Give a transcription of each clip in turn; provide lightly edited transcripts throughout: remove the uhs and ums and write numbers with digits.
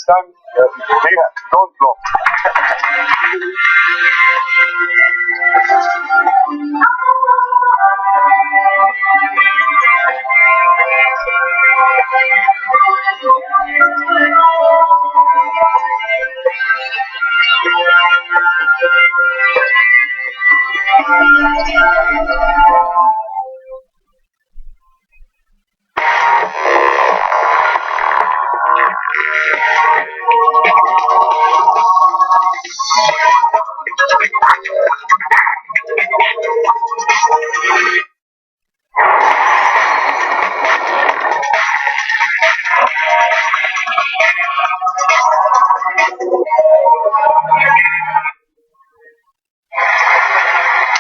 time, don't block.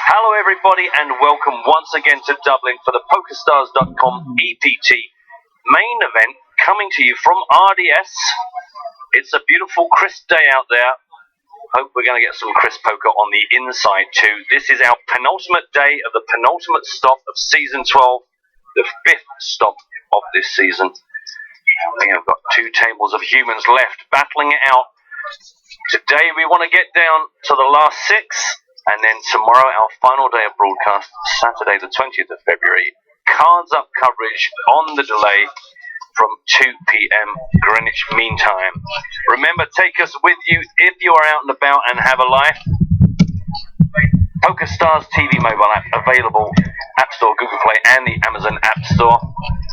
Hello everybody and welcome once again to Dublin for the PokerStars.com EPT main event coming to you from RDS. It's a beautiful crisp day out there. Hope we're going to get some crisp poker on the inside too. This is our penultimate day of the penultimate stop of season 12, the 5th stop of this season. We have got 2 tables of humans left battling it out. Today we want to get down to the last 6. And then tomorrow, our final day of broadcast, Saturday the 20th of February, cards up coverage on the delay from 2 p.m. Greenwich Mean Time. Remember, take us with you if you are out and about and have a life. PokerStars TV mobile app available App Store, Google Play, and the Amazon App Store.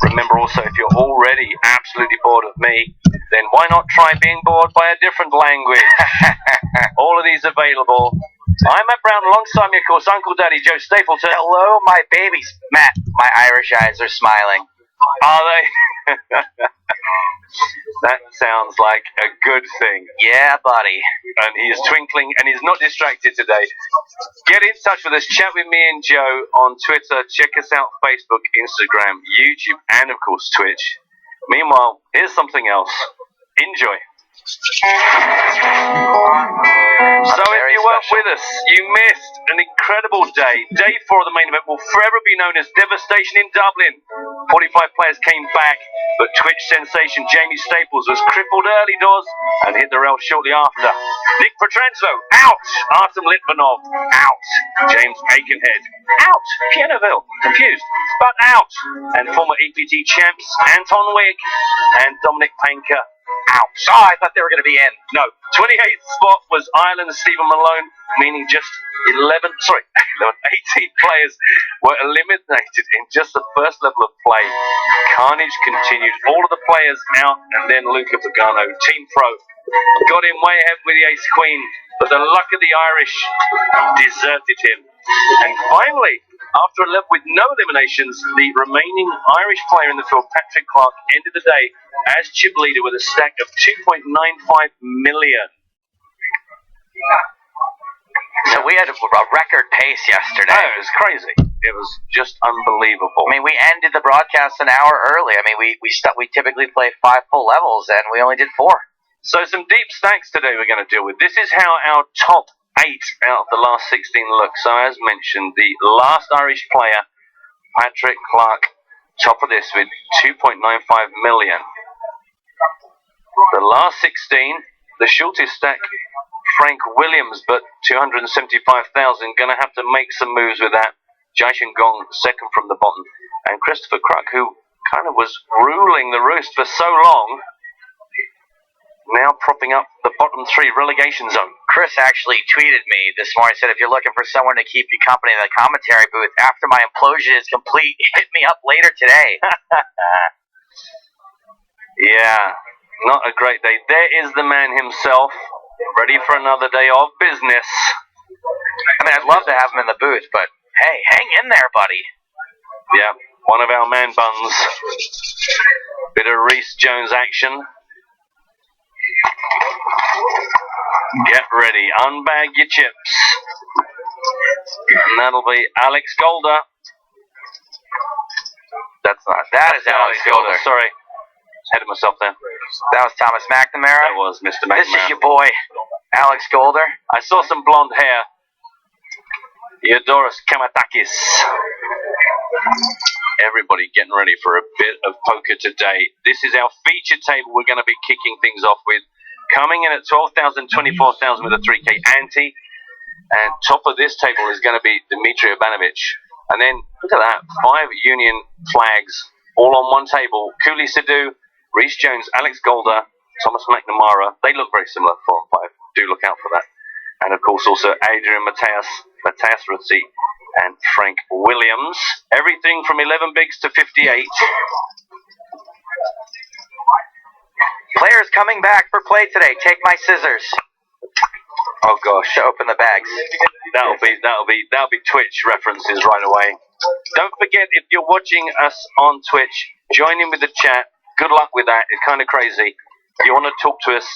Remember also, if you're already absolutely bored of me, then why not try being bored by a different language? All of these available. I'm Matt Brown, alongside me, of course, Uncle Daddy Joe Stapleton. Hello, my babies. Matt, my Irish eyes are smiling. Are they? That sounds like a good thing. Yeah, buddy. And he is twinkling, and he's not distracted today. Get in touch with us. Chat with me and Joe on Twitter. Check us out Facebook, Instagram, YouTube, and, of course, Twitch. Meanwhile, here's something else. Enjoy. So if you weren't with us, you missed an incredible day. Day 4 of the main event will forever be known as Devastation in Dublin. 45 players came back, but Twitch sensation Jamie Staples was crippled early doors and hit the rail shortly after. Nick Petranzo, out. Artem Litvinov, out. James Aikenhead, out. Pianoville, confused, but out. And former EPT champs Anton Wick and Dominic Panker, out. Oh, I thought they were going to be in. No. 28th spot was Ireland's Stephen Malone, meaning just 18 players were eliminated in just the first level of play. Carnage continued. All of the players out, and then Luca Pagano, Team Pro, got him way ahead with the ace-queen, but the luck of the Irish deserted him. And finally, after a level with no eliminations, the remaining Irish player in the field, Patrick Clark, ended the day as chip leader with a stack of 2.95 million. So we had a record pace yesterday. Oh, it was crazy. It was just unbelievable. I mean, we ended the broadcast an hour early. I mean, we typically play 5 full levels, and we only did 4. So some deep stacks today we're going to deal with. This is how our top 8 out of the last 16 look. So as mentioned, the last Irish player, Patrick Clark, top of this with 2.95 million. The last 16, the shortest stack, Frank Williams, but 275,000. Going to have to make some moves with that. Jaishin Gong, second from the bottom. And Christopher Kruk, who kind of was ruling the roost for so long, now propping up the bottom 3 relegation zone. Chris actually tweeted me this morning, said, if you're looking for someone to keep you company in the commentary booth after my implosion is complete, hit me up later today. Yeah, not a great day. There is the man himself, ready for another day of business. I mean, I'd love to have him in the booth, but hey, hang in there, buddy. Yeah, one of our man buns. Bit of Reese Jones action. Get ready, unbag your chips. And that'll be Alex Golder. That is Alex Golder. Sorry, ahead of myself there. That was Thomas McNamara. That was Mr. McNamara. This is your boy, Alex Golder. I saw some blonde hair. Theodoros Kamatakis. Everybody getting ready for a bit of poker today. This is our feature table we're going to be kicking things off with. coming in at 12,000, 24,000 with a 3K ante. And top of this table is going to be Dmitry Ivanovic. And then, look at that, 5 Union flags all on one table. Cooley Sidhu, Rhys Jones, Alex Golder, Thomas McNamara. They look very similar, 4 and 5. Do look out for that. And of course also Adrian Matthias Ruzzi, and Frank Williams. Everything from 11 bigs to 58. Players coming back for play today. Take my scissors. Oh gosh, To open the bags. that'll be Twitch references right away. Don't forget, if you're watching us on Twitch, join in with the chat. Good luck with that. It's kind of crazy. If you want to talk to us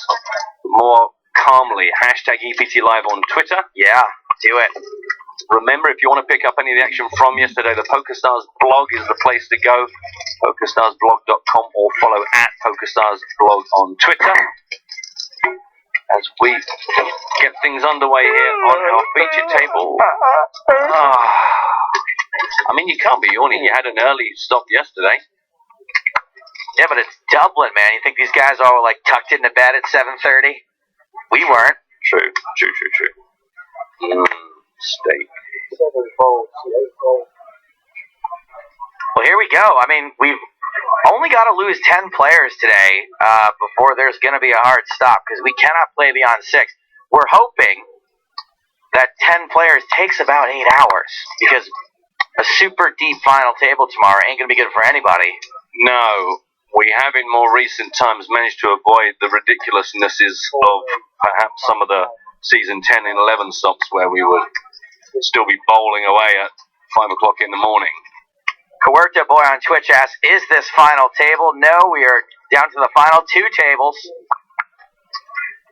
more calmly, hashtag EPT Live on Twitter. Yeah, do it. Remember, if you want to pick up any of the action from yesterday, the PokerStars blog is the place to go. PokerStarsblog.com, or follow at PokerStarsblog on Twitter. As we get things underway here on our feature table. I mean, you can't be yawning. You had an early stop yesterday. Yeah, but it's Dublin, man. You think these guys are all like tucked into bed at 7:30? We weren't. True. Steak. Well, here we go. I mean, we've only got to lose 10 players today before there's going to be a hard stop, because we cannot play beyond 6. We're hoping that 10 players takes about 8 hours, because a super deep final table tomorrow ain't going to be good for anybody. No, we have in more recent times managed to avoid the ridiculousnesses of perhaps some of the season 10 and 11 stops where we would still be bowling away at 5 o'clock in the morning. Coerta Boy on Twitch asks, is this final table? No, we are down to the final 2 tables.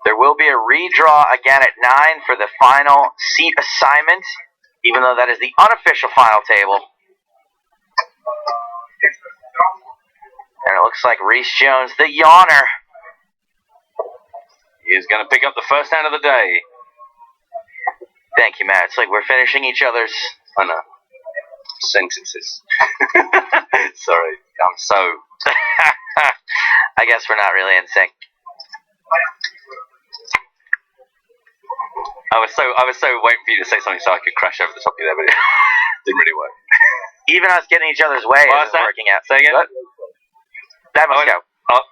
There will be a redraw again at 9 for the final seat assignment, even though that is the unofficial final table. And it looks like Rhys Jones, the yawner. He is going to pick up the first hand of the day. Thank you, Matt. It's like we're finishing each other's... I know. Sentences. Sorry, I'm so... I guess we're not really in sync. I was so waiting for you to say something so I could crash over the top of you there, but it didn't really work. Even us getting each other's way isn't working out. Say again? That must go. Oh.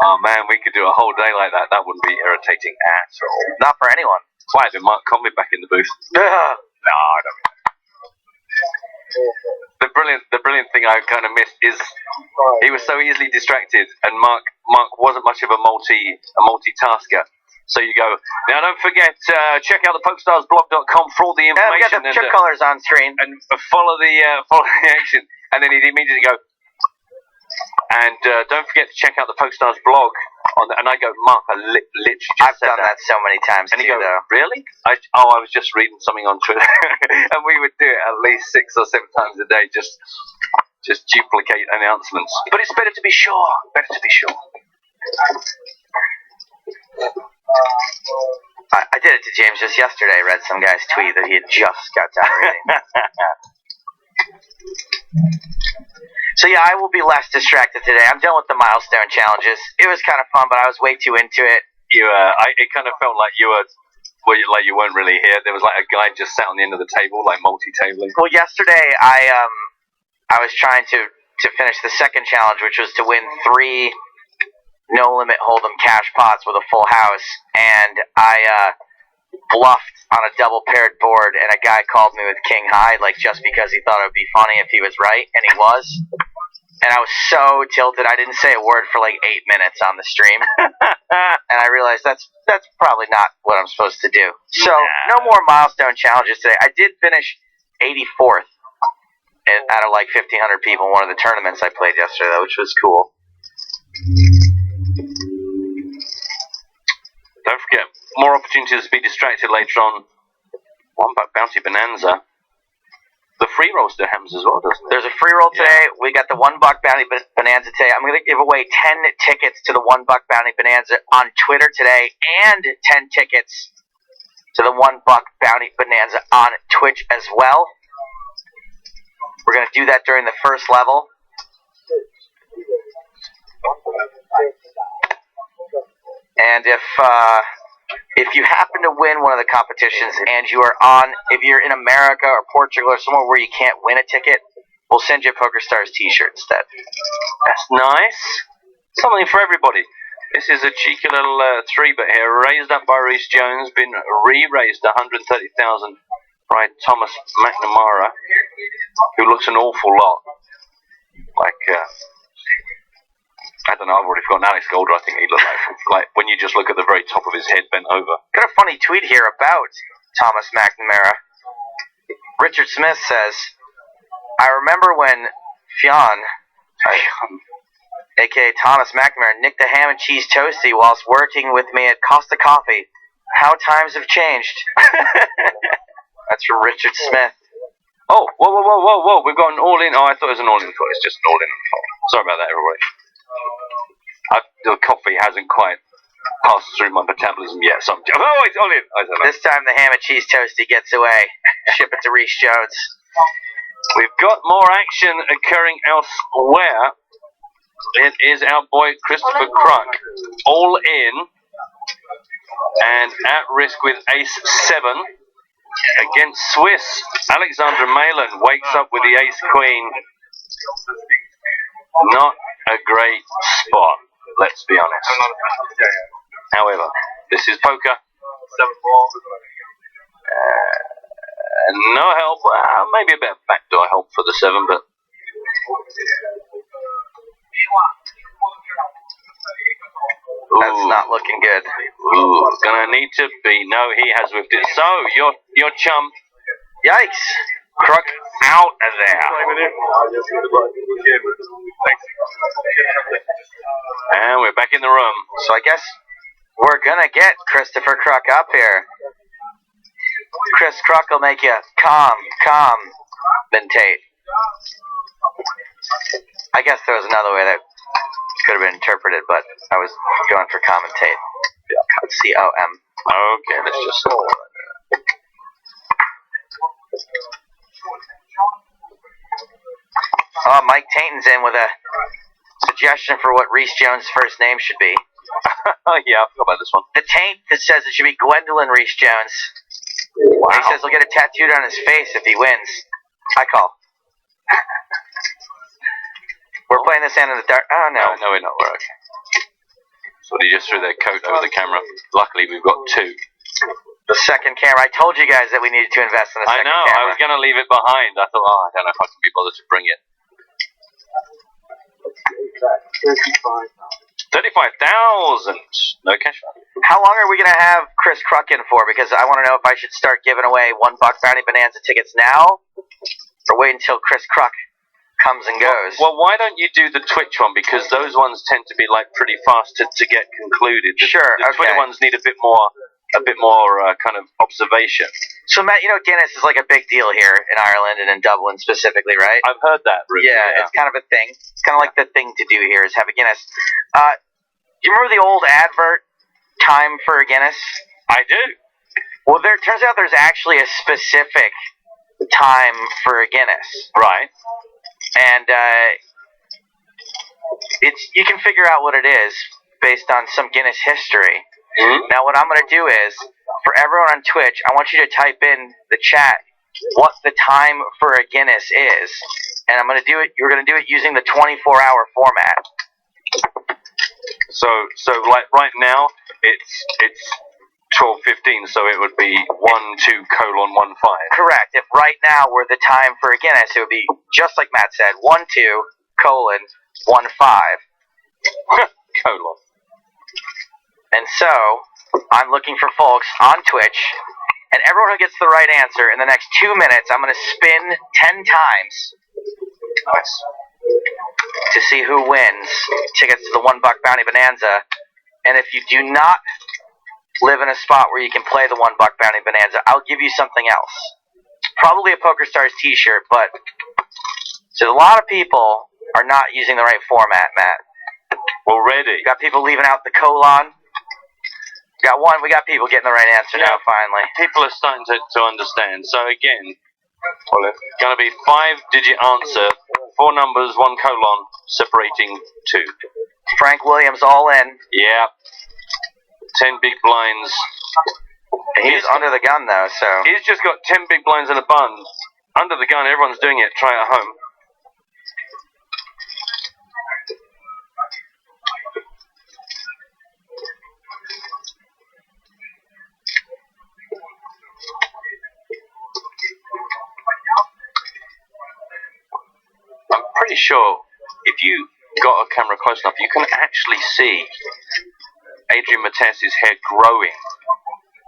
Oh man, we could do a whole day like that. That wouldn't be irritating at all. Not for anyone. That's why I have Mark Conway back in the booth. No, I don't mean that. The brilliant thing I kind of missed is he was so easily distracted, and Mark wasn't much of a multitasker. So you go, now don't forget, check out the PokerStarsblog.com for all the information. We got the chip colors on screen. And follow the action. And then he'd immediately go, and don't forget to check out the PokerStars blog. And I go, Mark, I literally just I've done that so many times and too, he goes, though. really? I was just reading something on Twitter. And we would do it at least 6 or 7 times a day, just duplicate announcements. But it's better to be sure. Better to be sure. I did it to James just yesterday. I read some guy's tweet that he had just got done reading. So yeah, I will be less distracted today. I'm done with the milestone challenges. It was kind of fun, but I was way too into it. It kind of felt like you weren't really here. There was like a guy just sat on the end of the table, like multi-tabling. Well, yesterday I was trying to finish the second challenge, which was to win 3 no-limit hold'em cash pots with a full house, and I bluffed on a double-paired board, and a guy called me with king high, like just because he thought it would be funny if he was right, and he was. And I was so tilted, I didn't say a word for like 8 minutes on the stream. And I realized that's probably not what I'm supposed to do. So, no more milestone challenges today. I did finish 84th out of like 1,500 people in one of the tournaments I played yesterday, which was cool. Don't forget, more opportunities to be distracted later on. $1 Bounty Bonanza. The free roll still happens as well, doesn't it? There's a free roll today. Yeah. We got the $1 Bounty Bonanza today. I'm going to give away 10 tickets to the $1 Bounty Bonanza on Twitter today, and 10 tickets to the $1 Bounty Bonanza on Twitch as well. We're going to do that during the first level. And if you happen to win one of the competitions and if you're in America or Portugal or somewhere where you can't win a ticket, we'll send you a PokerStars t-shirt instead. That's nice. Something for everybody. This is a cheeky little 3-bit here, raised up by Reese Jones, been re-raised 130,000 by Thomas McNamara, who looks an awful lot like, I don't know, I've already forgotten Alex Golder. I think he looked like when you just look at the very top of his head bent over. Got a funny tweet here about Thomas McNamara. Richard Smith says, I remember when Fionn, a.k.a. Thomas McNamara, nicked the ham and cheese toasty whilst working with me at Costa Coffee. How times have changed. That's from Richard Smith. Oh, whoa. We've got an all-in. Oh, I thought it was an all-in. It's just an all-in on the phone. Sorry about that, everybody. The coffee hasn't quite passed through my metabolism yet, so oh, it's all-in. This time the ham and cheese toasty gets away. Ship it to Reese Jones. We've got more action occurring elsewhere. It is our boy Christopher Kruk, all in and at risk with ace-7 against Swiss. Alexandra Malin wakes up with the ace-queen. Not a great spot, let's be honest. However, this is poker. No help. Maybe a bit of backdoor help for the 7, but that's not looking good. Ooh, gonna need to be. No, he has whipped it. So your chum. Yikes! Kruk out of there. And we're back in the room. So I guess we're gonna get Christopher Kruk up here. Chris Kruk will make you commentate. I guess there was another way that could have been interpreted, but I was going for commentate. C-O-M. Okay, let's just... Oh, Mike Tainton's in with a suggestion for what Reese Jones' first name should be. Yeah, I forgot about this one. The Taint that says it should be Gwendolyn Reese Jones. Wow. He says he'll get it tattooed on his face if he wins. I call. We're playing this hand in the dark. Oh, no. No, we're not. We're okay. So he just threw their coat over the camera. Luckily, we've got 2. The second camera. I told you guys that we needed to invest in a second camera. I was going to leave it behind. I thought, I don't know if I can be bothered to bring it. 35,000. No cash value. How long are we going to have Chris Kruk in for? Because I want to know if I should start giving away $1 Bounty Bonanza tickets now, or wait until Chris Kruk comes and goes. Well, why don't you do the Twitch one? Because those ones tend to be like pretty fast to get concluded. Sure. The Twitter ones need a bit more kind of observation. So Matt, you know Guinness is like a big deal here in Ireland and in Dublin specifically, right? I've heard that. Really, yeah, it's kind of a thing. It's kind of like the thing to do here is have a Guinness. Do you remember the old advert time for a Guinness? I do. Well, there turns out there's actually a specific time for a Guinness. Right. And you can figure out what it is based on some Guinness history. Mm-hmm. Now, what I'm going to do is, for everyone on Twitch, I want you to type in the chat what the time for a Guinness is, and I'm going to do it. You're going to do it using the 24-hour format. So like right now, it's 12:15, so it would be 12:15. Correct. If right now were the time for a Guinness, it would be just like Matt said, 12:15. Colon. And so, I'm looking for folks on Twitch, and everyone who gets the right answer, in the next 2 minutes, I'm going to spin 10 times to see who wins tickets to the $1 Bounty Bonanza. And if you do not live in a spot where you can play the $1 Bounty Bonanza, I'll give you something else. Probably a PokerStars t-shirt, but so a lot of people are not using the right format, Matt. Already? You got people leaving out the colon. We got people getting the right answer now, finally. People are starting to understand. So again, well, it's going to be 5-digit answer, 4 numbers, 1 colon, separating 2. Frank Williams all in. Yeah. 10 big blinds. He's under the gun, though, so... He's just got 10 big blinds and a bun. Under the gun, everyone's doing it. Try it at home. I'm pretty sure if you got a camera close enough, you can actually see Adrian Mates's hair growing.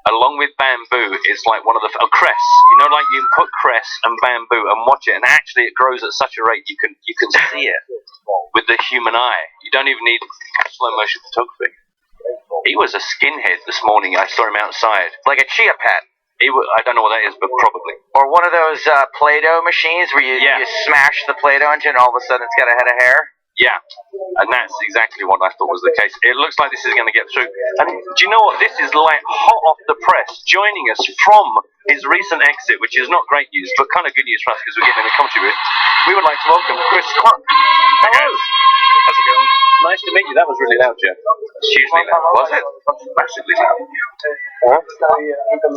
Along with bamboo, it's like one of the cress. You know, like you can put cress and bamboo and watch it, and actually it grows at such a rate you can see it with the human eye. You don't even need slow motion photography. He was a skinhead this morning. I saw him outside, Like a chia pet. I don't know what that is, but probably. Or one of those Play-Doh machines where you smash the Play-Doh into it and all of a sudden it's got a head of hair. Yeah, and that's exactly what I thought was the case. It looks like this is going to get through. And do you know what? This is like hot off the press, joining us from his recent exit, which is not great news, but kind of good news for us because we're getting in the commentary booth. We would like to welcome Chris Clark. Hello. How's it going? Nice to meet you. That was really loud, Jeff. It's hugely loud. Was it? Massively loud.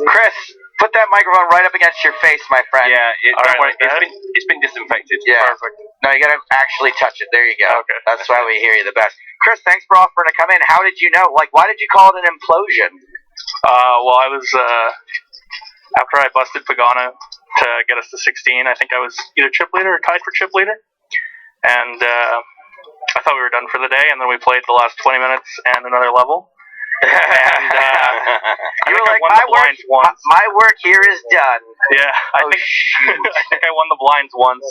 Chris, put that microphone right up against your face, my friend. Yeah, Alright, like it's been disinfected. Yeah. Perfect. No, you gotta actually touch it. There you go. Okay. That's why we hear you the best. Chris, thanks for offering to come in. How did you know? Like, why did you call it an implosion? Well, I was, after I busted Pagano to get us to 16, I think I was either chip leader or tied for chip leader. And, I thought we were done for the day, and then we played the last 20 minutes and another level. And, You were like, I won the blinds once. my work here is done. Yeah, I think I think I won the blinds once,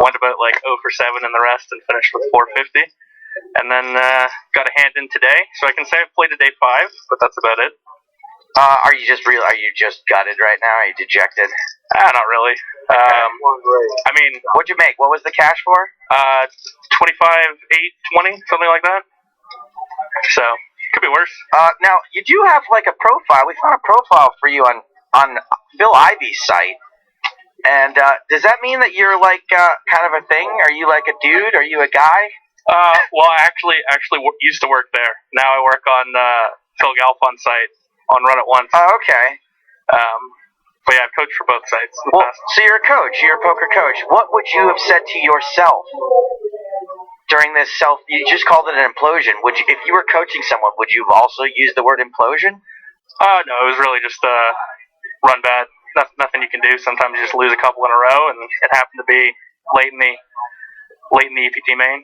went about like 0 for 7 in the rest, and finished with 450. And then got a hand in today, so I can say I've played a day 5, but that's about it. Are you just gutted right now? Are you dejected? Not really. I mean, What'd you make? What was the cash for? 25,820, something like that. So could be worse. Now you do have like a profile. We found a profile for you on Phil Ivy's site. And does that mean that you're like kind of a thing? Are you like a dude? Are you a guy? Well, I actually used to work there. Now I work on Phil Galfon's site on Run It Once. Oh, okay. But yeah, I've coached for both sites in the Well, past. so you're a coach. You're a poker coach. What would you have said to yourself during this You just called it an implosion. Would you, if you were coaching someone, would you have also used the word implosion? No, it was really just run bad. Nothing you can do. Sometimes you just lose a couple in a row, and it happened to be late in the EPT main.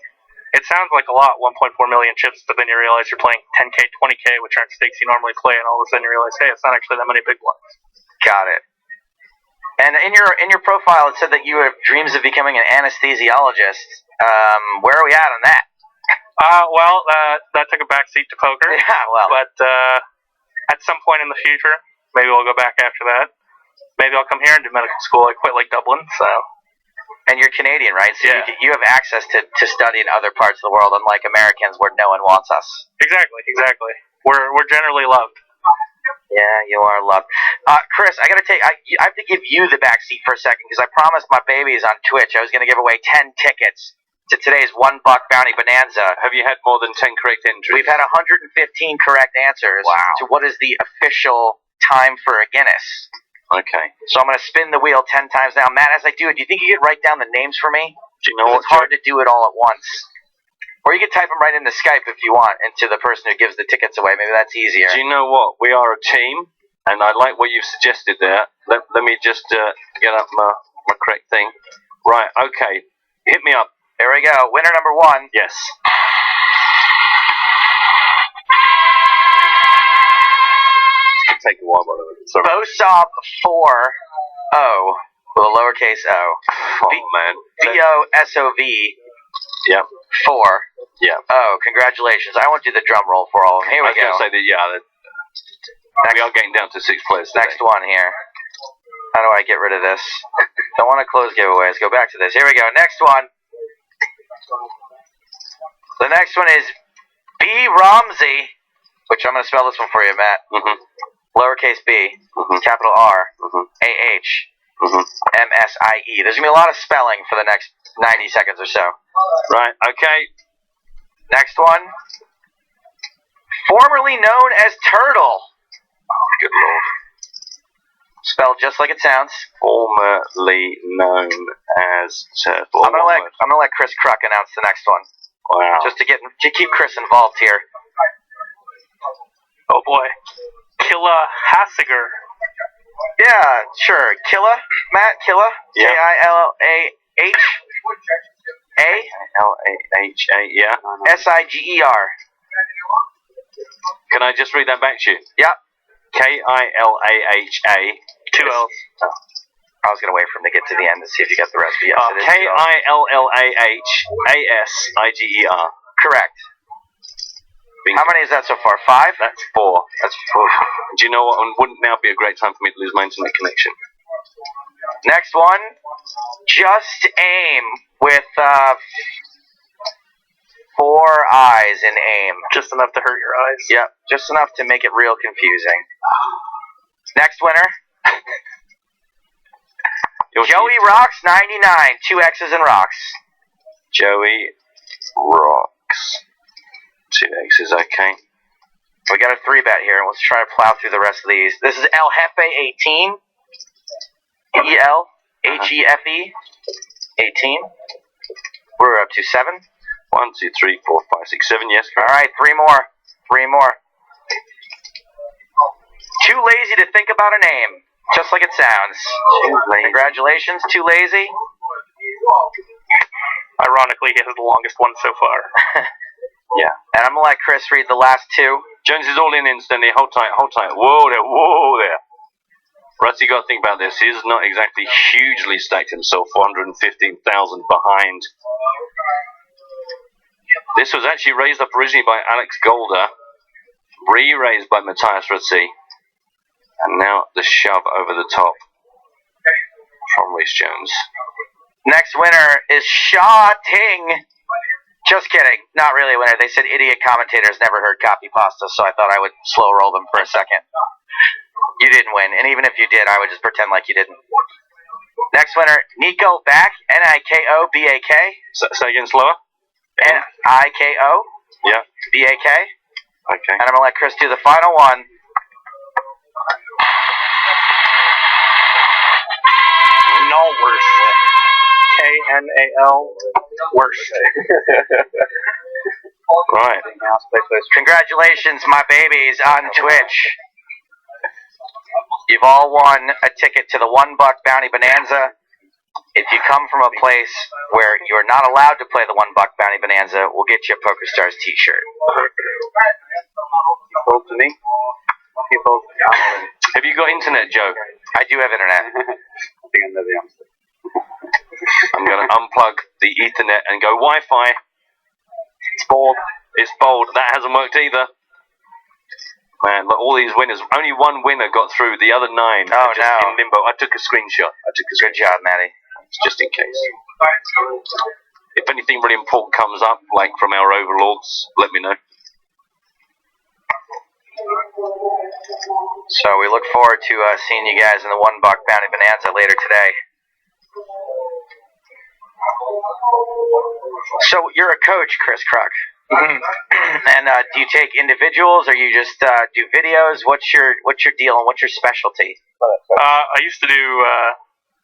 It sounds like a lot, 1.4 million chips, but then you realize you're playing 10K, 20K, which aren't stakes you normally play, and all of a sudden you realize, hey, it's not actually that many big blinds. Got it. And in your profile, it said that you have dreams of becoming an anesthesiologist. Where are we at on that? Well, that took a backseat to poker. Yeah, well. But at some point in the future, maybe we'll go back after that. Maybe I'll come here and do medical school. I quit Dublin, so. And you're Canadian, right? So yeah. you have access to study in other parts of the world, unlike Americans where no one wants us. Exactly. We're generally loved. Yeah, you are loved. Chris, I have to give you the backseat for a second because I promised my babies on Twitch I was going to give away 10 tickets to today's $1 bounty bonanza. Have you had more than 10 correct entries? We've had 115 correct answers to what is the official time for a Guinness. Okay. So I'm going to spin the wheel 10 times now. Matt, as I do it, do you think you could write down the names for me? Do you know what? It's hard to do it all at once. Or you can type them right into Skype if you want, and to the person who gives the tickets away. Maybe that's easier. Do you know what? We are a team, and I like what you've suggested there. Let me just get up my correct thing. Right, okay. Hit me up. Here we go. Winner number 1. Yes. It's take a while, by the way. Sorry. Bosob 4-0 with a lowercase o. Oh, man. VOSOV Yeah. 4. Yeah. Oh, congratulations. I won't do the drum roll for all of them. Here we I was go. going to say that, yeah. We are getting down to 6 players today. Next one here. How do I get rid of this? Don't want to close giveaways. Go back to this. Here we go. Next one. The next one is B. Ramsey, which I'm going to spell this one for you, Matt. Mm-hmm. Lowercase b, capital R, A-H, M-S-I-E. There's going to be a lot of spelling for the next 90 seconds or so. Right, okay. Next one. Formerly known as Turtle. Good lord. Spelled just like it sounds. Formerly known as Turtle. I'm gonna let Chris Kruck announce the next one. Wow. Just to keep Chris involved here. Oh boy. Killa Hassiger. Yeah, sure. Killa, Matt, Killa. Yeah. K-I-L-A-H. L-A-H-A, yeah. S-I-G-E-R. Can I just read that back to you? Yep. K-I-L-A-H-A. 2 L's. I was gonna wait for him to get to the end to see if you got the rest. But yes, it is. K-I-L-L-A-H-A-S-I-G-E-R. Correct. Bingo. How many is that so far? 5? That's 4. That's 4. Do you know what? Wouldn't now be a great time for me to lose my internet connection? Next one. Just aim with 4 eyes in aim. Just enough to hurt your eyes. Yep, just enough to make it real confusing. Next winner. Joey Rocks 99. 2 X's in Rocks. Joey Rocks. 2 X's, okay. We got a 3-bet here. Let's try to plow through the rest of these. This is El Jefe 18. E-L-H-E-F-E 18. We're up to 7. 1, 2, 3, 4, 5, 6, 7. Yes, correct. All right, 3 more. 3 more. Too lazy to think about a name. Just like it sounds. Congratulations, Too Lazy. Ironically, he has the longest one so far. Yeah. And I'm going to let Chris read the last 2. Jones is all in instantly. Hold tight, hold tight. Whoa there, whoa there. Right, so you got to think about this. He's not exactly hugely stacked himself, 415,000 behind. This was actually raised up originally by Alex Golder, re-raised by Matthias Rutzi, and now the shove over the top from Reece Jones. Next winner is Shaw Ting. Just kidding. Not really a winner. They said idiot commentators never heard copy pasta, so I thought I would slow roll them for a second. You didn't win, and even if you did, I would just pretend like you didn't. Next winner, Nico Back, N-I-K-O-B-A-K. Say again slower. N-I-K-O. Yeah. B-A-K. Okay. And I'm going to let Chris do the final one. No worse. K-N-A-L. Worse. Right. Congratulations, my babies, on Twitch. You've all won a ticket to the $1 Bounty Bonanza. If you come from a place where you're not allowed to play the $1 Bounty Bonanza, we'll get you a PokerStars t-shirt. Both to me. Have you got internet, Joe? I do have internet. I'm going to unplug the Ethernet and go Wi-Fi. It's bold. It's bold. That hasn't worked either. Man, look, all these winners. Only one winner got through. The other 9 Oh, are just no. in limbo. I took a screenshot. Good job, Matty. Just in case. If anything really important comes up, like from our overlords, let me know. So we look forward to seeing you guys in the $1 Bounty Bonanza later today. So you're a coach, Chris Kruck. Mm-hmm. And do you take individuals, or you just do videos? What's your deal, and what's your specialty? I used to do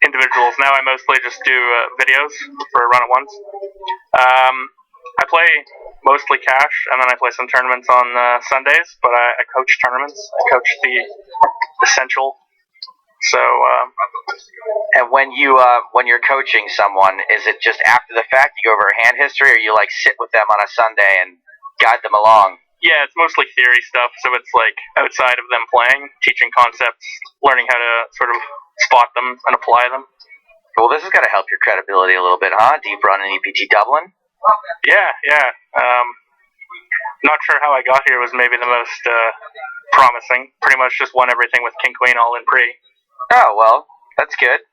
individuals. Now I mostly just do videos for run-at-ones. I play mostly cash, and then I play some tournaments on Sundays, but I coach tournaments. I coach the Essential. So, and when you're coaching someone, is it just after the fact you go over hand history, or you like sit with them on a Sunday and guide them along? yeah, it's mostly theory stuff, so it's like outside of them playing, teaching concepts, learning how to sort of spot them and apply them. Well, this has got to help your credibility a little bit, huh? Deep run in EPT Dublin? Yeah. Not sure how I got here was maybe the most promising. Pretty much just won everything with King Queen all in pre. Oh, well, that's good.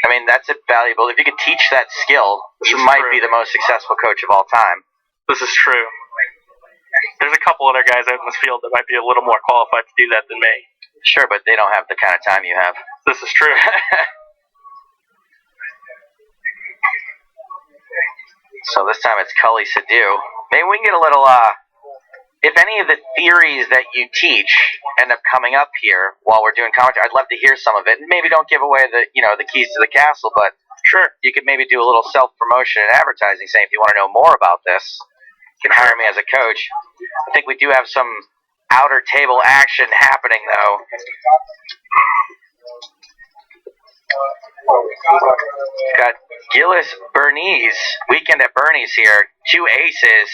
I mean, that's valuable. If you could teach that skill, you might be the most successful coach of all time. This is true. There's a couple other guys out in this field that might be a little more qualified to do that than me. Sure, but they don't have the kind of time you have. This is true. So this time it's Cully Sadu. Maybe we can get a little if any of the theories that you teach end up coming up here while we're doing commentary, I'd love to hear some of it. And maybe don't give away the keys to the castle, but sure, you could maybe do a little self-promotion and advertising, saying if you want to know more about this, you can hire me as a coach. I think we do have some outer table action happening, though. Got Gillis Bernice, Weekend at Bernie's here. 2 aces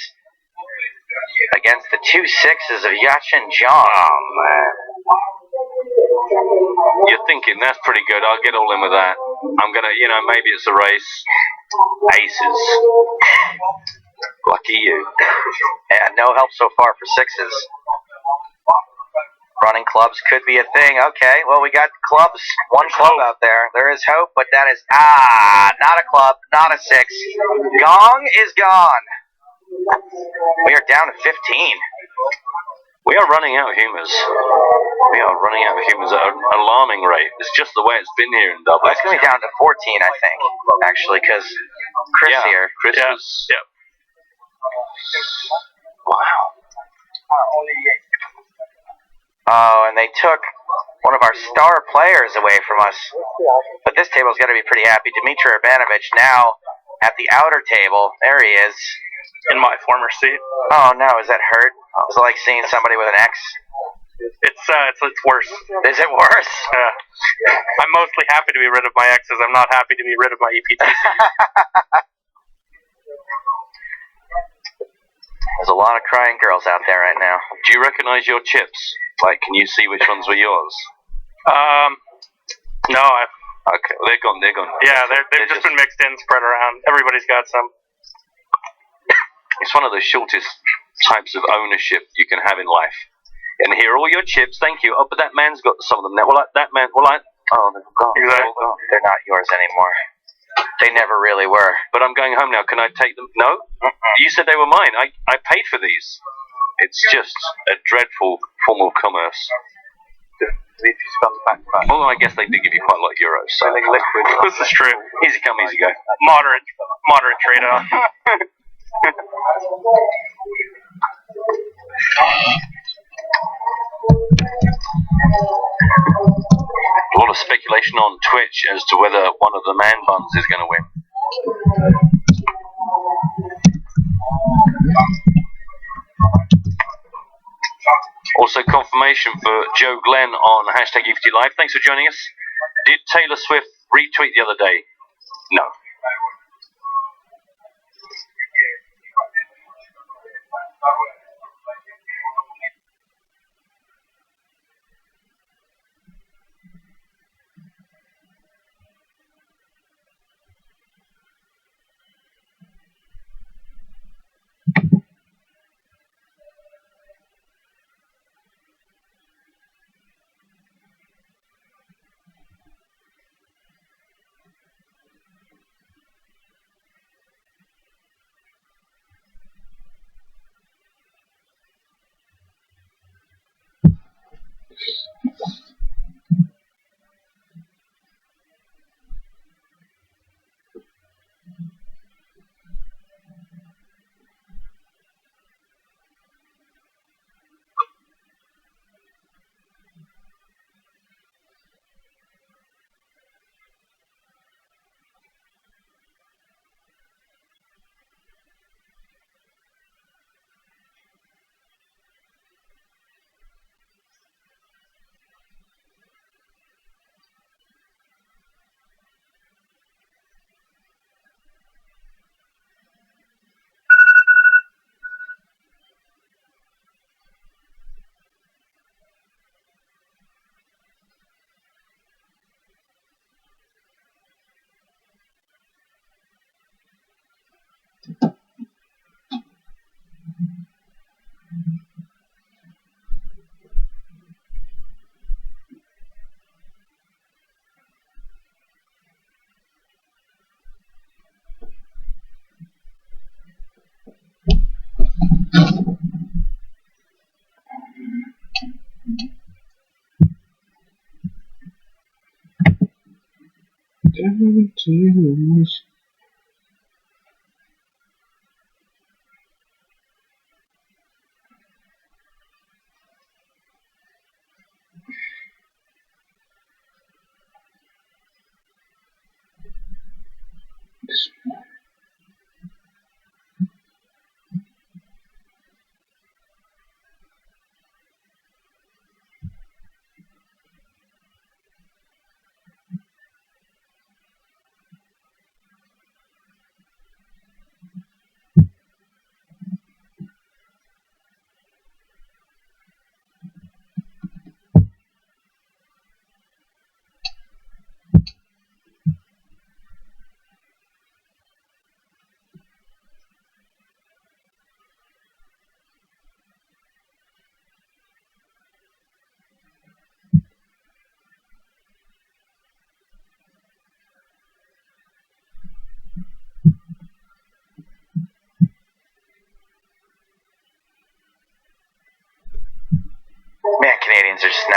against the 2 sixes of Yachin John. Oh, man. You're thinking, that's pretty good. I'll get all in with that. I'm going to, maybe it's a race. Aces. Lucky you. Yeah, no help so far for sixes. Running clubs could be a thing. Okay, well, we got clubs. One club out there. There is hope, but that is, not a club, not a six. Gong is gone. We are down to 15. We are running out of humors. We are running out of humors at an alarming rate. It's just the way it's been here in Dublin. It's going to be down to 14, I think, actually, because Chris here. Chris was... Yeah. Wow. Oh, and they took one of our star players away from us. But this table's got to be pretty happy. Dmitry Urbanovich now at the outer table. There he is. In my former seat. Oh, no. Is that hurt? Is it like seeing somebody with an X? It's worse. Is it worse? I'm mostly happy to be rid of my X's. I'm not happy to be rid of my EPT. There's a lot of crying girls out there right now. Do you recognize your chips? Like, can you see which ones were yours? No. Okay, well, they're gone. Yeah, they've just been mixed in, spread around. Everybody's got some. It's one of the shortest types of ownership you can have in life. And here are all your chips, thank you. Oh, but that man's got some of them now. Oh, they're gone. Exactly. They're not yours anymore. They never really were. But I'm going home now. Can I take them? No? You said they were mine. I paid for these. It's just a dreadful form of commerce. Well, I guess they do give you quite a lot of euros. So. This is true. Easy come, easy go. Moderate trade-off. A lot of speculation on Twitch as to whether one of the man buns is going to win. Also confirmation for Joe Glenn on hashtag EPT Live. Thanks for joining us. Did Taylor Swift retweet the other day? No.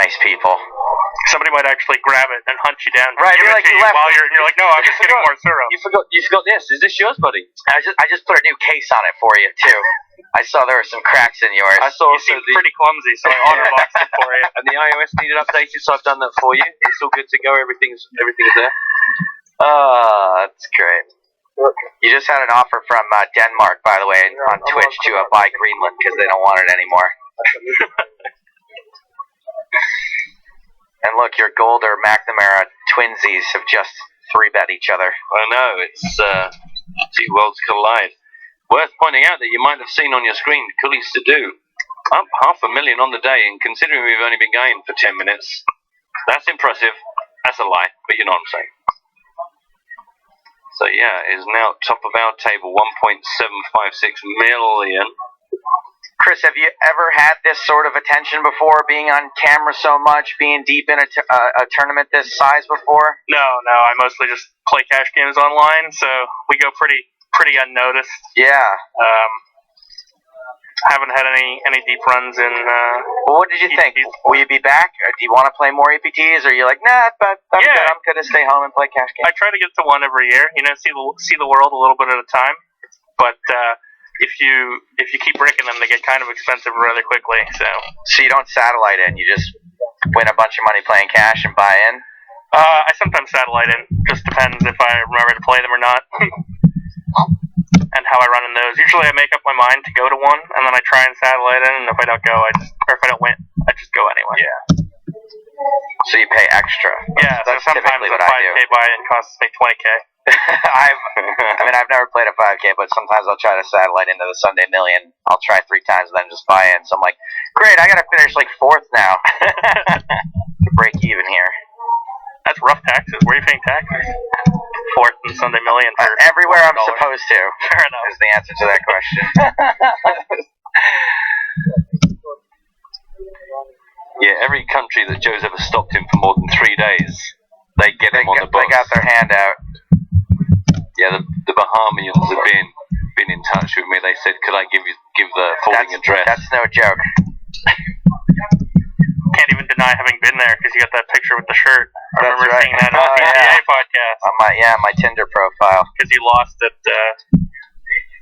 nice people. Somebody might actually grab it and hunt you down. Right, give you're it like, to you you left while it. you're like, no, I'm just getting more syrup. You forgot this. Is this yours, buddy? I just put a new case on it for you too. I saw there were some cracks in yours. I saw You seem pretty clumsy, so I OtterBoxed it for you. And the iOS needed updated, so I've done that for you. It's all good to go. Everything's there. Oh, that's great. You just had an offer from Denmark, by the way, on Twitch to buy Greenland because they don't want it anymore. And look, your Gold or McNamara twinsies have just 3-bet each other. I know, it's two worlds collide. Worth pointing out that you might have seen on your screen Coolies to do. Up 500,000 on the day, and considering we've only been going for 10 minutes, that's impressive. That's a lie, but you know what I'm saying. So yeah, it is now top of our table, 1.756 million. Chris, have you ever had this sort of attention before, being on camera so much, being deep in a tournament this size before? No, I mostly just play cash games online, so we go pretty unnoticed. Yeah. Haven't had any deep runs in. Well, what did you think? Will you be back? Or do you want to play more EPTs? Or are you like, nah, but I'm good. I'm going to stay home and play cash games? I try to get to one every year. See the world a little bit at a time. But if you keep breaking them, they get kind of expensive rather quickly. So you don't satellite in. You just win a bunch of money playing cash and buy in. I sometimes satellite in. Just depends if I remember to play them or not. And how I run in those. Usually I make up my mind to go to one, and then I try and satellite in, and if I don't go, or if I don't win, I just go anyway. Yeah. So you pay extra. Yeah, That's so sometimes typically a what I do. 5K buy-in costs me 20K. I've never played a 5K, but sometimes I'll try to satellite into the Sunday Million. I'll try 3 times and then just buy in. So I'm like, great, I gotta finish like 4th now to break even here. That's rough taxes. Where are you paying taxes? 4th and Sunday Million for everywhere I'm supposed to. Fair enough. Is the answer to that question. Yeah, every country that Joe's ever stopped in for more than 3 days, they get him on the books. They got their hand out. Yeah, the Bahamians have been in touch with me. They said, could I give the forwarding address? That's no joke. Can't even deny having been there because you got that picture with the shirt. I remember right. seeing that on the PTA podcast. On my Tinder profile. Because you lost at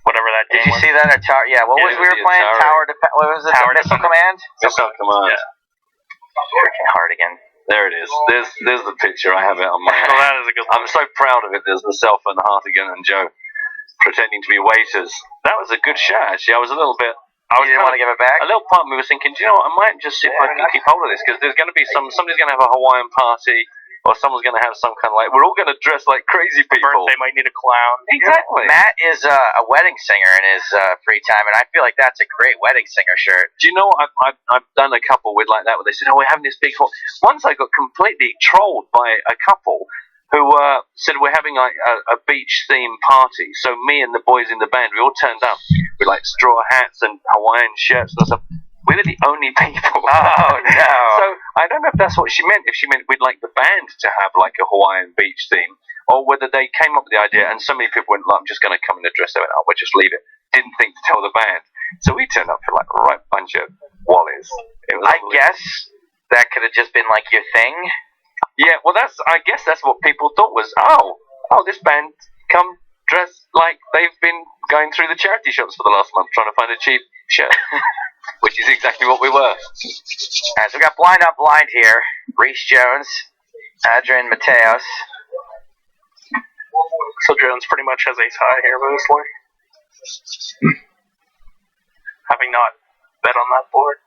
whatever that game Did you see that? What was we were playing? Tower Defense. What was it? Tower Missile Command? Missile Command. Yeah. Freaking hard again. There it is. There's the picture. I have it on my. Well, that is a good one. I'm so proud of it. There's myself and Hartigan and Joe pretending to be waiters. That was a good shot, actually. I was a little bit. You didn't want to give it back? A little part of me was thinking, do you know what? I might just see if I can keep hold of this, because there's going to be somebody's going to have a Hawaiian party, or someone's going to have some kind of we're all going to dress like crazy people. Birthday might need a clown. Exactly. Matt is a wedding singer in his free time, and I feel like that's a great wedding singer shirt. Do you know I've done a couple with like that where they said, oh, we're having this big hall. Once I got completely trolled by a couple who said we're having like a beach themed party. So me and the boys in the band, we all turned up with like straw hats and Hawaiian shirts and stuff. We were the only people. Oh no! So I don't know if that's what she meant. If she meant we'd like the band to have like a Hawaiian beach theme, or whether they came up with the idea and so many people went, I'm just going to come in a dress. They went, oh, we'll just leave it. Didn't think to tell the band. So we turned up for like a right bunch of wallies. I guess that could have just been like your thing. Yeah, well, I guess that's what people thought was, oh, this band come dressed like they've been going through the charity shops for the last month trying to find a cheap shirt, which is exactly what we were. Alright, so we got Blind on Blind here. Reese Jones, Adrian Mateos. So Jones pretty much has ace high here, mostly. Having not bet on that board.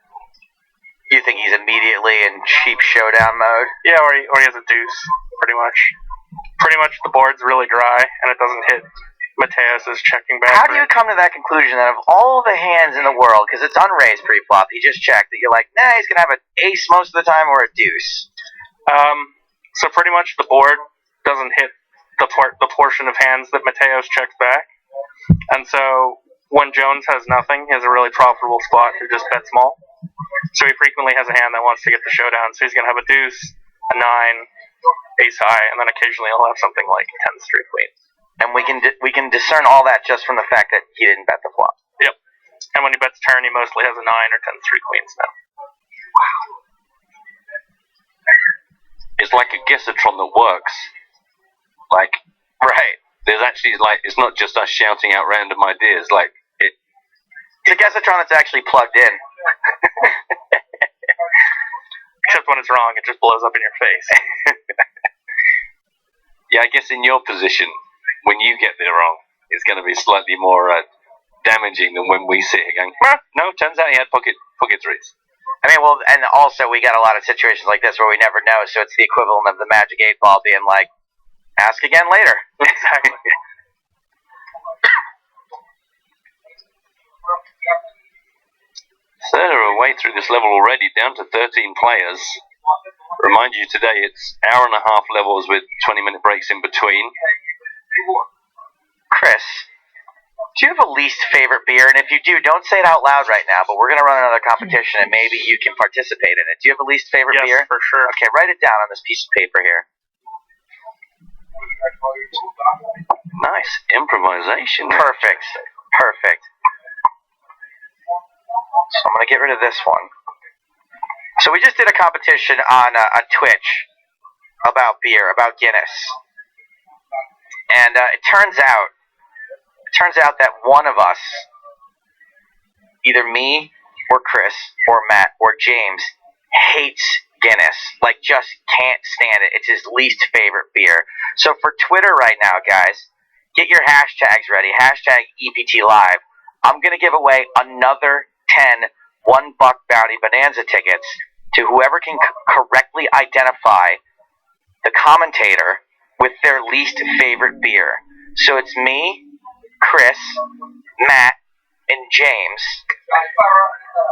You think he's immediately in cheap showdown mode? Yeah, or he has a deuce, pretty much. Pretty much the board's really dry, and it doesn't hit Mateos' checking back. How do you come to that conclusion that of all the hands in the world, because it's unraised pre-flop, he just checked, that you're like, nah, he's going to have an ace most of the time or a deuce? So pretty much the board doesn't hit the portion of hands that Mateos checks back. And so when Jones has nothing, he has a really profitable spot to just bet small. So he frequently has a hand that wants to get the showdown. So he's going to have a deuce, a 9, ace high, and then occasionally he'll have something like 10 3 queen. And we can discern all that just from the fact that he didn't bet the flop. Yep. And when he bets turn, he mostly has a 9 or 10 3 queens now. Wow. it's like a guessatron that works. Like, Right. there's actually, like, it's not just us shouting out random ideas. Like, It's a guessatron that's actually plugged in. Except when it's wrong, it just blows up in your face. yeah, I guess in your position, when you get there wrong, it's going to be slightly more damaging than when we sit here going, no, turns out he had pocket threes. I mean, well, and also we got a lot of situations like this where we never know, so it's the equivalent of the Magic 8 Ball being like, ask again later. Exactly. Third of our way through this level already, down to 13 players. Remind you today, it's hour and a half levels with 20-minute breaks in between. Chris, do you have a least favorite beer? And if you do, don't say it out loud right now, but we're going to run another competition and maybe you can participate in it. Do you have a least favorite beer? Yes, for sure. Okay, write it down on this piece of paper here. Nice improvisation. Perfect. Perfect. So I'm going to get rid of this one. So we just did a competition on Twitch about beer, about Guinness. And it turns out that one of us, either me or Chris or Matt or James, hates Guinness. Like, just can't stand it. It's his least favorite beer. So for Twitter right now, guys, get your hashtags ready. Hashtag EPT Live. I'm going to give away another 10 $1 Bounty Bonanza tickets to whoever can correctly identify the commentator with their least favorite beer. So it's me, Chris, Matt, and James.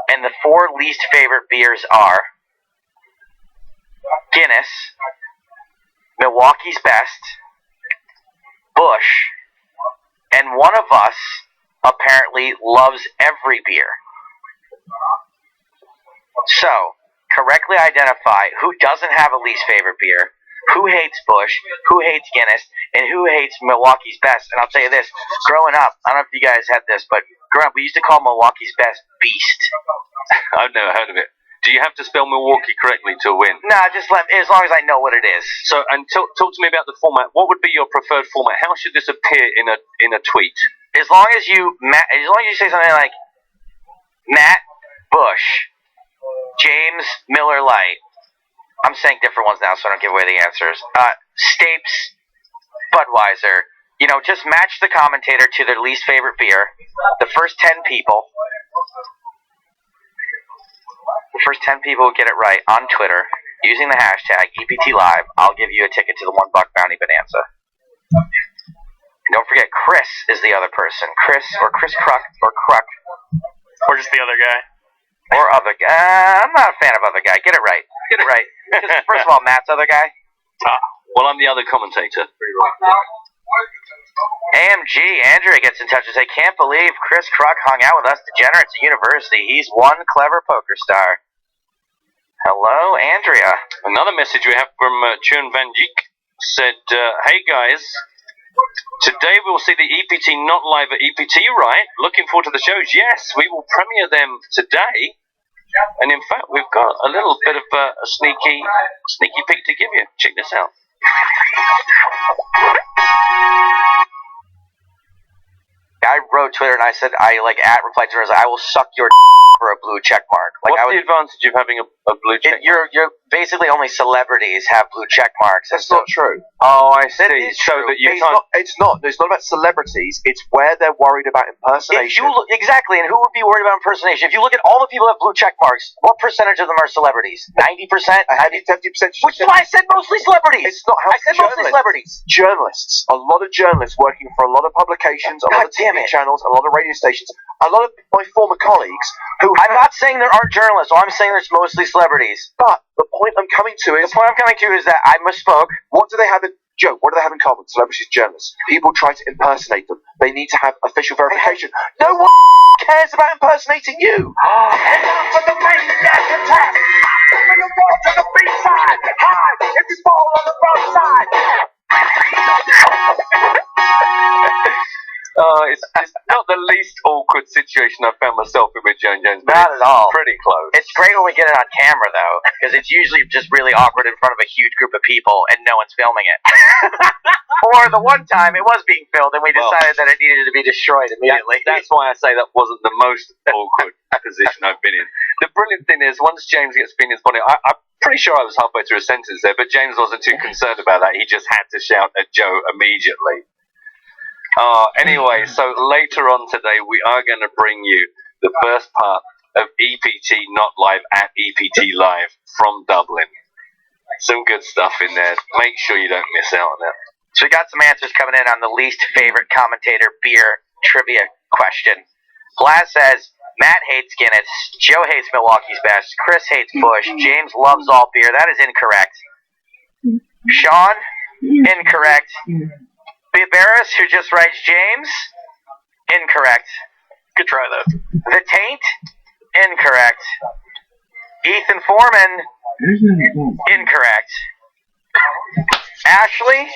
And the 4 least favorite beers are Guinness, Milwaukee's Best, Busch, and one of us apparently loves every beer. So, correctly identify who doesn't have a least favorite beer, who hates Busch, who hates Guinness, and who hates Milwaukee's Best. And I'll tell you this, growing up, I don't know if you guys had this, but growing up, we used to call Milwaukee's Best Beast. I've never heard of it. Do you have to spell Milwaukee correctly to win? Nah, just as long as I know what it is. So, and talk to me about the format. What would be your preferred format? How should this appear in a tweet? As long as you say something like Matt Busch, James Miller Lite. I'm saying different ones now, so I don't give away the answers. Stapes, Budweiser. You know, just match the commentator to their least favorite beer. The first 10 people who get it right on Twitter using the hashtag EPT Live, I'll give you a ticket to the $1 Bounty Bonanza. And don't forget, Chris is the other person. Chris Kruk. Or just the other guy. Or other guy. I'm not a fan of other guy. Get it right. Get it right. First of all, Matt's other guy. Well, I'm the other commentator. AMG, Andrea gets in touch and says, can't believe Chris Kruk hung out with us degenerates at university. He's one clever poker star. Hello, Andrea. Another message we have from Chun Van Dijk said, hey guys, today we will see the EPT not live at EPT, right? Looking forward to the shows. Yes, we will premiere them today. And in fact, we've got a little bit of a sneaky peek to give you. Check this out. I wrote Twitter and I said, replied to her, I will suck your for a blue check mark. What's the advantage of having a blue check mark? You're basically only celebrities have blue check marks. That's not true. Oh, I see. So that you can't... It's not about celebrities. It's where they're worried about impersonation. Exactly, and who would be worried about impersonation? If you look at all the people who have blue check marks, what percentage of them are celebrities? 90%? 70%. Which is why I said mostly celebrities. It's not how I said mostly celebrities. Journalists. A lot of journalists working for a lot of publications, a lot of TV channels, a lot of radio stations, a lot of my former colleagues who... I'm not saying there aren't journalists. All I'm saying there's mostly celebrities. But the point I'm coming to is... that I misspoke. What do they have in... Joe, what do they have in common? Celebrities, journalists. People try to impersonate them. They need to have official verification. No one cares about impersonating you. And now for the main attack. Bring them all to the beat side. High if you fall on the wrong side. It's not not the least awkward situation I've found myself in with Joan Jones. But Not it's at all. Pretty close. It's great when we get it on camera, though, because it's usually just really awkward in front of a huge group of people and no one's filming it. Or the one time it was being filmed and we decided that it needed to be destroyed immediately. That's why I say that wasn't the most awkward position I've been in. The brilliant thing is, once James gets opinions on it, I'm pretty sure I was halfway through a sentence there, but James wasn't too concerned about that. He just had to shout at Joe immediately. Anyway, so later on today, we are going to bring you the first part of EPT Not Live at EPT Live from Dublin. Some good stuff in there. Make sure you don't miss out on it. So we got some answers coming in on the least favorite commentator beer trivia question. Vlad says, Matt hates Guinness, Joe hates Milwaukee's Best, Chris hates Bush, James loves all beer. That is incorrect. Sean, incorrect. Barris, who just writes James, incorrect. Good try, though. The Taint, incorrect. Ethan Foreman, incorrect. Ashley,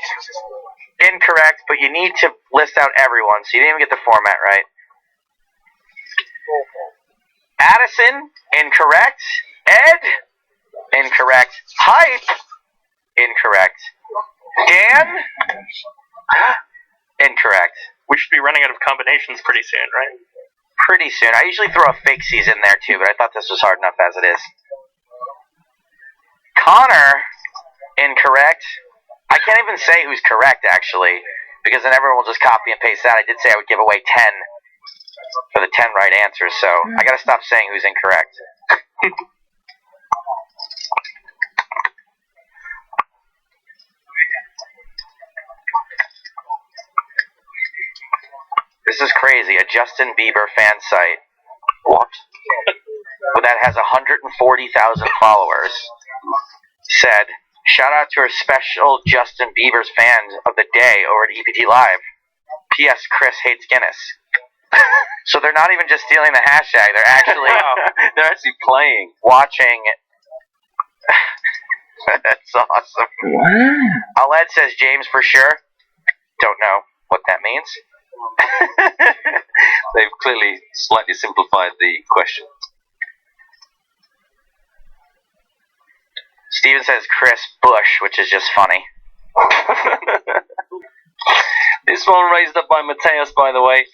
incorrect, but you need to list out everyone, so you didn't even get the format right. Addison, incorrect. Ed, incorrect. Hype, incorrect. Dan, incorrect. We should be running out of combinations pretty soon, right? Pretty soon. I usually throw a fake season there too, but I thought this was hard enough as it is. Connor, incorrect. I can't even say who's correct, actually, because then everyone will just copy and paste that. I did say I would give away 10 for the 10 right answers, so I gotta stop saying who's incorrect. This is crazy. A Justin Bieber fan site. What? That has 140,000 followers. Said, shout out to our special Justin Bieber's fans of the day over at EPT Live. P.S. Chris hates Guinness. So they're not even just stealing the hashtag. They're actually They're actually playing. watching. That's awesome. Wow. Aled says James for sure. Don't know what that means. They've clearly slightly simplified the question. Steven says Chris Bush, which is just funny. This one raised up by Mateus, by the way.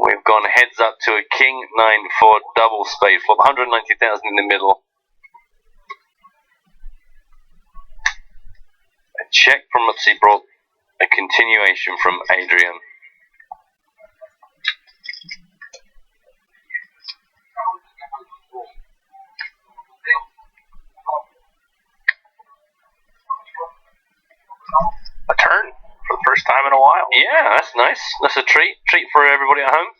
We've gone heads up to a King 9-4 double spade flop, 190,000 in the middle. A check from Mutsi brought a continuation from Adrian. A turn for the first time in a while. Yeah, that's nice. That's a treat for everybody at home.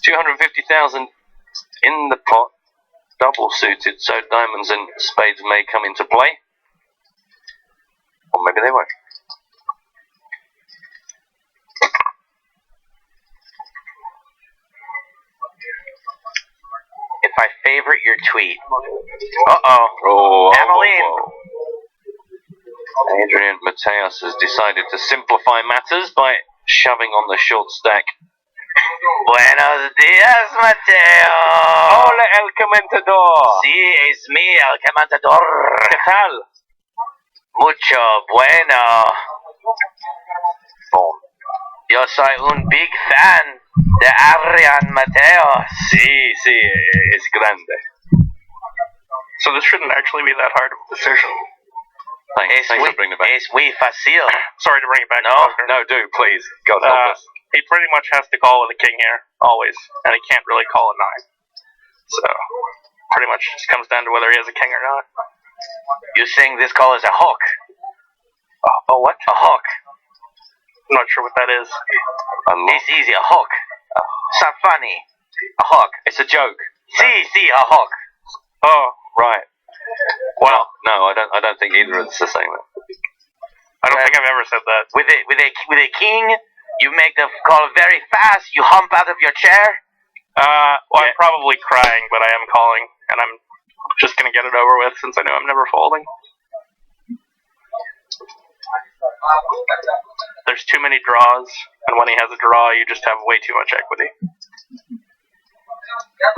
250,000 in the pot, double suited, so diamonds and spades may come into play. Or maybe they won't. If I favorite your tweet. Uh-oh. Emmeline. Adrian Mateus has decided to simplify matters by shoving on the short stack. Buenos dias, Mateo. Hola, el comentador. Sí, es mi, el comentador. ¿Qué tal? Mucho bueno. Yo soy un big fan de Adrian Mateo. Sí, es grande. So this shouldn't actually be that hard of a decision. Thanks for bringing it back. Es muy fácil. Sorry to bring it back. No. to poker. No, do, please. God help us. He pretty much has to call with a king here, always, and he can't really call a 9. So, pretty much just comes down to whether he has a king or not. You saying this call is a hook? Oh, what? A hook. I'm not sure what that is. It's easy, a hook. It's not funny. A hook. It's a joke. Sí, a hook. Oh, Right. Well, no, I don't think either of us are saying that. I don't think I've ever said that. With a king, you make the call very fast. You hump out of your chair. I'm probably crying, but I am calling, and I'm just gonna get it over with since I know I'm never folding. there's too many draws, and when he has a draw, you just have way too much equity.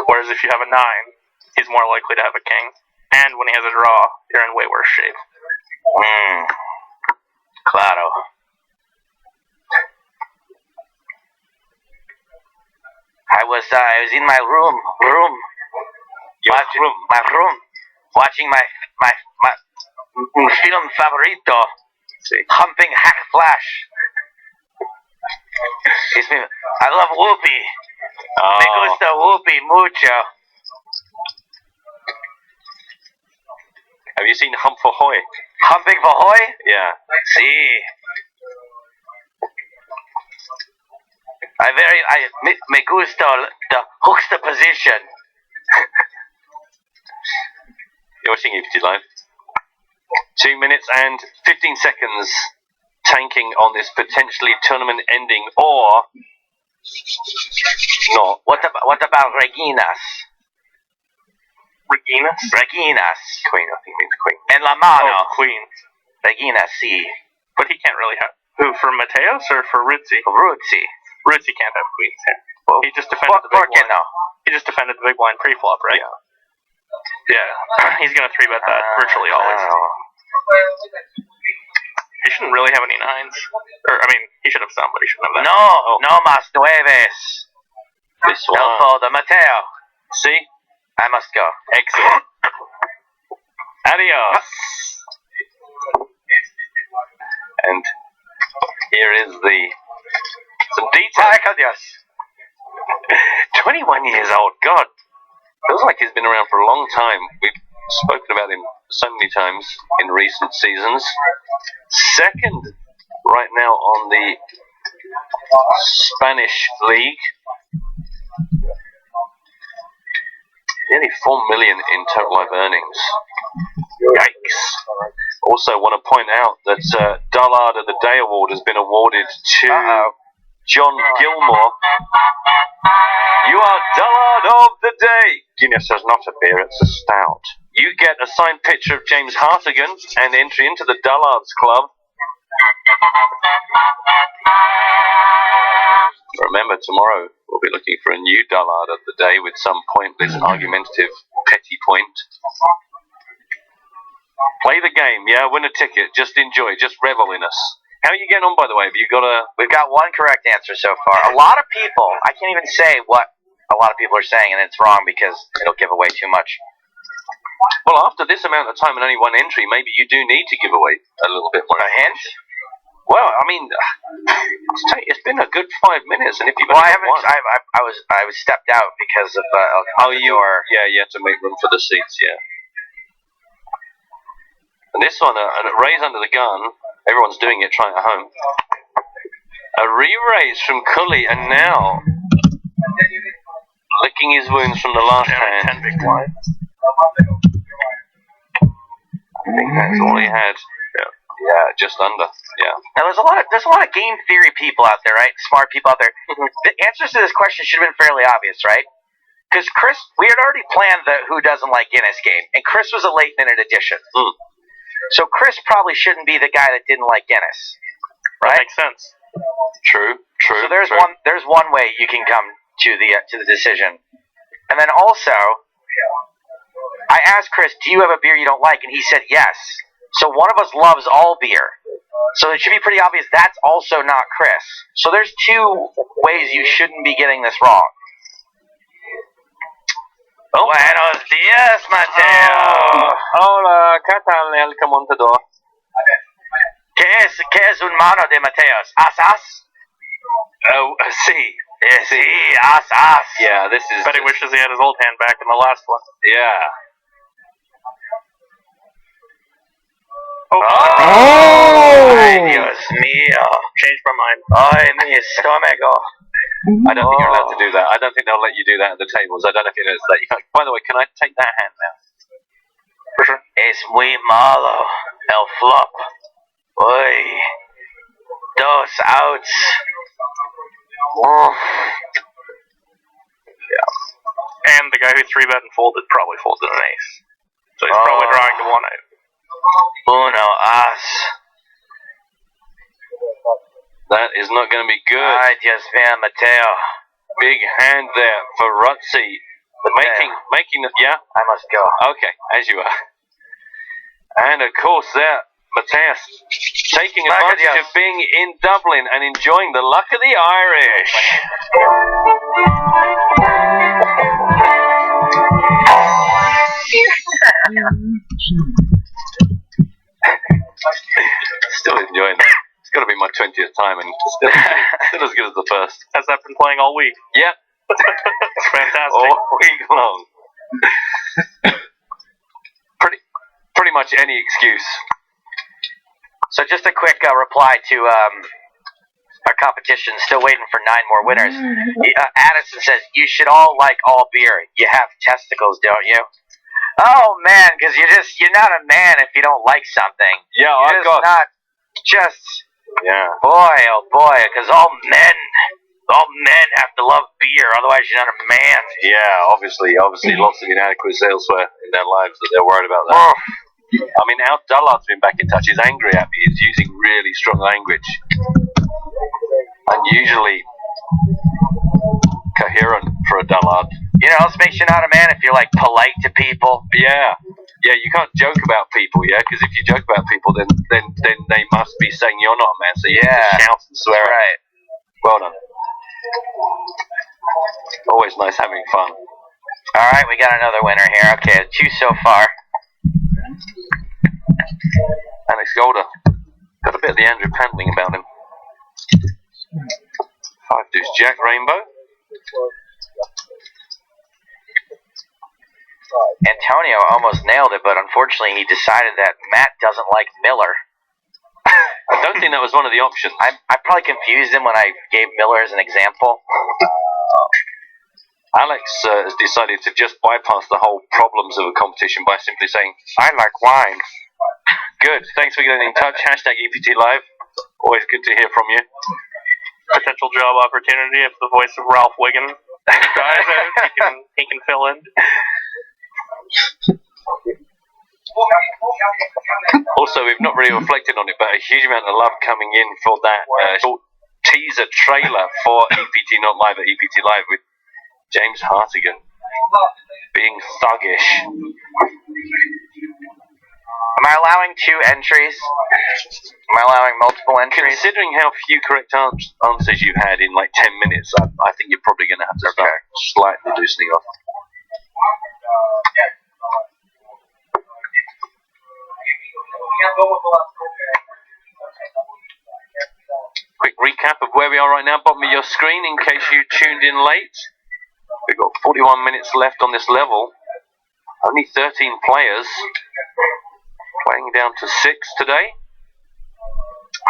Whereas if you have a 9, he's more likely to have a king. And when he has a draw, you're in way worse shape. Claro. I was in my room, watching my film favorito, Humping Hack Flash. I love Whoopi. Me gusta Whoopi mucho. Have you seen Hump for Hoy? Humping for Hoy? Yeah. See. Me gusta the juxtaposition. You're watching EPT Live. 2 minutes and 15 seconds tanking on this potentially tournament ending or not. What about Reginas? Reginas? Reginas. Queen, I think means queen. En la mano. Oh, queen. Regina, sí. But he can't really have... Who, for Mateos or for Ruzzi? Ruzzi. Ruzzi can't have queens here. Well, He just defended the big ¿Por qué blind. no? He just defended the big blind pre-flop, right? Yeah. Yeah. He's going to 3-bet that virtually always. He shouldn't really have any 9s. Or, I mean, he should have some, but he shouldn't have that. No más nueves. This one. El fold, Mateo. See? I must go. Excellent. Adios. And here is some details. Adios. 21 years old. God. Feels like he's been around for a long time. We've spoken about him so many times in recent seasons. Second right now on the Spanish League. Nearly 4 million in total live earnings. Yikes. Also want to point out that Dullard of the Day Award has been awarded to John Gilmore. You are Dullard of the Day. Guinness is not a beer, it's a stout. You get a signed picture of James Hartigan and entry into the Dullards Club. Remember, tomorrow we'll be looking for a new Dullard of the Day with some pointless, argumentative, petty point. Play the game, yeah, win a ticket, just enjoy, just revel in us. How are you getting on, by the way? Have you got a... We've got one correct answer so far. A lot of people, I can't even say what a lot of people are saying, and it's wrong because it'll give away too much. Well, after this amount of time and only one entry, maybe you do need to give away a little bit more. A hint? Well, I mean, it's been a good 5 minutes, and if you've Well, only I haven't. won... I was stepped out because of Yeah, you had to make room for the seats, yeah. And this one, a raise under the gun. Everyone's doing it, trying at home. A re-raise from Cully, and now licking his wounds from the last hand. 10 big blind. I think that's all he had. Yeah, just under. Yeah. Now there's a lot of game theory people out there, right? Smart people out there. The answers to this question should have been fairly obvious, right? Because Chris, we had already planned the Who Doesn't Like Guinness game, and Chris was a late-minute addition. So Chris probably shouldn't be the guy that didn't like Guinness, right? That makes sense. True. So there's one way you can come to the decision, and then also, I asked Chris, "Do you have a beer you don't like?" And he said yes. So one of us loves all beer. So it should be pretty obvious that's also not Chris. So there's 2 ways you shouldn't be getting this wrong. Oh. Buenos dias, Mateo. Hola, ¿qué tal, el montador? ¿Qué es un mano de Mateos? Asas? Oh, sí. Sí, asas. Yeah, this is... Bet he wishes he had his old hand back in the last one. Yeah. Ay, Dios mío. Changed my mind. Ay, mi estómago. I don't think you're allowed to do that. I don't think they'll let you do that at the tables. I don't know if you noticed that. By the way, can I take that hand now? For sure. Es muy malo. El flop. Uy. 2 outs. Yeah. And the guy who 3-bet and folded probably folded an ace. So he's probably drawing to 1 out. Uno as. That is not going to be good. I just found Mateo. Big hand there for Rutzi. Making the, yeah? I must go. Okay, as you are. And of course there, Mateus taking advantage of being in Dublin and enjoying the luck of the Irish. Still enjoying that. It's got to be my 20th time and still as good as the first. As I've been playing all week. Yep. It's fantastic. All week long. Pretty much any excuse. So just a quick reply to our competition. Still waiting for 9 more winners. Addison says, you should all like all beer. You have testicles, don't you? Oh, man, because you're not a man if you don't like something. Yeah, I got... not just... Yeah. Boy, oh boy, because all men have to love beer, otherwise you're not a man. Yeah, obviously lots of inadequacies elsewhere in their lives that they're worried about that. Oh. I mean, our Dullard's been back in touch. He's angry at me. He's using really strong language. Unusually coherent for a Dullard. You know, it makes you not a man if you're, like, polite to people. Yeah. Yeah, you can't joke about people, yeah? Because if you joke about people, then they must be saying you're not a man. So you have to shout and swear. Right. Well done. Always nice having fun. All right, we got another winner here. Okay, 2 so far. Alex Golder. Got a bit of the Andrew Pantling about him. 5 deuce Jack Rainbow. Antonio almost nailed it, but unfortunately he decided that Matt doesn't like Miller. I don't think that was one of the options. I probably confused him when I gave Miller as an example. Alex has decided to just bypass the whole problems of a competition by simply saying, I like wine. Good. Thanks for getting in touch. Hashtag EPT Live. Always good to hear from you. Potential job opportunity if the voice of Ralph Wiggin dies out. He can fill in. Also, we've not really reflected on it, but a huge amount of love coming in for that short teaser trailer for EPT Not Live at EPT Live with James Hartigan being thuggish. Am I allowing 2 entries? Am I allowing multiple entries? Considering how few correct answers you've had in like 10 minutes, I think you're probably going to have to start slightly loosening off. Quick recap of where we are right now, bottom of your screen in case you tuned in late. We've got 41 minutes left on this level. Only 13 players. Playing down to 6 today.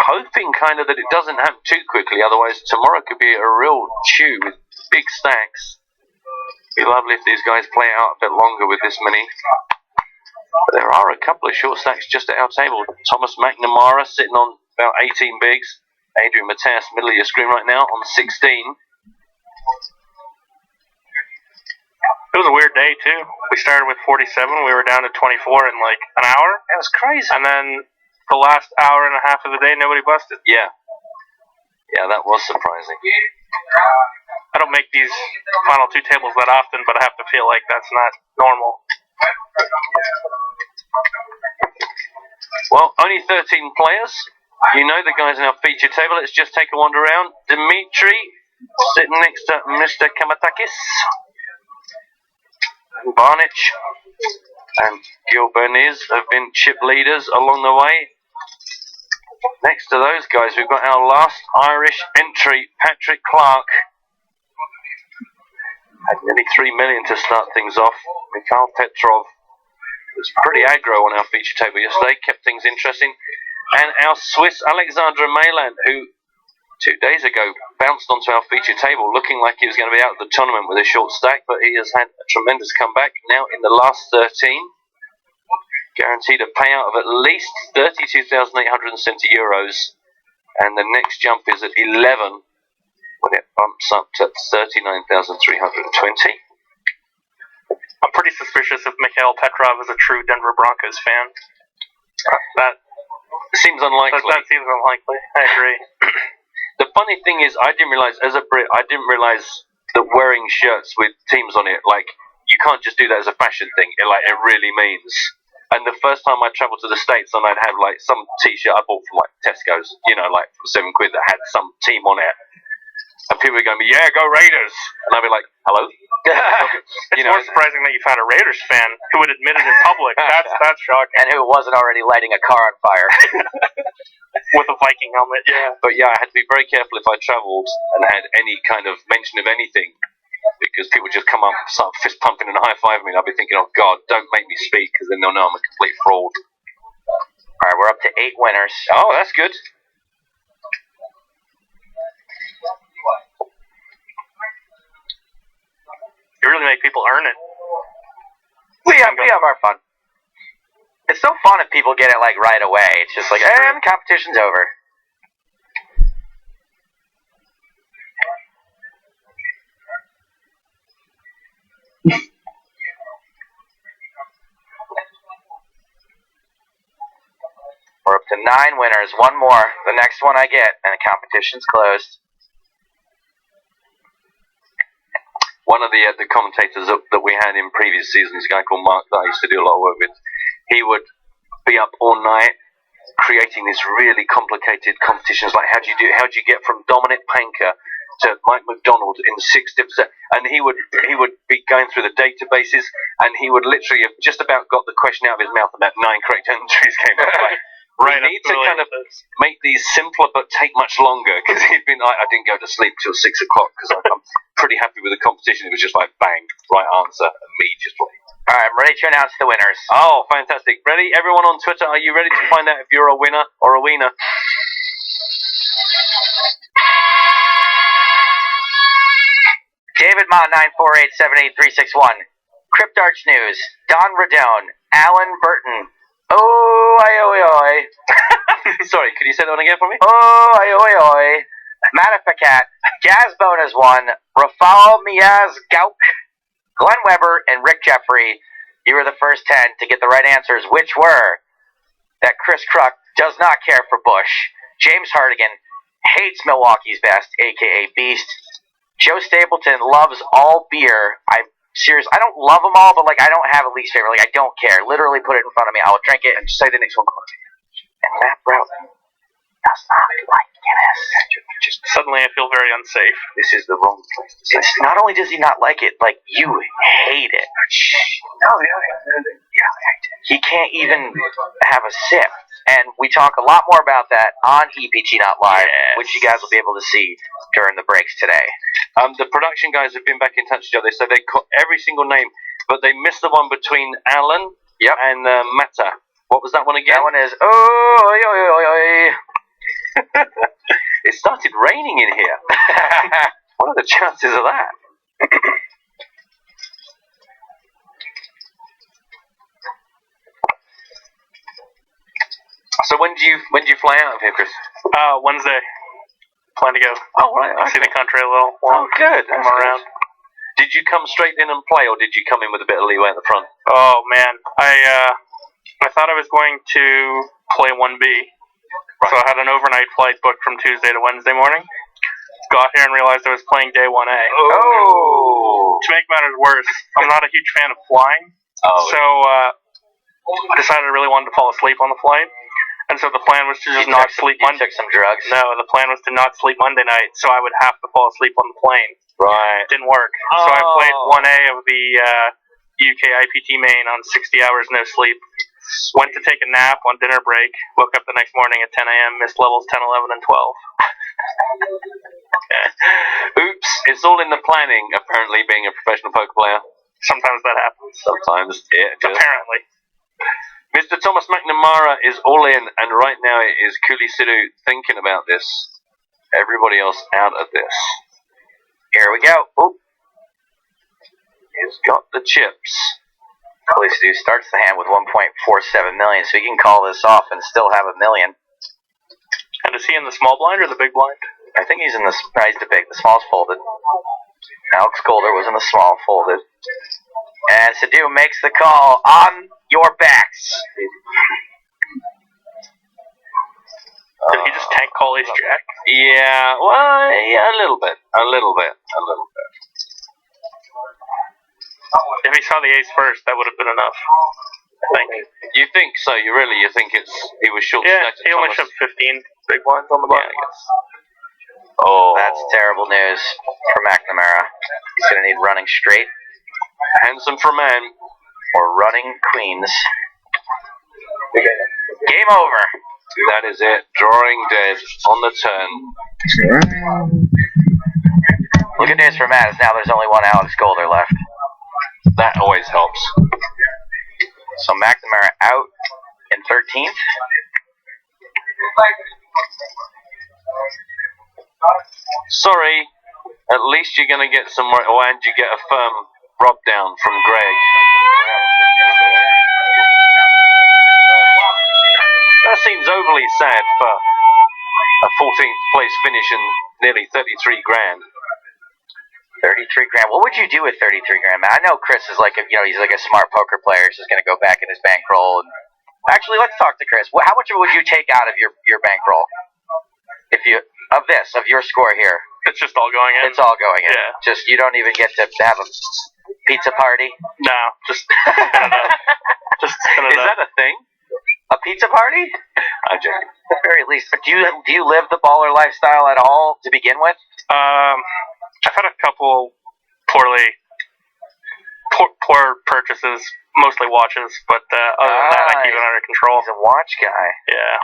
Hoping kind of that it doesn't happen too quickly, otherwise tomorrow could be a real chew with big stacks. It'd be lovely if these guys play out a bit longer with this many. But there are a couple of short stacks just at our table. Thomas McNamara sitting on about 18 bigs. Adrian Mateus, middle of your screen right now, on 16. It was a weird day, too. We started with 47. We were down to 24 in like an hour. That was crazy. And then the last hour and a half of the day, nobody busted. Yeah. Yeah, that was surprising. I don't make these final 2 tables that often, but I have to feel like that's not normal. Well, only 13 players. You know the guys in our feature table. Let's just take a wander around. Dimitri, sitting next to Mr. Kamatakis. And Barnich and Gil Berniz have been chip leaders along the way. Next to those guys, we've got our last Irish entry, Patrick Clark. Had nearly 3 million to start things off. Mikhail Petrov was pretty aggro on our feature table yesterday, kept things interesting. And our Swiss Alexandre Mailand, who 2 days ago bounced onto our feature table looking like he was going to be out of the tournament with a short stack, but he has had a tremendous comeback. Now in the last 13, guaranteed a payout of at least 32,870 euros, and the next jump is at 11 when it bumps up to 39,320. I'm pretty suspicious if Mikhail Petrov is a true Denver Broncos fan. That seems unlikely. That seems unlikely. I agree. The funny thing is, I didn't realize, as a Brit, I didn't realize that wearing shirts with teams on it, like, you can't just do that as a fashion thing. It really means. And the first time I travelled to the States, and I'd have like some T-shirt I bought from like Tesco's, like for £7 that had some team on it, and people would go, "Yeah, go Raiders," and I'd be like, "Hello." It's more surprising that you found a Raiders fan who would admit it in public. That's shocking. And who wasn't already lighting a car on fire. With a Viking helmet, yeah. But yeah, I had to be very careful if I travelled and had any kind of mention of anything, because people just come up, start fist pumping and high fiving me, and I'll be thinking, "Oh God, don't make me speak," because then they'll know I'm a complete fraud. All right, we're up to 8 winners. Oh, that's good. You really make people earn it. We have our fun. It's so fun if people get it like right away. It's just like, the competition's over. We're up to 9 winners. One more. The next one I get, and the competition's closed. One of the commentators that we had in previous seasons, a guy called Mark that I used to do a lot of work with, he would be up all night creating these really complicated competitions, like how do you get from Dominic Panker to Mike McDonald in 6 different, and he would be going through the databases, and he would literally have just about got the question out of his mouth, about 9 correct entries came up. Right, we need to kind of make these simpler but take much longer, because he'd been like, I didn't go to sleep till 6 o'clock because I'm pretty happy with the competition. It was just like bang, right answer immediately. All right, I'm ready to announce the winners. Oh, fantastic. Ready? Everyone on Twitter, are you ready to find out if you're a winner or a wiener? David Mott 9487831, Cryptarch News, Don Radone, Alan Burton, Sorry, could you say that one again for me? Matafacat, Gaz Bonus 1, Rafal Miaz Gauk, Glenn Weber, and Rick Jeffrey. You were the first 10 to get the right answers, which were that Chris Kruk does not care for Bush, James Hardigan hates Milwaukee's best, aka Beast, Joe Stapleton loves all beer. I'm serious. I don't love them all, but like I don't have a least favorite. Like I don't care. Literally put it in front of me. I'll drink it and just say the next one. And Matt Broughton does not like Guinness. Suddenly I feel very unsafe. This is the wrong place to say. It's not only does he not like it, like you hate it. No, yeah, He can't even have a sip. And we talk a lot more about that on EPT Not Live, which you guys will be able to see during the breaks today. The production guys have been back in touch with each other, so they caught every single name, but they missed the one between Alan and Mata. What was that one again? That one is It started raining in here. What are the chances of that? So when do you fly out of here, Chris? Wednesday. Plan to go. Oh, right. Okay. See the country a little. Oh, good. Come around. Did you come straight in and play, or did you come in with a bit of leeway at the front? Oh man, I thought I was going to play 1B, so I had an overnight flight booked from Tuesday to Wednesday morning. Got here and realized I was playing day 1A. Oh. To make matters worse, I'm not a huge fan of flying, so I decided I really wanted to fall asleep on the flight. And so the plan was to just not sleep Monday. You took some drugs? No, the plan was to not sleep Monday night, so I would have to fall asleep on the plane. Right. Didn't work. So I played 1A of the UK IPT main on 60 hours no sleep. Went to take a nap on dinner break. Woke up the next morning at 10 a.m. Missed levels 10, 11, and 12. Oops. It's all in the planning, apparently, being a professional poker player. Sometimes that happens. Sometimes, yeah. Apparently. Mr. Thomas McNamara is all in, and right now it is Kuli Sidhu thinking about this. Everybody else out of this. Here we go. Oop. He's got the chips. Kuli Sidhu starts the hand with 1.47 million, so he can call this off and still have $1 million. And is he in the small blind or the big blind? I think he's in the big. The small's folded. Alex Golder was in the small, folded. And Sidhu makes the call on your backs. Did he just Can't call his jack. Yeah, well, yeah, a little bit. If he saw the ace first, that would have been enough. I think. You think so? You think he was short? Yeah, he only shoved 15 big blinds on the button. Yeah, I guess. Oh, That's terrible news for McNamara. He's going to need running straight handsome for a man. or running queens. Game over. That is it. Drawing dead on the turn. The good news for Matt is now there's only one Alex Golder left. That always helps. So McNamara out in 13th. Sorry, at least you're going to get some more, and you get a firm rub down from Greg. That seems overly sad for a 14th place finish and nearly 33 grand. 33 grand. What would you do with 33 grand, Matt? I know Chris is like he's like a smart poker player. He's just going to go back in his bankroll. And actually, let's talk to Chris. How much would you take out of your bankroll? If you of your score here? It's just all going in. It's all going in. Yeah. Just you don't even get to have a pizza party. No, just spin it up. Just spin it Is up. that a thing? A pizza party? I'm joking. At the very least. But do you live the baller lifestyle at all to begin with? I've had a couple poor purchases, mostly watches, but other than that, I keep it under control. He's a watch guy. Yeah.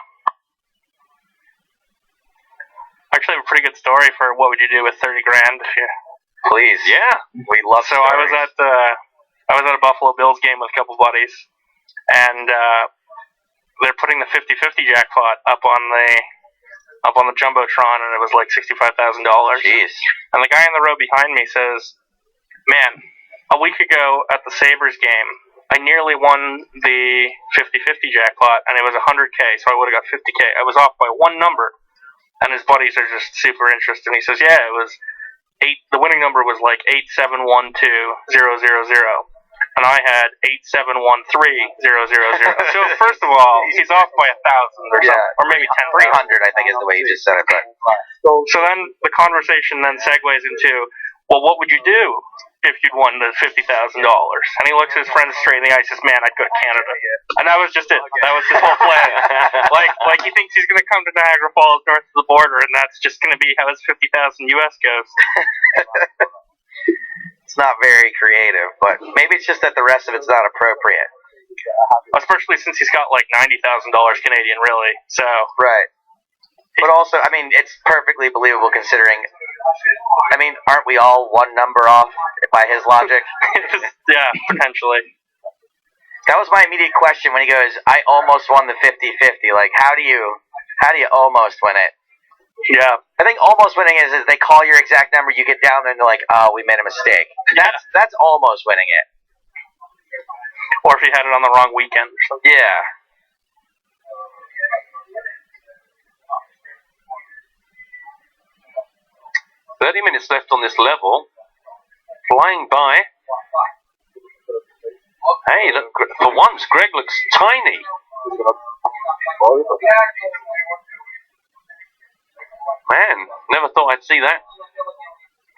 Actually, I have a pretty good story for what would you do with 30 grand if you... Please. Yeah. We love So stories. I was at a Buffalo Bills game with a couple buddies, and they're putting the 50-50 jackpot up on the jumbotron, and it was like $65,000. Jeez. And the guy in the row behind me says, "Man, a week ago at the Sabres game, I nearly won the 50-50 jackpot, and it was 100K, so I would have got 50K. I was off by one number." And his buddies are just super interested. And he says, "Yeah, it was 8. The winning number was like 8712,000, and I had 8713,000. So first of all, he's off by 1,000 or something, or maybe 10,000. 300, I think, is the way you just said it. But So then the conversation then segues into, well, what would you do if you'd won the $50,000? And he looks his friend straight in the eye and says, "Man, I'd go to Canada." And that was just it. That was his whole plan. like he thinks he's going to come to Niagara Falls north of the border, and that's just going to be how his 50,000 US goes. it's not very creative, but maybe it's just that the rest of it's not appropriate. Especially since he's got like $90,000 Canadian, really. So Right. But also, I mean, it's perfectly believable considering, I mean, aren't we all one number off by his logic? yeah, potentially. That was my immediate question when he goes, "I almost won the 50-50. Like, how do you almost win it? Yeah. I think almost winning is they call your exact number, you get down there and they're like, "Oh, we made a mistake." That's almost winning it. Or if he had it on the wrong weekend or something. Yeah. "30 minutes left on this level. Flying by. Hey, look, for once, Greg looks tiny. Man, never thought I'd see that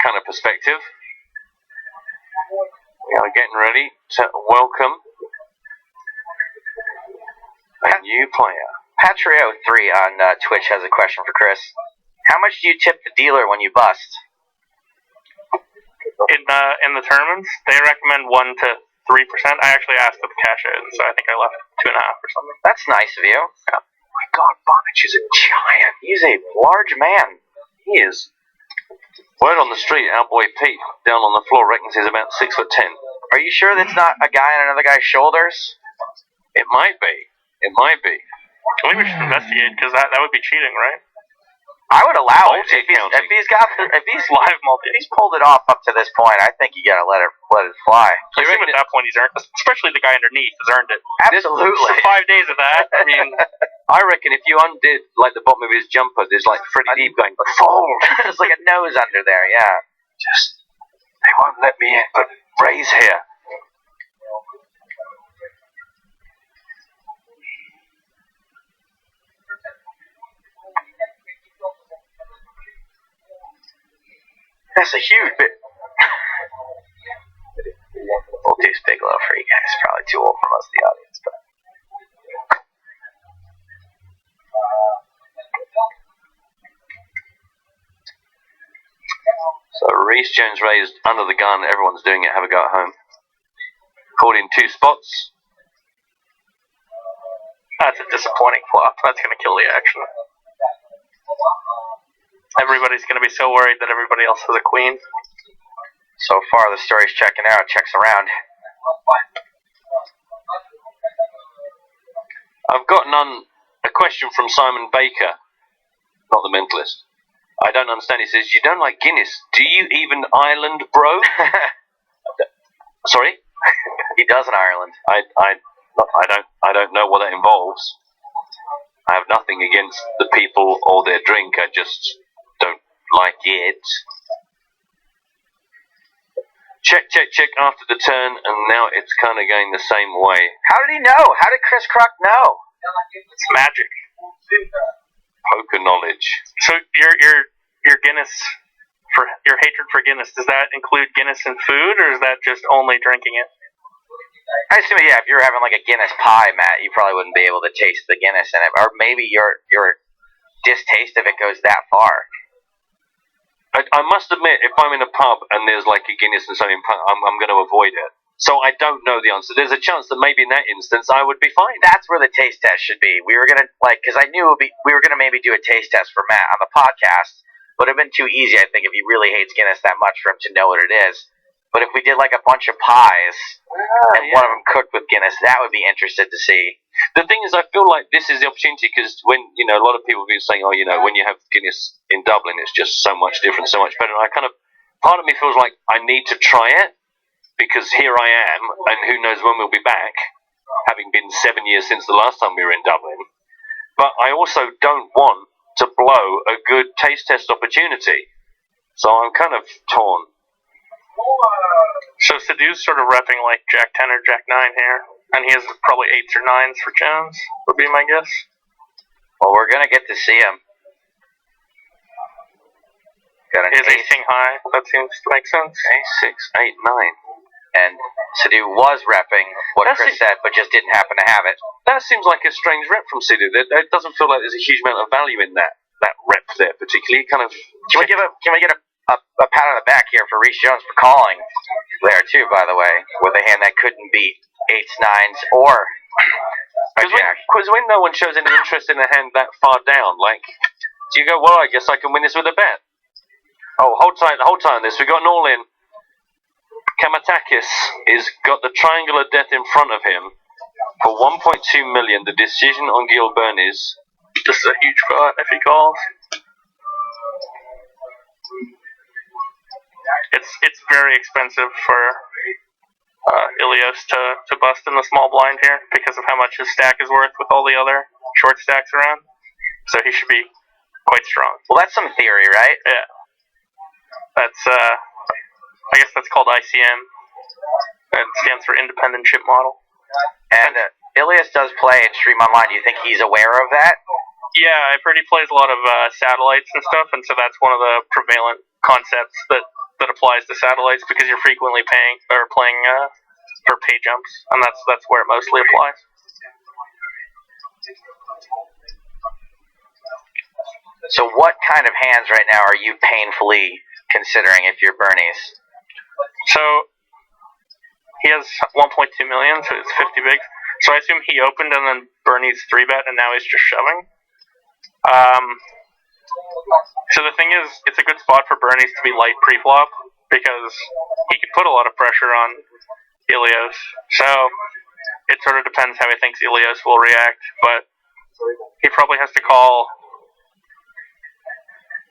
kind of perspective. We are getting ready to welcome a new player. Patrio3 on Twitch has a question for Chris. How much do you tip the dealer when you bust? In the tournaments, they recommend 1 to 3%. I actually asked them to cash in, so I think I left 2.5 or something. That's nice of you. Oh my God, Bonich is a giant. He's a large man. He is. Word on the street, our boy Pete, down on the floor, reckons he's about 6'10". Are you sure that's not a guy on another guy's shoulders? It might be. It might be. Maybe we should investigate, because that would be cheating, right? I would allow it. If he's Live multi. If he's pulled it off up to this point, I think you gotta let it fly. I assume at that point he's earned, especially the guy underneath has earned it. Absolutely. For 5 days of that, I mean, I reckon if you undid like the bottom of his jumper, there's like Freddie Deeb going fold. There's like a nose under there. Yeah. Just they won't let me in, but Ray's here. That's a huge bit. We'll do Bigelow for you guys. Probably too old for most of the audience, but. So Reese Jones raised under the gun. Everyone's doing it. Have a go at home. Called in 2 spots. That's a disappointing flop. That's going to kill the action. Everybody's going to be so worried that everybody else has a queen. So far, the story's checking out. Checks around. I've got a question from Simon Baker, not the mentalist. I don't understand. He says, you don't like Guinness. Do you even Ireland, bro? Sorry? He does in Ireland. I don't know what that involves. I have nothing against the people or their drink. I just don't like it. Check after the turn, and now it's kind of going the same way. How did he know? How did Chris Crock know? It's magic. Poker knowledge. So your Guinness, for your hatred for Guinness, does that include Guinness in food, or is that just only drinking it? I assume, yeah, if you're having like a Guinness pie, Matt, you probably wouldn't be able to taste the Guinness in it. Or maybe your distaste of it goes that far. I must admit, if I'm in a pub and there's like a Guinness and something, I'm going to avoid it. So I don't know the answer. There's a chance that maybe in that instance I would be fine. That's where the taste test should be. We were going to, because I knew we were going to maybe do a taste test for Matt on the podcast. Would have been too easy, I think, if he really hates Guinness that much for him to know what it is. But if we did like a bunch of pies and one of them cooked with Guinness, that would be interested to see. The thing is, I feel like this is the opportunity because when, a lot of people have been saying, when you have Guinness in Dublin, it's just so much different, so much better. And part of me feels like I need to try it because here I am, and who knows when we'll be back, having been 7 years since the last time we were in Dublin. But I also don't want to blow a good taste test opportunity. So I'm kind of torn. So Sadhu's sort of repping like Jack 10 or Jack 9 here, and he has probably 8s or 9s for Jones, would be my guess. Well, we're going to get to see him. Got an He has ace king high, that seems to make sense. Ace 6, 8, 9. And Sadhu was repping what Chris said, but just didn't happen to have it. That seems like a strange rep from Sadhu. It doesn't feel like there's a huge amount of value in that rep there, particularly. Can we get a pat on the back here for Reese Jones for calling there too, by the way, with a hand that couldn't beat 8s, 9s, or a jack. Because when no one shows any interest in a hand that far down, do you go, well, I guess I can win this with a bet? Oh, hold tight on this. We've got an all-in. Kamatakis is got the triangular death in front of him for 1.2 million. The decision on Gil Bernies. This is a huge pot if he calls. It's very expensive for Ilios to bust in the small blind here because of how much his stack is worth with all the other short stacks around. So he should be quite strong. Well, that's some theory, right? Yeah. That's I guess that's called ICM. It stands for Independent Chip Model. And Ilias does play in Stream Online. Do you think he's aware of that? Yeah, I've heard he plays a lot of satellites and stuff, and so that's one of the prevalent concepts that applies to satellites because you're frequently playing for pay jumps, and that's where it mostly applies. So what kind of hands right now are you painfully considering if you're Bernies? So he has 1.2 million, so it's 50 bigs. So I assume he opened and then Bernies 3-bet, and now he's just shoving. So the thing is, it's a good spot for Bernies to be light pre-flop because he could put a lot of pressure on Ilios. So it sort of depends how he thinks Ilios will react, but he probably has to call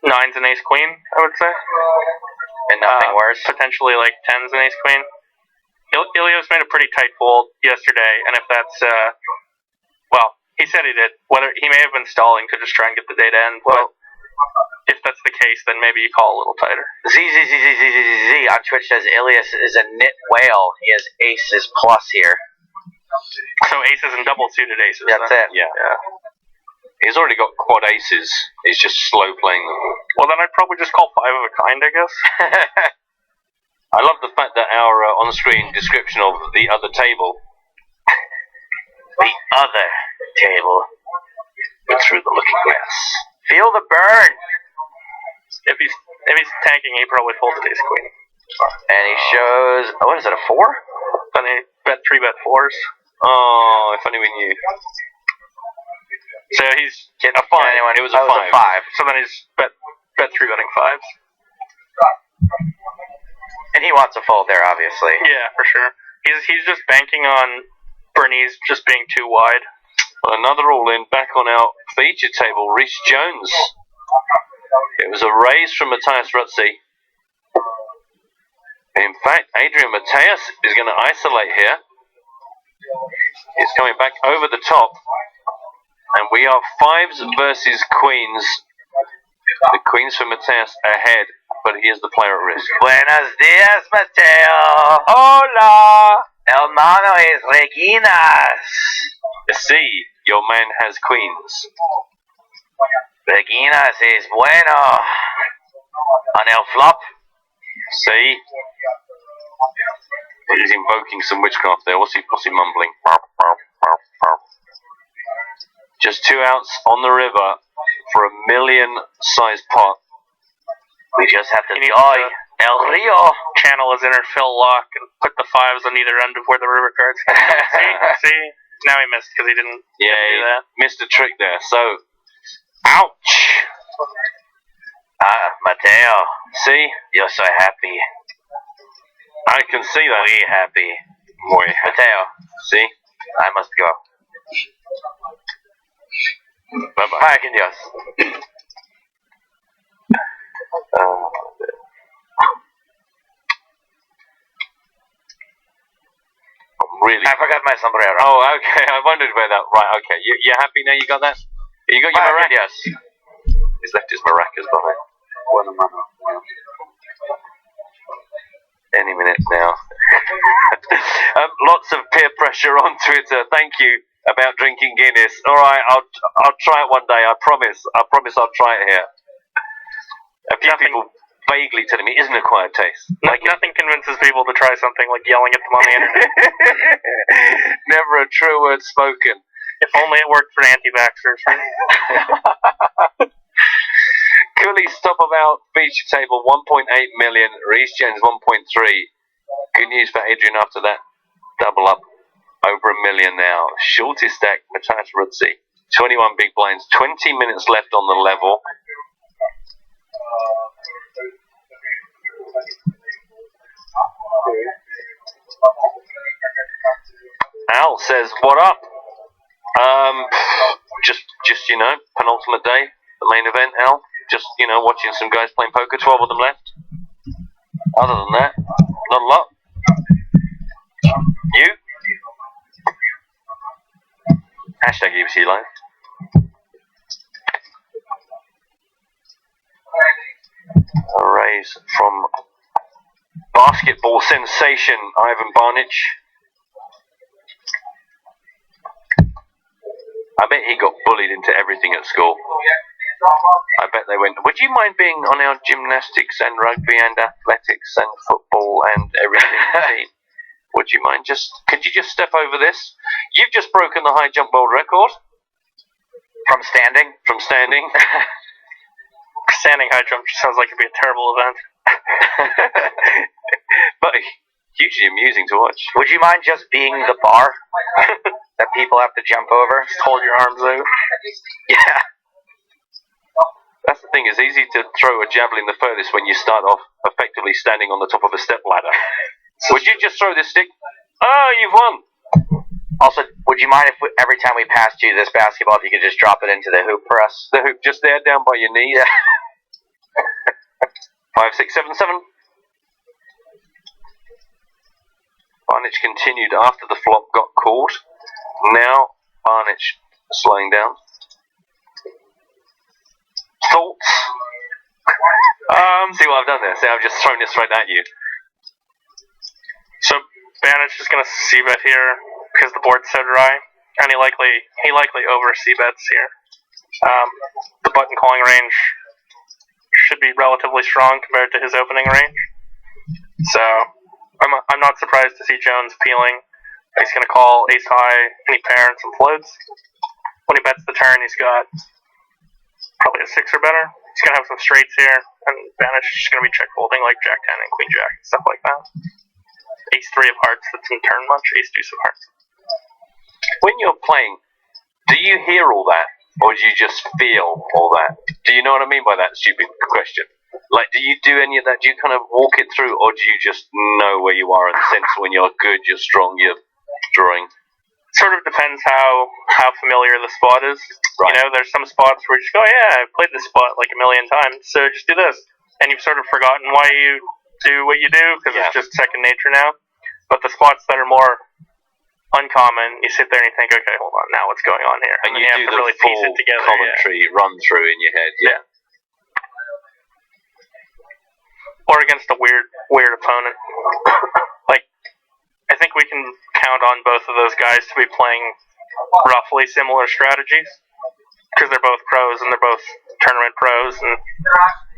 9s and ace queen, I would say. And nothing worse? Potentially like 10s and ace queen. Ilios made a pretty tight fold yesterday, and if that's, he said he did. Whether he may have been stalling to just try and get the data in, but if that's the case, then maybe you call a little tighter. Z on Twitch says Ilias is a nit whale. He has aces plus here. So aces and double suited aces. That's it. Yeah. He's already got quad aces. He's just slow playing them. Well, then I'd probably just call 5 of a kind, I guess. I love the fact that our on-screen description of the other table. The other table. Went through the looking glass. Feel the burn. If he's tanking, he probably folds ace queen. And he shows, what is it, a 4? Then he bet 3 bet 4s. Oh, if only we knew. So he's A 5. It was a 5. A 5. So then he's bet 3 betting 5s. And he wants a fold there, obviously. Yeah, for sure. He's just banking on Bernice just being too wide. Another all-in back on our feature table. Reece Jones. It was a raise from Matthias Rutzi. In fact, Adrian Mateus is going to isolate here. He's coming back over the top. And we are 5s versus queens. The queens for Mateus ahead, but he is the player at risk. Buenos dias, Mateo. Hola! Hermano es Reginas. See, your man has queens. Reginas es bueno. On el flop. See? He's invoking some witchcraft there. What's he mumbling? Just 2 outs on the river for a million-sized pot. We just have to He needs joy to El Rio. channel his inner Phil lock and put the 5s on either end of where the river cards come. See? Now he missed because he didn't Yeah, do that. he missed a trick there. So, ouch! Mateo, See? you're so happy. I can see that. We happy. Muy happy. Mateo, See? I must go. Bye-bye. Ay, que Dios. Really? I forgot my sombrero. Oh, okay. I wondered about that. Right, okay. You're happy now you got that? You got your Ay, que maracas? Dios. He's left his maracas behind. Any minute now. Lots of peer pressure on Twitter. Thank you about drinking Guinness. All right, I'll try it one day. I promise. I'll try it here. A few people vaguely telling me, isn't it acquired taste? Nothing convinces people to try something like yelling at them on the internet. Never a true word spoken. If only it worked for anti-vaxxers. Right? Cooley's top of our feature table, 1.8 million. Reece Jones, 1.3. Good news for Adrian after that double up. Over $1 million now. Shortest stack, Matthias Rutzi. 21 big blinds. 20 minutes left on the level. Al says, what up? Just penultimate day, the main event, Al. Just, watching some guys playing poker, 12 of them left. Other than that, not a lot. You? Hashtag EPT Live. A raise from basketball sensation Ivan Barnich. I bet he got bullied into everything at school. I bet they went, would you mind being on our gymnastics and rugby and athletics and football and everything team? Would you mind could you just step over this? You've just broken the high jump world record. From standing? From standing. Standing high jump sounds like it'd be a terrible event. But hugely amusing to watch. Would you mind just being the bar that people have to jump over? Just hold your arms out. Yeah. That's the thing, it's easy to throw a javelin the furthest when you start off effectively standing on the top of a step ladder. Would you just throw this stick? Oh, you've won. Also, would you mind if every time we passed you this basketball, if you could just drop it into the hoop for us? The hoop just there, down by your knees. Yeah. 5, 6, 7, 7. Barnich continued after the flop got called. Now Barnich slowing down. Thoughts? See what I've done there? See, I've just thrown this right at you. So Banich is going to c-bet here because the board's so dry, and he likely over c-bets here. The button calling range should should be relatively strong compared to his opening range. So I'm not surprised to see Jones peeling. He's going to call ace high, any pair, and some floats. When he bets the turn, he's got probably a 6 or better. He's going to have some straights here, and Vanish is going to be check folding like Jack 10 and Queen Jack and stuff like that. Ace 3 of hearts, that's in turn much. Ace deuce of hearts. When you're playing, do you hear all that, or do you just feel all that? Do you know what I mean by that stupid question? Like, do you do any of that? Do you kind of walk it through, or do you just know where you are and sense when you're good, you're strong, you're drawing? Sort of depends how familiar the spot is. Right. You know, there's some spots where you just go, oh, yeah, I've played this spot like a million times, so just do this. And you've sort of forgotten why you do what you do, because it's just second nature now. But the spots that are more uncommon, you sit there and you think, okay, hold on, now what's going on here? And then you have do to the really full piece it together. commentary run through in your head. Yeah. Or against a weird opponent. Like, I think we can count on both of those guys to be playing roughly similar strategies, because they're both pros and they're both tournament pros, and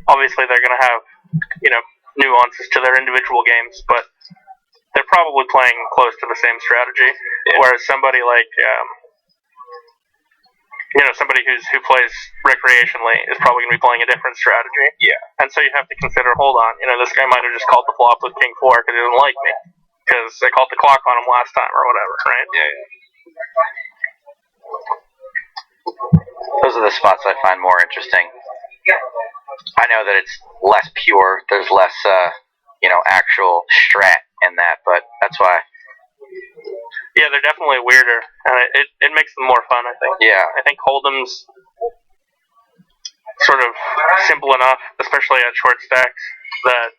obviously they're going to have, you know, nuances to their individual games, but they're probably playing close to the same strategy. Yeah. Whereas somebody like, you know, somebody who plays recreationally is probably going to be playing a different strategy. Yeah. And so you have to consider, hold on, you know, this guy might have just called the flop with King 4 because he doesn't like me, because I called the clock on him last time or whatever, right? Yeah. Those are the spots I find more interesting. I know that it's less pure. There's less, you know, actual strat in that, but that's why. Yeah, they're definitely weirder, and it makes them more fun, I think. Yeah. I think Hold'em's sort of simple enough, especially at short stacks, that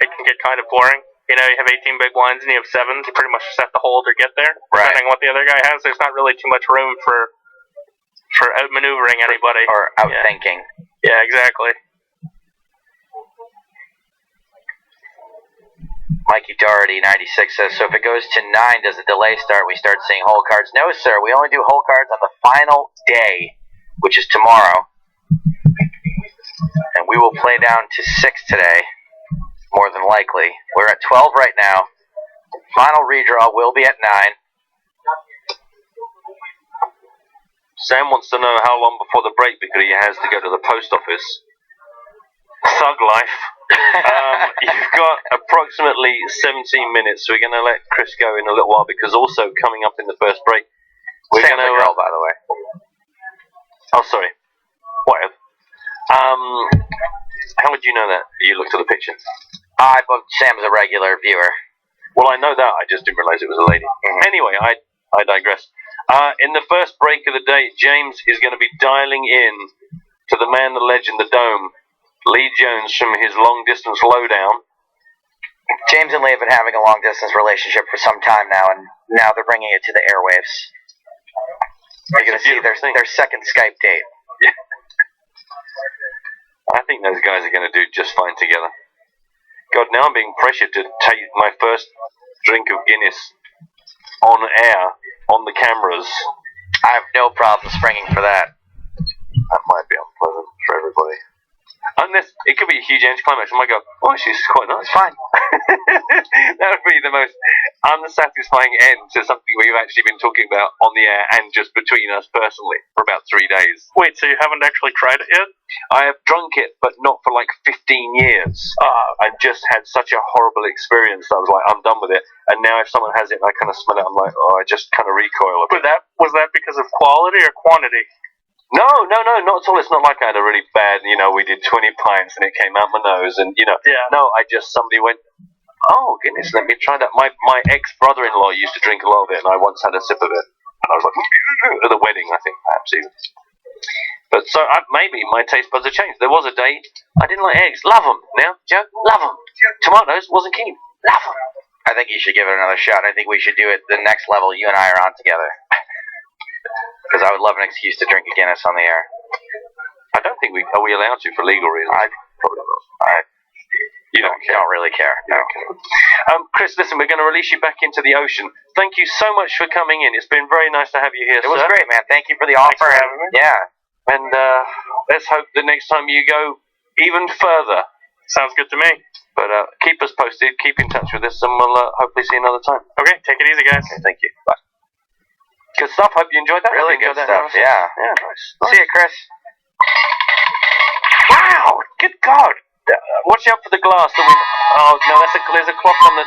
it can get kind of boring. You know, you have 18 big blinds and you have 7s. You pretty much just have to hold or get there. Right. Depending on what the other guy has, there's not really too much room for outmaneuvering anybody. Or outthinking. Yeah, exactly. Mikey Doherty, 96, says, so if it goes to 9, does the delay start? We start seeing hole cards. No, sir. We only do hole cards on the final day, which is tomorrow. And we will play down to 6 today, more than likely. We're at 12 right now. Final redraw will be at 9. Sam wants to know how long before the break, because he has to go to the post office. Thug life. You've got approximately 17 minutes, so we're going to let Chris go in a little while, because also coming up in the first break, we're going to... girl, by the way. Oh, sorry. Whatever. How would you know that? You looked at the picture. Sam's a regular viewer. Well, I know that. I just didn't realize it was a lady. Mm-hmm. Anyway, I digress. In the first break of the day, James is going to be dialing in to the man, the legend, the dome, Lee Jones, from his long-distance lowdown. James and Lee have been having a long-distance relationship for some time now, and now they're bringing it to the airwaves. You're going to see their second Skype date. Yeah. I think those guys are going to do just fine together. God, now I'm being pressured to take my first drink of Guinness on air, on the cameras. I have no problem springing for that. That might be unpleasant for everybody. Unless it could be a huge anticlimax. I might go, oh, she's quite nice. Fine. That would be the most unsatisfying end to something we've actually been talking about on the air and just between us personally for about 3 days. Wait, so you haven't actually tried it yet? I have drunk it, but not for like 15 years. I just had such a horrible experience that I was like, I'm done with it. And now if someone has it and I kind of smell it, I'm like, oh, I just kind of recoil a bit. But was that because of quality or quantity? No, not at all. It's not like I had a really bad, we did 20 pints and it came out my nose and, Yeah. No, somebody went, oh, goodness, let me try that. My ex-brother-in-law used to drink a lot of it, and I once had a sip of it. And I was like, at the wedding, I think, perhaps even. But so, maybe my taste buds have changed. There was a day I didn't like eggs. Love them. Now, Joe, love them. Tomatoes, wasn't keen. Love them. I think you should give it another shot. I think we should do it the next level you and I are on together. Because I would love an excuse to drink a Guinness on the air. I don't think are we allowed to for legal reasons? I probably not. You don't care. Don't really care. No. Chris, listen, we're going to release you back into the ocean. Thank you so much for coming in. It's been very nice to have you here, It was great, man. Thank you for the offer. Thanks for having me. Yeah. And let's hope the next time you go even further. Sounds good to me. But keep us posted, keep in touch with us, and we'll hopefully see you another time. Okay, take it easy, guys. Okay, thank you. Bye. Good stuff. Hope you enjoyed that. Really good stuff. Yeah. Yeah, nice. See you, Chris. Wow! Good God! Watch out for the glass. Oh no, there's a clock on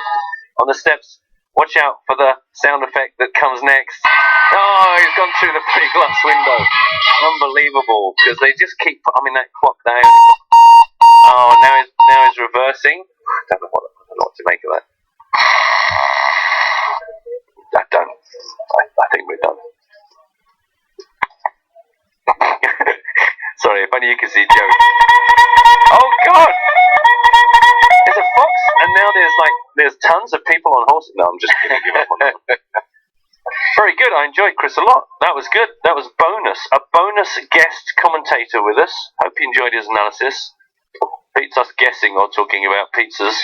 the steps. Watch out for the sound effect that comes next. Oh, he's gone through the pre-glass window. Unbelievable! Because they just keep. I mean, that clock there. Oh, now he's reversing. I don't know what to make of that. I think we're done. Sorry, if only you can see Joe. Oh God! There's a fox, and now there's tons of people on horses. No, I'm just giving up on that. Very good. I enjoyed Chris a lot. That was good. That was a bonus guest commentator with us. Hope you enjoyed his analysis. Beats us guessing or talking about pizzas.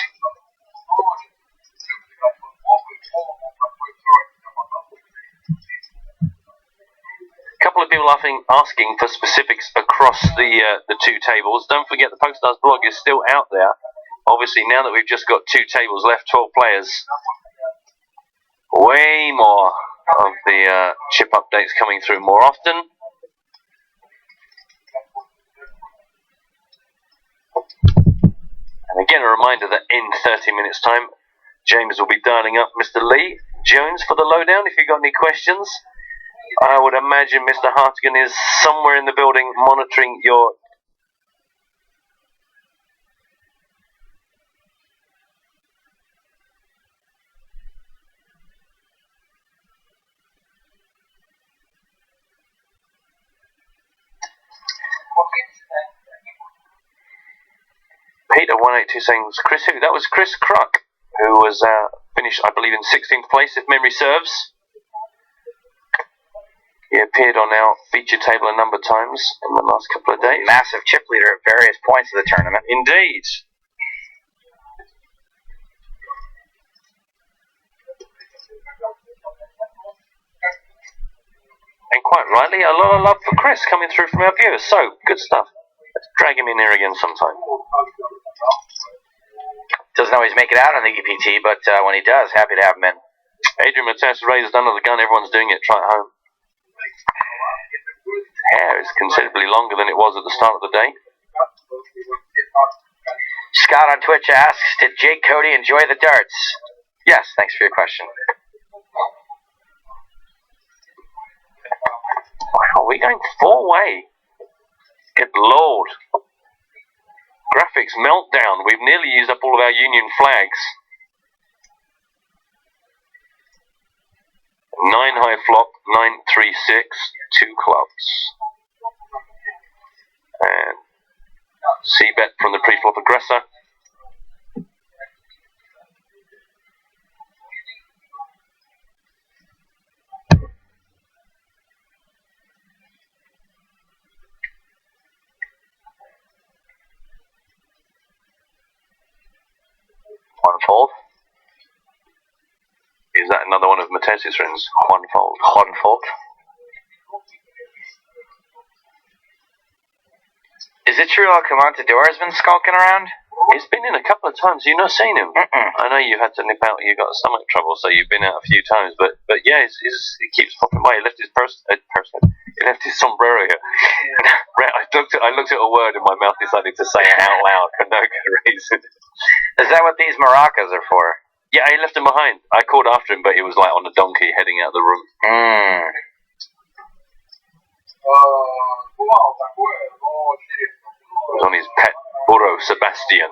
A couple of people asking for specifics across the two tables. Don't forget the PokerStars blog is still out there. Obviously, now that we've just got two tables left, 12 players, way more of the chip updates coming through more often. And again, a reminder that in 30 minutes' time, James will be dialing up Mr. Lee Jones for the lowdown if you've got any questions. I would imagine Mr. Hartigan is somewhere in the building monitoring your... Peter 182 saying, Chris who? That was Chris Kruk, who was finished, I believe, in 16th place, if memory serves. He appeared on our feature table a number of times in the last couple of days. Massive chip leader at various points of the tournament. Indeed. And quite rightly, a lot of love for Chris coming through from our viewers. So, good stuff. Let's drag him in here again sometime. Doesn't always make it out on the EPT, but when he does, happy to have him in. Adrian Matthias raised under the gun. Everyone's doing it. Try it home. Hair is considerably longer than it was at the start of the day. Scott on Twitch asks, did Jake Cody enjoy the darts? Yes, thanks for your question. Wow, we're going four-way. Good Lord. Graphics meltdown. We've nearly used up all of our Union flags. 9 high flop, 9, 3, 6, 2 clubs. And C-bet from the pre-flop aggressor. One fold. Is that another one of Matez's friends? One fold. One fold. Is it true Alcamantador has been skulking around? He's been in a couple of times. You've not seen him? I know you had to nip out. You got stomach trouble, so you've been out a few times. But yeah, he keeps popping by. He left his he left his sombrero here. I looked at a word and my mouth decided to say it out loud for no good reason. Is that what these maracas are for? Yeah, he left them behind. I called after him, but he was like on a donkey heading out of the room. He was on his pet burro, Sebastian.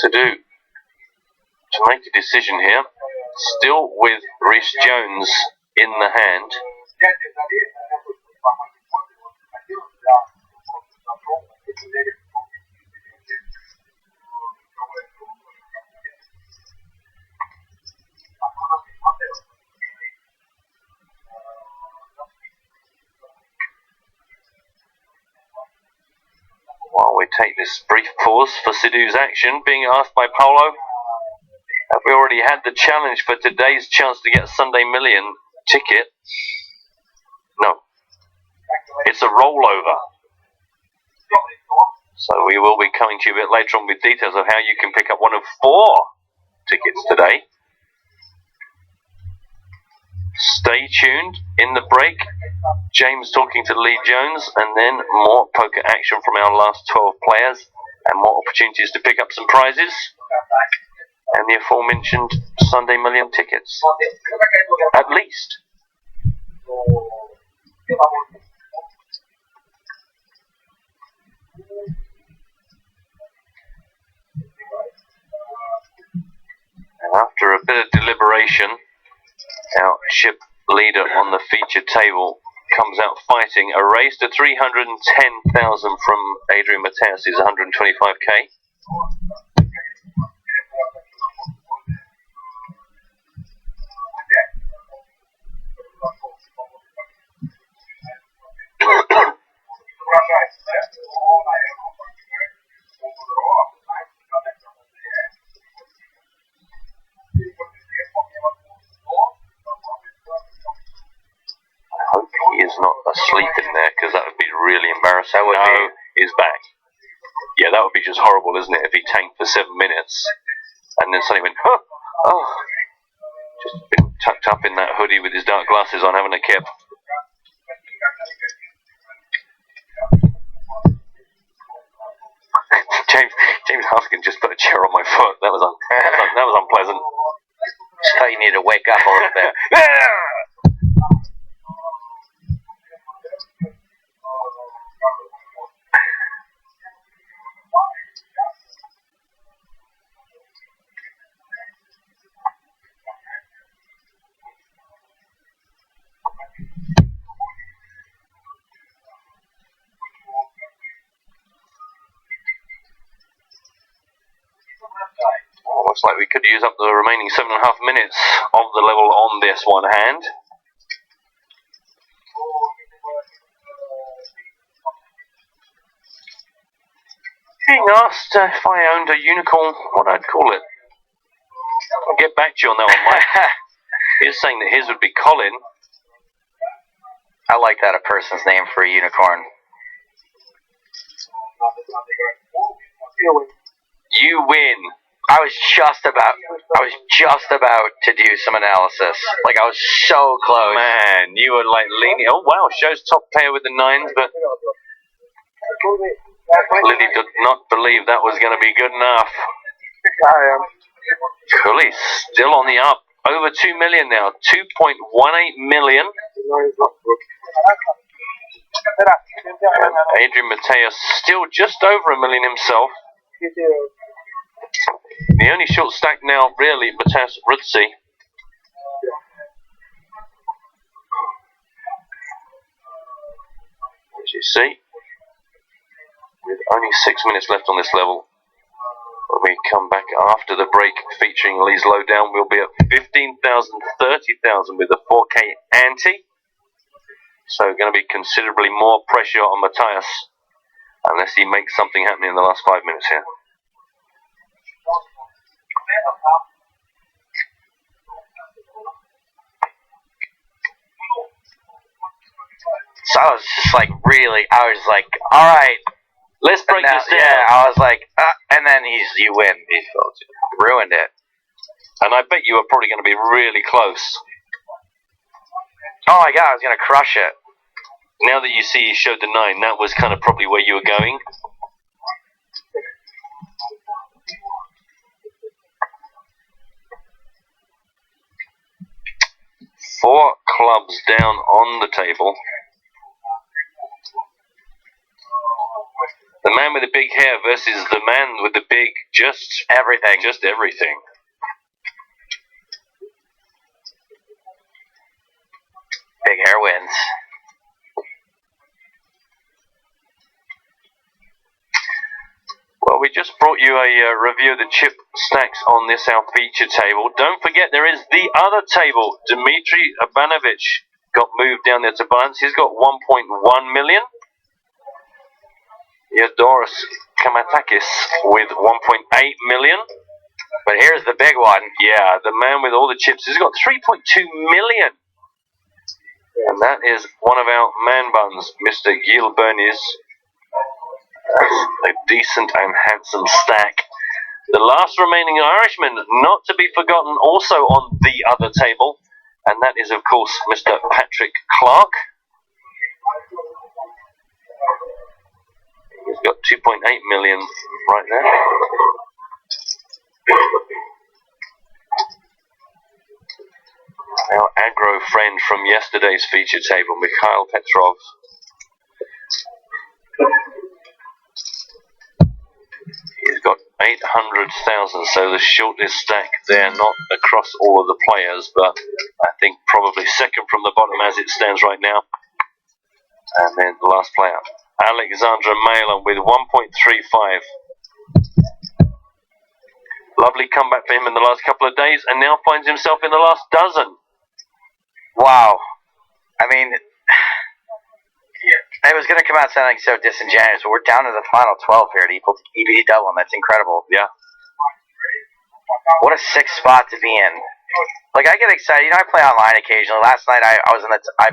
Sadu to make a decision here, still with Rhys Jones in the hand. While we take This brief pause for Sidhu's action, being asked by Paolo, have we already had the challenge for today's chance to get a Sunday Million ticket? No. It's a rollover. So we will be coming to you a bit later on with details of how you can pick up one of 4 tickets today. Stay tuned. In the break, James talking to Lee Jones, and then more poker action from our last 12 players, and more opportunities to pick up some prizes, and the aforementioned Sunday Million tickets. At least. And after a bit of deliberation, our chip leader on the feature table comes out fighting. A raise to 310,000 from Adrian Mateus is 125k. He is not asleep in there, because that would be really embarrassing. That would be. He's back. Yeah, that would be just horrible, isn't it, if he tanked for 7 minutes and then suddenly went, huh, oh, just been tucked up in that hoodie with his dark glasses on, having a kip. James Hoskin just put a chair on my foot. That was unpleasant. Just thought you needed to wake up a little bit. Looks like we could use up the remaining 7.5 minutes of the level on this one hand. Being asked if I owned a unicorn, what I'd call it. I'll get back to you on that one, Mike. He's saying that his would be Colin. I like that, a person's name for a unicorn. You win. I was just about to do some analysis. Like, I was so close. Man, you were like leaning. Oh wow, show's top player with the 9s, but Liddy did not believe that was going to be good enough. Cooley still on the up. Over 2 million now. 2.18 million. And Adrian Mateus still just over 1 million himself. The only short stack now, really, Mateus Rutzi. As you see, with only 6 minutes left on this level, when we come back after the break featuring Lee's Lowdown, we'll be at 15,000, 30,000 with the 4K ante. So going to be considerably more pressure on Mateus, unless he makes something happen in the last 5 minutes here. So I was just like, all right, let's break this down. Yeah, I was like, and then you win. He ruined it. And I bet you were probably going to be really close. Oh my god, I was going to crush it. Now that you see he showed the 9, that was kind of probably where you were going. Four clubs down on the table. The man with the big hair versus the man with the big everything. Just everything. Big hair wins. Well, we just brought you a review of the chip stacks on this our feature table. Don't forget there is the other table. Dmitry Abanovich got moved down there to balance. He's got 1.1 million. Theodoros Kamatakis with 1.8 million. But here's the big one. Yeah, the man with all the chips has got 3.2 million. And that is one of our man buns, Mr. Gil Bernies. A decent and handsome stack. The last remaining Irishman, not to be forgotten, also on the other table, and that is, of course, Mr. Patrick Clark. He's got 2.8 million right there. Our aggro friend from yesterday's feature table, Mikhail Petrov. He's got 800,000, so the shortest stack there, not across all of the players, but I think probably second from the bottom as it stands right now. And then the last player, Alexandra Malin with 1.35. Lovely comeback for him in the last couple of days, and now finds himself in the last dozen. Wow. I mean, it was going to come out sounding so disingenuous, but we're down to the final 12 here at EPT Dublin. That's incredible. Yeah. What a sick spot to be in. Like, I get excited. You know, I play online occasionally. Last night, I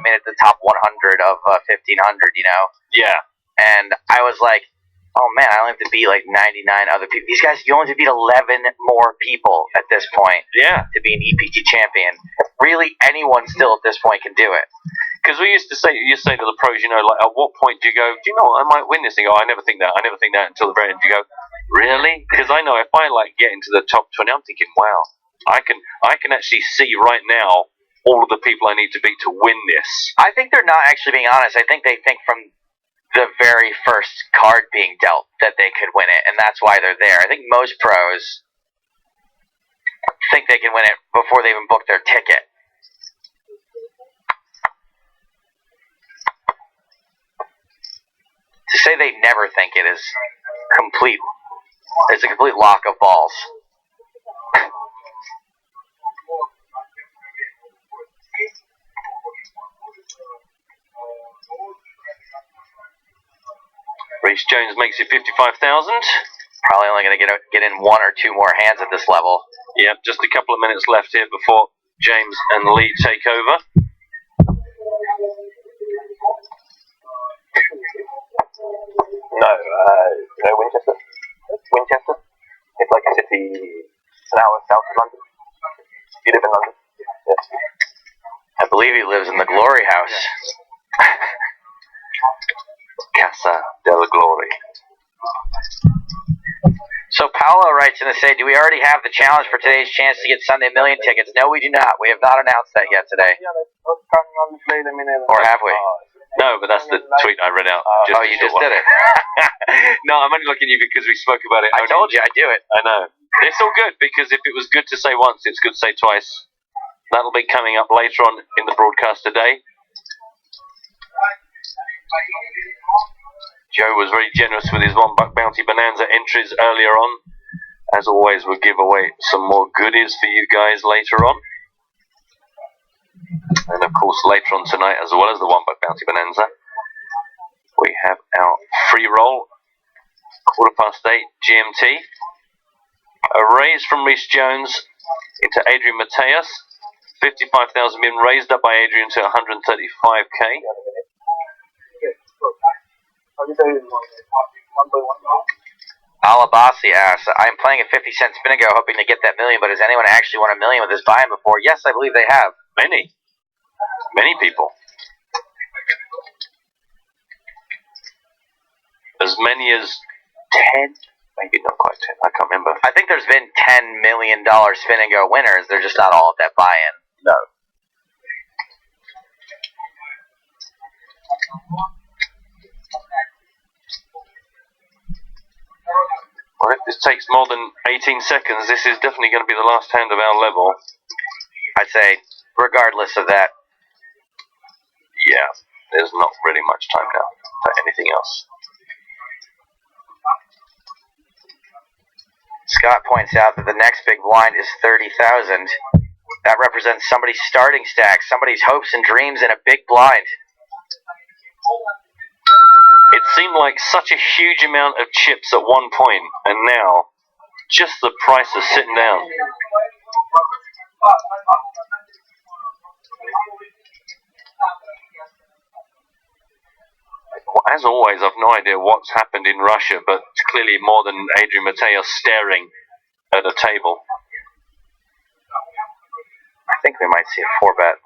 made it the top 100 of 1,500, you know? Yeah. And I was like, oh, man, I only have to beat, like, 99 other people. These guys, you only have to beat 11 more people at this point. Yeah. To be an EPT champion. Really, anyone still at this point can do it. Because we used to say, to the pros, you know, like, at what point do you go, do you know what, I might win this thing? Oh, I never think that until the very end. You go, really? Because I know if I, like, get into the top 20, I'm thinking, wow, I can actually see right now all of the people I need to beat to win this. I think they're not actually being honest. I think they think from the very first card being dealt that they could win it, and that's why they're there. I think most pros think they can win it before they even book their ticket. To say they never think it is complete. It's a complete lock of balls. Reece Jones makes it 55,000. Probably only going to get in one or two more hands at this level. Yep, just a couple of minutes left here before James and Lee take over. No, Winchester. Winchester. It's like a city, an hour south of London. You live in London? Yes. I believe he lives in the Glory House. Casa del Glory. So Paolo writes in to say, do we already have the challenge for today's chance to get Sunday Million tickets? No, we do not. We have not announced that yet today. Or have we? No, but that's the tweet I read out. Oh, you just did it. No, I'm only looking at you because we spoke about it. I told you I'd do it. I know. It's all good, because if it was good to say once, it's good to say twice. That'll be coming up later on in the broadcast today. Joe was very generous with his $1 Bounty Bonanza entries earlier on. As always, we'll give away some more goodies for you guys later on. And of course, later on tonight, as well as the $1 Bounty Bonanza, we have our free roll, 8:15 GMT. A raise from Reece Jones into Adrian Mateus. 55,000 being raised up by Adrian to 135k. Alabasi asks, I'm playing a 50-cent spin and go hoping to get that million, but has anyone actually won $1 million with this buy-in before? Yes, I believe they have. Many people. As many as 10, maybe not quite 10, I can't remember. I think there's been $10 million spin and go winners. They're just not all at that buy-in. No. Well, if this takes more than 18 seconds, this is definitely going to be the last hand of our level. I'd say, regardless of that. Yeah, there's not really much time now for anything else. Scott points out that the next big blind is 30,000. That represents somebody's starting stack, somebody's hopes and dreams in a big blind. It seemed like such a huge amount of chips at one point, and now just the price of sitting down. As always, I've no idea what's happened in Russia, but clearly more than Adrian Mateos staring at a table. I think we might see a 4-bet.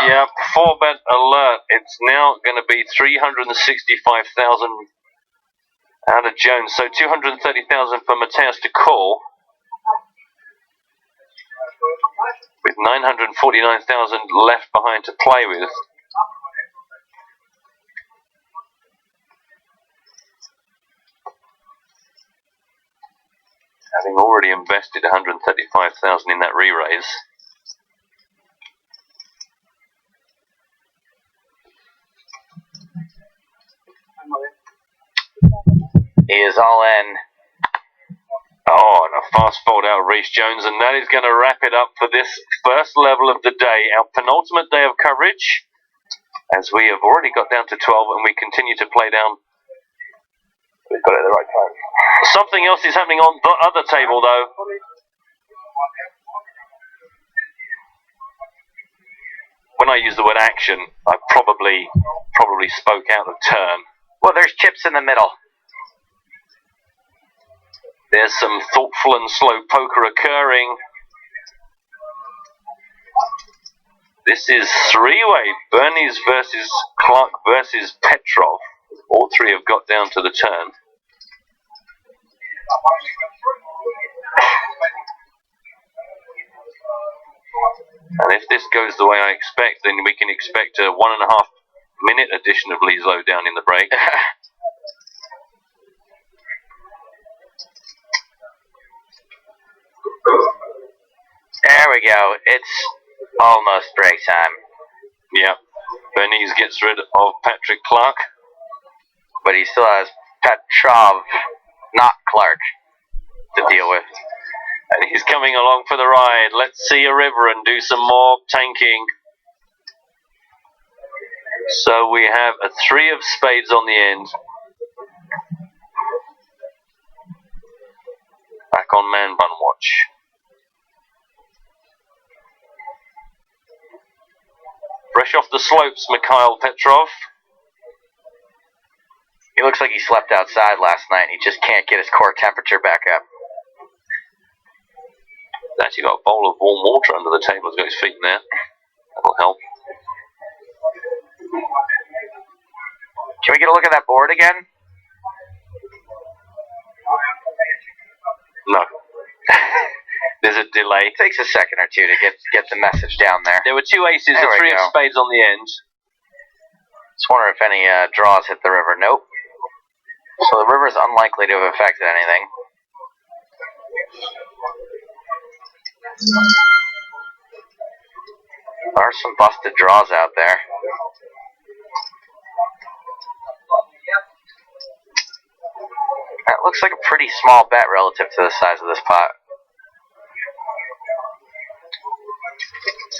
Yep, 4-bet alert. It's now going to be 365,000 out of Jones, so 230,000 for Mateos to call, with 949,000 left behind to play with. Having already invested 135,000 in that re-raise. He is all in. Oh, and a fast fold out of Reece Jones, and that is going to wrap it up for this first level of the day, our penultimate day of coverage, as we have already got down to 12 and we continue to play down. We've got it at the right time. Something else is happening on the other table, though. When I use the word action, I probably spoke out of turn. Well, there's chips in the middle. There's some thoughtful and slow poker occurring. This is three-way. Bernies versus Clark versus Petrov. All three have got down to the turn. And if this goes the way I expect, then we can expect a 1.5 minute addition of Leeslow down in the break. There we go. It's almost break time. Yeah. Bernies gets rid of Patrick Clark. But he still has Petrov, not Clark, to deal with. And he's coming along for the ride. Let's see a river and do some more tanking. So we have a 3 of spades on the end. Back on man bun watch. Fresh off the slopes, Mikhail Petrov. He looks like he slept outside last night and he just can't get his core temperature back up. He's actually got a bowl of warm water under the table. He's got his feet in there. That'll help. Can we get a look at that board again? No. There's a delay. It takes a second or two to get the message down there. There were 2 aces There and we 3 of go. spades on the end. Just wonder if any draws hit the river. Nope. So the river's unlikely to have affected anything. There are some busted draws out there. That looks like a pretty small bet relative to the size of this pot.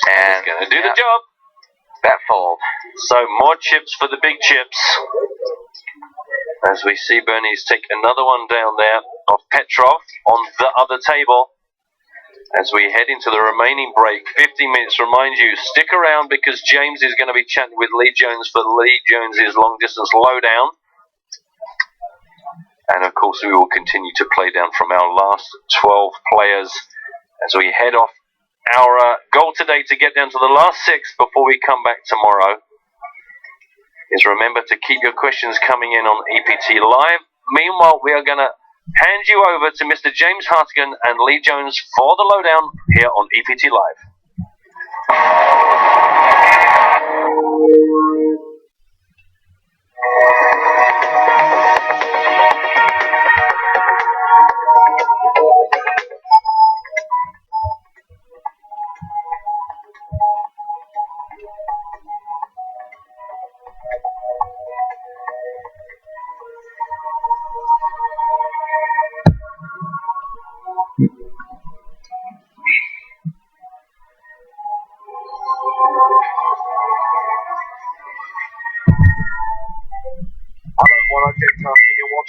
And He's going to do the job. Bet fold. So more chips for the big chips. As we see Bernies take another one down there of Petrov on the other table. As we head into the remaining break, 15 minutes. Remind you, stick around because James is going to be chatting with Lee Jones for Lee Jones's long distance lowdown. And of course we will continue to play down from our last 12 players as we head off our goal today to get down to the last 6 before we come back tomorrow. Is remember to keep your questions coming in on EPT Live. Meanwhile, we are going to hand you over to Mr. James Hartigan and Lee Jones for the lowdown here on EPT Live.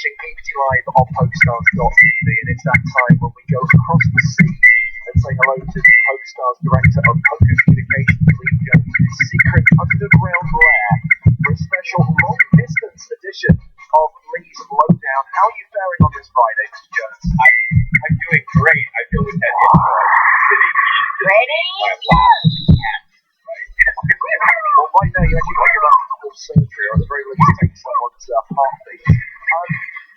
watching EPT Live on PokerStars.tv, and it's that time when we go across the sea and say hello to the PokerStars Director of Poker Communications, Lee Jones, in his secret underground lair for a special long-distance edition of Lee's Lowdown. How are you faring on this Friday, Mr. Jones? I'm doing great. I feel this head city. Ready? Well, right now you actually got your full surgery, or at the very least take someone's heartbeat.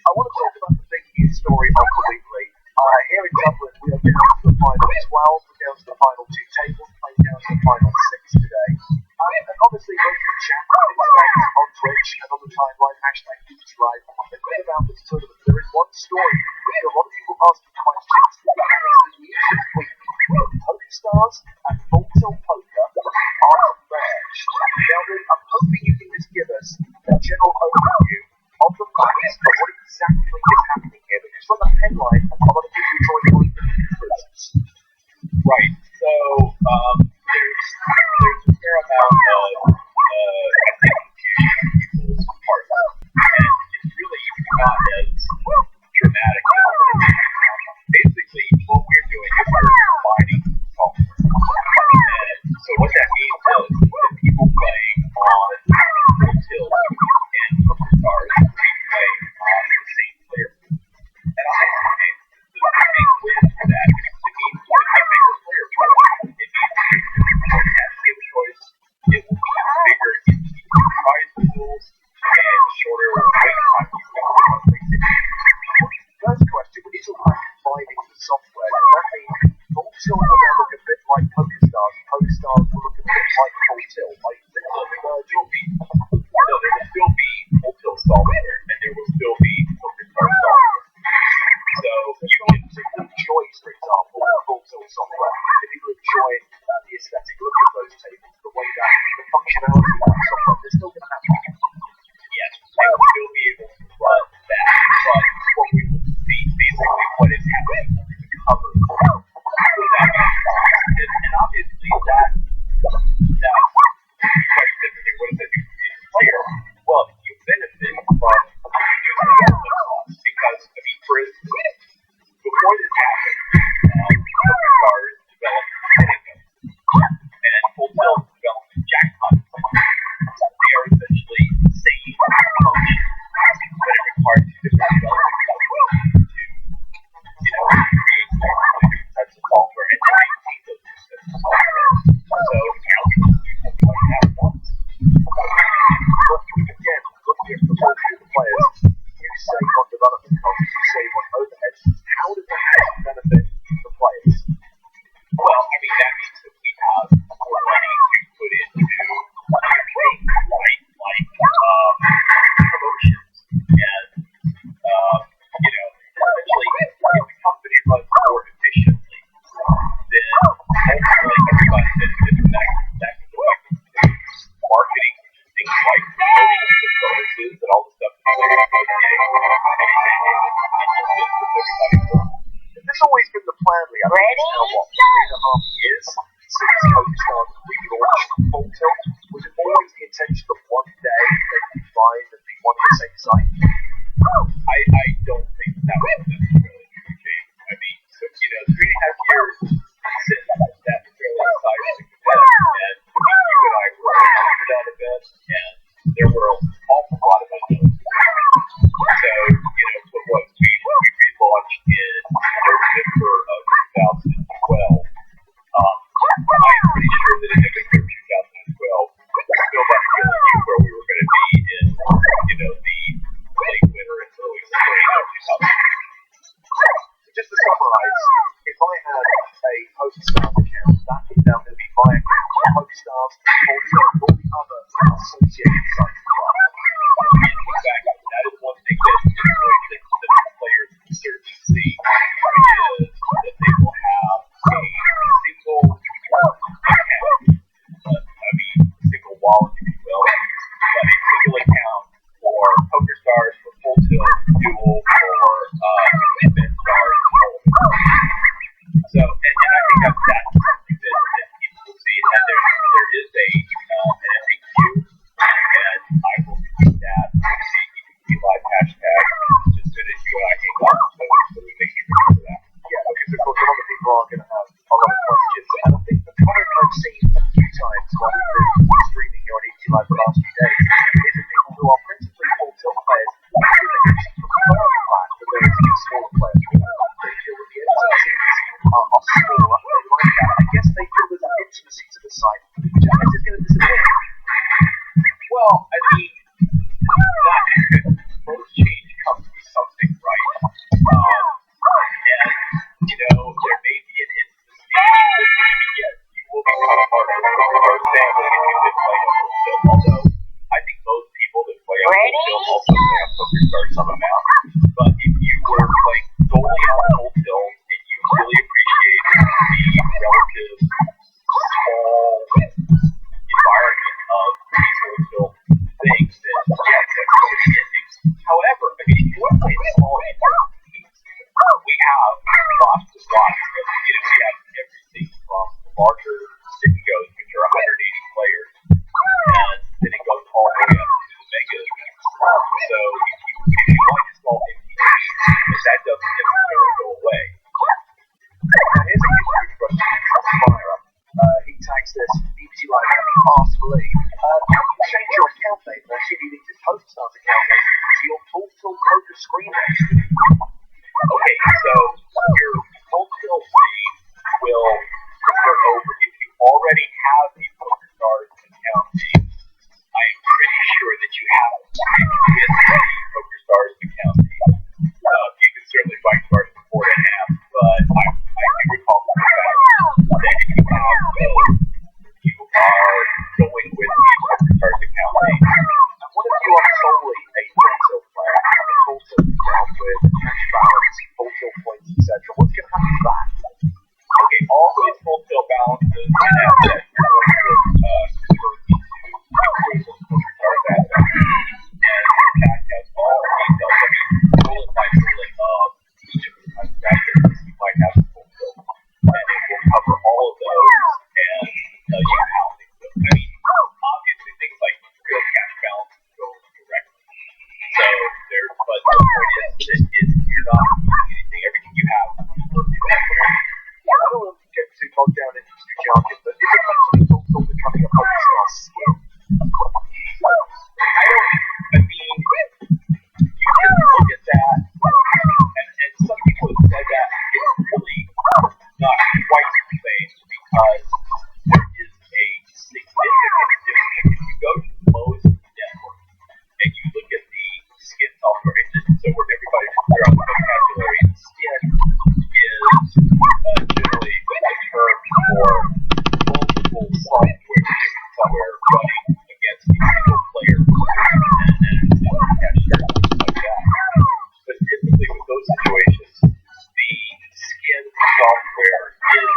I want to talk about the big news story of the week, Lee. Here in Dublin, we are down to the final 12, we're down to the final 2 tables, playing down to the final 6 today. And obviously, most of the chat is on Twitch and on the timeline, hashtag EPT Live. The good about this tournament, there is one story which a lot of people asking questions. The news this week, PokerStars and Full Tilt Poker are merged. Now, Lee, I'm hoping you can just give us a general overview of the facts of what exactly is happening here, because from the headline, a lot of people are drawing conclusions. Right. So there's a fair amount of confusion on people's part, and it's really not as dramatic as what it is. Basically, what we're doing is we're combining software. And so what that means is that people playing on Full Tilt and PokerStars will be playing on the same player pool. And obviously, the big win for that is it means a bigger player pool. It means everyone has skill choice. It will be bigger in prize pools and shorter wait time. First question, when you talk about combining the software, does that mean Full Tilt will now look a bit like PokerStars, PokerStars will look a bit like Full Tilt? Like, There will still be Full Tilt software, and there will still be PokerStars software. So you can choice, for example, Full Tilt software. If people enjoy the aesthetic look of those tables, the way that the functionality of that software, they're still going to have that. yes, they will still be able to run that. But what we will see, basically, what is happening under the covers with that and obviously that's quite different. What does that do for the player? Well, you benefit from reducing development costs because, I mean, for instance, before this happened, PokerStars developed Pinnacle and Full Tilt developed Jackpot. They are essentially the same function, but it requires two different development software to, create different types of software and to maintain those two sets of software. So now we can do something like that once. Again, looking at the quality of the players, you save on development costs, you save on overheads. How does that actually benefit the players? Well, I mean, that means that we have more money to put into other things, right? Like promotions and, essentially, if the company runs more efficiently, then hopefully everybody benefits from that. That can go back to marketing, which is things like promotions and bonuses and all the stuff that players do today. And it just benefits everybody more. This has always been the plan, Lee. I think it's now, what, 3.5 years since PokerStars relaunched Full Tilt? Was it always the intention that one day they'd combine and be one and the same site? I don't think that was necessarily true, James. I mean, so, 3.5 years since that fairly exciting event, and you and I were after that event, and there were an awful lot of unknowns. So, what we relaunched in November of 2012. I'm pretty sure that in November of 2012, nobody really knew where we were going to be in, the late winter and early spring of 2013. Just to summarize, if I had a PokerStars account, that is now going to be my account. PokerStars, Full Tilt, all the other associated sites as well. Exactly. That is one thing that is going to players certainly see, is that they will have a single account, single wallet, if you will, but a single account for PokerStars, for Full Tilt, Duel, for BitStars, so, and I think that's something that people will see, and there is an FAQ, and I will tweet that, the EPT Live hashtag, just bogged down in industry jargon, but is it actually also becoming a PokerStars skin? I mean, you can look at that, and some people have said that it's really not quite the same because there is a significant difference. If you go to most networks and you look at the skin software, so where everybody can clear out the vocabulary, the skin is generally a term for multiple software, different software running against a single player. But typically with those situations, the skin software is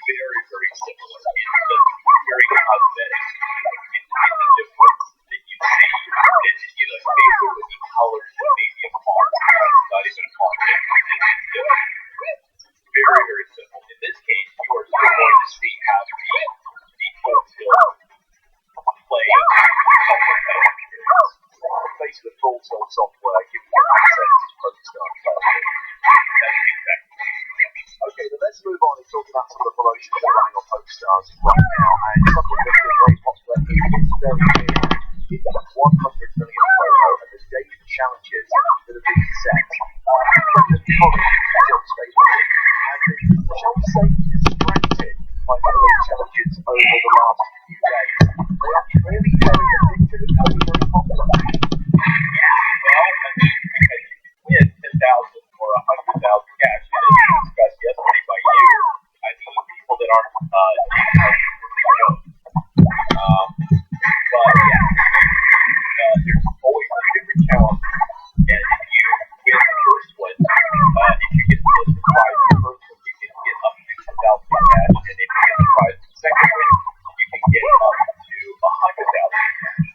very, very similar. It's very cosmetic in the difference that you see. Maybe there would be colors that maybe a font. It's not even a font. It's very, very simple. In this case, you are still going to see how the full tilt play software experience. Replace the full tilt software, giving you access to PokerStars. That's exactly. Okay, then let's move on and talk about some of the promotions that are running on PokerStars right now. And something that's been very popular, it's very big. It's the 100 million promo and the daily challenges that are being set. Brendan Collins is John Stapleton, and John Stapleton is distracted by some of those challenges over the last few days. They are clearly very addicted and very, very popular. Well, I mean, because you can win 10,000 or 100,000 cash in, as discussed yesterday by you. I mean, people that aren't but yeah, there's always two different challenges, and if you win the first one, if you get the prize the first one, you can get up to 10,000 cash, and if you get the prize the second one, you can get up to 100,000 cash.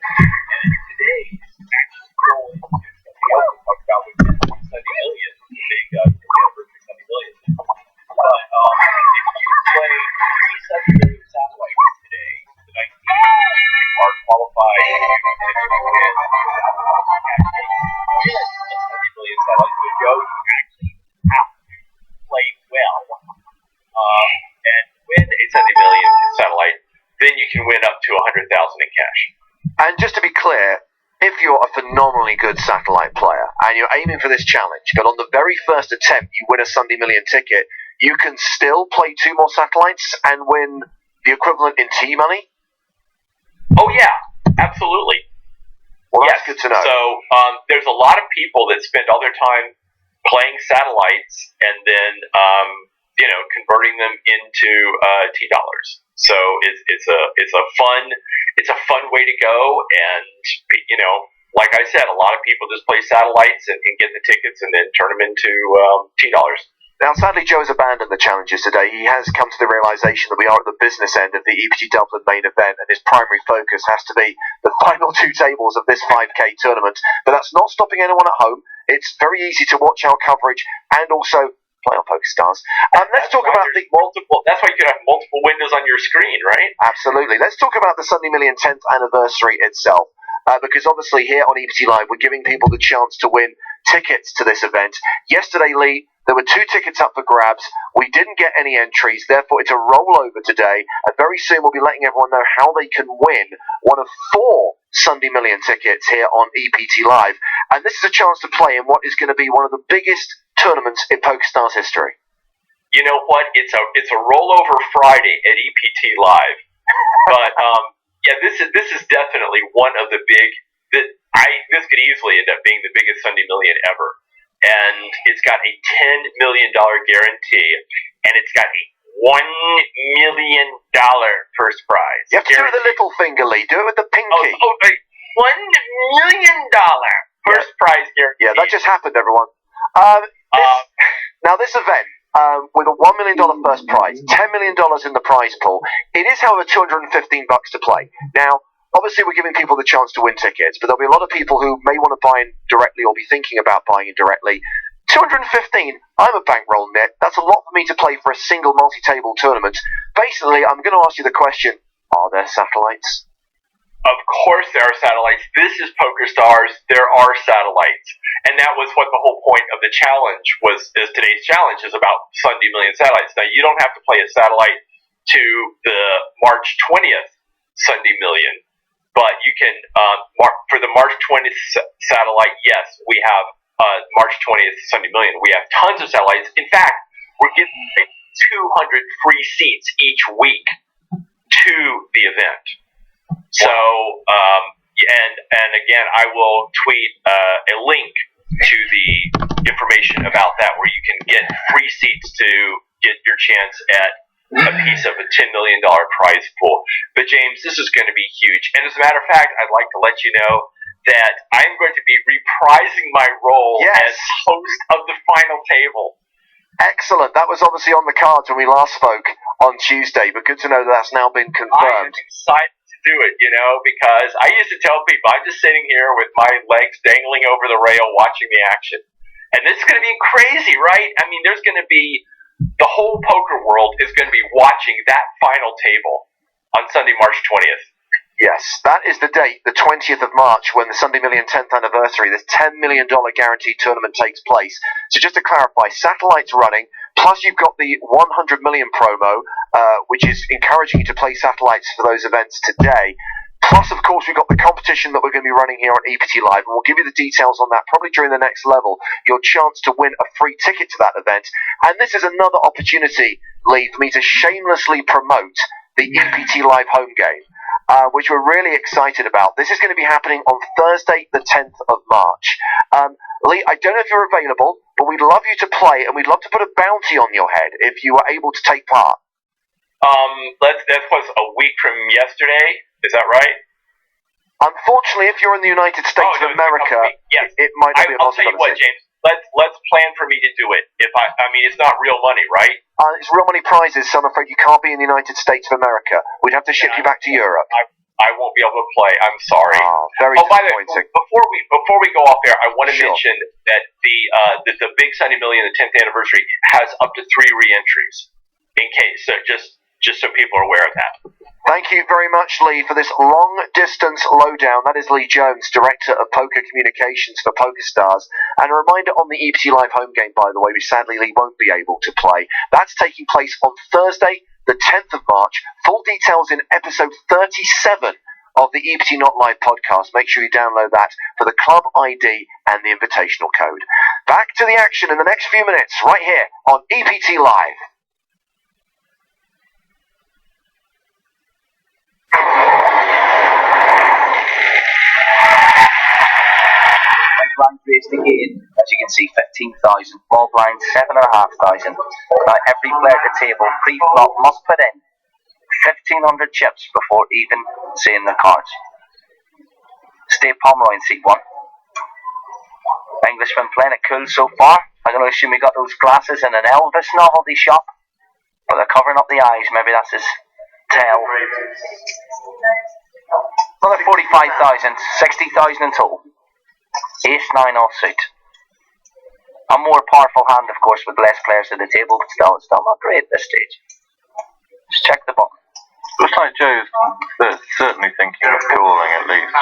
And today is actually going to something else we talked about, which is Sunday Million, the big anniversary Sunday Million. But if you play 3 Sunday Million satellites today, the 19th, you are qualified to win 1,000 cash. And win a Sunday Million satellite, so Joe, you actually have to play well. And win a Sunday Million satellite, then you can win up to 100,000 in cash. And just to be clear, if you're a phenomenally good satellite player and you're aiming for this challenge, but on the very first attempt you win a Sunday Million ticket, you can still play 2 more satellites and win the equivalent in T-money? Oh yeah, absolutely. Well, Yes. that's good to know. So there's a lot of people that spend all their time playing satellites and then converting them into T-dollars. So it's a fun way to go, and like I said, a lot of people just play satellites and get the tickets and then turn them into T-dollars. Now, sadly, Joe has abandoned the challenges today. He has come to the realisation that we are at the business end of the EPT Dublin main event, and his primary focus has to be the final 2 tables of this 5K tournament. But that's not stopping anyone at home. It's very easy to watch our coverage and also play on PokerStars. Let's talk about the multiple. That's why you could have multiple windows on your screen, right? Absolutely. Let's talk about the Sunday Million 10th anniversary itself. Because obviously here on EPT Live, we're giving people the chance to win tickets to this event. Yesterday, Lee, there were 2 tickets up for grabs. We didn't get any entries, therefore it's a rollover today. And very soon we'll be letting everyone know how they can win one of 4 Sunday Million tickets here on EPT Live. And this is a chance to play in what is going to be one of the biggest tournaments in PokerStars history. You know what? It's a rollover Friday at EPT Live, but yeah, this is definitely one of the big. This could easily end up being the biggest Sunday Million ever, and it's got a $10 million guarantee, and it's got a $1 million first prize. You have to do it with the little finger, Lee. Do it with the pinky. $1 million first prize guarantee. Yeah, that just happened, everyone. Now, this event, with a $1 million first prize, $10 million in the prize pool, it is, however, $215 to play. Now, obviously, we're giving people the chance to win tickets, but there'll be a lot of people who may want to buy in directly or be thinking about buying in directly. $215, I'm a bankroll net. That's a lot for me to play for a single multi-table tournament. Basically, I'm going to ask you the question, are there satellites? of course there are satellites. This is PokerStars. There are satellites. And that was what the whole point of the challenge was. Is today's challenge is about Sunday Million satellites. Now, you don't have to play a satellite to the March 20th Sunday Million, but you can, for the March 20th satellite, yes, we have March 20th Sunday Million. We have tons of satellites. In fact, we're giving 200 free seats each week to the event. So, and again, I will tweet a link to the information about that, where you can get free seats to get your chance at a piece of a $10 million prize pool. But James, this is going to be huge. And as a matter of fact, I'd like to let you know that I'm going to be reprising my role as host of the final table. Excellent. That was obviously on the cards when we last spoke on Tuesday, but good to know that that's now been confirmed. I'm excited to do it, because I used to tell people I'm just sitting here with my legs dangling over the rail watching the action. And this is going to be crazy, right? I mean, there's going to be, the whole poker world is going to be watching that final table on Sunday, March 20th. Yes, that is the date, the 20th of March, when the Sunday Million 10th anniversary, this $10 million guaranteed tournament takes place. So just to clarify, satellites running, plus you've got the 100 million promo, which is encouraging you to play satellites for those events today. Plus, of course, we've got the competition that we're going to be running here on EPT Live, and we'll give you the details on that probably during the next level, your chance to win a free ticket to that event. And this is another opportunity, Lee, for me to shamelessly promote the EPT Live home game, which we're really excited about. This is going to be happening on Thursday, the 10th of March. Lee, I don't know if you're available, but we'd love you to play, and we'd love to put a bounty on your head if you were able to take part. That was a week from yesterday. Is that right? Unfortunately, if you're in the United States of America, yes. it might not be a possibility. I'll tell you what, James. Let's plan for me to do it. I mean, it's not real money, right? It's real money prizes, so I'm afraid you can't be in the United States of America. We'd have to ship you back to Europe. I won't be able to play. I'm sorry. Very by the way, before we go off there, I want to mention that the Big Sunday Million, the 10th anniversary, has up to 3 re-entries. In case, so just so people are aware of that. Thank you very much, Lee, for this long-distance lowdown. That is Lee Jones, Director of Poker Communications for PokerStars. And a reminder on the EPT Live home game, by the way, which sadly Lee won't be able to play. That's taking place on Thursday, the 10th of March. Full details in episode 37 of the EPT Not Live podcast. Make sure you download that for the club ID and the invitational code. Back to the action in the next few minutes, right here on EPT Live. Blind raised again, as you can see, 15,000, small blind 7,500. Now every player at the table pre-flop must put in 1,500 chips before even seeing the cards. Steve Pomeroy in seat 1. Englishman playing it cool so far. I'm going to assume he got those glasses in an Elvis novelty shop, but they're covering up the eyes. Maybe that's his tail. Another 45,000, 60,000 in total. Ace-9 offsuit. A more powerful hand, of course, with less players at the table, but still, it's still not great at this stage. Just check the button. Looks like Joe's certainly thinking of calling at least.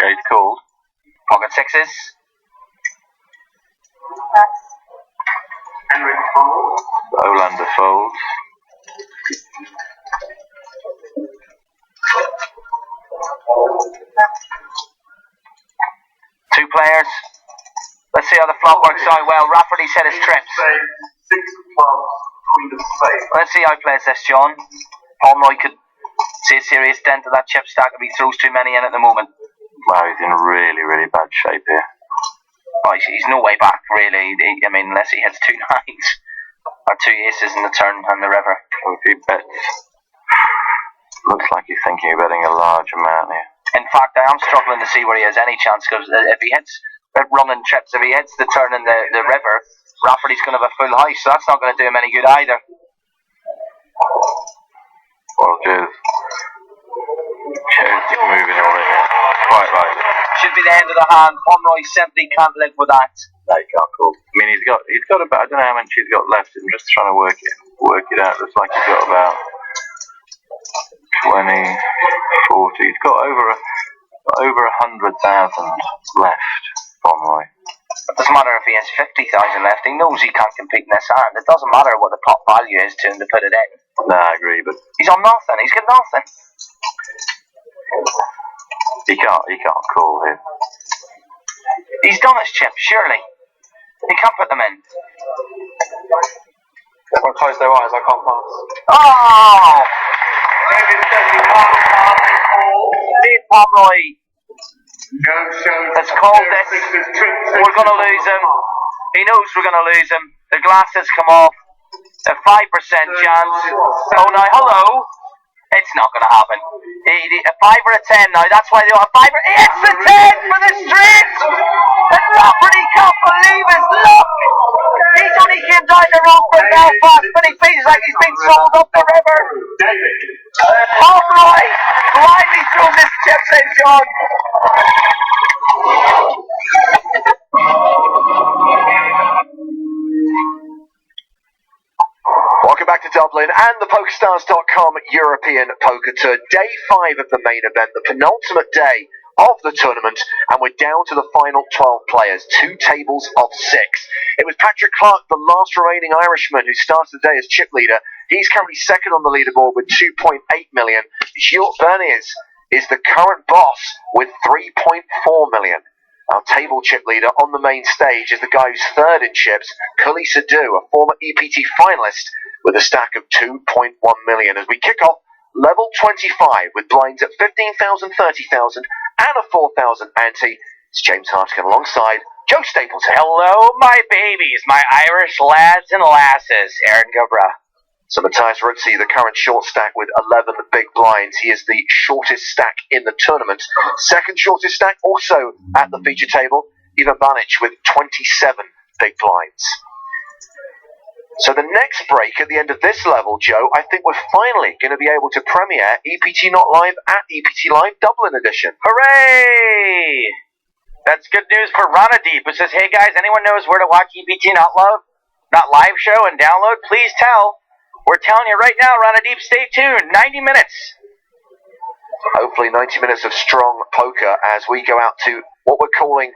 Yeah, he's called. Pocket sixes. Olander folds. Two players. Let's see how the flop works out. Well, Rafferty set his trips. Let's see how he plays this, John. Pomeroy could see a serious dent to that chip stack if he throws too many in at the moment. Wow, he's in really, really bad shape here. Oh, he's no way back, really. I mean, unless he hits 2 nines or 2 aces in the turn and the river. Well, if he bets, looks like he's thinking of betting a large amount here. In fact, I am struggling to see where he has any chance, because if he hits running trips, if he hits the turn in the river, Rafferty's going to have a full house, so that's not going to do him any good either. Well, Joe's moving all in here, quite rightly. Should be the end of the hand. Pomeroy simply can't live with that. No, you can't call. I mean, he's got about, I don't know how much he's got left. I'm just trying to work it out. Looks like he's got about 20, 40. He's got over got over 100,000 left, Pomeroy. It doesn't matter if he has 50,000 left. He knows he can't compete in this hand. It doesn't matter what the pot value is to him to put it in. No, I agree, but He's on nothing. He's got nothing. he can't call him. He's done his chips, surely. He can't put them in. Everyone close their eyes, I can't pass. Oh! Steve Pomeroy has called this. We're going to lose him. He knows we're going to lose him. The glasses come off. A 5% chance. Oh, now, hello. It's not going to happen. A 5 or a 10 now. That's why they want a 5 or... It's a 10 for the straight! And Rafferty can't believe his luck! He's only came down the road from Belfast, but he feels like he's been sold up the river. Pomeroy blindly throws his chips in, John. Welcome back to Dublin and the PokerStars.com European Poker Tour. Day 5 of the main event, the penultimate day of the tournament, and we're down to the final 12 players, 2 tables of 6. It was Patrick Clark, the last remaining Irishman, who started the day as chip leader. He's currently second on the leaderboard with 2.8 million. Gilles Berniers is the current boss with 3.4 million. Our table chip leader on the main stage is the guy who's third in chips, Cully Sadu, a former EPT finalist, with a stack of 2.1 million. As we kick off level 25 with blinds at 15,000, 30,000 and a 4,000 ante. It's James Hartigan alongside Joe Stapleton. Hello, my babies, my Irish lads and lasses, Aaron Gobra. So Matthias Rutzi, the current short stack with 11 big blinds. He is the shortest stack in the tournament. Second shortest stack also at the feature table, Ivan Banic with 27 big blinds. So the next break at the end of this level, Joe, I think we're finally going to be able to premiere EPT Not Live at EPT Live Dublin edition. Hooray! That's good news for Ronadip, who says, hey guys, anyone knows where to watch EPT Not Live show and download? Please tell. We're telling you right now, Ronadip, stay tuned. 90 minutes. Hopefully 90 minutes of strong poker as we go out to what we're calling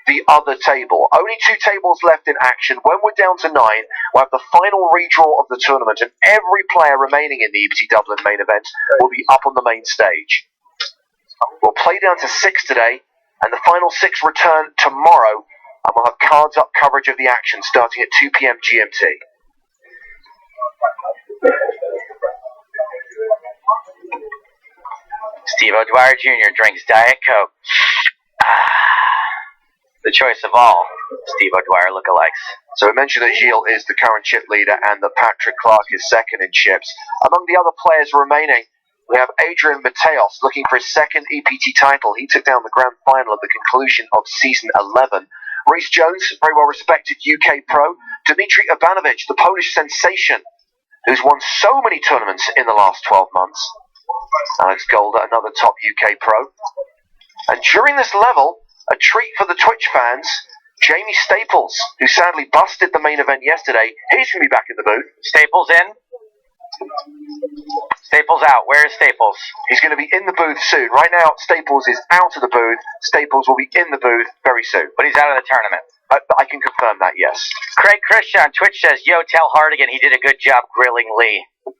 the other table. Only 2 tables left in action. When we're down to 9, we'll have the final redraw of the tournament, and every player remaining in the EPT Dublin main event will be up on the main stage. We'll play down to 6 today, and the final 6 return tomorrow, and we'll have cards up coverage of the action starting at 2 p.m. GMT. Steve O'Dwyer Jr. drinks Diet Coke. The choice of all Steve O'Dwyer lookalikes. So we mentioned that Gilles is the current chip leader and that Patrick Clark is second in chips. Among the other players remaining, we have Adrian Mateos looking for his second EPT title. He took down the grand final at the conclusion of season 11. Rhys Jones, very well respected UK pro. Dmitry Ivanovic, the Polish sensation, who's won so many tournaments in the last 12 months. Alex Golder, another top UK pro. And during this level, a treat for the Twitch fans, Jamie Staples, who sadly busted the main event yesterday. He's going to be back in the booth. Staples in. Staples out. Where is Staples? He's going to be in the booth soon. Right now, Staples is out of the booth. Staples will be in the booth very soon. But he's out of the tournament. I can confirm that, yes. Craig Christian on Twitch says, yo, tell Hardigan he did a good job grilling Lee. It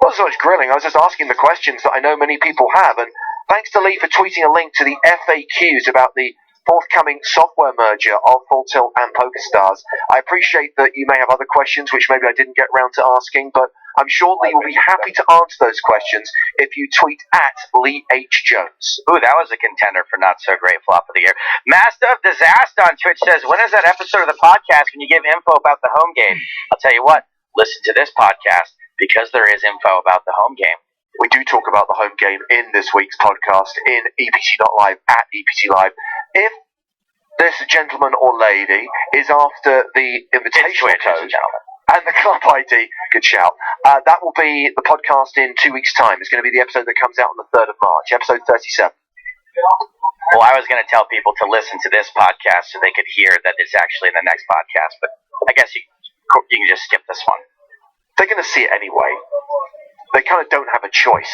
wasn't so much grilling. I was just asking the questions that I know many people have. And thanks to Lee for tweeting a link to the FAQs about the forthcoming software merger of Full Tilt and PokerStars. I appreciate that you may have other questions which maybe I didn't get round to asking, but I'm sure Lee will be happy to answer those questions if you tweet at Lee H. Jones. Ooh, that was a contender for not so great flop of the year. Master of Disaster on Twitch says, when is that episode of the podcast when you give info about the home game? I'll tell you what, listen to this podcast because there is info about the home game. We do talk about the home game in this week's podcast in EPT.live at EPT Live. If this gentleman or lady is after the invitation code and the club ID, good shout, that will be the podcast in 2 weeks' time. It's going to be the episode that comes out on the 3rd of March, episode 37. Well, I was going to tell people to listen to this podcast so they could hear that it's actually in the next podcast, but I guess you can just skip this one. They're going to see it anyway. They kind of don't have a choice.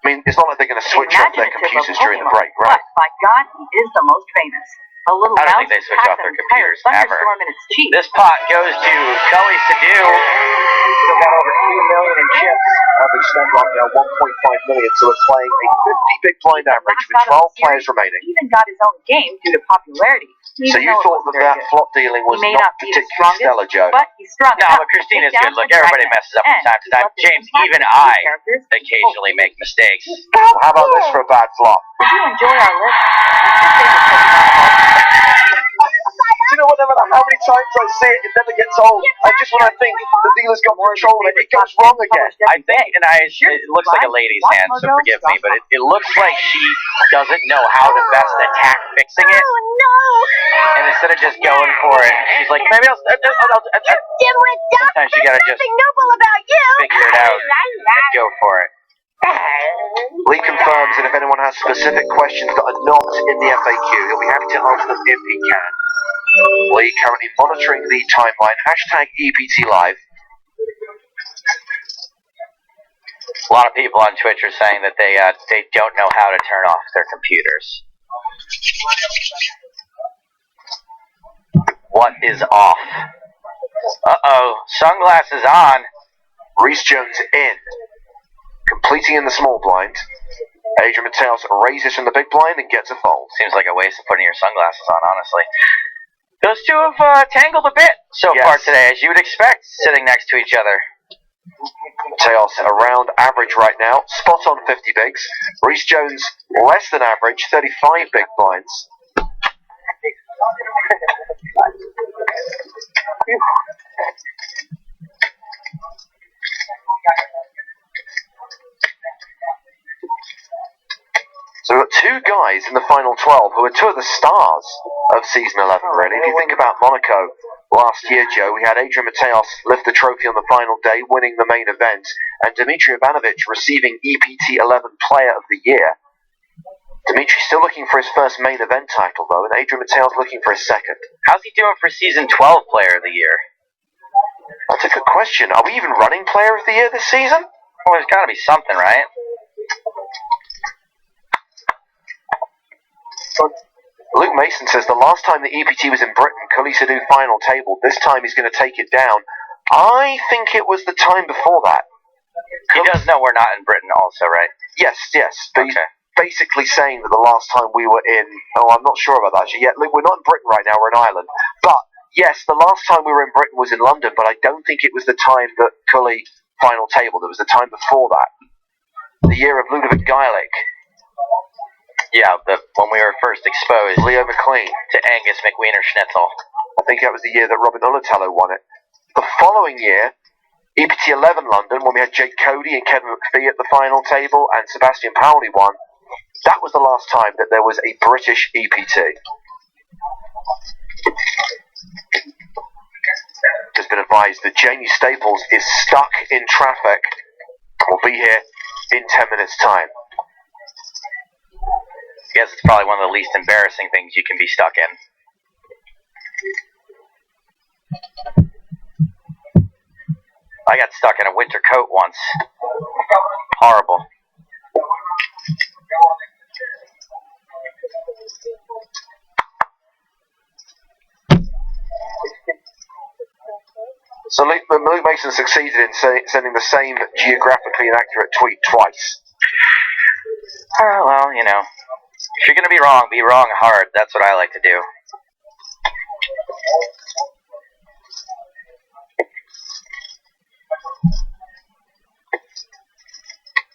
mean, it's not like they're going to switch off their computers during the break, right? But by God, he is the most famous. A little I don't think mouse they switch packs off their an entire computers, ever. thunderstorm in its cheek. This pot goes to Cully Sadu. Still got over 2 million in chips. Average spend right now 1.5 million, so it's playing a 50 big blind average with 12 players remaining. He even got his own game due to popularity. So you thought that flop dealing was He may not not be the particularly stellar, Joe? but he's strong No, enough but Christina's to take good. down Look, the everybody dragon. messes up from And time to time. he left his James, impact even on the I characters. occasionally make mistakes. How about this for a bad flop? Did you enjoy our list? Your favorite Pokemon of all time? Do you know what, no matter how many times I see it, it never gets old. And just when I think the dealer's got control of it, it goes wrong again. I think, and it looks like a lady's hand, so forgive me, but it looks like she doesn't know how to best attack fixing it. Oh no! And instead of just going for it, she's like, maybe I'll sometimes you gotta just Nothing noble about you! figure it out and go for it. Lee confirms that if anyone has specific questions that are not in the FAQ, he'll be happy to answer them if he can. Lee currently monitoring the timeline. Hashtag EPT Live. A lot of people on Twitch are saying that they don't know how to turn off their computers. What is off? Uh-oh, sunglasses on. Reese Jones in. Completing in the small blind. Adrian Mateos raises from the big blind and gets a fold. Seems like a waste of putting your sunglasses on, honestly. Those two have tangled a bit so far today, as you would expect, sitting next to each other. Mateos around average right now, spot on 50 bigs. Reese Jones less than average, 35 big blinds. So we've got two guys in the final 12 who are two of the stars of season 11, really. If you think about Monaco last year, Joe, we had Adrian Mateos lift the trophy on the final day, winning the main event, and Dmitry Ivanovic receiving EPT 11 Player of the Year. Dmitry still looking for his first main event title, though, and Adrian Mateos looking for his second. How's he doing for season 12 Player of the Year? That's a good question. Are we even running Player of the Year this season? Well, there's got to be something, right? Luke Mason says the last time the EPT was in Britain, Cully Sadu final table. This time he's going to take it down. I think it was the time before that. He does know we're not in Britain also, right? Yes. But he's basically saying that the last time we were in... Oh, I'm not sure about that actually. Yeah, look, we're not in Britain right now, we're in Ireland. But, yes, the last time we were in Britain was in London, but I don't think it was the time that Cully final tabled. It was the time before that. The year of Ludovic Geilich. Yeah, when we were first exposed Leo McLean to Angus McWiener Schnitzel. I think that was the year that Robin Ulatello won it. The following year, EPT 11 London, when we had Jake Cody and Kevin McPhee at the final table, and Sebastian Paoli won. That was the last time that there was a British EPT. Just been advised that Jamie Staples is stuck in traffic. Will be here in 10 minutes' time. I guess it's probably one of the least embarrassing things you can be stuck in. I got stuck in a winter coat once. Horrible. So Luke Mason succeeded in sending the same geographically inaccurate tweet twice. Oh, well, you know. If you're going to be wrong hard. That's what I like to do.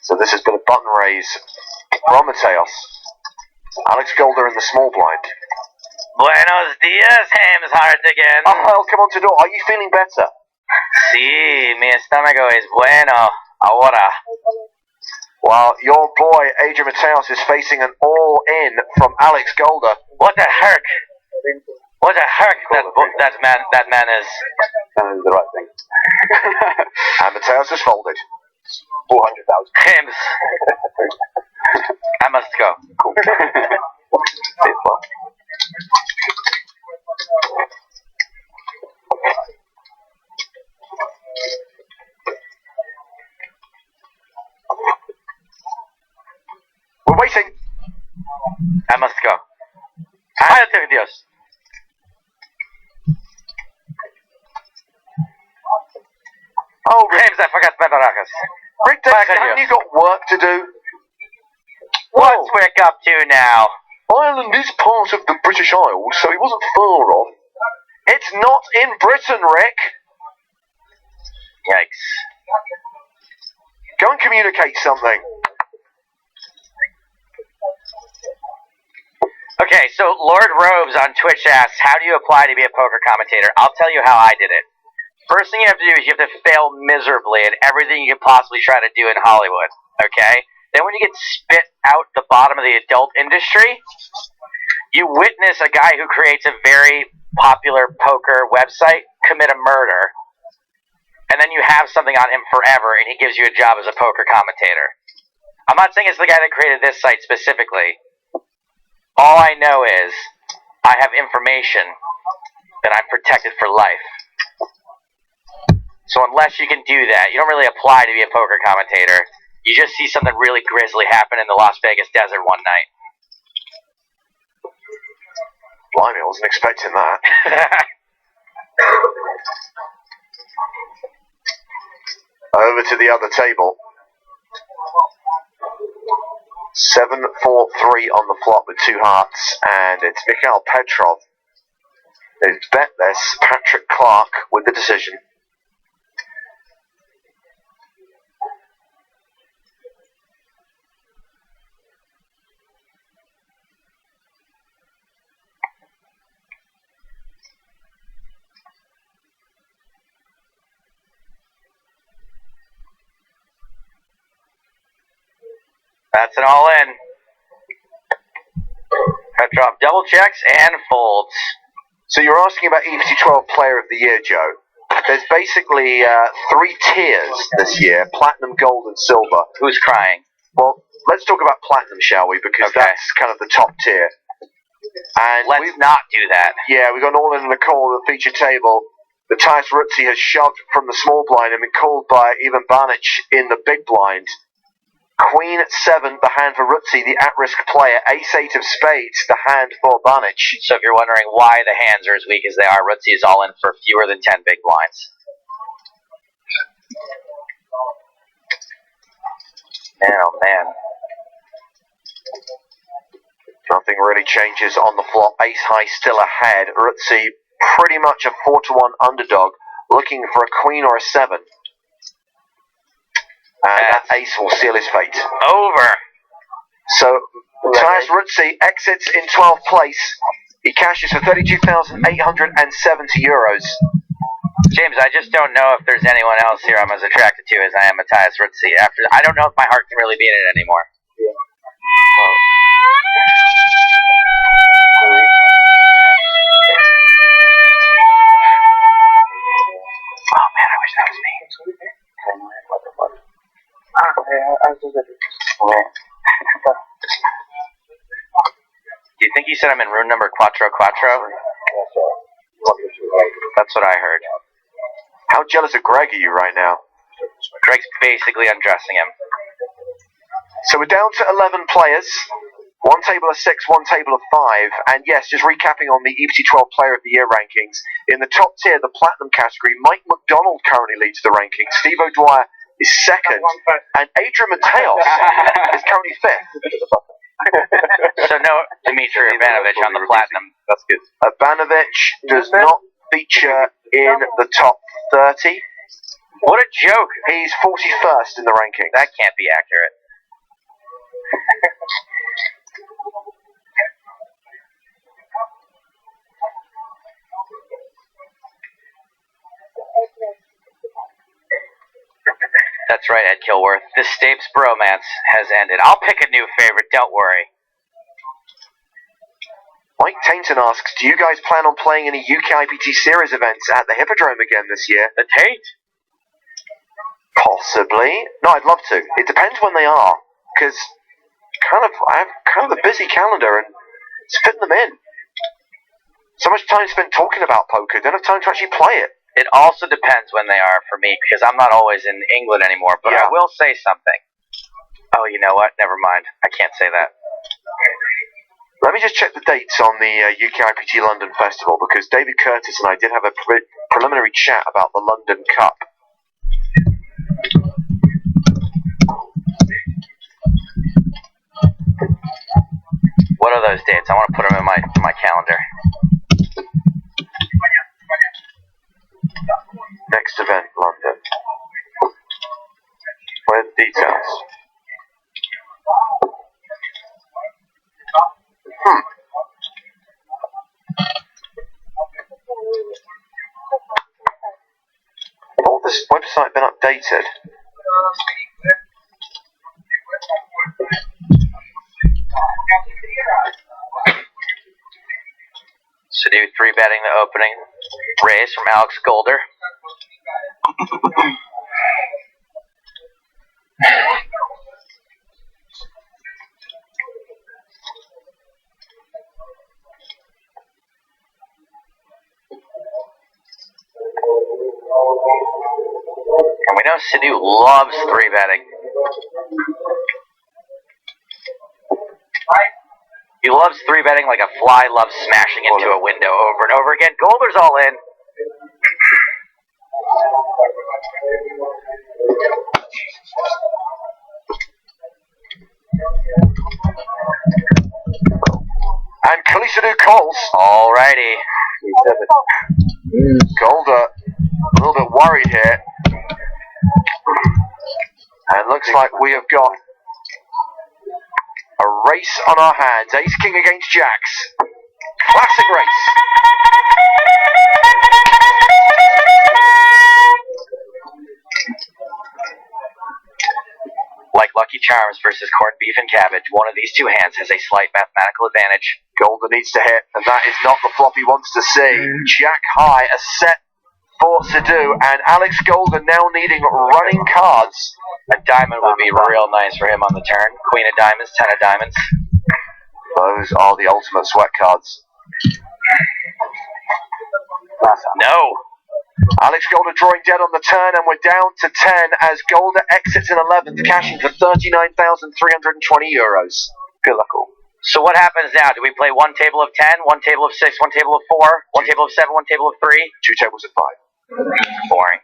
So this has been a button raise from Mateos. Alex Golder in the small blind. Buenos dias, Ham's heart again. Oh, come on, Tador. Are you feeling better? Sí, mi estómago es bueno ahora. While your boy Adrian Mateos is facing an all-in from Alex Golder. What a herc! What a herc that man is. That is the right thing. And Mateos has folded. 400,000. James. I must go. Cool. I must go. Cállate, Dios. Oh, James, I forgot my maracas. Rick, haven't you got work to do? What's Rick up to now? Ireland is part of the British Isles, so he wasn't far off. It's not in Britain, Rick. Yikes. Go and communicate something. Okay, so Lord Robes on Twitch asks, how do you apply to be a poker commentator? I'll tell you how I did it. First thing you have to do is you have to fail miserably at everything you can possibly try to do in Hollywood, okay? Then when you get spit out the bottom of the adult industry, you witness a guy who creates a very popular poker website commit a murder, and then you have something on him forever, and he gives you a job as a poker commentator. I'm not saying it's the guy that created this site specifically. All I know is I have information that I'm protected for life. So unless you can do that, you don't really apply to be a poker commentator. You just see something really grisly happen in the Las Vegas desert one night. Blimey, I wasn't expecting that. Over to the other table. 7-4-3 on the flop with 2 hearts, and it's Mikhail Petrov. It's bet this, Patrick Clark with the decision. That's an all-in. Petrov double checks and folds. So you're asking about EPT 12 Player of the Year, Joe. There's basically 3 tiers this year, Platinum, Gold, and Silver. Who's crying? Well, let's talk about Platinum, shall we? Because that's kind of the top tier. And let's not do that. Yeah, we've got an all-in and a call on the feature table. Matthias Rutzi has shoved from the small blind and been called by Ivan Banic in the big blind. Queen 7, the hand for Rutzi, the at-risk player. Ace 8 of spades, the hand for Banic. So if you're wondering why the hands are as weak as they are, Rutzi is all in for fewer than 10 big blinds. Man, oh man. Nothing really changes on the flop. Ace high still ahead. Rutzi pretty much a 4-1 underdog, looking for a queen or a 7. And that ace will seal his fate. Over. So, Matthias Rutzi exits in 12th place. He cashes for €32,870. James, I just don't know if there's anyone else here I'm as attracted to as I am Matthias Rutzi. I don't know if my heart can really be in it anymore. Yeah. Oh man, I wish that was me. Do you think he said I'm in room number 4? That's what I heard. How jealous of Greg are you right now? Greg's basically undressing him. So we're down to 11 players. 1 table of 6, 1 table of 5. And yes, just recapping on the EPT 12 Player of the Year rankings. In the top tier, the Platinum category, Mike McDonald currently leads the rankings. Steve O'Dwyer is 2nd. And Adrian Mateos is currently 5th. So no Dmitry Urbanovich on the Platinum. That's good. Urbanovich does not feature in the top 30. What a joke. He's 41st in the rankings. That can't be accurate. That's right, Ed Kilworth. The Stapes bromance has ended. I'll pick a new favorite, don't worry. Mike Tainton asks, do you guys plan on playing any UK IPT Series events at the Hippodrome again this year? The Tate? Possibly. No, I'd love to. It depends when they are, because I have kind of a busy calendar and it's fitting them in. So much time spent talking about poker, don't have time to actually play it. It also depends when they are for me, because I'm not always in England anymore, but I will say something. Oh, you know what? Never mind. I can't say that. Let me just check the dates on the UK IPT London Festival, because David Curtis and I did have a preliminary chat about the London Cup. What are those dates? I want to put them in my calendar. Next event, London. Where are the details? Oh, this website been updated. So do 3 betting the opening race from Alex Golder. And we know Sanu loves 3 betting. He loves 3 betting like a fly loves smashing into a window over and over again. Golder's all in. And Kalisanu calls. Alrighty. Golder a little bit worried here. And looks like we have got a race on our hands. Ace King against Jacks. Classic race. Like Lucky Charms versus corned beef and cabbage, one of these 2 hands has a slight mathematical advantage. Golder needs to hit, and that is not the flop he wants to see. Jack high, a set for Sadu, and Alex Golder now needing running cards. A diamond would be real nice for him on the turn. Queen of diamonds, 10 of diamonds. Those are the ultimate sweat cards. No. Alex Golder drawing dead on the turn, and we're down to 10 as Golder exits in 11th, cashing for €39,320. Good luck all. So what happens now? Do we play 1 table of 10, 1 table of 6, 1 table of 4, 1 table of 7, 1 table of 3? 2 tables of 5. Boring.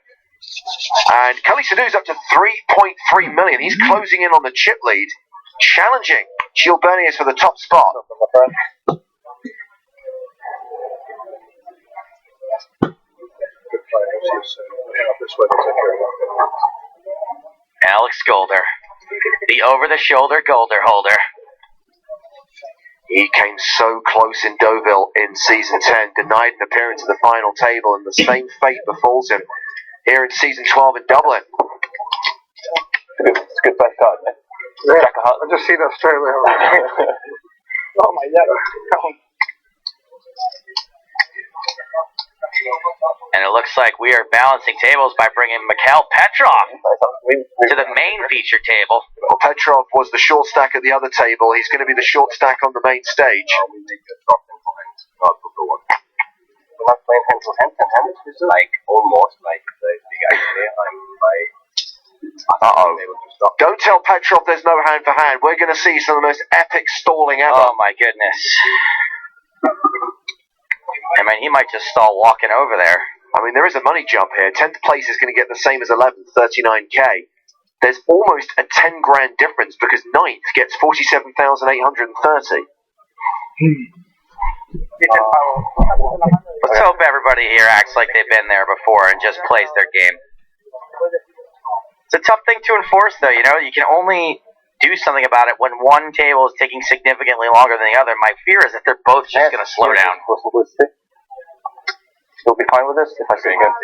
And Kelly Sadu's up to 3.3 million. He's closing in on the chip lead, challenging Gilles Bernier for the top spot. Alex Golder, the over-the-shoulder Golder holder. He came so close in Deauville in season 10, denied an appearance at the final table, and the same fate befalls him here in season 12 in Dublin. It's a good best card, man. Yeah, I just see that straight away. Oh my God. And it looks like we are balancing tables by bringing Mikhail Petrov to the main feature table. Well, Petrov was the short stack at the other table. He's going to be the short stack on the main stage. We're not playing hand to hand. It's like almost like the guy there. Don't tell Petrov there's no hand for hand. We're going to see some of the most epic stalling ever. Oh my goodness. I mean, he might just stall walking over there. I mean, there is a money jump here. 10th place is going to get the same as 11th, 39k. There's almost a 10 grand difference because 9th gets 47,830. Let's hope everybody here acts like they've been there before and just plays their game. It's a tough thing to enforce, though. You know, you can only do something about it when one table is taking significantly longer than the other. My fear is that they're both just going to slow down. You'll be fine with this if I sit again?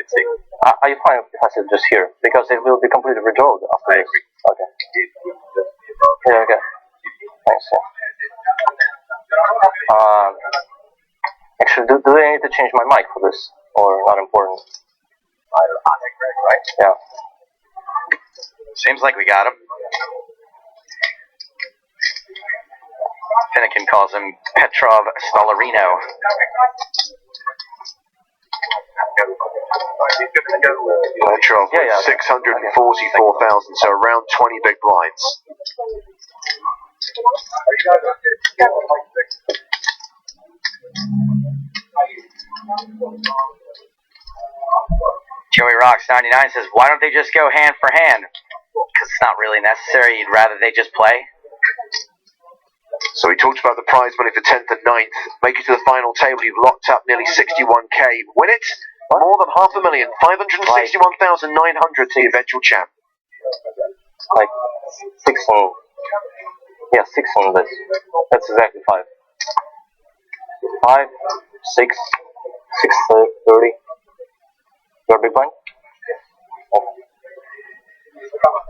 Are you fine if I sit just here? Because it will be completely redrawn after this. Okay. Yeah, okay. Thanks. Actually, do they need to change my mic for this? Or not important? Right? Yeah. Seems like we got him. Finnegan calls him Petrov Stolarino. Petrov, 644,000, so around 20 big blinds. Rocks 99 says, why don't they just go hand for hand? Because it's not really necessary. You'd rather they just play. So we talked about the prize money for 10th and 9th. Make it to the final table. You've locked up nearly 61k. Win it. More than $500,000. 561,900 to the eventual champ. Like 6 on. Yeah, 6 on this. That's exactly 5. 5, 6, 630. Your big blind?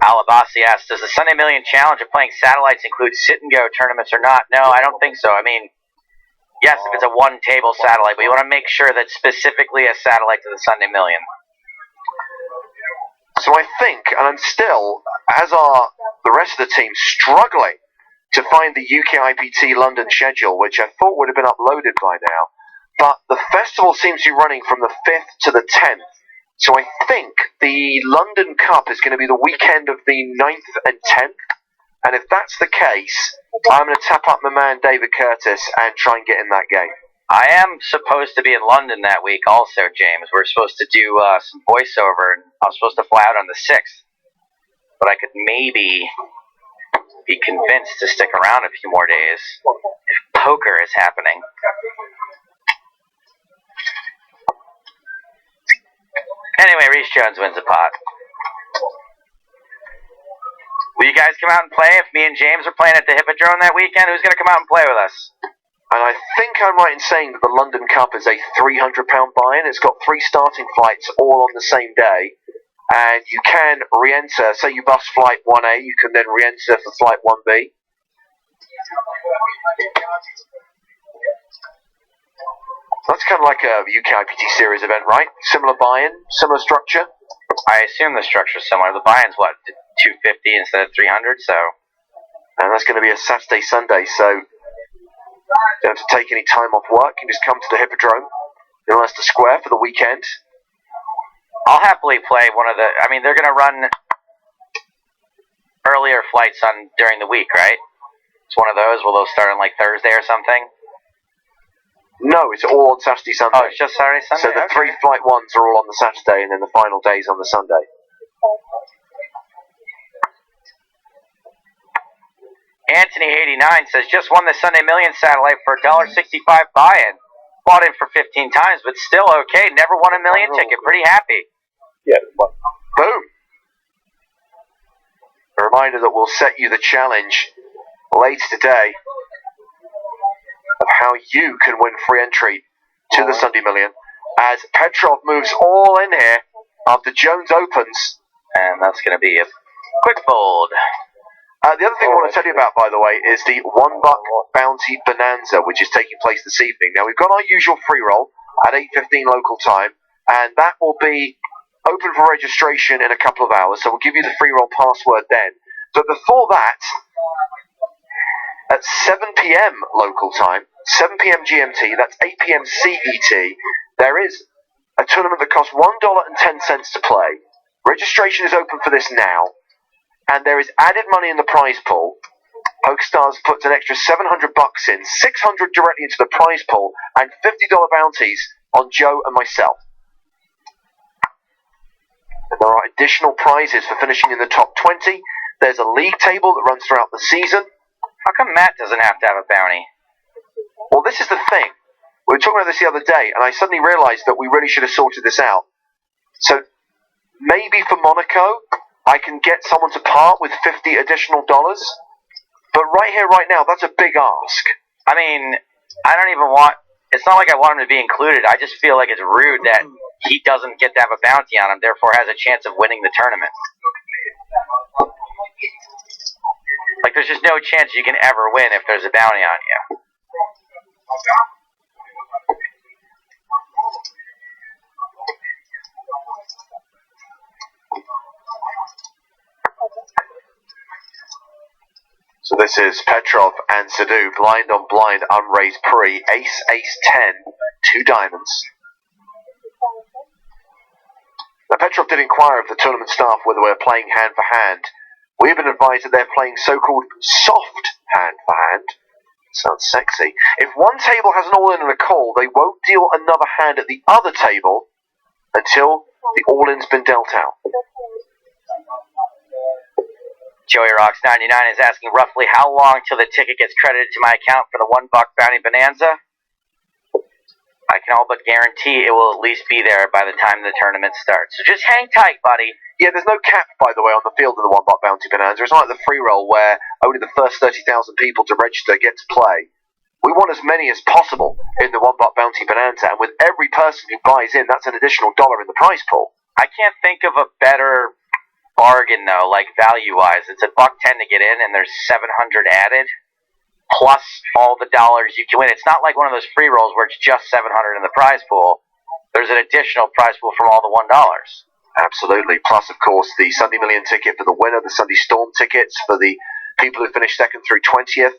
Alabasi asks, does the Sunday Million Challenge of playing satellites include sit-and-go tournaments or not? No, I don't think so. I mean, yes, if it's a one-table satellite, but you want to make sure that specifically a satellite to the Sunday Million. So I think, and I'm still, as are the rest of the team, struggling to find the UK IPT London schedule, which I thought would have been uploaded by now. But the festival seems to be running from the 5th to the 10th. So I think the London Cup is going to be the weekend of the 9th and 10th. And if that's the case, I'm going to tap up my man David Curtis and try and get in that game. I am supposed to be in London that week also, James. We're supposed to do some voiceover, and I was supposed to fly out on the 6th. But I could maybe be convinced to stick around a few more days if poker is happening. Anyway, Reese Jones wins a pot. Will you guys come out and play? If me and James are playing at the Hippodrome that weekend, who's going to come out and play with us? And I think I'm right in saying that the London Cup is a £300 buy-in. It's got 3 starting flights all on the same day. And you can re-enter, say you bus flight 1A, you can then re-enter for flight 1B. That's kind of like a UK IPT series event, right? Similar buy-in, similar structure? I assume the structure's similar. The buy-in's what, 250 instead of 300, so... And that's going to be a Saturday, Sunday, so you don't have to take any time off work. You can just come to the Hippodrome in Leicester Square for the weekend. I'll happily play one of the... I mean, they're going to run earlier flights on during the week, right? It's one of those. Will those start on, like, Thursday or something? No, it's all on Saturday, Sunday. Oh, it's just Saturday, Sunday? So the 3 flight 1s are all on the Saturday, and then the final day's on the Sunday. Anthony89 says, just won the Sunday Million satellite for $1.65 buy-in. Bought in for 15 times, but still okay. Never won a million ticket. Pretty happy. Yeah, boom. A reminder that we'll set you the challenge later today of how you can win free entry to the Sunday Million as Petrov moves all in here after Jones opens. And that's going to be a quick fold. The other thing I want to tell you about, by the way, is the $1 Bounty Bonanza, which is taking place this evening. Now, we've got our usual free roll at 8:15 local time, and that will be open for registration in a couple of hours, so we'll give you the free roll password then. But before that, at 7 p.m. local time, 7 p.m. GMT, that's 8 p.m. CET, there is a tournament that costs $1.10 to play. Registration is open for this now. And there is added money in the prize pool. PokerStars puts an extra $700 in, $600 directly into the prize pool, and $50 bounties on Joe and myself. And there are additional prizes for finishing in the top 20. There's a league table that runs throughout the season. How come Matt doesn't have to have a bounty? Well, this is the thing. We were talking about this the other day, and I suddenly realised that we really should have sorted this out. So, maybe for Monaco, I can get someone to part with $50 additional. But right here, right now, that's a big ask. I mean, I don't even want... It's not like I want him to be included. I just feel like it's rude that he doesn't get to have a bounty on him, therefore has a chance of winning the tournament. Like, there's just no chance you can ever win if there's a bounty on you. So this is Petrov and Sadu, blind on blind, unraised pre, ace, ace, 10, 2 diamonds. Now Petrov did inquire of the tournament staff whether we're playing hand for hand. We have been advised that they're playing so-called soft hand for hand. Sounds sexy. If one table has an all-in and a call, they won't deal another hand at the other table until The all-in's been dealt out. Joey Rocks 99 is asking roughly how long till the ticket gets credited to my account for the $1 bounty bonanza. I can all but guarantee it will at least be there by the time the tournament starts. So just hang tight, buddy. Yeah, there's no cap, by the way, on the field in the $1 bounty bonanza. It's not like the free roll where only the first 30,000 people to register get to play. We want as many as possible in the $1 bounty bonanza, and with every person who buys in, that's an additional $1 in the prize pool. I can't think of a better bargain though, like value-wise. It's $1.10 to get in, and there's 700 added, plus all the dollars you can win. It's not like one of those free rolls where it's just 700 in the prize pool. There's an additional prize pool from all the $1. Absolutely. Plus, of course, the Sunday Million ticket for the winner, the Sunday Storm tickets for the people who finish 2nd through 20th,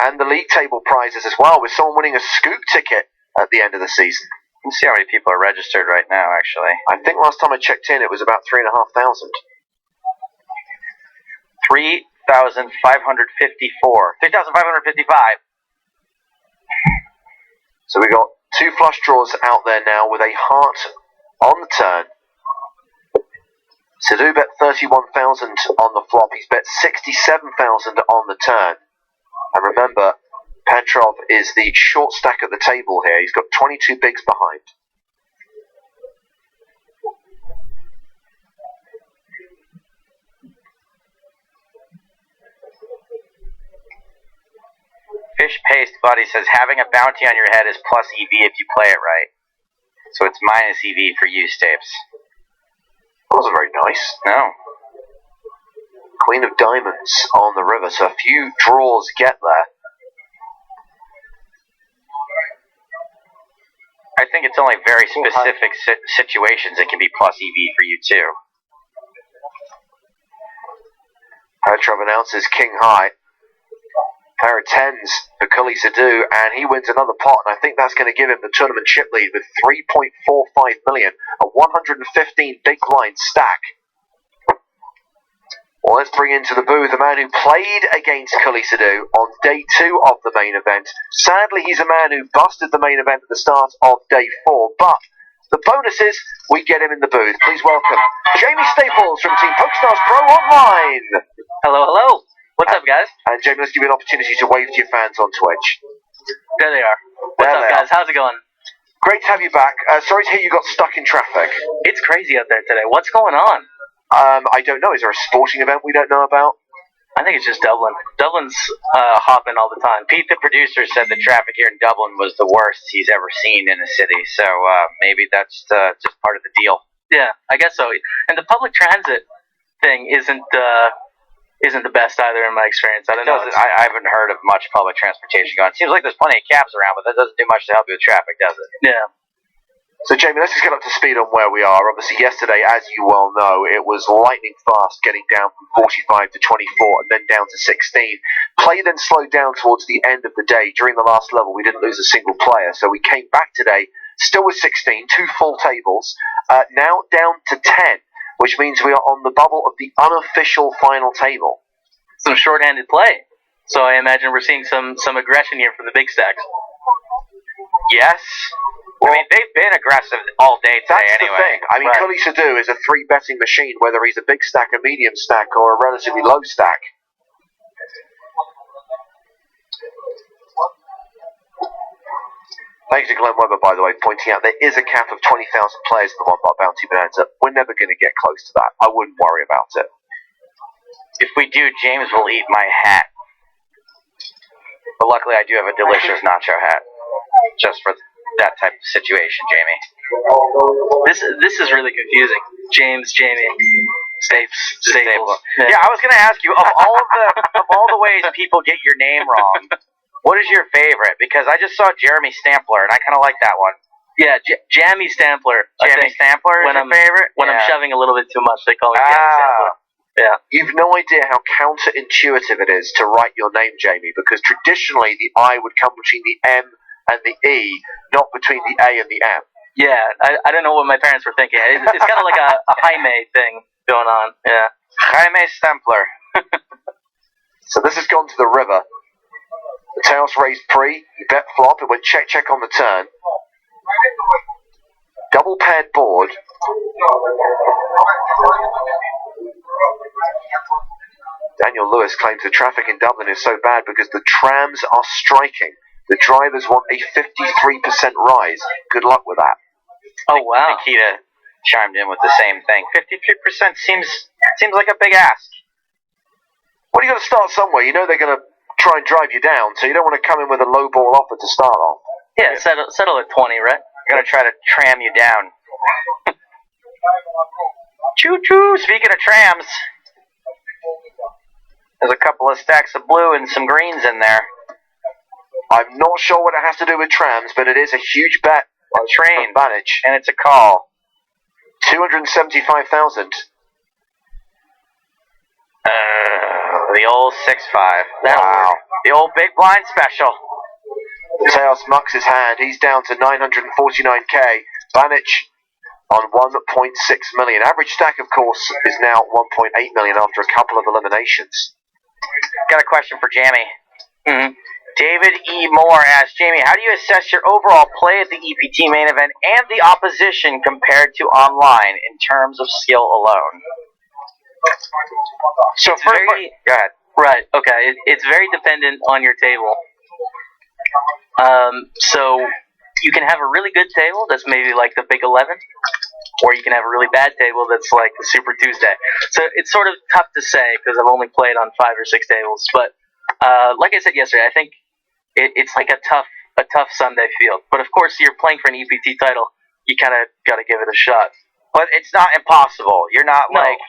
and the league table prizes as well, with someone winning a scoop ticket at the end of the season. Let's see how many people are registered right now, actually. I think last time I checked in, it was about 3,500. 3,554. 3,555. So we got 2 flush draws out there now with a heart on the turn. Sadu bet 31,000 on the flop. He's bet 67,000 on the turn. And remember, Petrov is the short stack at the table here. He's got 22 bigs behind. Fish Paste Buddy says having a bounty on your head is plus EV if you play it right. So it's minus EV for you, Stapes. That wasn't very nice. No. Queen of Diamonds on the river, so a few draws get there. I think it's only very specific situations that can be plus EV for you too. Petrov announces King High. Pair of 10s for Cully Sadu, and he wins another pot, and I think that's going to give him the tournament chip lead with 3.45 million, a 115 big blind stack. Well, let's bring into the booth a man who played against Cully Sadu on day 2 of the main event. Sadly, he's a man who busted the main event at the start of day 4, but the bonus is we get him in the booth. Please welcome Jamie Staples from Team PokerStars Pro Online. Hello, hello. What's up, guys? And Jamie, let's give you an opportunity to wave to your fans on Twitch. There they are. What's up, guys? How's it going? Great to have you back. Sorry to hear you got stuck in traffic. It's crazy out there today. What's going on? I don't know. Is there a sporting event we don't know about? I think it's just Dublin. Dublin's hopping all the time. Pete, the producer, said the traffic here in Dublin was the worst he's ever seen in a city, so maybe that's just part of the deal. Yeah, I guess so. And the public transit thing isn't the best either in my experience. I don't know. I haven't heard of much public transportation going. It seems like there's plenty of cabs around, but that doesn't do much to help you with traffic, does it? Yeah. So, Jamie, let's just get up to speed on where we are. Obviously, yesterday, as you well know, it was lightning fast, getting down from 45 to 24 and then down to 16. Play then slowed down towards the end of the day. During the last level, we didn't lose a single player. So we came back today, still with 16, 2 full tables, now down to 10, which means we are on the bubble of the unofficial final table. Some short-handed play. So I imagine we're seeing some aggression here from the big stacks. Yes. Well, I mean, they've been aggressive all day today that's anyway. The thing. I mean, Cully Sadu is a 3-betting machine, whether he's a big stack, a medium stack, or a relatively low stack. Thanks to Glenn Webber, by the way, pointing out there is a cap of 20,000 players in the $1 bounty bonanza. We're never going to get close to that. I wouldn't worry about it. If we do, James will eat my hat. But luckily, I do have a delicious nacho hat, just for that type of situation, Jamie. This is really confusing. Jamie, Staples. Yeah, I was going to ask you of all the ways people get your name wrong, what is your favorite? Because I just saw Jeremy Stampler, and I kind of like that one. Yeah, Jammy Stampler. Jammy Stampler is your favorite? When I'm shoving a little bit too much, they call me Jammy Stampler. Yeah. You've no idea how counterintuitive it is to write your name, Jamie, because traditionally the I would come between the M and the E, not between the A and the M. Yeah, I don't know what my parents were thinking. It's kind of like a Jaime thing going on. Yeah. Jaime Stampler. So this has gone to the river. The tails raised pre, you bet flop, it went check on the turn. Double paired board. board. Daniel Lewis claims the traffic in Dublin is so bad because the trams are striking. The drivers want a 53% rise. Good luck with that. Oh, wow. Nikita chimed in with the same thing. 53% seems like a big ask. Well, you got to start somewhere. You know they're going to try and drive you down, so you don't want to come in with a low ball offer to start off. Yeah, settle at 20, right? They're going to try to tram you down. Choo-choo! Speaking of trams, there's a couple of stacks of blue and some greens in there. I'm not sure what it has to do with trams, but it is a huge bet. A train. Advantage. And it's a call. 275,000. The old 6-5. Wow. The old big blind special. Teos mucks his hand. He's down to 949k. Banich on 1.6 million. Average stack, of course, is now 1.8 million after a couple of eliminations. Got a question for Jamie. Mm-hmm. David E. Moore asks, Jamie, how do you assess your overall play at the EPT main event and the opposition compared to online in terms of skill alone? So go ahead. Right, okay. It's very dependent on your table. So you can have a really good table that's maybe like the Big 11, or you can have a really bad table that's like the Super Tuesday. So it's sort of tough to say because I've only played on 5 or 6 tables. But like I said yesterday, I think it's like a tough Sunday field. But of course, you're playing for an EPT title. You kind of got to give it a shot. But it's not impossible. You're not No. like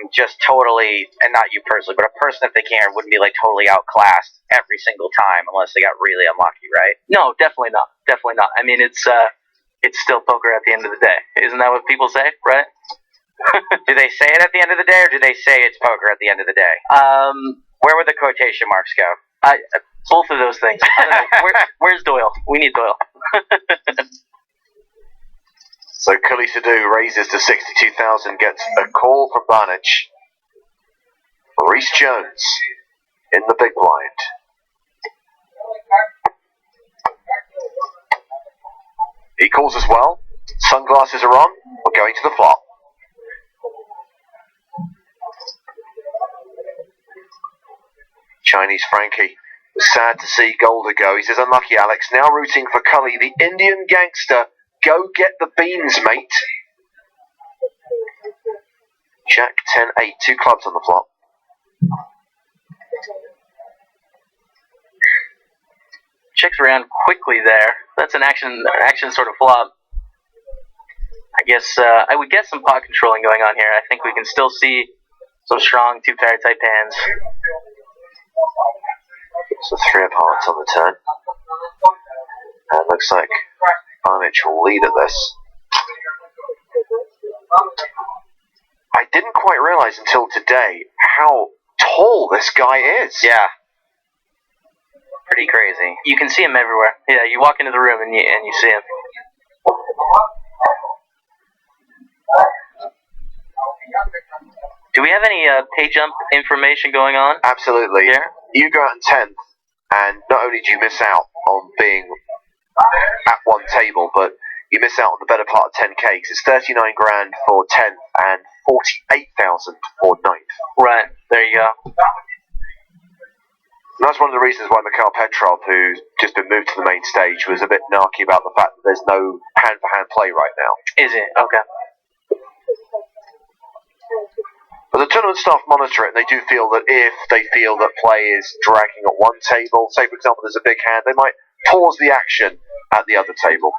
just totally, and not you personally, but a person if they can wouldn't be like totally outclassed every single time unless they got really unlucky, right? No, definitely not. Definitely not. I mean, it's still poker at the end of the day. Isn't that what people say, right? Do they say it at the end of the day, or do they say it's poker at the end of the day? Where would the quotation marks go? Both of those things. I don't know. Where's Doyle? We need Doyle. So Cully Sadu raises to 62,000, gets a call from Barnage. Maurice Jones in the big blind. He calls as well. Sunglasses are on. We're going to the flop. Chinese Frankie was sad to see Golder go. He says, unlucky Alex, now rooting for Cully, the Indian gangster. Go get the beans, mate. Jack 10-8, 2 clubs on the flop. Checks around quickly there. That's an action sort of flop. I guess I would guess some pot controlling going on here. I think we can still see some strong 2-pair type hands. So 3 of hearts on the turn. And it looks like Barnage will lead at this. I didn't quite realise until today how tall this guy is. Yeah. Pretty crazy. You can see him everywhere. Yeah, you walk into the room and you see him. Do we have any pay jump information going on? Absolutely. Here? You go out in 10th, and not only do you miss out on being at one table, but you miss out on the better part of 10k, because it's 39 grand for 10th and 48,000 for 9th. Right, there you go. And that's one of the reasons why Mikhail Petrov, who's just been moved to the main stage, was a bit narky about the fact that there's no hand-for-hand play right now. Is it? Okay. But the tournament staff monitor it, and they do feel that if they feel that play is dragging at one table, say for example there's a big hand, they might pause the action at the other table.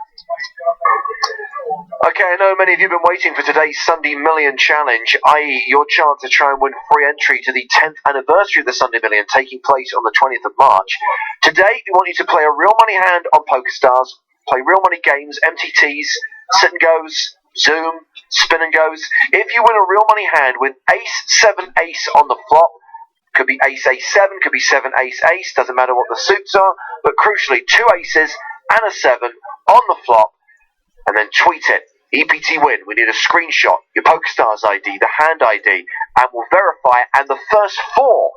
Okay, I know many of you have been waiting for today's Sunday Million Challenge, i.e. your chance to try and win free entry to the 10th anniversary of the Sunday Million taking place on the 20th of March. Today, we want you to play a real money hand on PokerStars, play real money games, MTTs, sit and goes, Zoom, spin and goes. If you win a real money hand with Ace, 7, Ace on the flop, could be Ace, Ace, 7, could be 7, Ace, Ace, doesn't matter what the suits are, but crucially 2 aces and a 7 on the flop, and then tweet it. EPT win. We need a screenshot, your PokerStars ID, the hand ID, and we'll verify it, and the first 4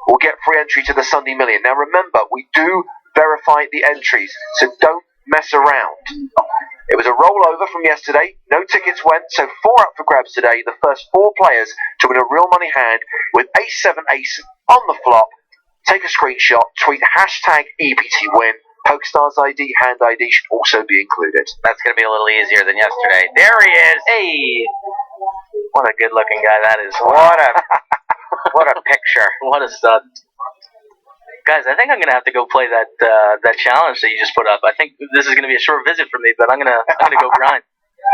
will get free entry to the Sunday Million. Now remember, we do verify the entries, so don't mess around. It was a rollover from yesterday. No tickets went, so 4 up for grabs today. The first 4 players to win a real money hand with ace-7 ace on the flop. Take a screenshot, tweet hashtag EPT win. PokerStars ID, hand ID should also be included. That's going to be a little easier than yesterday. There he is. Hey, what a good-looking guy that is. What a picture. What a stud. Guys, I think I'm gonna have to go play that that challenge that you just put up. I think this is gonna be a short visit for me, but I'm gonna go grind.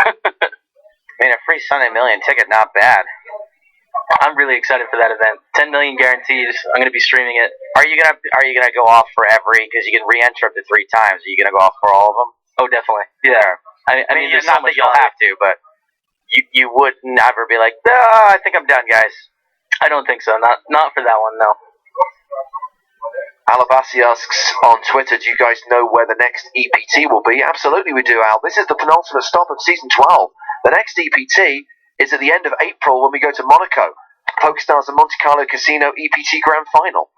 I mean, a free Sunday Million ticket, not bad. I'm really excited for that event. 10 million guaranteed. I'm gonna be streaming it. Are you gonna go off for every? Because you can re-enter up to 3 times. Are you gonna go off for all of them? Oh, definitely. Yeah. I mean, there's not so much that you'll have to, but you would never be like, I think I'm done, guys. I don't think so. Not for that one, no. Alabasi asks on Twitter, do you guys know where the next EPT will be? Absolutely we do, Al. This is the penultimate stop of Season 12. The next EPT is at the end of April when we go to Monaco. PokerStars and Monte Carlo Casino EPT Grand Final.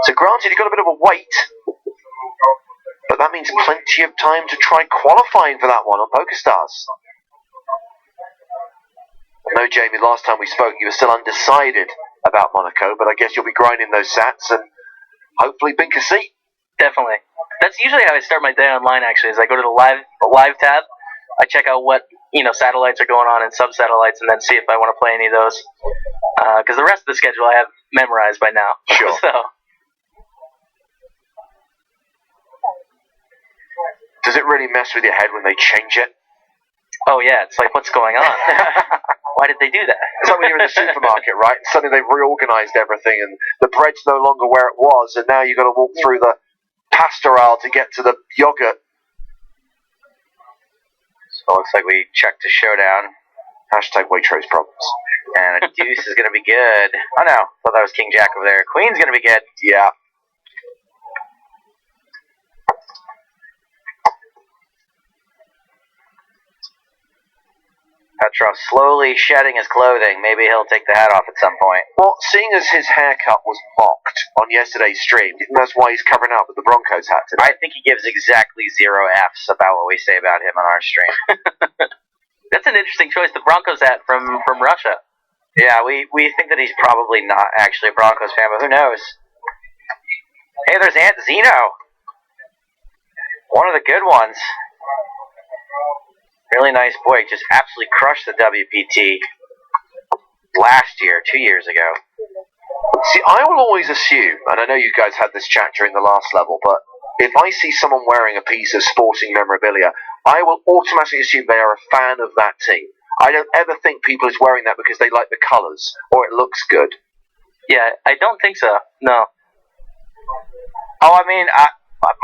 So granted, you've got a bit of a wait, but that means plenty of time to try qualifying for that one on PokerStars. I know, Jamie, last time we spoke you were still undecided about Monaco, but I guess you'll be grinding those sats and hopefully bink a seat. Definitely. That's usually how I start my day online, actually, is I go to the live tab, I check out what, satellites are going on and sub-satellites, and then see if I want to play any of those. Because the rest of the schedule I have memorized by now. Sure. So. Does it really mess with your head when they change it? Oh, yeah. It's like, what's going on? Why did they do that? It's like when you're in the supermarket, right? Suddenly they've reorganised everything and the bread's no longer where it was, and now you've got to walk through the pastoral to get to the yogurt. So it looks like we checked a showdown. Hashtag Waitrose problems. And a deuce is going to be good. Oh no, thought that was King Jack over there. Queen's going to be good. Yeah. Petrov slowly shedding his clothing. Maybe he'll take the hat off at some point. Well, seeing as his haircut was mocked on yesterday's stream, do you think that's why he's covering up with the Broncos hat today? I think he gives exactly 0 Fs about what we say about him on our stream. That's an interesting choice, the Broncos hat from Russia. Yeah, we think that he's probably not actually a Broncos fan, but who knows? Hey, there's Aunt Zeno. One of the good ones. Really nice boy. Just absolutely crushed the WPT last year, 2 years ago. See, I will always assume, and I know you guys had this chat during the last level, but if I see someone wearing a piece of sporting memorabilia, I will automatically assume they are a fan of that team. I don't ever think people is wearing that because they like the colours or it looks good. Yeah, I don't think so. No. Oh, I mean,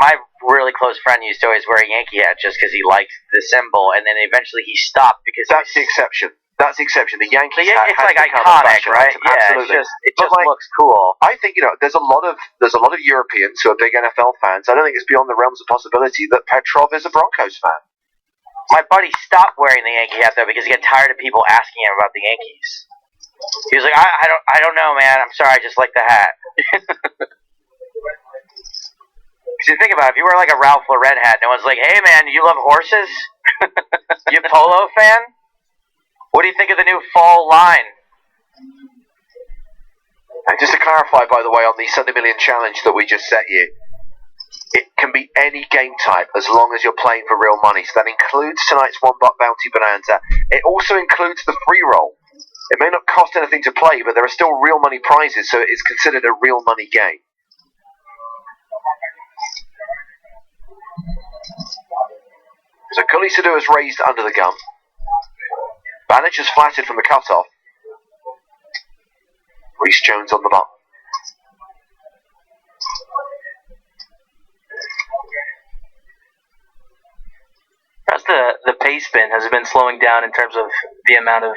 my really close friend used to always wear a Yankee hat just because he liked the symbol, and then eventually he stopped because that's the exception. That's the exception. The Yankees hat it's has like become iconic, a fashion right? item. Yeah, absolutely. it just looks cool. I think there's a lot of Europeans who are big NFL fans. I don't think it's beyond the realms of possibility that Petrov is a Broncos fan. My buddy stopped wearing the Yankee hat though because he got tired of people asking him about the Yankees. He was like, I don't know, man. I'm sorry, I just like the hat. Because you think about it, if you wear like a Ralph Lauren hat, no one's like, hey man, you love horses? You a polo fan? What do you think of the new fall line? And just to clarify, by the way, on the Sunday Million Challenge that we just set you, it can be any game type as long as you're playing for real money. So that includes tonight's $1 bounty bonanza. It also includes the free roll. It may not cost anything to play, but there are still real money prizes, so it's considered a real money game. So Gully Sadu is raised under the gun. Banich is flatted from the cutoff. Reece Jones on the button. How's the pace spin? Has it been slowing down in terms of the amount of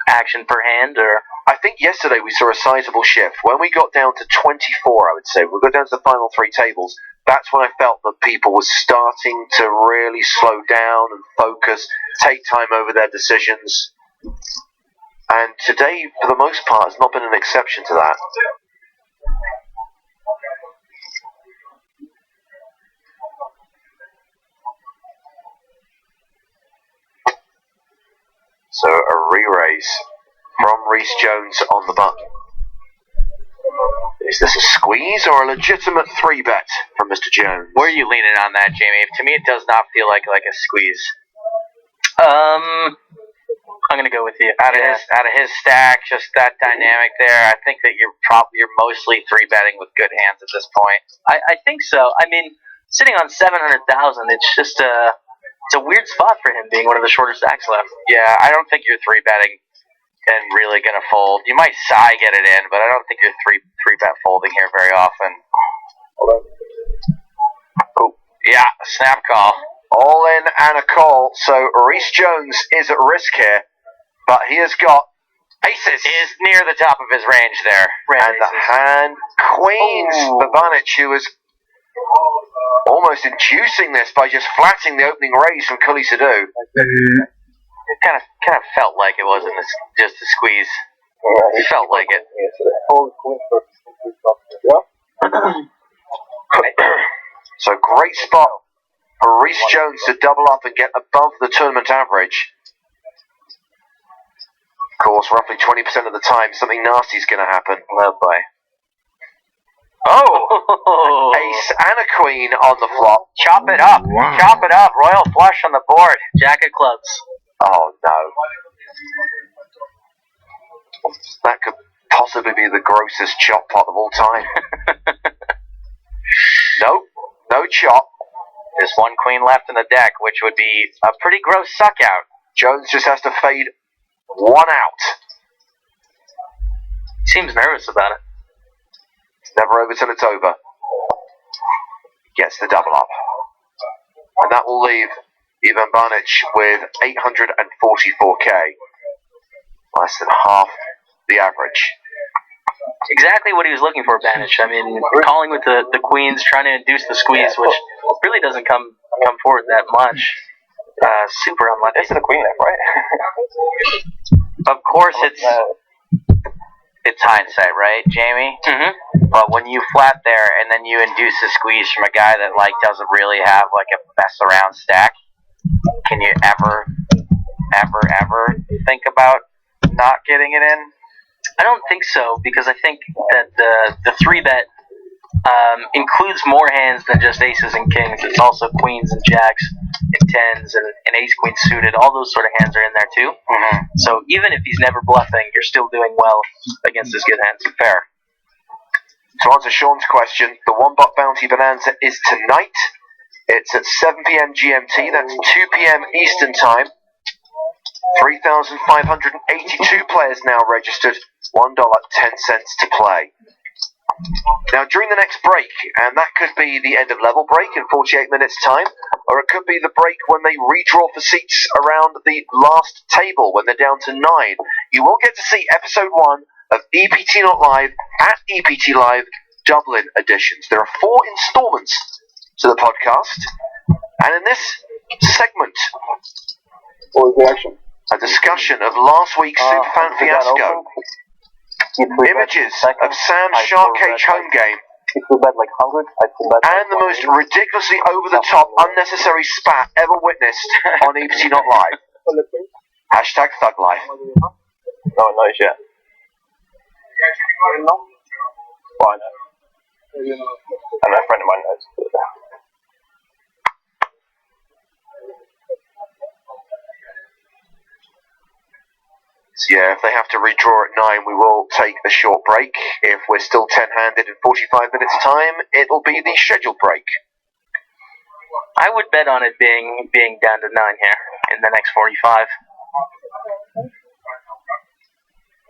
action per hand, or? I think yesterday we saw a sizable shift. When we got down to 24, I would say, we got down to the final 3 tables, that's when I felt that people were starting to really slow down and focus, take time over their decisions. And today, for the most part, has not been an exception to that. Reese Jones on the button. Is this a squeeze or a legitimate 3-bet from Mr. Jones? Where are you leaning on that, Jamie? To me, it does not feel like a squeeze. I'm gonna go with you. Out of his stack, just that dynamic there. I think that you're mostly 3-betting with good hands at this point. I think so. I mean, sitting on 700,000, it's just it's a weird spot for him being one of the shorter stacks left. Yeah, I don't think you're 3-betting and really gonna fold. You might get it in, but I don't think you're 3-bet folding here very often. Oh, yeah, snap call. All in and a call. So Reese Jones is at risk here, but he has got aces. He is near the top of his range there. And the hand queens Babanic, who was almost inducing this by just flatting the opening raise from Cully Sadu. It kind of felt like it wasn't just a squeeze. It felt like it. So great spot for Reese Jones to double up and get above the tournament average. Of course, roughly 20% of the time, something nasty is going to happen. Oh boy. Oh! Ace and a queen on the flop. Chop it up. Wow. Chop it up. Royal flush on the board. Jack of clubs. Oh no. That could possibly be the grossest chop pot of all time. No chop. There's one queen left in the deck, which would be a pretty gross suck out. Jones just has to fade one out. Seems nervous about it. It's never over till it's over. Gets the double up. And that will leave Ivan Banic with 844k. Less than half the average. Exactly what he was looking for, Banic. I mean, calling with the queens, trying to induce the squeeze, which really doesn't come forward that much. Super unlucky. This is the queen left, right? Of course, it's hindsight, right, Jamie? Mm-hmm. But when you flat there and then you induce a squeeze from a guy that doesn't really have a mess around stack, can you ever think about not getting it in? I don't think so, because I think that the 3-bet includes more hands than just aces and kings. It's also queens and jacks and tens and ace-queen suited. All those sort of hands are in there too. Mm-hmm. So even if he's never bluffing, you're still doing well against his good hands. Fair. To answer Sean's question, the $1 bounty bonanza is tonight. It's at 7 p.m. GMT. That's 2 p.m. Eastern time. 3,582 players now registered. $1.10 to play. Now, during the next break, and that could be the end of level break in 48 minutes' time, or it could be the break when they redraw for seats around the last table when they're down to 9. You will get to see episode 1 of EPT Not Live at EPT Live Dublin editions. There are 4 installments to the podcast, and in this segment, a discussion of last week's Superfan fiasco. Images of Sam's Shark Cage home game and the most ridiculously over-the-top, unnecessary spat ever witnessed on EPT Not Live. Hashtag Thug Life. No, not yet. Well, I know. And a friend of mine knows. So yeah, if they have to redraw at 9, we will take a short break. If we're still 10-handed in 45 minutes' time, it'll be the scheduled break. I would bet on it being down to 9 here in the next 45.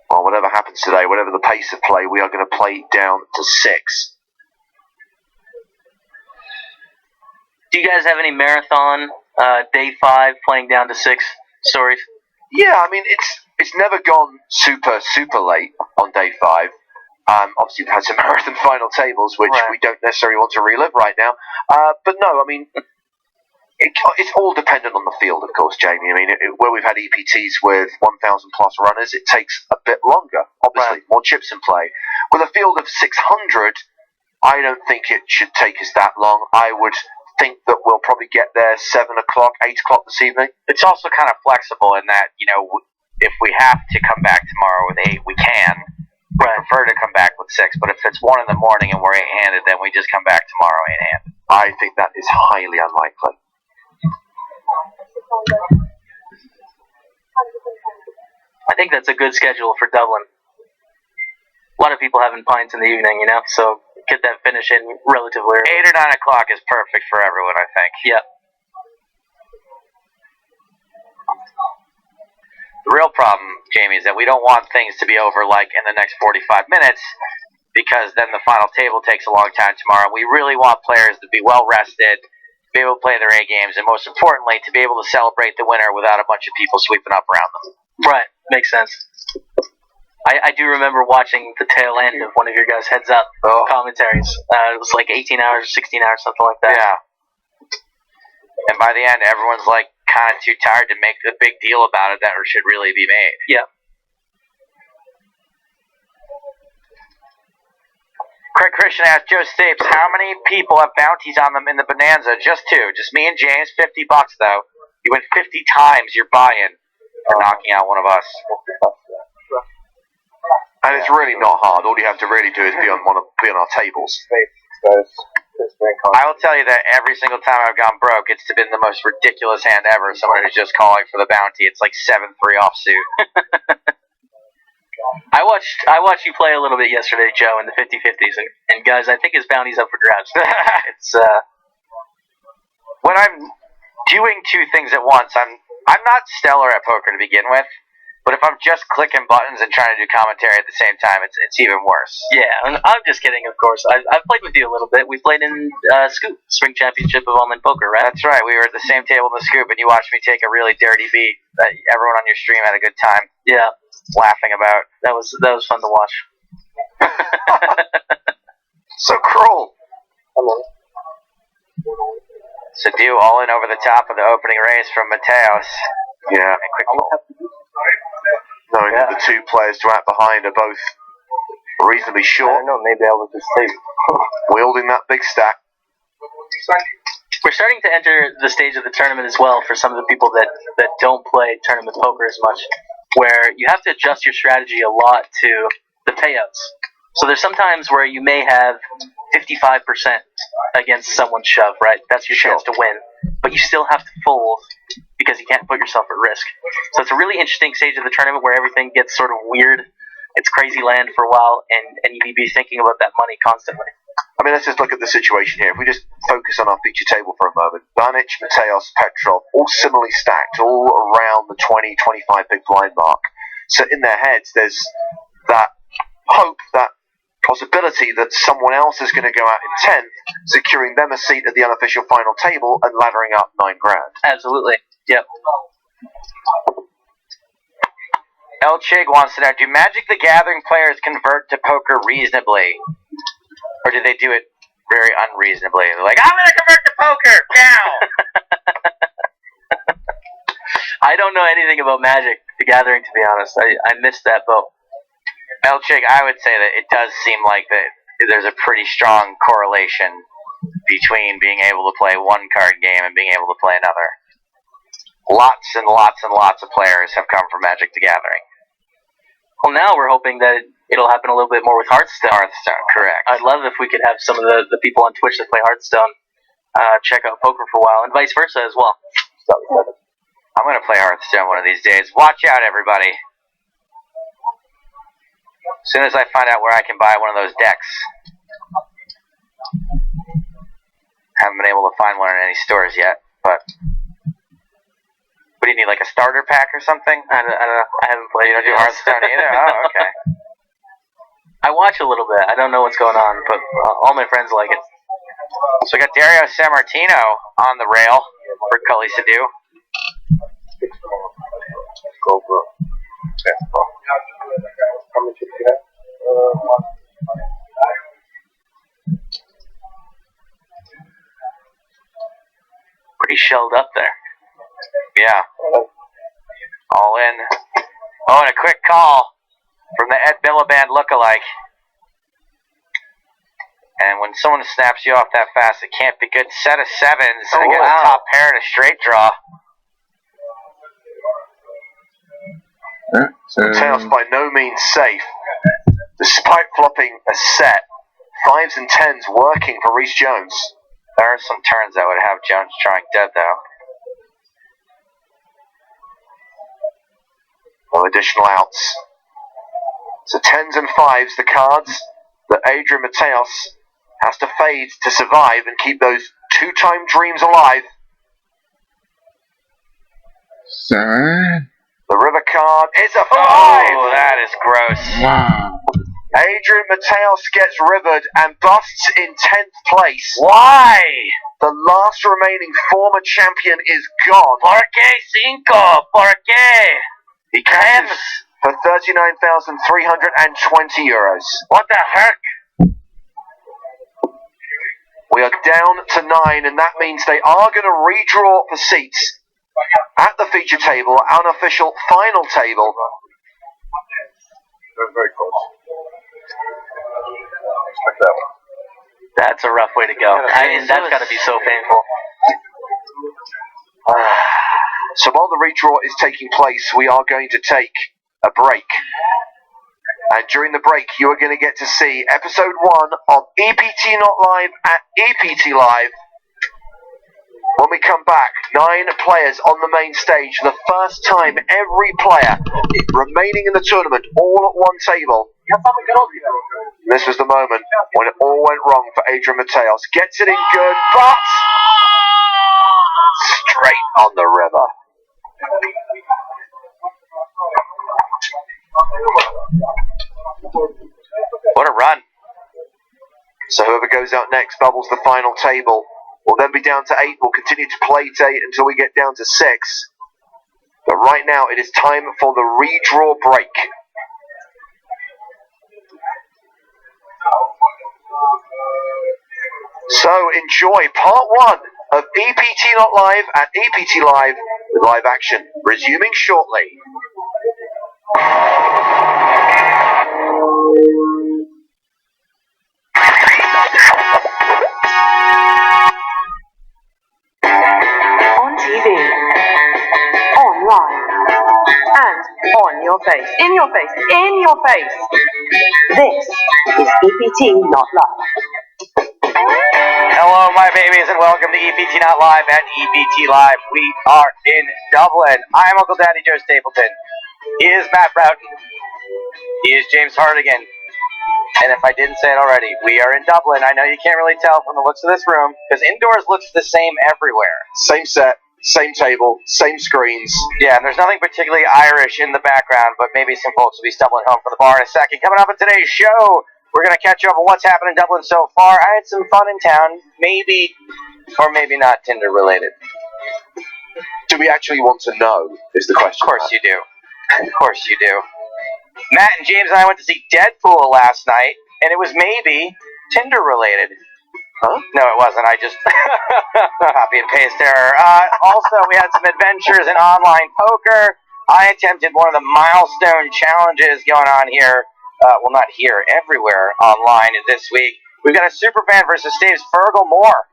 Well, whatever happens today, whatever the pace of play, we are going to play down to 6. Do you guys have any marathon day 5 playing down to 6 stories? Yeah, I mean, it's never gone super late on day 5. Obviously, we've had some marathon final tables, which we don't necessarily want to relive right now. But no, I mean, it's all dependent on the field, of course, Jamie. I mean, where we've had EPTs with 1,000 plus runners, it takes a bit longer. Obviously, more chips in play. With a field of 600, I don't think it should take us that long. I would think that we'll probably get there 7 o'clock, 8 o'clock this evening. It's also kind of flexible in that, if we have to come back tomorrow with 8, we can. We prefer to come back with 6, but if it's 1 in the morning and we're 8-handed, then we just come back tomorrow 8-handed. I think that is highly unlikely. I think that's a good schedule for Dublin. A lot of people having pints in the evening, you know, so get that finish in relatively early. 8 or 9 o'clock is perfect for everyone, I think. Yeah. The real problem, Jamie, is that we don't want things to be over like in the next 45 minutes, because then the final table takes a long time tomorrow. We really want players to be well rested, be able to play their A games, and most importantly, to be able to celebrate the winner without a bunch of people sweeping up around them. Right, makes sense. I do remember watching the tail end of one of your guys' heads up commentaries. It was like 18 hours, 16 hours, something like that. Yeah. And by the end, everyone's like kind of too tired to make the big deal about it that should really be made. Yeah. Craig Christian asked Joe Stapes, how many people have bounties on them in the Bonanza? Just 2. Just me and James. $50 though. You win 50 times your buy-in for knocking out one of us. And it's really not hard. All you have to really do is be on our tables. I will tell you that every single time I've gone broke, it's been the most ridiculous hand ever. Someone who's just calling for the bounty. It's like 7-3 offsuit. I watched you play a little bit yesterday, Joe, in the 50-50s, and guys, I think his bounty's up for grabs. It's when I'm doing 2 things at once, I'm not stellar at poker to begin with. But if I'm just clicking buttons and trying to do commentary at the same time, it's even worse. Yeah, and I'm just kidding, of course. I've played with you a little bit. We played in Scoop, Spring Championship of Online Poker, right? That's right. We were at the same table in the Scoop, and you watched me take a really dirty beat that everyone on your stream had a good time laughing about. That was fun to watch. So cruel. So do all in over the top of the opening raise from Mateos. Yeah. And quick fold. Knowing that the 2 players to act behind are both reasonably short. I don't know, maybe I will just stay. Wielding that big stack. We're starting to enter the stage of the tournament as well for some of the people that don't play tournament poker as much, where you have to adjust your strategy a lot to the payouts. So there's sometimes where you may have 55% against someone's shove, right? That's your chance to win. But you still have to fold because you can't put yourself at risk. So it's a really interesting stage of the tournament where everything gets sort of weird. It's crazy land for a while, and you need to be thinking about that money constantly. I mean, let's just look at the situation here. If we just focus on our feature table for a moment, Banic, Mateos, Petrov, all similarly stacked, all around the 20, 25 big blind mark. So in their heads, there's that hope, that possibility that someone else is going to go out in 10th, securing them a seat at the unofficial final table and laddering up $9 grand. Absolutely. Yep. El Chig wants to know, do Magic the Gathering players convert to poker reasonably? Or do they do it very unreasonably? They're like, I'm going to convert to poker now! I don't know anything about Magic the Gathering, to be honest. I missed that boat. El Chig, I would say that it does seem like that there's a pretty strong correlation between being able to play one card game and being able to play another. Lots and lots and lots of players have come from Magic the Gathering. Well, now we're hoping that it'll happen a little bit more with Hearthstone. Hearthstone, correct. I'd love if we could have some of the people on Twitch that play Hearthstone check out poker for a while, and vice versa as well. I'm going to play Hearthstone one of these days. Watch out, everybody. As soon as I find out where I can buy one of those decks. Haven't been able to find one in any stores yet, but... What do you need, like a starter pack or something? I don't know. I haven't played. You don't do Hearthstone either? Oh, okay. I watch a little bit. I don't know what's going on, but all my friends like it. So we got Dario Sammartino on the rail for Cully Sadu. Go, bro. Pretty shelled up there. Yeah. All in. Oh, and a quick call from the Ed Billaband lookalike. And when someone snaps you off that fast, it can't be good. Set of sevens. Oh, Again, wow. a top pair and a straight draw. Mateos by no means safe. Despite flopping a set, 5s and 10s working for Rhys Jones. There are some turns that would have Jones trying dead, though. No additional outs. So 10s and 5s, the cards that Adrian Mateos has to fade to survive and keep those two-time dreams alive. The river card is a 5! Oh, that is gross. Wow. Adrian Mateos gets rivered and busts in 10th place. Why? The last remaining former champion is gone. ¿Por qué cinco? ¿Por qué? He cashes for €39,320. What the heck? We are down to 9, and that means they are going to redraw for seats at the feature table, unofficial final table. They're very close. Expect that one. That's a rough way to go. I mean, that's got to be so painful. So while the redraw is taking place, we are going to take a break. And during the break, you are going to get to see episode 1 of EPT Not Live at EPT Live. When we come back, 9 players on the main stage. The first time every player remaining in the tournament all at one table. This was the moment when it all went wrong for Adrian Mateos. Gets it in good, but straight on the river. What a run. So whoever goes out next bubbles the final table. We'll then be down to 8. We'll continue to play to 8 until we get down to 6. But right now it is time for the redraw break. So enjoy part 1 of EPT Not Live at EPT Live with live action resuming shortly. On TV, online, and on your face, in your face, in your face. This is EPT Not Live. Hello, my babies, and welcome to EPT Not Live at EPT Live. We are in Dublin. I'm Uncle Daddy Joe Stapleton. He is Matt Broughton. He is James Hardigan. And if I didn't say it already, we are in Dublin. I know you can't really tell from the looks of this room, because indoors looks the same everywhere. Same set, same table, same screens. Yeah, and there's nothing particularly Irish in the background, but maybe some folks will be stumbling home from the bar in a second. Coming up in today's show, we're going to catch you up on what's happened in Dublin so far. I had some fun in town, maybe, or maybe not Tinder related. Do we actually want to know, is the question. Of course you do. Of course you do. Matt and James and I went to see Deadpool last night, and it was maybe Tinder related. Huh? No, it wasn't. I just copy and paste error. Also, we had some adventures in online poker. I attempted one of the milestone challenges going on here. Well, not here, everywhere online this week. We've got a superfan versus Dave's Fergal Moore.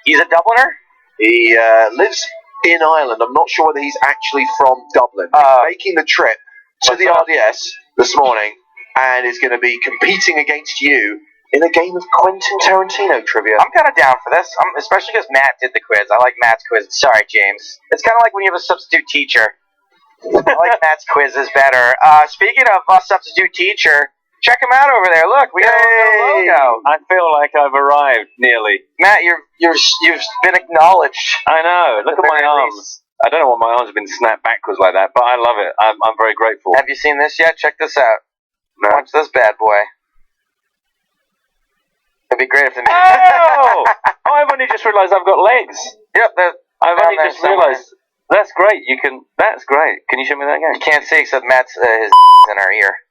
He's a Dubliner? He lives in Ireland. I'm not sure whether he's actually from Dublin. He's making the trip to the RDS this morning and is going to be competing against you in a game of Quentin Tarantino trivia. I'm kind of down for this, especially because Matt did the quiz. I like Matt's quiz. Sorry, James. It's kind of like when you have a substitute teacher. I like Matt's quizzes better. Speaking of a substitute teacher, check him out over there. Look, we got a logo. I feel like I've arrived nearly. Matt, you've been acknowledged. I know. Look at my arms. I don't know why my arms have been snapped backwards like that, but I love it. I'm very grateful. Have you seen this yet? Check this out. No. Watch this bad boy. It'd be great if the Oh! I've only just realised I've got legs. Yep, I've only just realised. That's great. That's great. Can you show me that again? You can't see except Matt's his in our ear.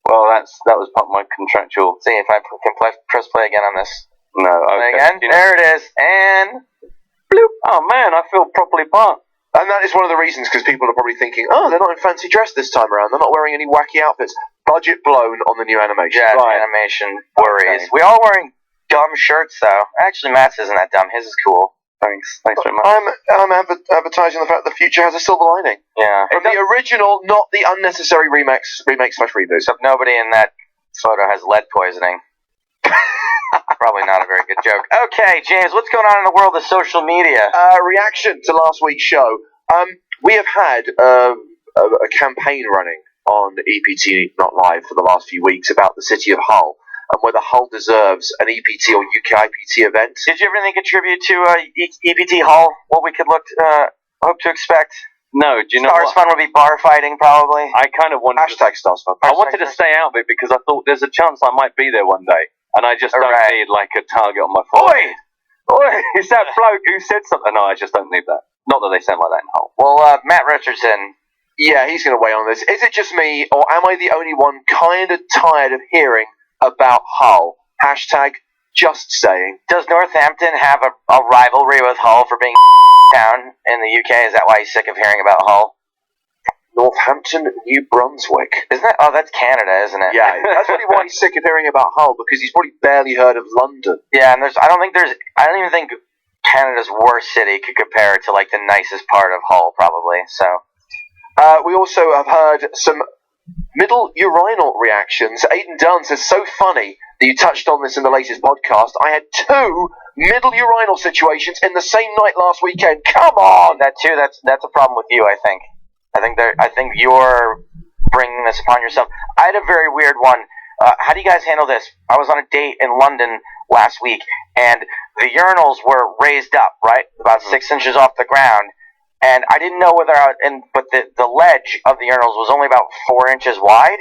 Well, that was part of my contractual. See if I can press play again on this. No. Okay. Again. There it is. And bloop. Oh man, I feel properly part. And that is one of the reasons, because people are probably thinking, oh, they're not in fancy dress this time around. They're not wearing any wacky outfits. Budget blown on the new animation. Yeah, right. Animation worries. Okay. We all wearing dumb shirts, though. Actually, Matt's isn't that dumb. His is cool. Thanks very much. I'm advertising the fact that the future has a silver lining. Yeah. From the original, not the unnecessary remakes / reboots. Except nobody in that photo has lead poisoning. Probably not a very good joke. Okay, James, what's going on in the world of social media? Reaction to last week's show. We have had a campaign running on EPT Not Live for the last few weeks about the city of Hull and whether Hull deserves an EPT or UK IPT event. Did you have anything contribute to EPT Hull? What we could hope to expect? No, do you know Stars what? Fun would be bar fighting, probably. I kind of wanted Hashtag Stars Fun. I wanted to stay out of it because I thought there's a chance I might be there one day, and I just don't need like a target on my forehead. Oi! Is that bloke who said something? No, I just don't need that. Not that they sound like that in Hull. Well, Matt Richardson. Yeah, he's going to weigh on this. Is it just me, or am I the only one kind of tired of hearing about Hull? Hashtag just saying. Does Northampton have a rivalry with Hull for being town in the UK? Is that why he's sick of hearing about Hull? Northampton, New Brunswick. Isn't that? Oh, that's Canada, isn't it? Yeah, that's probably why he's sick of hearing about Hull, because he's probably barely heard of London. Yeah, and I don't even think Canada's worst city could compare to like the nicest part of Hull, probably. So. We also have heard some middle urinal reactions. Aidan Dunn says, so funny that you touched on this in the latest podcast. I had 2 middle urinal situations in the same night last weekend. Come on! That's a problem with you, I think. I think you're bringing this upon yourself. I had a very weird one. How do you guys handle this? I was on a date in London last week, and the urinals were raised up, right? About 6 inches off the ground. And I didn't know but the ledge of the urinals was only about 4 inches wide,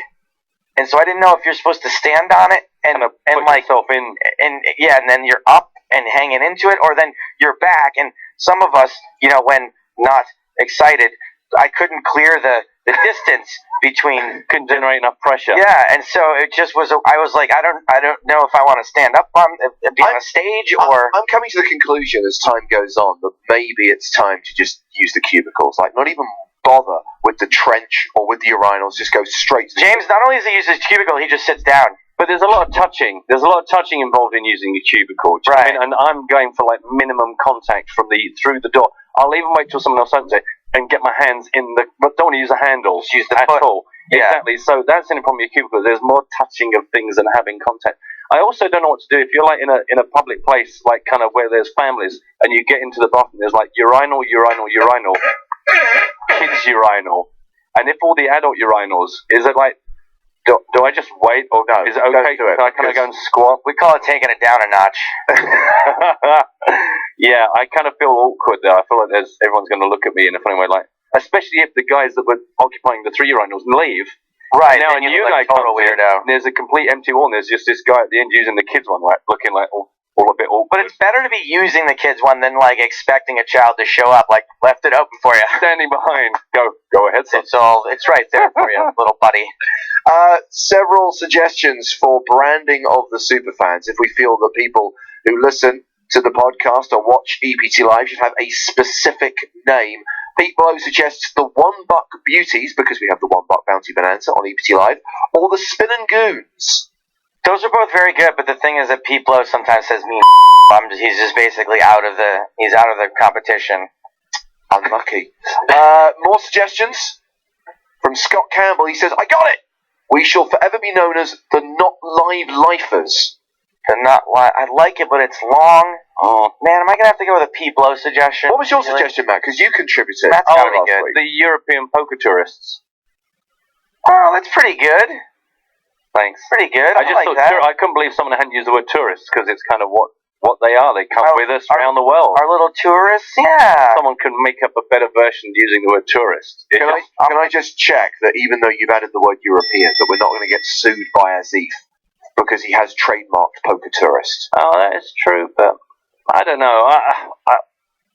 and so I didn't know if you're supposed to stand on it and like yourself in, and then you're up and hanging into it, or then you're back. And some of us, when not excited, I couldn't clear the distance between. Couldn't generate enough pressure. Yeah, and so it just was. I was like, I don't know if I want to stand up on a stage or. I'm coming to the conclusion as time goes on that maybe it's time to just use the cubicles, like not even bother with the trench or with the urinals, just go straight to James, not only does he use his cubicle, he just sits down. But there's a lot of touching. There's a lot of touching involved in using a cubicle. Right. And I'm going for like minimum contact through the door. I'll even wait till someone else opens it and get my hands in but don't want to use the handles. Use the at foot. all. Yeah. Exactly. So that's the problem with your cubicle. There's more touching of things than having contact. I also don't know what to do if you're like in a public place, like kind of where there's families, and you get into the bathroom. There's like urinal, kids urinal, and if all the adult urinals, is it like? Do I just wait, or no? Is it okay? Can I kind of go and squat? We call it taking it down a notch. Yeah, I kind of feel awkward there. I feel like everyone's going to look at me in a funny way, like, especially if the guys that were occupying the 3 urinals leave. Right. Now, and you like guys total weirdo. There's a complete empty wall, and there's just this guy at the end using the kids one, like looking like all a bit awkward. But it's better to be using the kids one than like expecting a child to show up, like left it open for you. Standing behind. Go ahead, son. It's right there for you, little buddy. Several suggestions for branding of the superfans. If we feel that people who listen to the podcast or watch EPT Live should have a specific name. Pete Blow suggests the $1 Beauties, because we have the $1 Bounty Bonanza on EPT Live, or the Spinnin' Goons. Those are both very good, but the thing is that Pete Blow sometimes says mean. He's just basically out of the competition. Unlucky. More suggestions from Scott Campbell. He says, I got it! We shall forever be known as the Not Live Lifers. I like it, but it's long. Oh man, am I gonna have to go with a Pete Blow suggestion? What was your suggestion, Matt? Because you contributed. That's gotta be good. The European poker tourists. Oh, that's pretty good. Thanks. Pretty good. I just like thought that. I couldn't believe someone hadn't used the word tourists, because it's kind of what they are. They come with us around the world. Our little tourists, yeah. Someone can make up a better version using the word tourist. Can I just check that even though you've added the word European, that we're not going to get sued by Azif because he has trademarked poker tourist? Oh, that is true, but I don't know.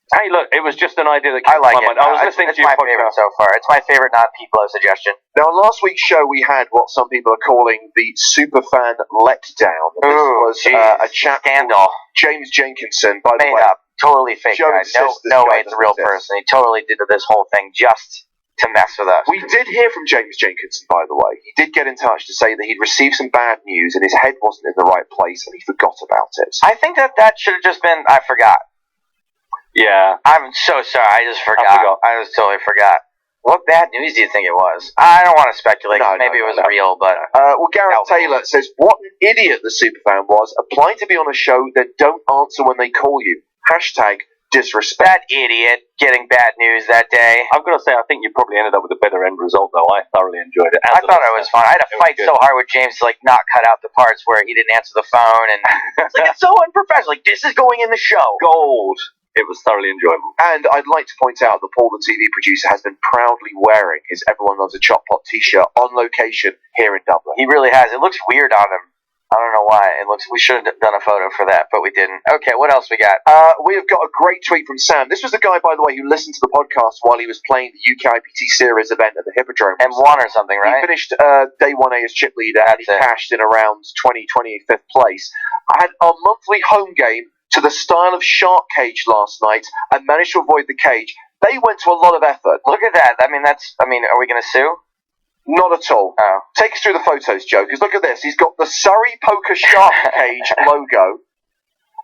Hey, look, it was just an idea that came to my mind. I was listening to your podcast. It's my favorite so far. It's my favorite not Pete Blow suggestion. Now, on last week's show, we had what some people are calling the superfan letdown. This was a chap called James Jenkinson, by the way. Made up. Totally fake guy. No way it's a real person. He totally did this whole thing just to mess with us. We did hear from James Jenkinson, by the way. He did get in touch to say that he'd received some bad news and his head wasn't in the right place and he forgot about it. I think that should have just been, I forgot. Yeah. I'm so sorry. I just forgot. I just totally forgot. What bad news do you think it was? I don't want to speculate. Maybe it was real, but... well, Gareth Taylor says, what an idiot the superfan was, applying to be on a show that don't answer when they call you. Hashtag disrespect. That idiot getting bad news that day. I'm going to say I think you probably ended up with a better end result, though. I thoroughly enjoyed it. I thought it was fun. I had to fight so hard with James to like not cut out the parts where he didn't answer the phone, and it's like it's so unprofessional. Like this is going in the show. Gold. It was thoroughly enjoyable. And I'd like to point out that Paul, the TV producer, has been proudly wearing his Everyone Loves a Chop Pot t-shirt on location here in Dublin. He really has. It looks weird on him. I don't know why. We should have done a photo for that, but we didn't. Okay, what else we got? We have got a great tweet from Sam. This was the guy, by the way, who listened to the podcast while he was playing the UK IPT Series event at the Hippodrome. And won or something, right? He finished day 1A as chip leader, and he cashed in around 25th place. I had our monthly home game to the style of Shark Cage last night and managed to avoid the cage. They went to a lot of effort. Look at that. I mean, are we going to sue? Not at all. Oh. Take us through the photos, Joe, because look at this. He's got the Surrey Poker Shark Cage logo.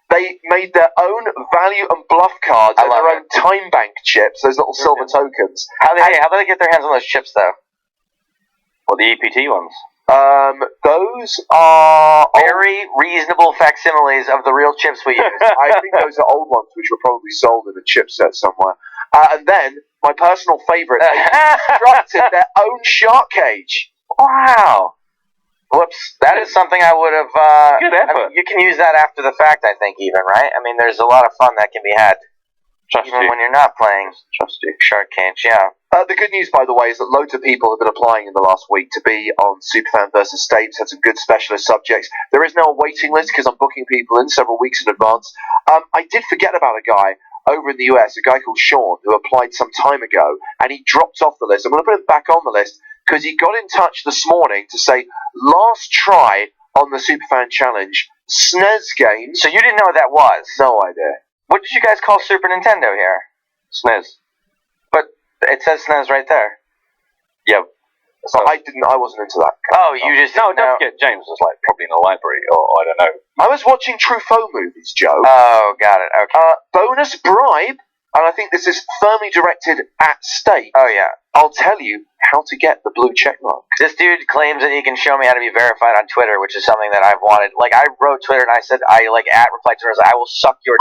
They made their own value and bluff cards and their own time bank chips, those little silver tokens. How do they get their hands on those chips, though? Well, the EPT ones. Those are very reasonable facsimiles of the real chips we use. I think those are old ones, which were probably sold in a chip set somewhere. And then, my personal favourite, they constructed their own shark cage. Wow. Whoops. That is something I would have... Good effort. I mean, you can use that after the fact, I think, even, right? I mean, there's a lot of fun that can be had. Even when you're not playing Shark Cage, yeah. The good news, by the way, is that loads of people have been applying in the last week to be on Superfan versus Stapes. Had some good specialist subjects. There is now a waiting list because I'm booking people in several weeks in advance. I did forget about a guy over in the US, a guy called Sean, who applied some time ago, and he dropped off the list. I'm going to put him back on the list because he got in touch this morning to say, last try on the Superfan Challenge, SNES games. So you didn't know what that was? No idea. What did you guys call Super Nintendo here? SNES. But it says SNES right there. Yeah. So I wasn't into that. Oh, you just... No, don't forget, James was like probably in a library, or I don't know. I was watching Truffaut movies, Joe. Oh, got it, okay. Bonus bribe, and I think this is firmly directed at State. Oh, yeah. I'll tell you how to get the blue check mark. This dude claims that he can show me how to be verified on Twitter, which is something that I've wanted. Like, I wrote Twitter and I said, I reply to Twitter, I will suck your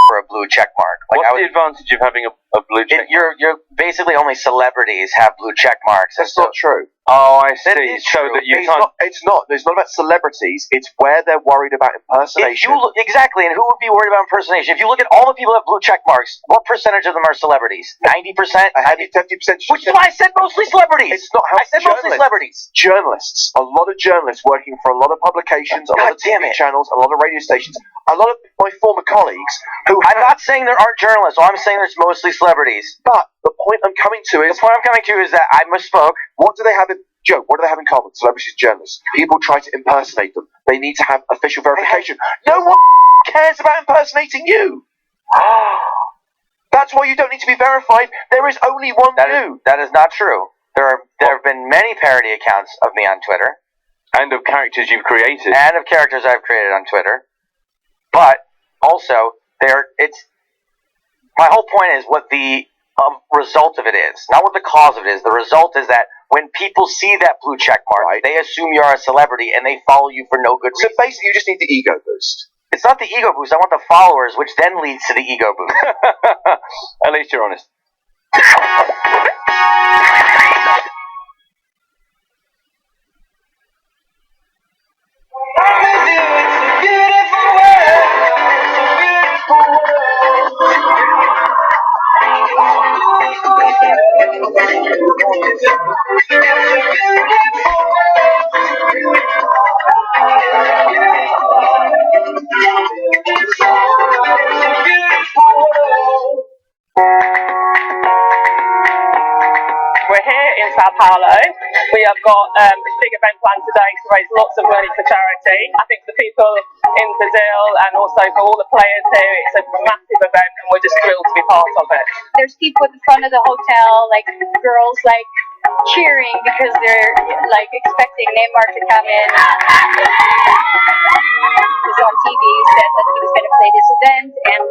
for a blue check mark. Like, what's the advantage of having a blue check mark? You're basically only celebrities have blue check marks. That's not true. Oh, I see. So that you it's can't... not. It's not. It's not about celebrities. It's where they're worried about impersonation. Exactly, and who would be worried about impersonation? If you look at all the people who have blue check marks, what percentage of them are celebrities? 90%? 50%. Which is why I said mostly celebrities. It's not how I said mostly celebrities. Journalists. A lot of journalists working for a lot of publications, a lot of TV channels, a lot of radio stations, a lot of my former colleagues who... I'm not saying there aren't journalists. All I'm saying there's mostly celebrities. But the point I'm coming to is... The point I'm coming to is that I misspoke. What do they have in... Joe, what do they have in common? Celebrities and journalists. People try to impersonate them. They need to have official verification. No one cares about impersonating you. That's why you don't need to be verified. There is only one you. That is not true. There have been many parody accounts of me on Twitter. And of characters you've created. And of characters I've created on Twitter. But also, my whole point is what the result of it is. Not what the cause of it is. The result is that when people see that blue check mark, they assume you're a celebrity and they follow you for no good reason. So basically, you just need the ego boost. It's not the ego boost. I want the followers, which then leads to the ego boost. At least you're honest. We're here in Sao Paulo. We have got a big event planned today to raise lots of money for charity. I think for the people in Brazil and also for all the players here, it's a massive event and we're just thrilled to be part of it. There's people at the front of the hotel, like girls like cheering because they're like expecting Neymar to come in. He was on TV, said that he was going to play this event, and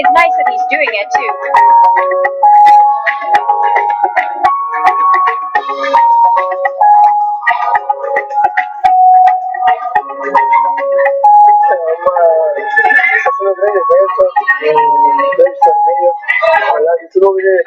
it's nice that he's doing it too. Haciendo grandes eventos, grandes torneos, ojalá que tú lo vienes.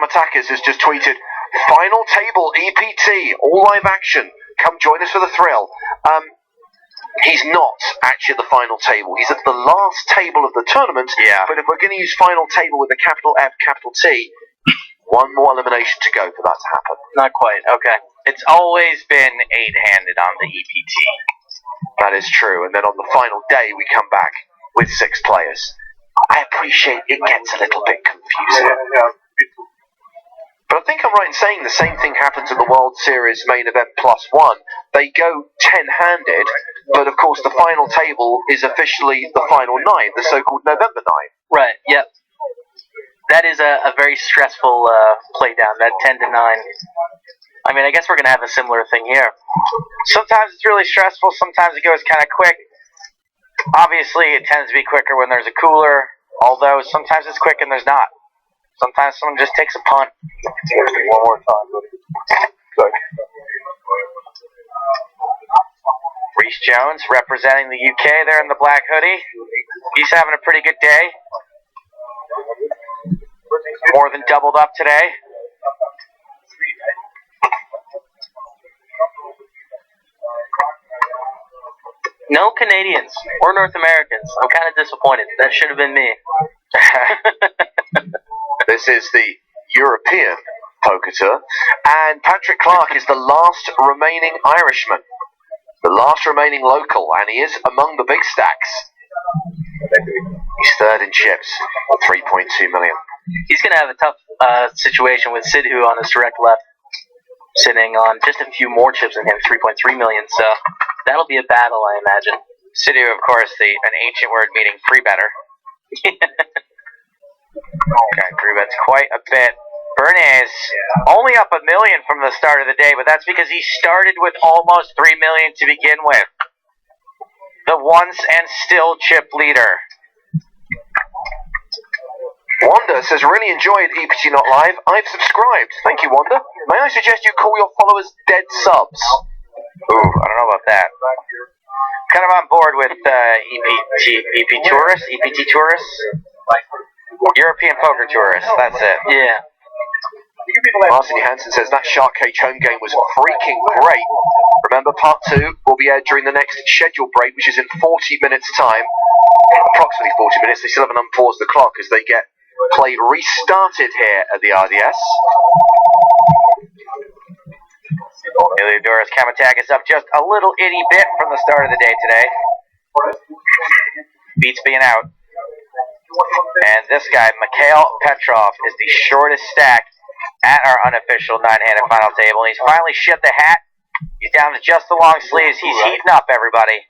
Attackers has just tweeted, "Final table EPT, all live action. Come join us for the thrill." He's not actually at the final table. He's at the last table of the tournament. Yeah. But if we're going to use final table with a capital F, capital T, one more elimination to go for that to happen. Not quite. Okay. It's always been 8-handed on the EPT. That is true. And then on the final day, we come back with 6 players. I appreciate it gets a little bit confusing. But I think I'm right in saying the same thing happens in the World Series main event +1. They go 10-handed, but of course the final table is officially the final 9, the so-called November 9. Right, yep. That is a very stressful play down, that 10 to 9. I mean, I guess we're going to have a similar thing here. Sometimes it's really stressful, sometimes it goes kind of quick. Obviously, it tends to be quicker when there's a cooler, although sometimes it's quick and there's not. Sometimes someone just takes a punt. One more time. Sorry. Reece Jones representing the UK there in the black hoodie. He's having a pretty good day. More than doubled up today. No Canadians or North Americans. I'm kind of disappointed. That should have been me. This is the European poker tour, and Patrick Clark is the last remaining Irishman, the last remaining local, and he is among the big stacks. He's third in chips, 3.2 million. He's going to have a tough situation with Sidhu on his direct left, sitting on just a few more chips than him, 3.3 million, so that'll be a battle, I imagine. Sidhu, of course, an ancient word meaning free better. Okay, three bets quite a bit. Bernays only up $1 million from the start of the day, but that's because he started with almost $3 million to begin with. The once and still chip leader. Wanda says, really enjoyed EPT Not Live. I've subscribed. Thank you, Wanda. May I suggest you call your followers dead subs? Ooh, I don't know about that. Kind of on board with EPT tourists. European poker tourists, that's it. Yeah. Martin Hansen says, that Shark Cage home game was freaking great. Remember, part 2 will be aired during the next schedule break, which is in 40 minutes' time. Approximately 40 minutes. They still haven't unpaused the clock as they get play restarted here at the RDS. Eliodorus Kamatag is up just a little itty bit from the start of the day today. Beats being out. And this guy, Mikhail Petrov, is the shortest stack at our unofficial 9-handed final table. He's finally shipped the hat. He's down to just the long sleeves. He's heating up, everybody.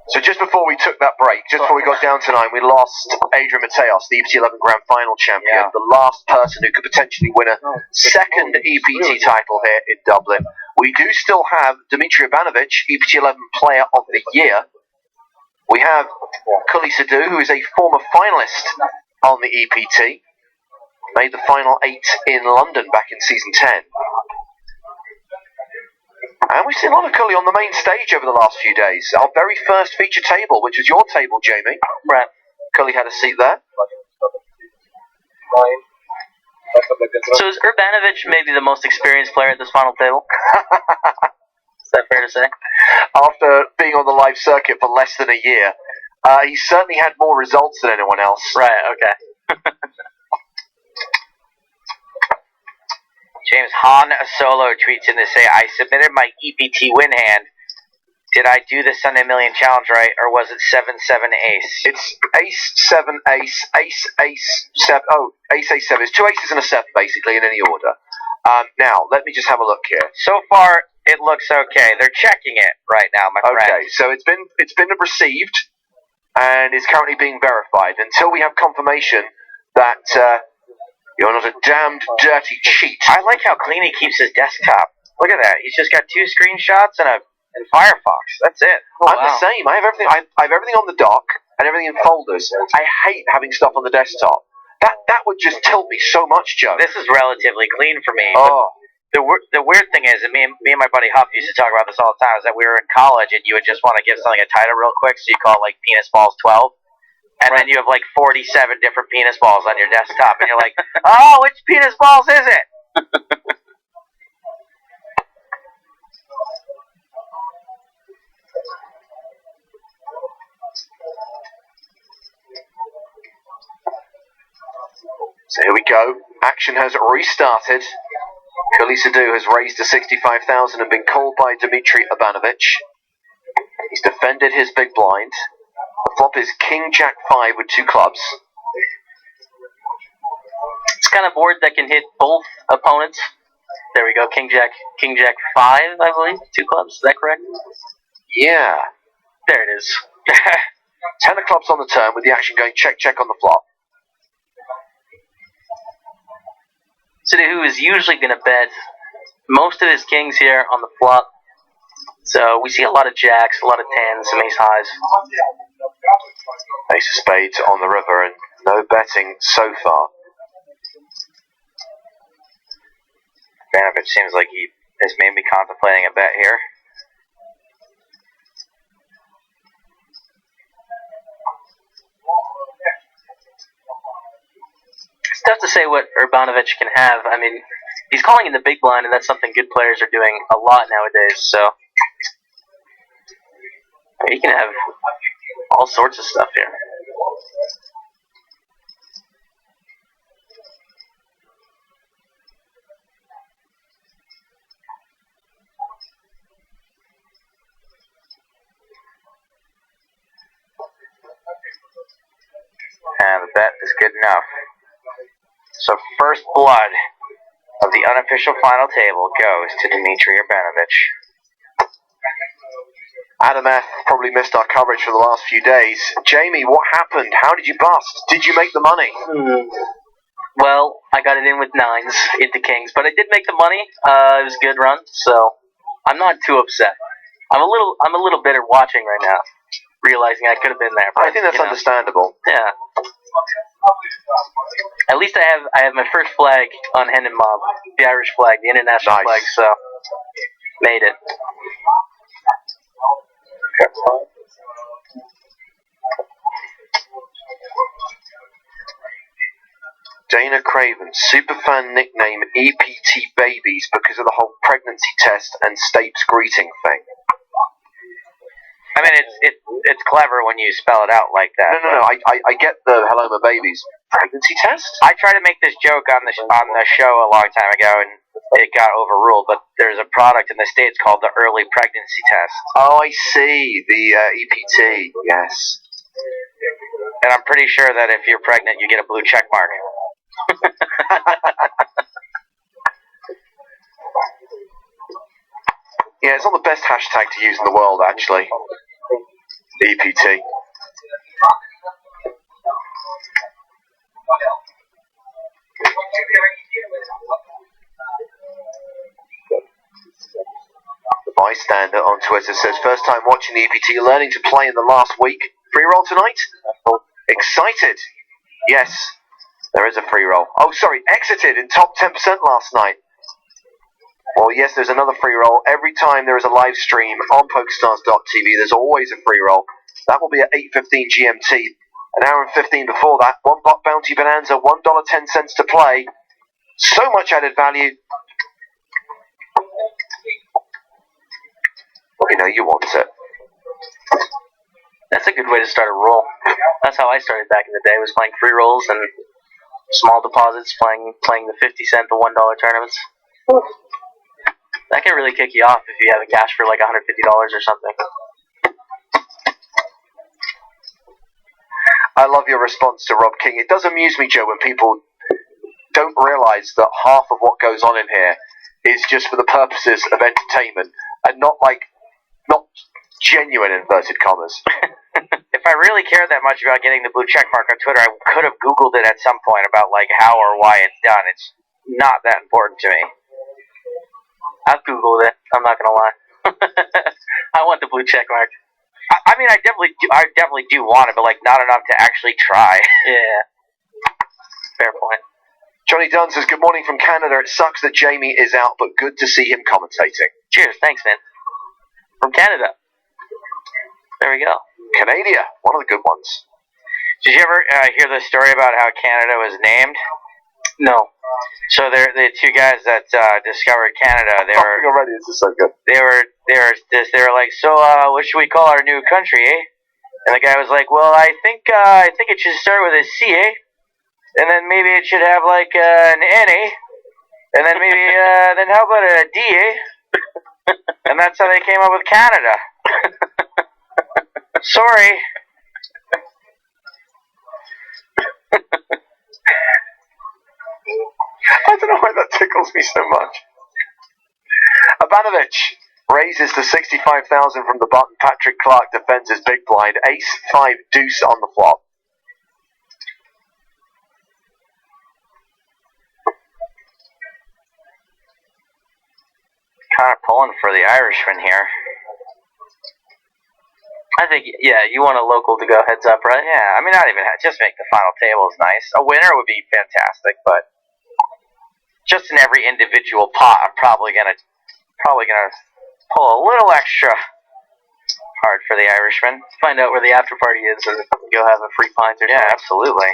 So just before we took that break, just before we got down to 9, we lost Adrian Mateos, the EPT 11 Grand Final champion, the last person who could potentially win a second EPT title here in Dublin. We do still have Dmitry Ivanovic, EPT 11 Player of the Year. We have Cully Sidhu, who is a former finalist on the EPT. Made the final 8 in London back in season 10. And we've seen a lot of Cully on the main stage over the last few days. Our very first feature table, which was your table, Jamie. Right. Cully had a seat there. So is Urbanovic maybe the most experienced player at this final table? Is that fair to say? After being on the live circuit for less than a year, he certainly had more results than anyone else. Right, okay. James Han Solo tweets in to say, I submitted my EPT win hand. Did I do the Sunday Million Challenge right, or was it 7-7 ace? It's ace, 7, ace, ace, ace, 7. Oh, ace, ace, 7. It's 2 aces and a 7, basically, in any order. Now, let me just have a look here. So far, it looks okay. They're checking it right now, my friend. Okay, so it's been received, and is currently being verified. Until we have confirmation that you're not a damned dirty cheat. I like how clean he keeps his desktop. Look at that. He's just got 2 screenshots and Firefox. That's it. I'm the same. I have everything. I have everything on the dock and everything in folders. I hate having stuff on the desktop. That would just tilt me so much, Joe. This is relatively clean for me. Oh. The weird thing is, and me and my buddy Huff used to talk about this all the time, is that we were in college and you would just want to give something a title real quick, so you call it like Penis Balls 12. And then you have like 47 different penis balls on your desktop, and you're like, oh, which penis balls is it? So here we go. Action has restarted. Kuli Sadu has raised to 65,000 and been called by Dmitry Abanovich. He's defended his big blind. The flop is King Jack 5 with 2 clubs. It's kind of board that can hit both opponents. There we go, King Jack 5, I believe, 2 clubs. Is that correct? Yeah. There it is. 10 of clubs on the turn with the action going check on the flop. Who is usually going to bet most of his kings here on the flop. So we see a lot of jacks, a lot of tens, some ace highs. Ace of spades on the river and no betting so far. Banovich seems like he is maybe contemplating a bet here. It's tough to say what Urbanovich can have. I mean, he's calling in the big blind, and that's something good players are doing a lot nowadays. So he can have all sorts of stuff here. And the bet is good enough. So first blood of the unofficial final table goes to Dmitry Urbanovich. Adam F. probably missed our coverage for the last few days. Jamie, what happened? How did you bust? Did you make the money? Well, I got it in with 9s into kings, but I did make the money. It was a good run, so I'm not too upset. I'm a little bitter watching right now, realizing I could have been there. But, I think that's understandable. Yeah. At least I have my first flag on Hendon Mob, the Irish flag, the international flag. So made it. Dana Craven, superfan nickname EPT Babies because of the whole pregnancy test and Stapes greeting thing. I mean, it's clever when you spell it out like that. No. I get the hello my babies pregnancy test. I tried to make this joke on the show a long time ago, and it got overruled. But there's a product in the States called the early pregnancy test. Oh, I see. The EPT. Yes. And I'm pretty sure that if you're pregnant, you get a blue check mark. Yeah, it's not the best hashtag to use in the world, actually. EPT. The bystander on Twitter says, first time watching the EPT, learning to play in the last week. Free roll tonight? Excited. Yes, there is a free roll. Oh, sorry, exited in top 10% last night. Well, yes, there's another free roll. Every time there is a live stream on PokerStars.tv, there's always a free roll. That will be at 8:15 GMT. An hour and 15 before that, $1 bounty bonanza, $1.10 to play. So much added value. Well, you know you want it. That's a good way to start a roll. That's how I started back in the day, was playing free rolls and small deposits, playing the 50 cent, the $1 tournaments. That can really kick you off if you have a cash for like $150 or something. I love your response to Rob King. It does amuse me, Joe, when people don't realise that half of what goes on in here is just for the purposes of entertainment and not genuine inverted commas. If I really cared that much about getting the blue check mark on Twitter, I could have Googled it at some point about like how or why it's done. It's not that important to me. I've Googled it. I'm not gonna lie. I want the blue check mark. I mean, I definitely do want it, but like not enough to actually try. Yeah. Fair point. Johnny Dunn says, good morning from Canada. It sucks that Jamie is out, but good to see him commentating. Cheers. Thanks, man. From Canada. There we go. Canada, one of the good ones. Did you ever hear the story about how Canada was named? No. So they're the two guys that discovered Canada. They were already. This is so good. They were like, so what should we call our new country, eh? And the guy was like, well, I think it should start with a C, eh? And then maybe it should have like an N, eh? And then maybe then how about a D, eh? And that's how they came up with Canada. Sorry. I don't know why that tickles me so much. Ivanovic raises to 65,000 from the button. Patrick Clark defends his big blind. Ace 5 deuce on the flop. Kind of pulling for the Irishman here. I think, yeah, you want a local to go heads up, right? Yeah, I mean, not even just make the final tables nice. A winner would be fantastic, but just in every individual pot, I'm probably gonna pull a little extra hard for the Irishman. Find out where the after party is, and you'll have a free pint or something. Yeah, absolutely.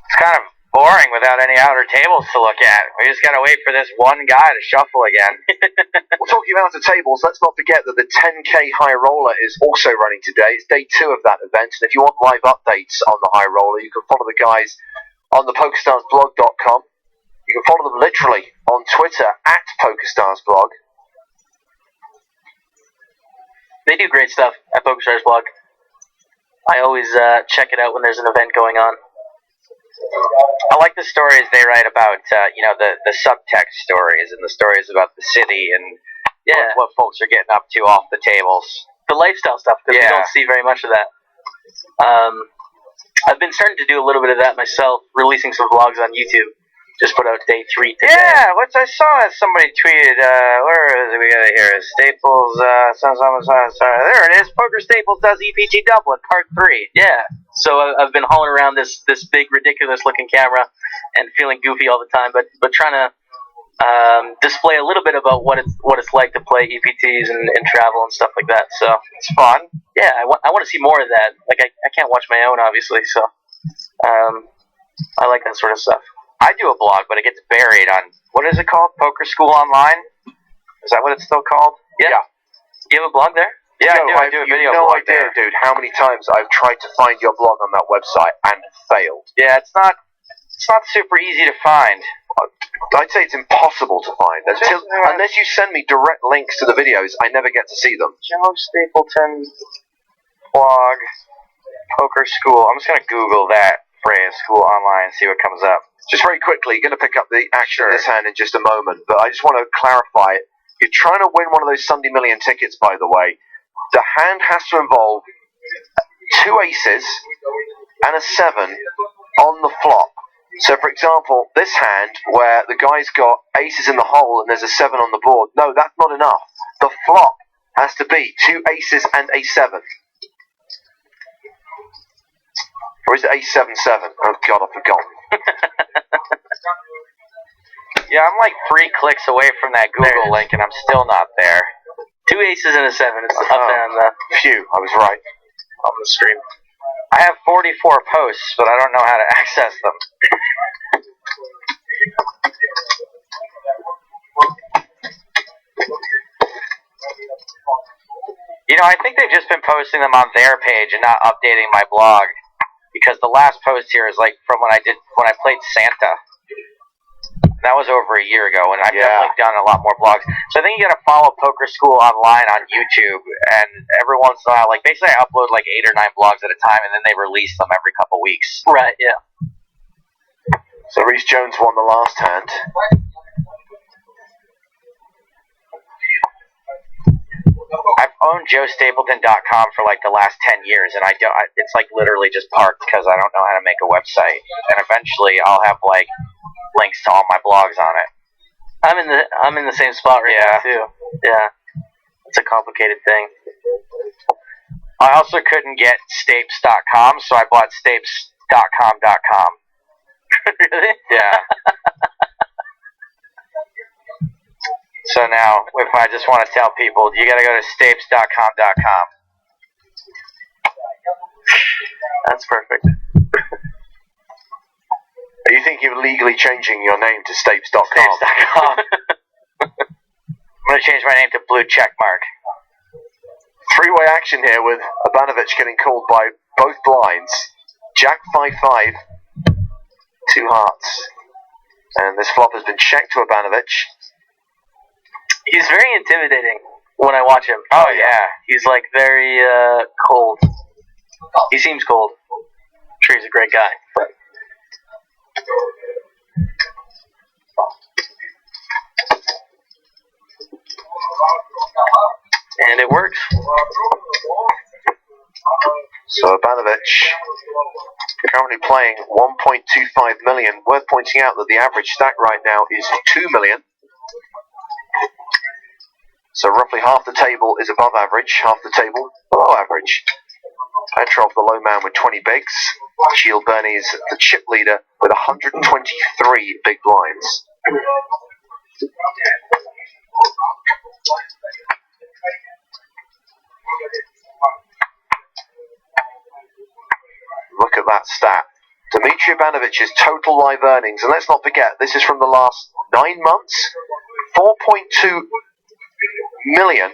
It's kind of boring without any outer tables to look at. We just gotta wait for this one guy to shuffle again. Well, talking about the tables, let's not forget that the 10K High Roller is also running today. It's day 2 of that event, and if you want live updates on the High Roller, you can follow the guys on the PokerStarsBlog.com. You can follow them literally on Twitter at PokerStarsBlog. They do great stuff at PokerStars Blog. I always check it out when there's an event going on. I like the stories they write about, the subtext stories and the stories about the city and what folks are getting up to off the tables. The lifestyle stuff, because we don't see very much of that. I've been starting to do a little bit of that myself, releasing some vlogs on YouTube. Just put out day 3 today. Yeah, I saw that somebody tweeted, where is it? We got it here. Staples, sorry. There it is. Poker Staples does EPT Dublin, part 3. Yeah. So I've been hauling around this big, ridiculous-looking camera and feeling goofy all the time, but trying to display a little bit about what it's like to play EPTs and travel and stuff like that. So it's fun. Yeah, I want to see more of that. Like I can't watch my own, obviously, so I like that sort of stuff. I do a blog, but it gets buried on, what is it called? Poker School Online? Is that what it's still called? Yeah. You have a blog there? Yeah, I do a video blog. No idea, dude, how many times I've tried to find your blog on that website and failed. Yeah, it's not super easy to find. I'd say it's impossible to find. Unless you send me direct links to the videos, I never get to see them. Joe Stapleton blog, Poker School. I'm just going to Google that phrase, school online, and see what comes up. Just very quickly, going to pick up the action in this hand in just a moment, but I just want to clarify it. You're trying to win one of those Sunday Million tickets, by the way. The hand has to involve 2 aces and a 7 on the flop. So, for example, this hand, where the guy's got aces in the hole and there's a 7 on the board, no, that's not enough. The flop has to be 2 aces and a 7. Or is it ace 7-7? Oh, God, I've forgotten. Yeah, I'm like 3 clicks away from that Google link, and I'm still not there. 2 aces and a 7. It's up there on the... Phew, I was right. On the stream. I have 44 posts, but I don't know how to access them. I think they've just been posting them on their page and not updating my blog. Because the last post here is like from when I played Santa. That was over a year ago, and I've definitely done a lot more blogs. So I think you gotta follow Poker School Online on YouTube, and every once in a while, like basically I upload like 8 or 9 blogs at a time, and then they release them every couple weeks. Right, yeah. So Reece Jones won the last hand. I've owned JoeStapleton.com for like the last 10 years, and it's like literally just parked because I don't know how to make a website. And eventually I'll have like links to all my blogs on it. I'm in the same spot right now too. Yeah. It's a complicated thing. I also couldn't get Stapes.com, so I bought Stapes.com.com. Really? Yeah. So now, if I just want to tell people, you got to go to stapes.com.com. That's perfect. Are you thinking of legally changing your name to Stapes.com? Stapes.com. I'm going to change my name to Blue Checkmark. Three-way action here with Abanovich getting called by both blinds. Jack 5-5, 2 hearts. And this flop has been checked to Abanovich. He's very intimidating when I watch him. Oh, yeah. He's like very cold. He seems cold. I'm sure he's a great guy. But and it works. So Abanovich currently playing 1.25 million. Worth pointing out that the average stack right now is 2 million. So roughly half the table is above average, half the table below average. Petrov, the low man with 20 bigs. Shield Bernie's the chip leader with 123 big blinds. Look at that stat. Dmitry Abanovich's total live earnings, and let's not forget, this is from the last 9 months, 4.2 million.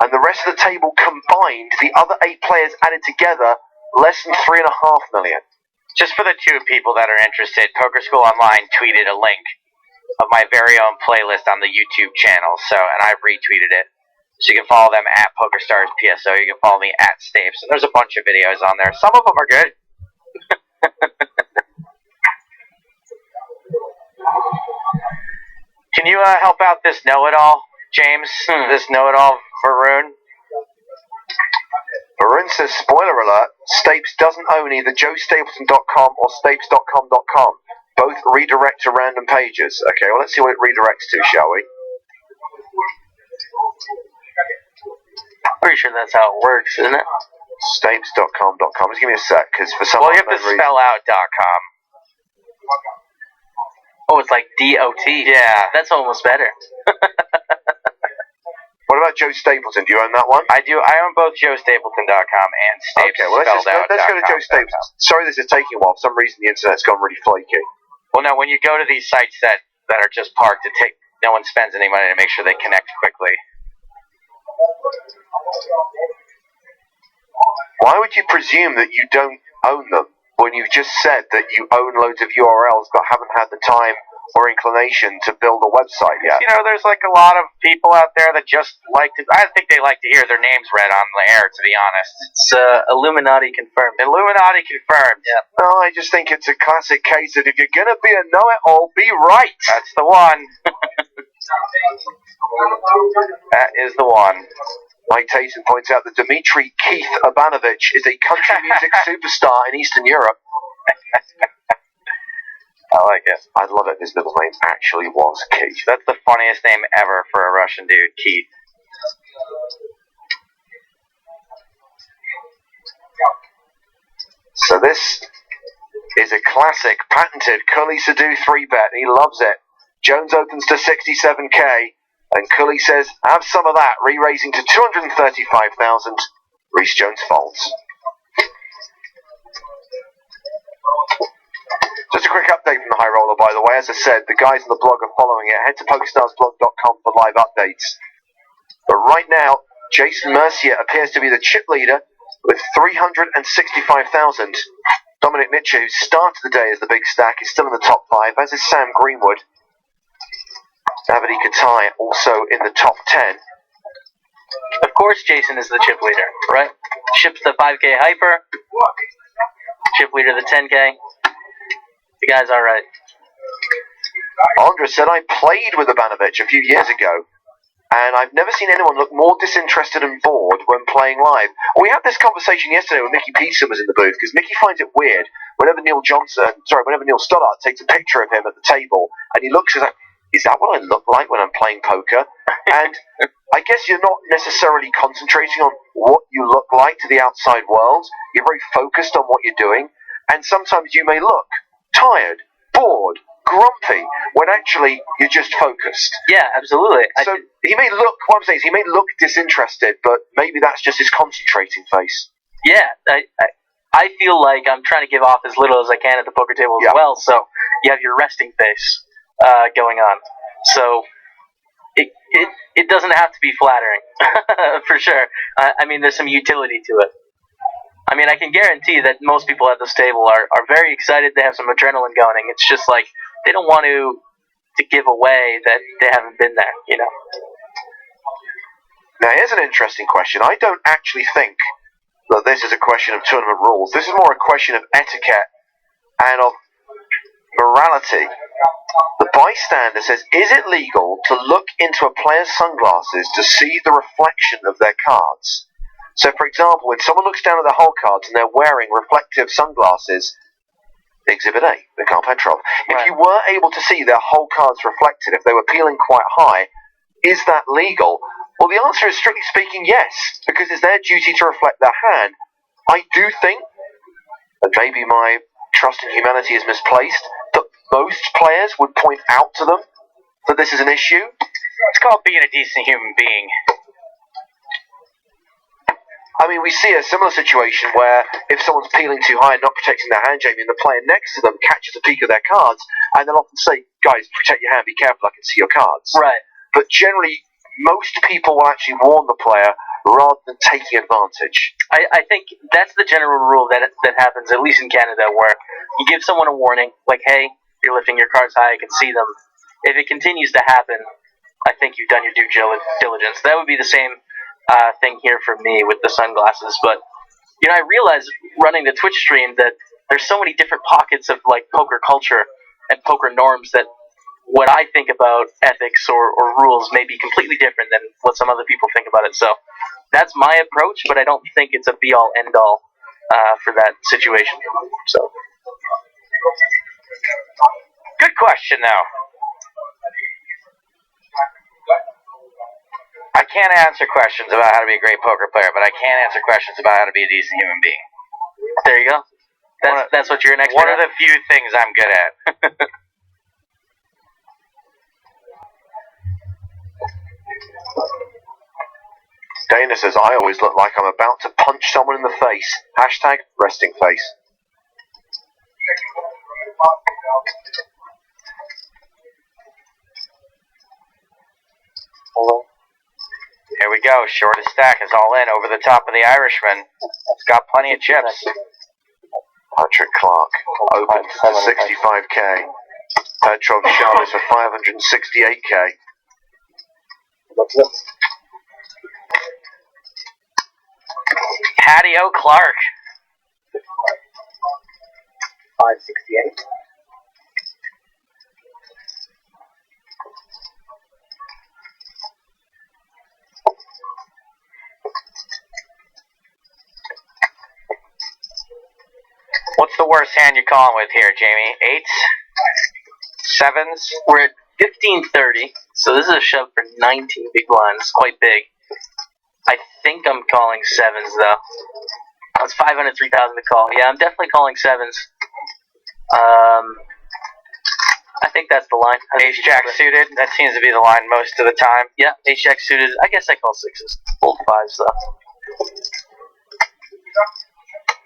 And the rest of the table combined, the other 8 players added together, less than 3.5 million. Just for the 2 people that are interested, Poker School Online tweeted a link of my very own playlist on the YouTube channel, and I've retweeted it. So you can follow them at PokerStars PSO. You can follow me at Stapes. And there's a bunch of videos on there. Some of them are good. Can you help out this know-it-all, James? This know-it-all, Varun? Varun says, spoiler alert, Stapes doesn't own either joestapleton.com or stapes.com.com. Both redirect to random pages. Okay, well, let's see what it redirects to, shall we? Pretty sure that's how it works, isn't it? Stapes.com.com. Just give me a sec, because for some you have to spell out .com. Oh, it's like D-O-T. Yeah. That's almost better. What about Joe Stapleton? Do you own that one? I do. I own both joestapleton.com and Stapes. Okay, well, let's go to Joe Stapleton. Sorry this is taking a while. For some reason, the internet's gone really flaky. Well, no, when you go to these sites that are just parked, no one spends any money to make sure they connect quickly. Why would you presume that you don't own them when you've just said that you own loads of URLs but haven't had the time or inclination to build a website yet? You know, there's like a lot of people out there that just like to, I think they like to hear their names read on the air, to be honest. It's Illuminati confirmed. Illuminati confirmed. Yeah. No, I just think it's a classic case that if you're going to be a know-it-all, be right. That's the one. That is the one. Mike Tayson points out that Dmitry Keith Abanovich is a country music superstar in Eastern Europe. I like it. I'd love it if his middle name actually was Keith. That's the funniest name ever for a Russian dude, Keith. So this is a classic, patented Cully Sadu 3-bet. He loves it. Jones opens to 67k, and Cully says, have some of that, re-raising to 235,000. Reece Jones folds. Just a quick update from the High Roller, by the way. As I said, the guys on the blog are following it. Head to PokerStarsBlog.com for live updates. But right now, Jason Mercier appears to be the chip leader with 365,000. Dominic Nietzsche, who started the day as the big stack, is still in the top 5, as is Sam Greenwood. Davide Katai also in the top 10. Of course Jason is the chip leader, right? Ships the 5k hyper. Chip leader the 10k. The guy's alright. Andra said, I played with Abanovich a few years ago, and I've never seen anyone look more disinterested and bored when playing live. We had this conversation yesterday when Mickey Peterson was in the booth, because Mickey finds it weird whenever Neil Stoddart takes a picture of him at the table, and he looks like, is that what I look like when I'm playing poker? And I guess you're not necessarily concentrating on what you look like to the outside world. You're very focused on what you're doing, and sometimes you may look tired, bored, grumpy, when actually you're just focused. Yeah, absolutely. So he may look, what I'm saying is he may look disinterested, but maybe that's just his concentrating face. Yeah, I feel like I'm trying to give off as little as I can at the poker table as well, so you have your resting face going on. So it doesn't have to be flattering, for sure. I mean, there's some utility to it. I mean, I can guarantee that most people at this table are very excited. They have some adrenaline going. It's just like they don't want to give away that they haven't been there, you know? Now, here's an interesting question. I don't actually think that this is a question of tournament rules. This is more a question of etiquette and of morality. The bystander says, is it legal to look into a player's sunglasses to see the reflection of their cards? So, for example, when someone looks down at their hole cards and they're wearing reflective sunglasses, Exhibit A, the card Petrov. If you were able to see their whole cards reflected, if they were peeling quite high, is that legal? Well, the answer is, strictly speaking, yes, because it's their duty to reflect their hand. I do think, and maybe my trust in humanity is misplaced, that most players would point out to them that this is an issue. It's called being a decent human being. I mean, we see a similar situation where if someone's peeling too high and not protecting their hand, Jamie, and the player next to them catches a peek of their cards, and they'll often say, guys, protect your hand, be careful, I can see your cards. Right. But generally, most people will actually warn the player rather than taking advantage. I think that's the general rule that happens, at least in Canada, where you give someone a warning, like, hey, you're lifting your cards high, I can see them. If it continues to happen, I think you've done your due diligence. That would be the same thing here for me with the sunglasses. But, you know, I realize running the Twitch stream that there's so many different pockets of, like, poker culture and poker norms that what I think about ethics or rules may be completely different than what some other people think about it. So that's my approach, but I don't think it's a be-all, end-all for that situation. So, good question, though. I can't answer questions about how to be a great poker player, but I can answer questions about how to be a decent human being. There you go. That's what you're an expert One of the few things I'm good at. Dana says, I always look like I'm about to punch someone in the face. Hashtag resting face. Here we go. Shortest stack is all in over the top of the Irishman. It's got plenty of chips. Patrick Clark open for 65k. Petrov Chavez for 568k. Patty O. Clark. 568. What's the worst hand you're calling with here, Jamie? Eights? Sevens? We're at 1530, so this is a shove for 19 big blinds. Quite big. I think I'm calling sevens, though. That's 503,000 to call. Yeah, I'm definitely calling sevens. I think that's the line. Ace-jack suited? That seems to be the line most of the time. Yeah, ace-jack suited. I guess I call sixes. Both fives, though.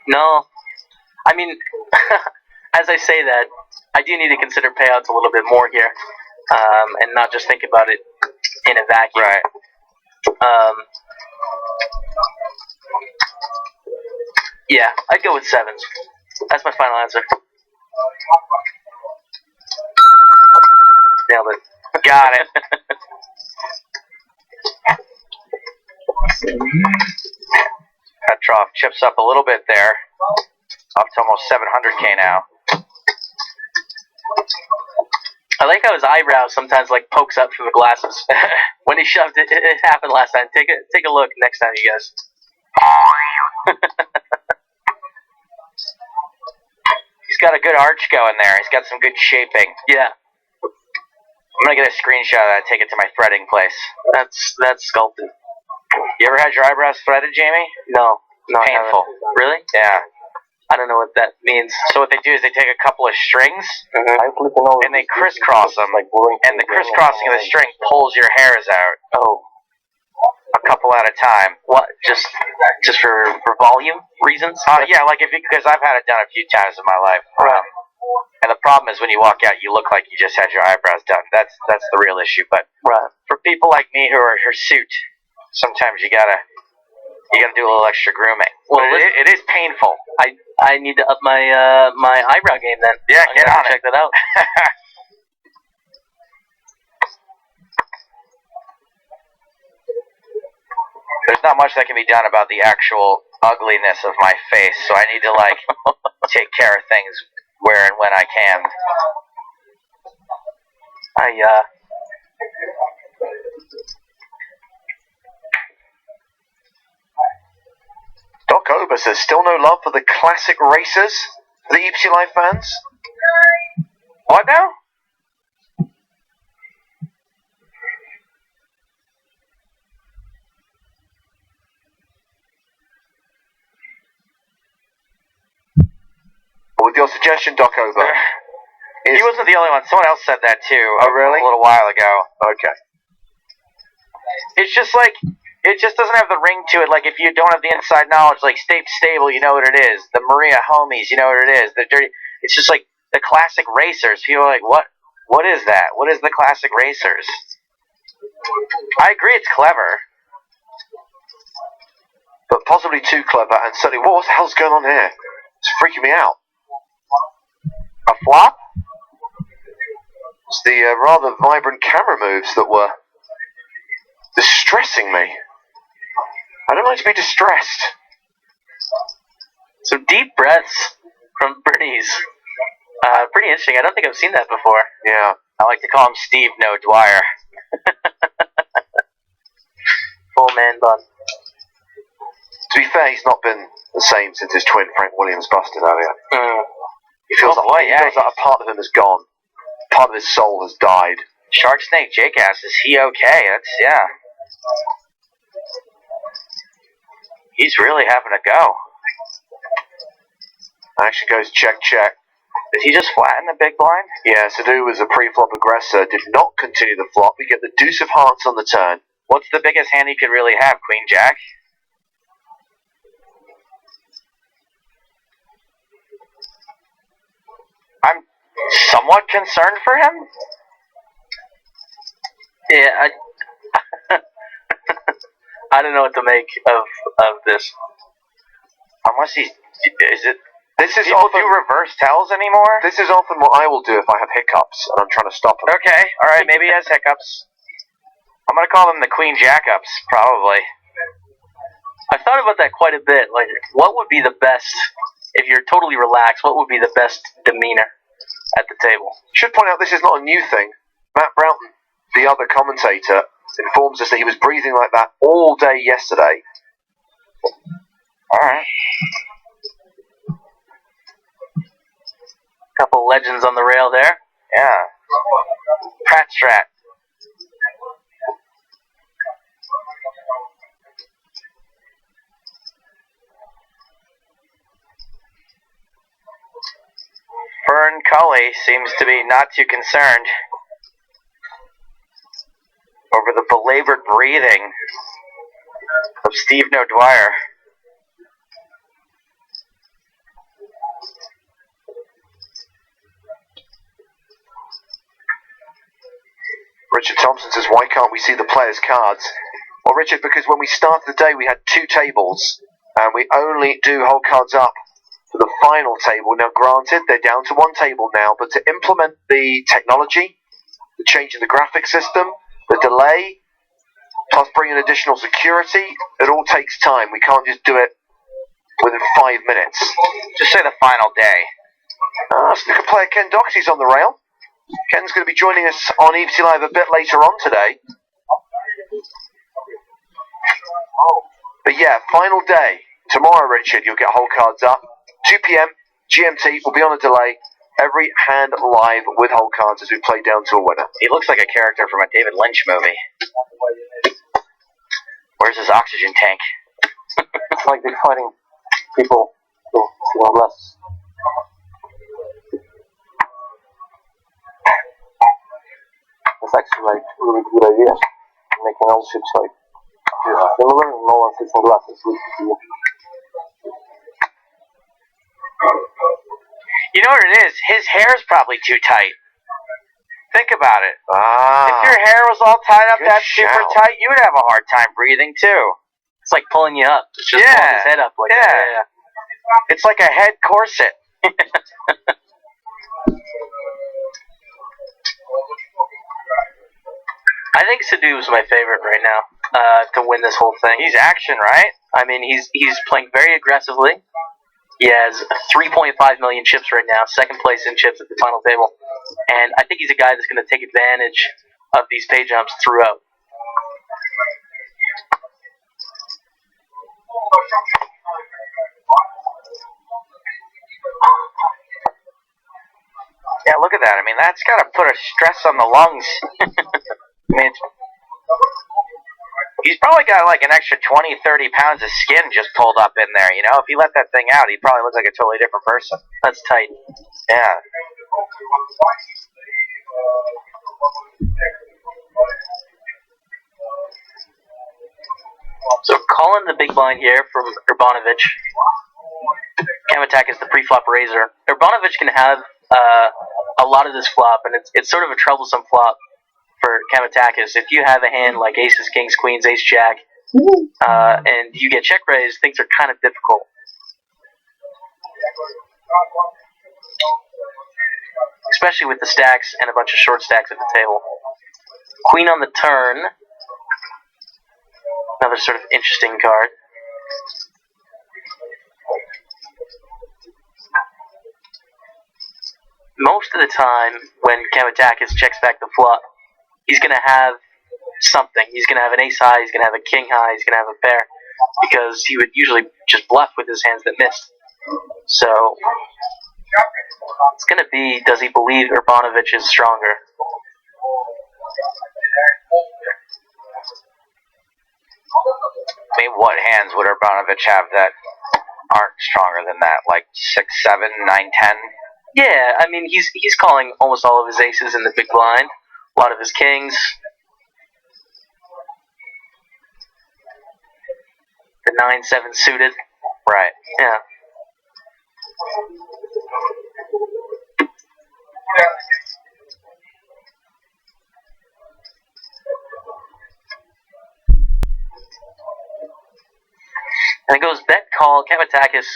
No. I mean, as I say that, I do need to consider payouts a little bit more here, and not just think about it in a vacuum. Right. Yeah, I'd go with sevens. That's my final answer. Nailed it. Got it. Petrov chips up a little bit there. Up to almost 700k now. I like how his eyebrow sometimes like pokes up through the glasses. When he shoved it, it happened last time. Take a look next time, you guys. He's got a good arch going there. He's got some good shaping. Yeah. I'm gonna get a screenshot of that and take it to my threading place. That's sculpted. You ever had your eyebrows threaded, Jamie? No. Painful. Really? Yeah. I don't know what that means. So what they do is they take a couple of strings I'm flipping over. and they crisscross them, Like boring. and the crisscrossing of the string pulls your hairs out. Oh, A couple at a time. what? Just for volume reasons? Yeah, like because I've had it done a few times in my life. Right. And the problem is when you walk out, you look like you just had your eyebrows done. That's the real issue. But Right. for people like me who are hirsute, sometimes you gotta do a little extra grooming. Well, it is painful. I need to up my my eyebrow game then. Yeah, I'm get gonna on check it. that out. There's not much that can be done about the actual ugliness of my face, so I need to take care of things where and when I can. Doc Ober says, still no love for the classic racers for the EPT Live fans? What now? With your suggestion, Doc Ober. He wasn't the only one. Someone else said that too. Oh, really? A little while ago. Okay. It's just like, it just doesn't have the ring to it. Like if you don't have the inside knowledge, like State Stable, you know what it is. The Maria Homies, you know what it is. The Dirty. It's just like the classic racers. People are like, what is that? What is the classic racers? I agree, it's clever. But possibly too clever, and certainly, what the hell's going on here? It's freaking me out. A flop? It's the rather vibrant camera moves that were distressing me. I don't like to be distressed. Some deep breaths from Bernice. Pretty interesting. I don't think I've seen that before. Yeah. I like to call him Steve No Dwyer. Full man bun. To be fair, he's not been the same since his twin Frank Williams busted earlier. He feels like a part of him has gone. Part of his soul has died. Shark Snake Jackass, is he okay? Yeah. He's really having a go. Action goes check, check. Did he just flatten the big blind? Yeah, Sadu was a pre-flop aggressor, did not continue the flop. We get the deuce of hearts on the turn. What's the biggest hand he could really have? Queen Jack? I'm somewhat concerned for him. Yeah, I don't know what to make of this. Unless he's... Is it... This is People often, do reverse tells anymore? This is often what I will do if I have hiccups and I'm trying to stop them. Okay, alright, maybe he has hiccups. I'm gonna call them the Queen Jack-ups, probably. I've thought about that quite a bit. Like, what would be the best, if you're totally relaxed, what would be the best demeanor at the table? Should point out this is not a new thing. Matt Broughton, the other commentator, informs us that he was breathing like that all day yesterday. Alright. Couple legends on the rail there. Yeah. Pratt Strat. Fern Cully seems to be not too concerned over the belabored breathing of Steve No Dwyer. Richard Thompson says, why can't we see the players' cards? Well, Richard, because when we started the day, we had 2 tables, and we only do whole cards up for the final table. Now, granted, they're down to 1 table now, but to implement the technology, the change in the graphic system, the delay, plus bring in additional security, it all takes time. We can't just do it within 5 minutes. Just say the final day. Snooker player Ken Doxey's on the rail. Ken's going to be joining us on EPT Live a bit later on today. But yeah, final day. Tomorrow, Richard, you'll get whole cards up. 2 p.m. GMT will be on a delay. Every hand live with whole cards as we play down to a winner. He looks like a character from a David Lynch movie. Where's his oxygen tank? It's like they're fighting people So, single glasses. It's actually like really good idea. Making all ships like similar, and no one sits in glasses. You know what it is? His hair's probably too tight. Think about it. If your hair was all tied up that super tight, you would have a hard time breathing too. It's like pulling you up. It's just pulling his head up like that. Yeah. It's like a head corset. I think Sadu's my favorite right now to win this whole thing. He's action, right? I mean, he's playing very aggressively. He has 3.5 million chips right now, second place in chips at the final table. And I think he's a guy that's going to take advantage of these pay jumps throughout. Yeah, look at that. I mean, that's got to put a stress on the lungs. I mean, he's probably got like an extra 20, 30 pounds of skin just pulled up in there, you know? If he let that thing out, he'd probably look like a totally different person. That's tight. Yeah. So calling the big blind here from Urbanovic. Kamatak is the pre-flop raiser. Urbanovic can have a lot of this flop, and it's sort of a troublesome flop for Kamatakis. If you have a hand like aces, kings, queens, ace, jack, and you get check raised, things are kind of difficult. Especially with the stacks and a bunch of short stacks at the table. Queen on the turn. Another sort of interesting card. Most of the time, when Kamatakis checks back the flop, he's going to have something. He's going to have an ace high, he's going to have a king high, he's going to have a pair, because he would usually just bluff with his hands that missed. So, it's going to be, does he believe Urbanovic is stronger? I mean, what hands would Urbanovic have that aren't stronger than that? Like 6, 7, 9, 10? Yeah, I mean, he's calling almost all of his aces in the big blind. A lot of his kings. The 9-7 suited. Right. Yeah. And it goes bet call. Kamatakis.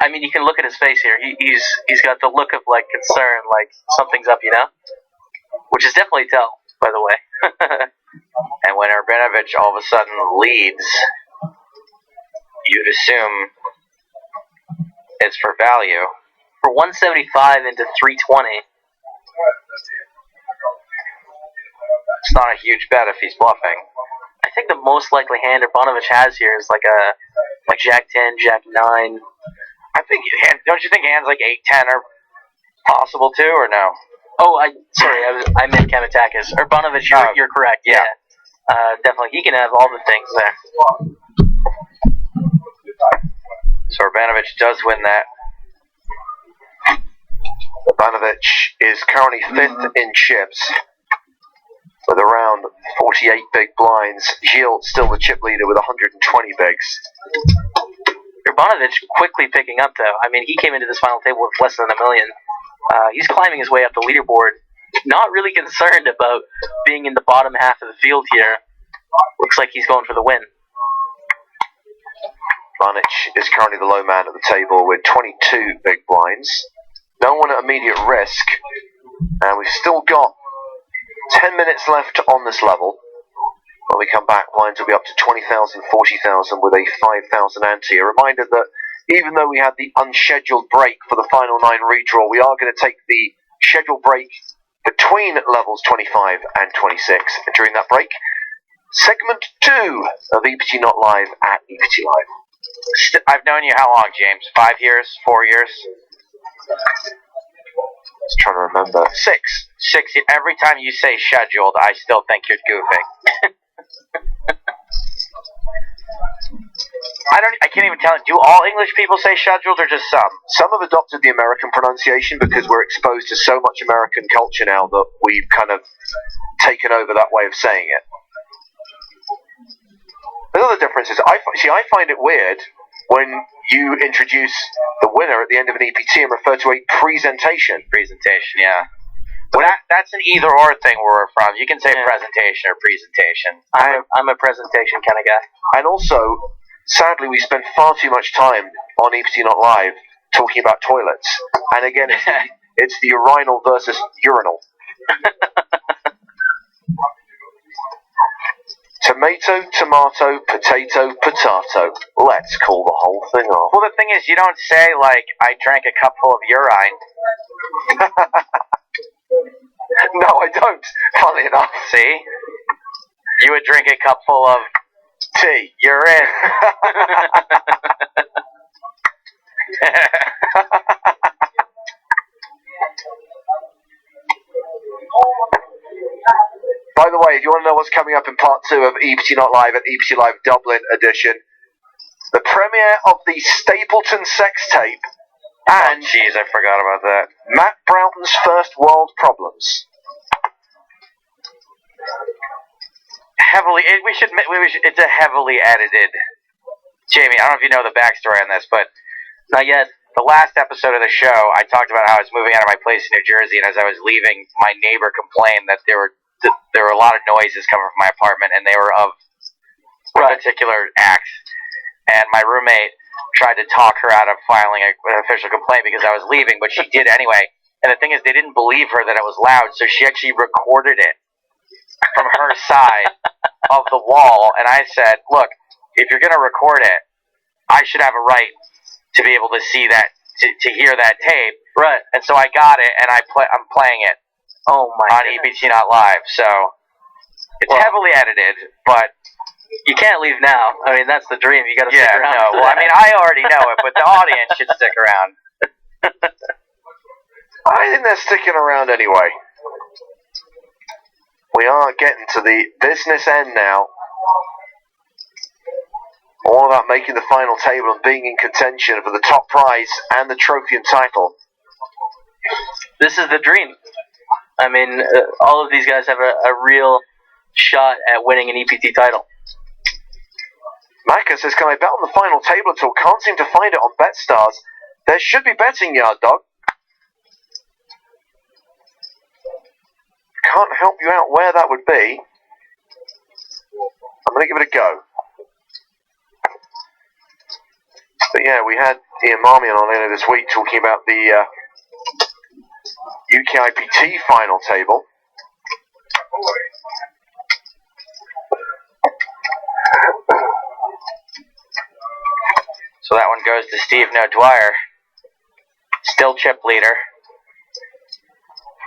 I mean, you can look at his face here. He's got the look of like concern, like something's up, you know. Which is definitely tell, by the way. And when Urbanovic all of a sudden leads, you'd assume it's for value. For 175 into 320. It's not a huge bet if he's bluffing. I think the most likely hand Urbanovic has here is like Jack 10, Jack 9. I think don't you think hands like 8-10 are possible too, or no? Oh, I meant Kamatakis. Urbanovic, you're correct. Yeah. Definitely, he can have all the things there. So Urbanovic does win that. Urbanovic is currently 5th in chips with around 48 big blinds. Gilles still the chip leader with 120 bigs. Urbanovic quickly picking up, though. I mean, he came into this final table with less than $1 million. He's climbing his way up the leaderboard. Not really concerned about being in the bottom half of the field here. Looks like he's going for the win. Urbanovic is currently the low man at the table with 22 big blinds. No one at immediate risk. And we've still got 10 minutes left on this level. When we come back, blinds will be up to 20,000, 40,000 with a 5,000 ante. A reminder that even though we had the unscheduled break for the final 9 redraw, we are going to take the scheduled break between levels 25 and 26. And during that break, segment 2 of EPT Not Live at EPT Live. I've known you how long, James? 5 years? 4 years? Just trying to remember. 6. Every time you say scheduled, I still think you're goofing. I can't even tell. Do all English people say scheduled or just some? Some have adopted the American pronunciation because we're exposed to so much American culture now that we've kind of taken over that way of saying it. The other difference is, I find it weird when you introduce the winner at the end of an EPT and refer to a presentation. Presentation, yeah. Well, that's an either-or thing where we're from. You can say presentation or presentation. I'm a presentation kind of guy. And also, sadly, we spend far too much time on EPT Not Live talking about toilets. And again, it's the urinal versus urinal. Tomato, tomato, potato, potato. Let's call the whole thing off. Well, the thing is, you don't say, like, I drank a cupful of urine. No, I don't. Funny enough. See? You would drink a cupful of tea. Urine. By the way, if you want to know what's coming up in part 2 of EPT Not Live at EPT Live Dublin edition, the premiere of the Stapleton sex tape and jeez, I forgot about that. Matt Broughton's first world problems. It's a heavily edited. Jamie, I don't know if you know the backstory on this, but not yet. The last episode of the show, I talked about how I was moving out of my place in New Jersey, and as I was leaving, my neighbor complained that there were a lot of noises coming from my apartment, and they were of a particular act. And my roommate tried to talk her out of filing an official complaint because I was leaving, but she did anyway. And the thing is, they didn't believe her that it was loud, so she actually recorded it from her side of the wall. And I said, look, if you're going to record it, I should have a right to be able to see that, to hear that tape. Right. And so I got it, and I'm playing it. Oh my on EPT Not Live. So it's heavily edited, but you can't leave now. I mean, that's the dream. You got to stick around. No. Well, I mean, I already know it, but the audience should stick around. I think they're sticking around anyway. We are getting to the business end now. All about making the final table and being in contention for the top prize and the trophy and title. This is the dream. I mean, all of these guys have a real shot at winning an EPT title. Macca says, can I bet on the final table at all? Can't seem to find it on BetStars. There should be betting yard, dog. Can't help you out where that would be. I'm going to give it a go. But yeah, we had Ian Marmion on earlier this week talking about the UK IPT final table. So that one goes to Steve No Dwyer. Still chip leader.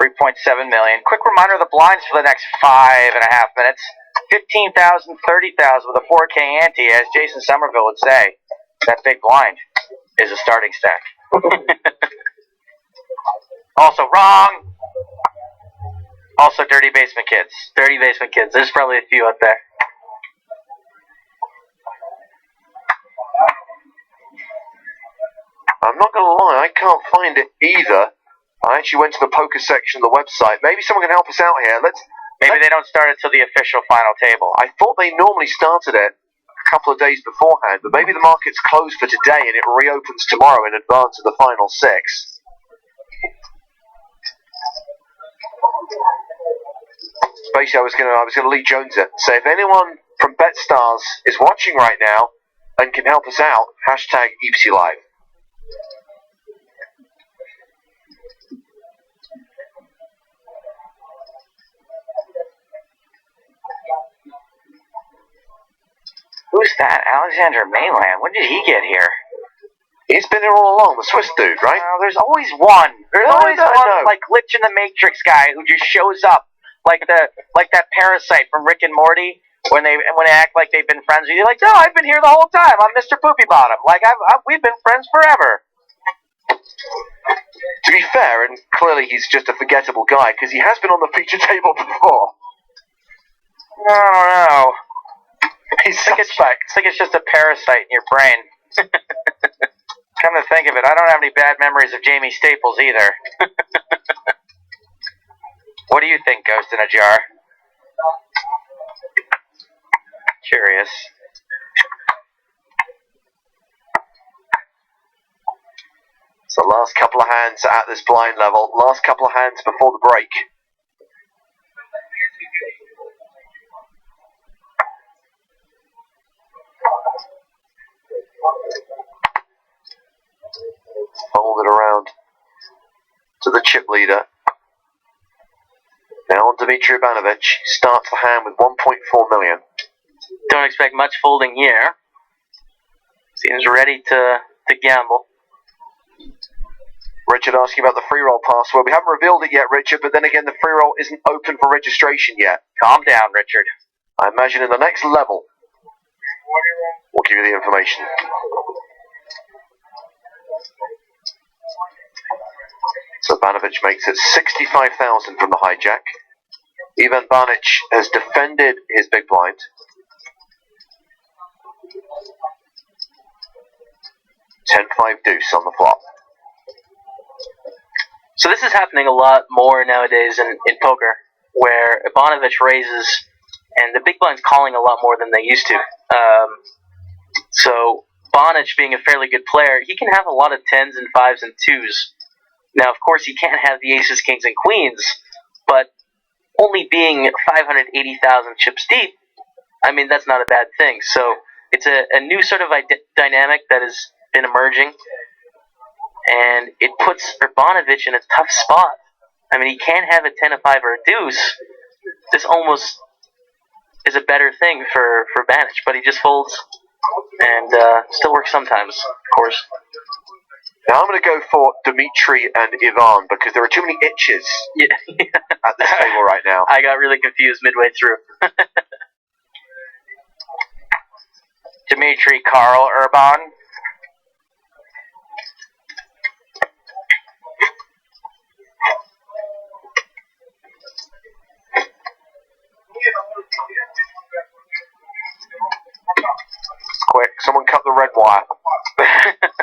3.7 million. Quick reminder of the blinds for the next 5.5 minutes. 15,000, 30,000 with a 4K ante, as Jason Somerville would say. That big blind is a starting stack. Also wrong. Also Dirty Basement Kids. Dirty Basement Kids. There's probably a few out there. I'm not going to lie, I can't find it either. I actually went to the poker section of the website. Maybe someone can help us out here. Maybe they don't start it till the official final table. I thought they normally started it a couple of days beforehand, but maybe the market's closed for today and it reopens tomorrow in advance of the final 6. Basically, I was going to Lee Jones it. So if anyone from BetStars is watching right now and can help us out, hashtag EPT Live. Who's that? Alexander Mainland. When did he get here? He's been here all along, the Swiss dude, right? There's always one. There's always one, like Glitch in the Matrix guy who just shows up, like that parasite from Rick and Morty, when they act like they've been friends. You're like, no, I've been here the whole time. I'm Mr. Poopy Bottom. Like we've been friends forever. To be fair, and clearly he's just a forgettable guy because he has been on the feature table before. I don't know. He's It's like suspect. it's just a parasite in your brain. Come to think of it, I don't have any bad memories of Jamie Staples either. What do you think, Ghost in a Jar? Curious. So last couple of hands at this blind level. Last couple of hands before the break. Fold it around to the chip leader. Now on Dmitry Ivanovich. Starts the hand with 1.4 million. Don't expect much folding here. Seems ready to gamble. Richard asking about the free roll password. We haven't revealed it yet, Richard, but then again, the free roll isn't open for registration yet. Calm down, Richard. I imagine in the next level, we'll give you the information. So Banovich makes it 65,000 from the hijack. Ivan Banic has defended his big blind. 10-5 deuce on the flop. So this is happening a lot more nowadays in poker, where Ivanovich raises, and the big blind's calling a lot more than they used to. So Bonic, being a fairly good player, he can have a lot of 10s and 5s and 2s. Now, of course, he can't have the aces, kings, and queens, but only being 580,000 chips deep, I mean, that's not a bad thing. So it's a new sort of dynamic that has been emerging, and it puts Urbanovich in a tough spot. I mean, he can't have a 10, a 5, or a deuce. This almost is a better thing for Banic, but he just folds, and still works sometimes, of course. Now I'm going to go for Dmitry and Ivan because there are too many itches at this table right now. I got really confused midway through. Dmitry, Karl, Urban. Quick, someone cut the red wire.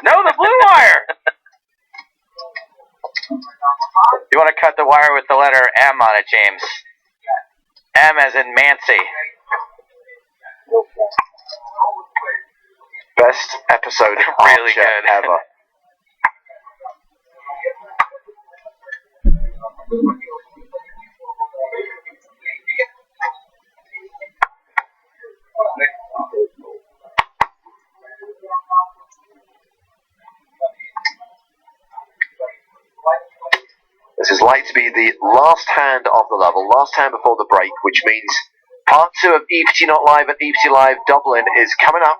No, the blue wire! You want to cut the wire with the letter M on it, James. M as in Mancy. Best episode of Really Archer good. ever. This is likely to be the last hand of the level, last hand before the break, which means part 2 of EPT Not Live and EPT Live Dublin is coming up.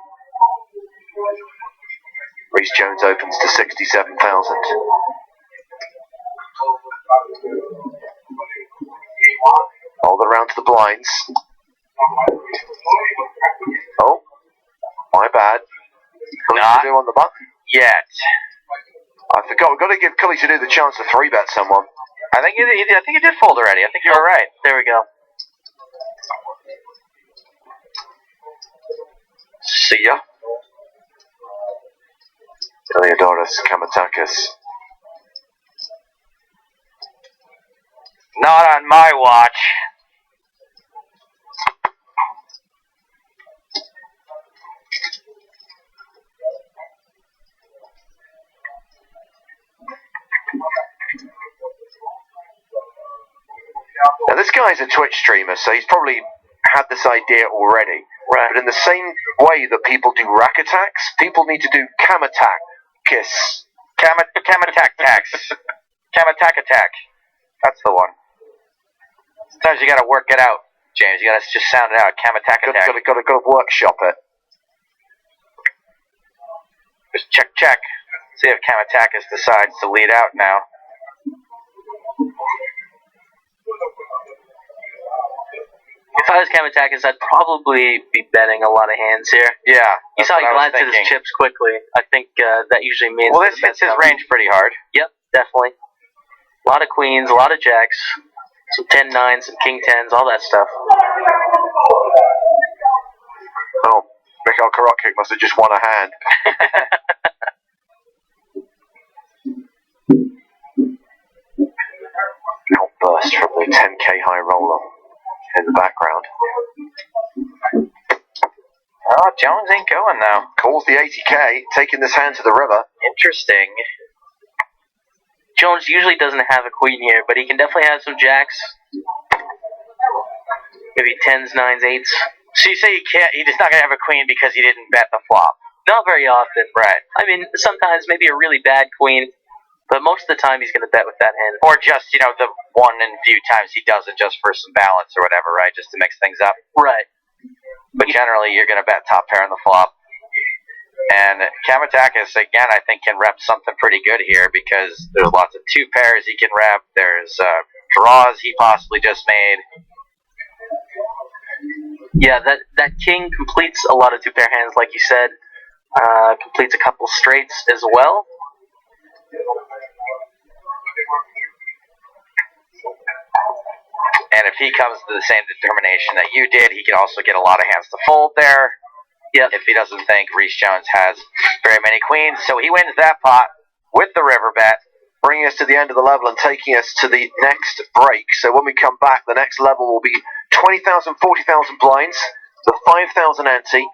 Rhys Jones opens to 67,000. Hold it around to the blinds. Oh, my bad. Not do on the button. yet. I forgot. We've got to give Cully to do the chance to 3-bet someone. I think he did fold already. I think you were right. There we go. See ya. Eliodorus Kamatakis. Not on my watch. Now this guy's a Twitch streamer, so he's probably had this idea already. Right. But in the same way that people do rack attacks, people need to do cam attack kiss. Cam attack tax. Cam attack. That's the one. Sometimes you gotta work it out, James. You gotta just sound it out. Cam attack. Gotta workshop it. Just check. See if Cam Attackis decides to lead out now. If I was Kamatakis, I'd probably be betting a lot of hands here. Yeah. You saw he glanced at his thinking. chips quickly. I think that usually means. Well, this hits his range pretty hard. Yep, definitely. A lot of queens, a lot of jacks, some 10-9s, some king 10s, all that stuff. Oh, Mikhail Korotkik must have just won a hand. Outburst from the 10k high roller in the background. Oh, Jones ain't going though. Calls the 80k, taking this hand to the river. Interesting. Jones usually doesn't have a queen here, but he can definitely have some jacks. Maybe 10s, 9s, 8s. So you say he's not going to have a queen because he didn't bet the flop? Not very often. Right. I mean, sometimes maybe a really bad queen, but most of the time he's going to bet with that hand. Or just, the one and few times he does it just for some balance or whatever, right? Just to mix things up. Right. But generally, you're going to bet top pair on the flop. And Kamatakis, again, I think can rep something pretty good here because there's lots of 2 pairs he can rep. There's draws he possibly just made. Yeah, that king completes a lot of 2-pair hands, like you said. Completes a couple straights as well. And if he comes to the same determination that you did, he can also get a lot of hands to fold there. Yep. If he doesn't think Reese Jones has very many queens. So he wins that pot with the river bet. Bringing us to the end of the level and taking us to the next break. So when we come back, the next level will be 20,000, 40,000 blinds, the 5,000 ante,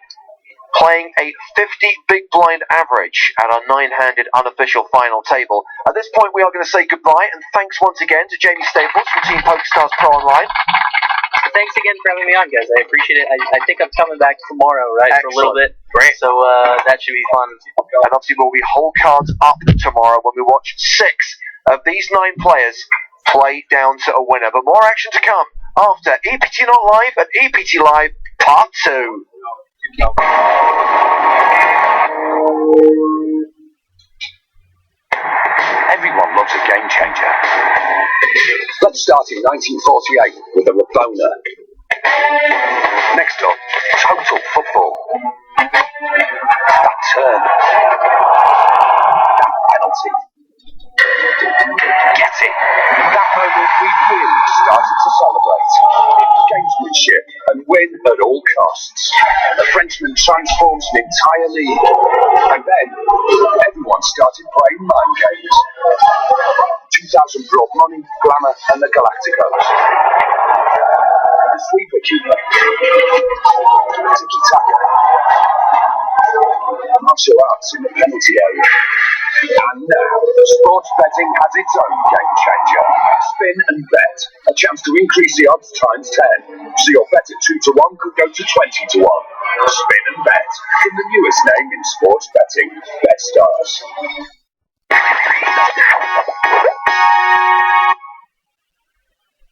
playing a 50 big blind average at our 9-handed unofficial final table. At this point, we are going to say goodbye, and thanks once again to Jamie Staples from Team PokerStars Pro Online. Thanks again for having me on, guys. I appreciate it. I think I'm coming back tomorrow, right, Excellent. for a little bit. Great. So that should be fun. And obviously we'll be whole cards up tomorrow when we watch 6 of these 9 players play down to a winner. But more action to come after EPT Not Live and EPT Live Part 2. Everyone loves a game changer. Let's start in 1948 with a Rabona. Next up, total football. That turn. That penalty. Get it. That moment we really started to celebrate. Gamesmanship and win at all costs. A Frenchman transforms an entire league. And then, everyone started playing mind games. 2000 brought money, glamour, and the Galacticos. The sweeper keeper. Tiki-taka. Martial arts in the penalty area. And now, sports betting has its own game changer. Spin and bet. A chance to increase the odds times 10. So your bet at 2 to 1 could go to 20 to 1. Spin and bet. From the newest name in sports betting, BetStars.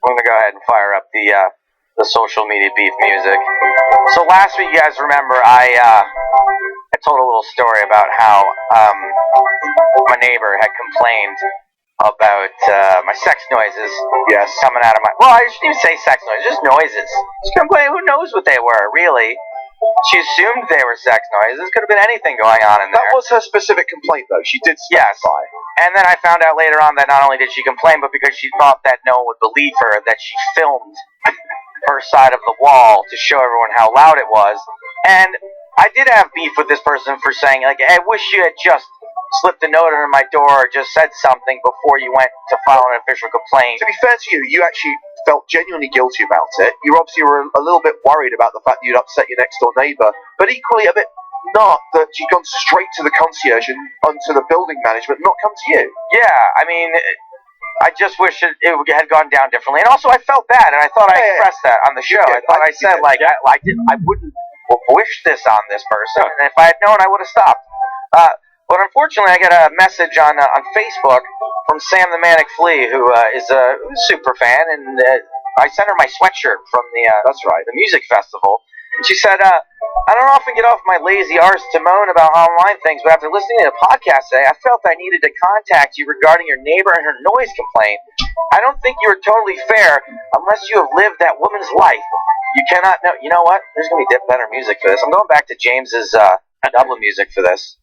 I'm going to go ahead and fire up the social media beef music. So last week, you guys remember, I told a little story about how my neighbor had complained about my sex noises. Yes. Coming out of my... Well, I shouldn't even say sex noises, just noises. She complained, who knows what they were, really? She assumed they were sex noises. Could have been anything going on in there. That was her specific complaint, though. She did specify. Yes. And then I found out later on that not only did she complain, but because she thought that no one would believe her, that she filmed her side of the wall to show everyone how loud it was. And I did have beef with this person for saying, like, I wish you had just slipped a note under my door or just said something before you went to file an official complaint. To be fair to you, you actually felt genuinely guilty about it. You obviously were a little bit worried about the fact that you'd upset your next door neighbour, but equally a bit not that you'd gone straight to the concierge and onto the building management, not come to you. Yeah, I mean, I just wish it had gone down differently. And also, I felt bad, and I thought I expressed that on the show. I thought I said, like, I wouldn't wish this on this person, and if I had known, I would have stopped. But unfortunately, I got a message on Facebook from Sam the Manic Flea, who is a super fan, and I sent her my sweatshirt from the music festival. And she said, I don't often get off my lazy arse to moan about online things, but after listening to the podcast today, I felt I needed to contact you regarding your neighbor and her noise complaint. I don't think you are totally fair unless you have lived that woman's life. You cannot know. You know what? There's going to be better music for this. I'm going back to James's Dublin music for this.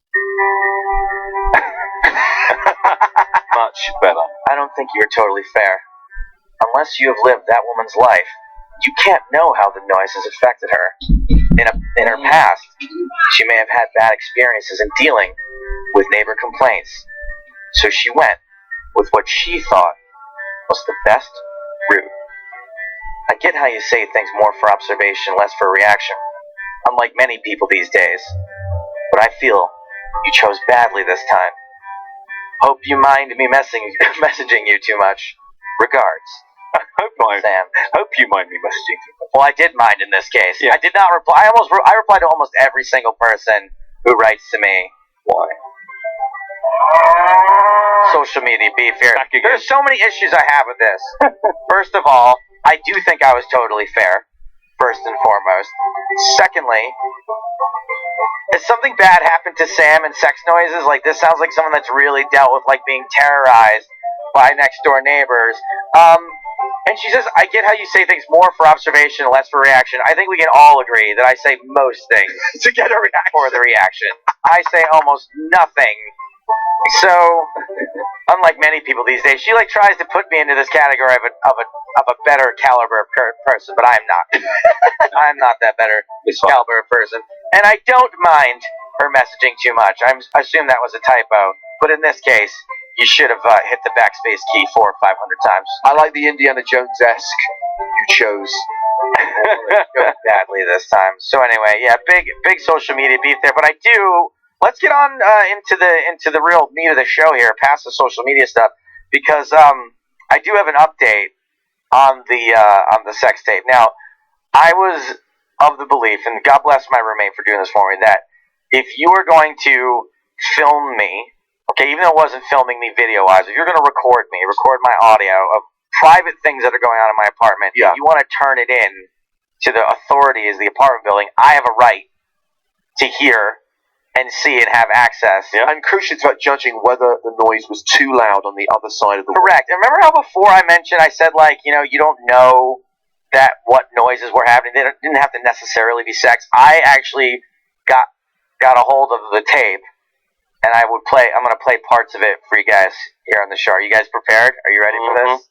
Much better. I don't think you're totally fair. Unless you have lived that woman's life, you can't know how the noise has affected her. in her past, she may have had bad experiences in dealing with neighbor complaints. So she went with what she thought was the best route. I get how you say things more for observation, less for reaction, unlike many people these days. But I feel you chose badly this time. Hope you mind me messaging you too much. Regards. Sam. Hope you mind me messaging you. Well, I did mind in this case. Yeah. I did not reply. I replied to almost every single person who writes to me. Why? Social media beef here. There's so many issues I have with this. First of all, I do think I was totally fair. First and foremost. Secondly, if something bad happened to Sam and sex noises, like this sounds like someone that's really dealt with like being terrorized by next door neighbors. And she says, I get how you say things more for observation, less for reaction. I think we can all agree that I say most things To get a reaction. for the reaction. I say almost nothing. So, unlike many people these days, she like tries to put me into this category of a better caliber person, but I'm not. I'm not that better caliber person, and I don't mind her messaging too much. I assume that was a typo, but in this case, you should have hit the backspace key 400 or 500 times. I like the Indiana Jones-esque you chose. Go badly this time. So anyway, yeah, big social media beef there, but I do. Let's get on into the real meat of the show here, past the social media stuff, because I do have an update on the sex tape. Now, I was of the belief, and God bless my roommate for doing this for me, that if you are going to film me, okay, even though it wasn't filming me video-wise, if you're going to record me, record my audio of private things that are going on in my apartment, if you want to turn it in to the authorities, the apartment building, I have a right to hear and see and have access. Yeah. And crucially, it's about judging whether the noise was too loud on the other side of the wall. Correct. And remember how before I mentioned, I said, like, you know, you don't know that what noises were happening. They didn't have to necessarily be sex. I actually got a hold of the tape, and I'm going to play parts of it for you guys here on the show. Are you guys prepared? Are you ready for this?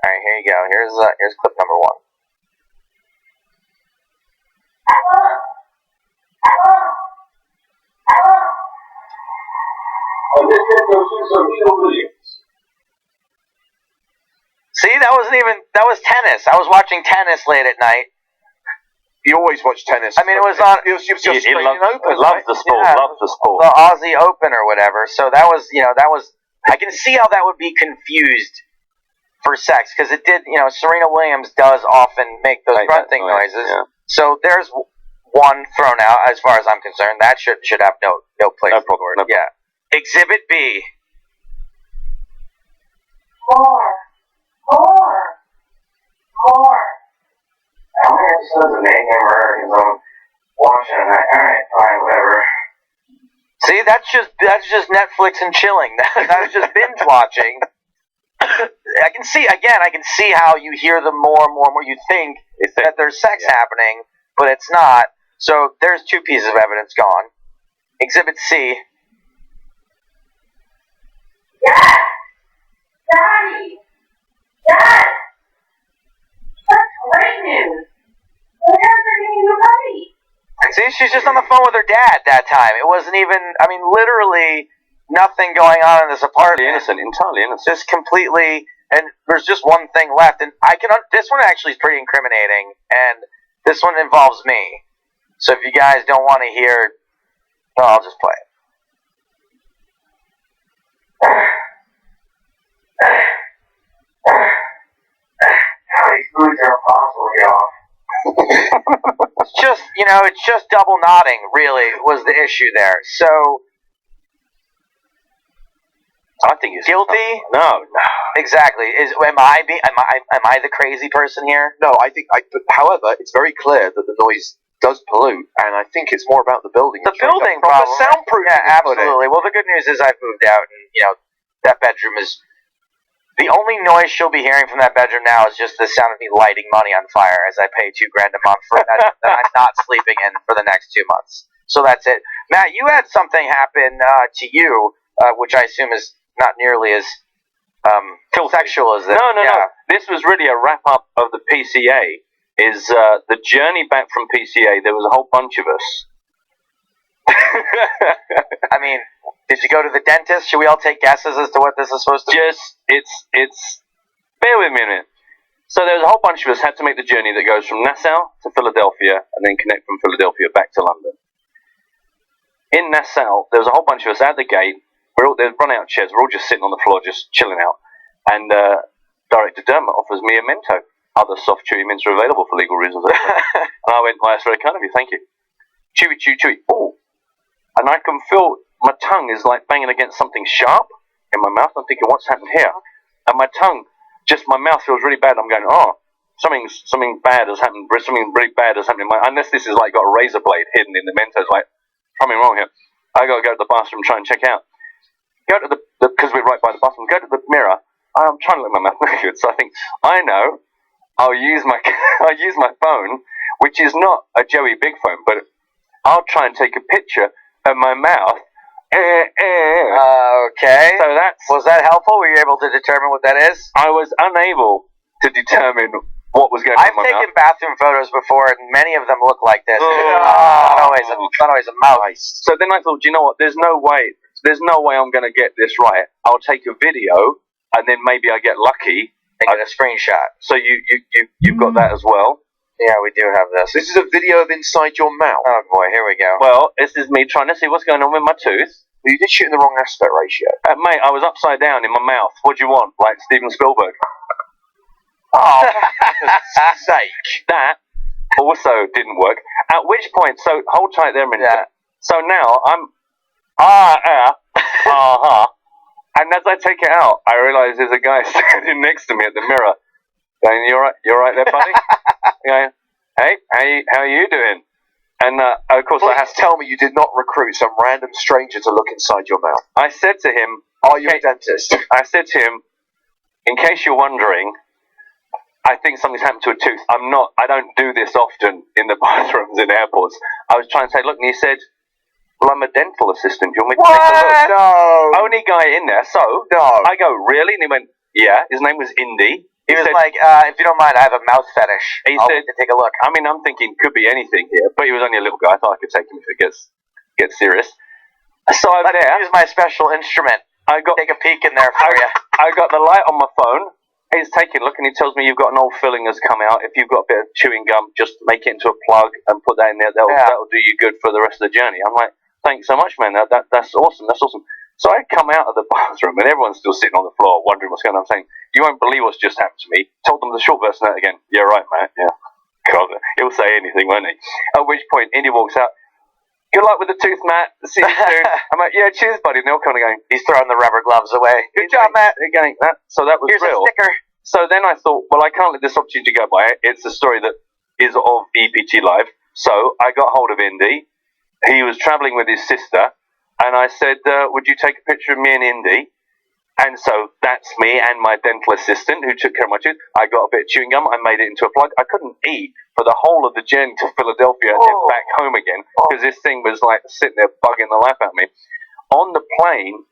All right, here you go. Here's clip number 1. See, that was tennis. I was watching tennis late at night. You always watch tennis. I mean, it was on. It was just Australian Open. Loves the sport. Yeah, loves the sport. The Aussie Open or whatever. So that was. I can see how that would be confused for sex, because it did. Serena Williams does often make those grunting noises. Yeah. So there's one thrown out as far as I'm concerned. That should have no place. No problem. No problem. Yeah. Exhibit B. More. I'm here supposed to make him hurt because I'm watching it. Alright, fine, whatever. See, that's just Netflix and chilling. That's just binge watching. I can see how you hear them more and more. You think that there's sex happening, but it's not. So there's 2 pieces of evidence gone. Exhibit C. Dad! Daddy! Dad! That's great news! Where's the new puppy? See, she's just on the phone with her dad that time. It wasn't even, literally nothing going on in this apartment. Entirely innocent. Just completely, and there's just one thing left. And this one actually is pretty incriminating, and this one involves me. So if you guys don't want to hear, well, I'll just play it. These foods are impossible to get off. It's just double nodding, really, was the issue there. So, I think he's guilty? No. Exactly. Am I the crazy person here? No, but however, it's very clear that the noise does pollute, and I think it's more about the building. The building problem. Soundproof. Yeah, absolutely. Well, the good news is I've moved out, and, that bedroom is... The only noise she'll be hearing from that bedroom now is just the sound of me lighting money on fire as I pay $2,000 a month for that I'm not sleeping in for the next 2 months. So that's it. Matt, you had something happen to you, which I assume is not nearly as sexual as this. No. This was really a wrap-up of the PCA. is the journey back from PCA. There was a whole bunch of us. I mean, did you go to the dentist? Should we all take guesses as to what this is supposed to be? It's bear with me a minute. So there was a whole bunch of us had to make the journey that goes from Nassau to Philadelphia and then connect from Philadelphia back to London. In Nassau, there was a whole bunch of us at the gate. They'd run out of chairs. We're all just sitting on the floor, just chilling out. And Director Dermot offers me a Mento. Other soft chewy mints are available for legal reasons. And I went, well, that's very kind of you, thank you. Chewy, chewy, chewy. Oh. And I can feel my tongue is like banging against something sharp in my mouth. I'm thinking, what's happened here? And my tongue, just my mouth feels really bad. I'm going, oh, something bad has happened. Something really bad has happened in my, unless this is like got a razor blade hidden in the Mentos, like something wrong here. I got to go to the bathroom and try and check out. Go to the because we're right by the bathroom. Go to the mirror. I'm trying to let my mouth look good. So I think, I know, I'll use my phone, which is not a Joey Big phone, but I'll try and take a picture of my mouth. Okay. So was that helpful? Were you able to determine what that is? I was unable to determine what was going on in my mouth. I've taken bathroom photos before, and many of them look like this. Not always a mouth. So then I thought, you know what? There's no way I'm going to get this right. I'll take a video, and then maybe I get lucky and get a screenshot. So you've got that as well. Yeah, we do have this. This is a video of inside your mouth. Oh boy, here we go. Well, this is me trying to see what's going on with my tooth. You did shoot in the wrong aspect ratio. Mate, I was upside down in my mouth. What do you want? Like Steven Spielberg. Oh, for sake. That also didn't work. At which point, so hold tight there a minute. Yeah. So now I'm and as I take it out, I realise there's a guy standing next to me at the mirror. Going, you're right there, buddy. Going, hey, how are you doing? And of course, I have to tell me you did not recruit some random stranger to look inside your mouth. I said to him, "Are you a dentist?" I said to him, in case you're wondering, I think something's happened to a tooth. I don't do this often in the bathrooms in airports. I was trying to say, look, and he said, well, I'm a dental assistant. Do you want me to take a look? No. Only guy in there. So I go, really? And he went, yeah. His name was Indy. He was like, if you don't mind, I have a mouth fetish. He said, take a look. I mean, I'm thinking could be anything here, but he was only a little guy. I thought I could take him if it gets serious. So I'm there. Use my special instrument. Take a peek in there for you. I got the light on my phone. He's taking a look and he tells me you've got an old filling has come out. If you've got a bit of chewing gum, just make it into a plug and put that in there. That'll do you good for the rest of the journey. I'm like, thanks so much, man. That's awesome. That's awesome. So I come out of the bathroom and everyone's still sitting on the floor wondering what's going on. I'm saying, you won't believe what's just happened to me. Told them the short version of that again. Yeah, right, Matt. Yeah. God, he'll say anything, won't he? At which point, Indy walks out. Good luck with the tooth, Matt. See you soon. I'm like, yeah, cheers, buddy. And they're all kind of going, he's throwing the rubber gloves away. Good job, Matt. They're going, so that was Here's real. A sticker. So then I thought, well, I can't let this opportunity go by. It's a story that is of EPT Live. So I got hold of Indy. He was traveling with his sister. And I said, would you take a picture of me and Indy? And so that's me and my dental assistant who took care of my tooth. I got a bit of chewing gum. I made it into a plug. I couldn't eat for the whole of the journey to Philadelphia and then back home again because this thing was like sitting there bugging the life out of me. On the plane,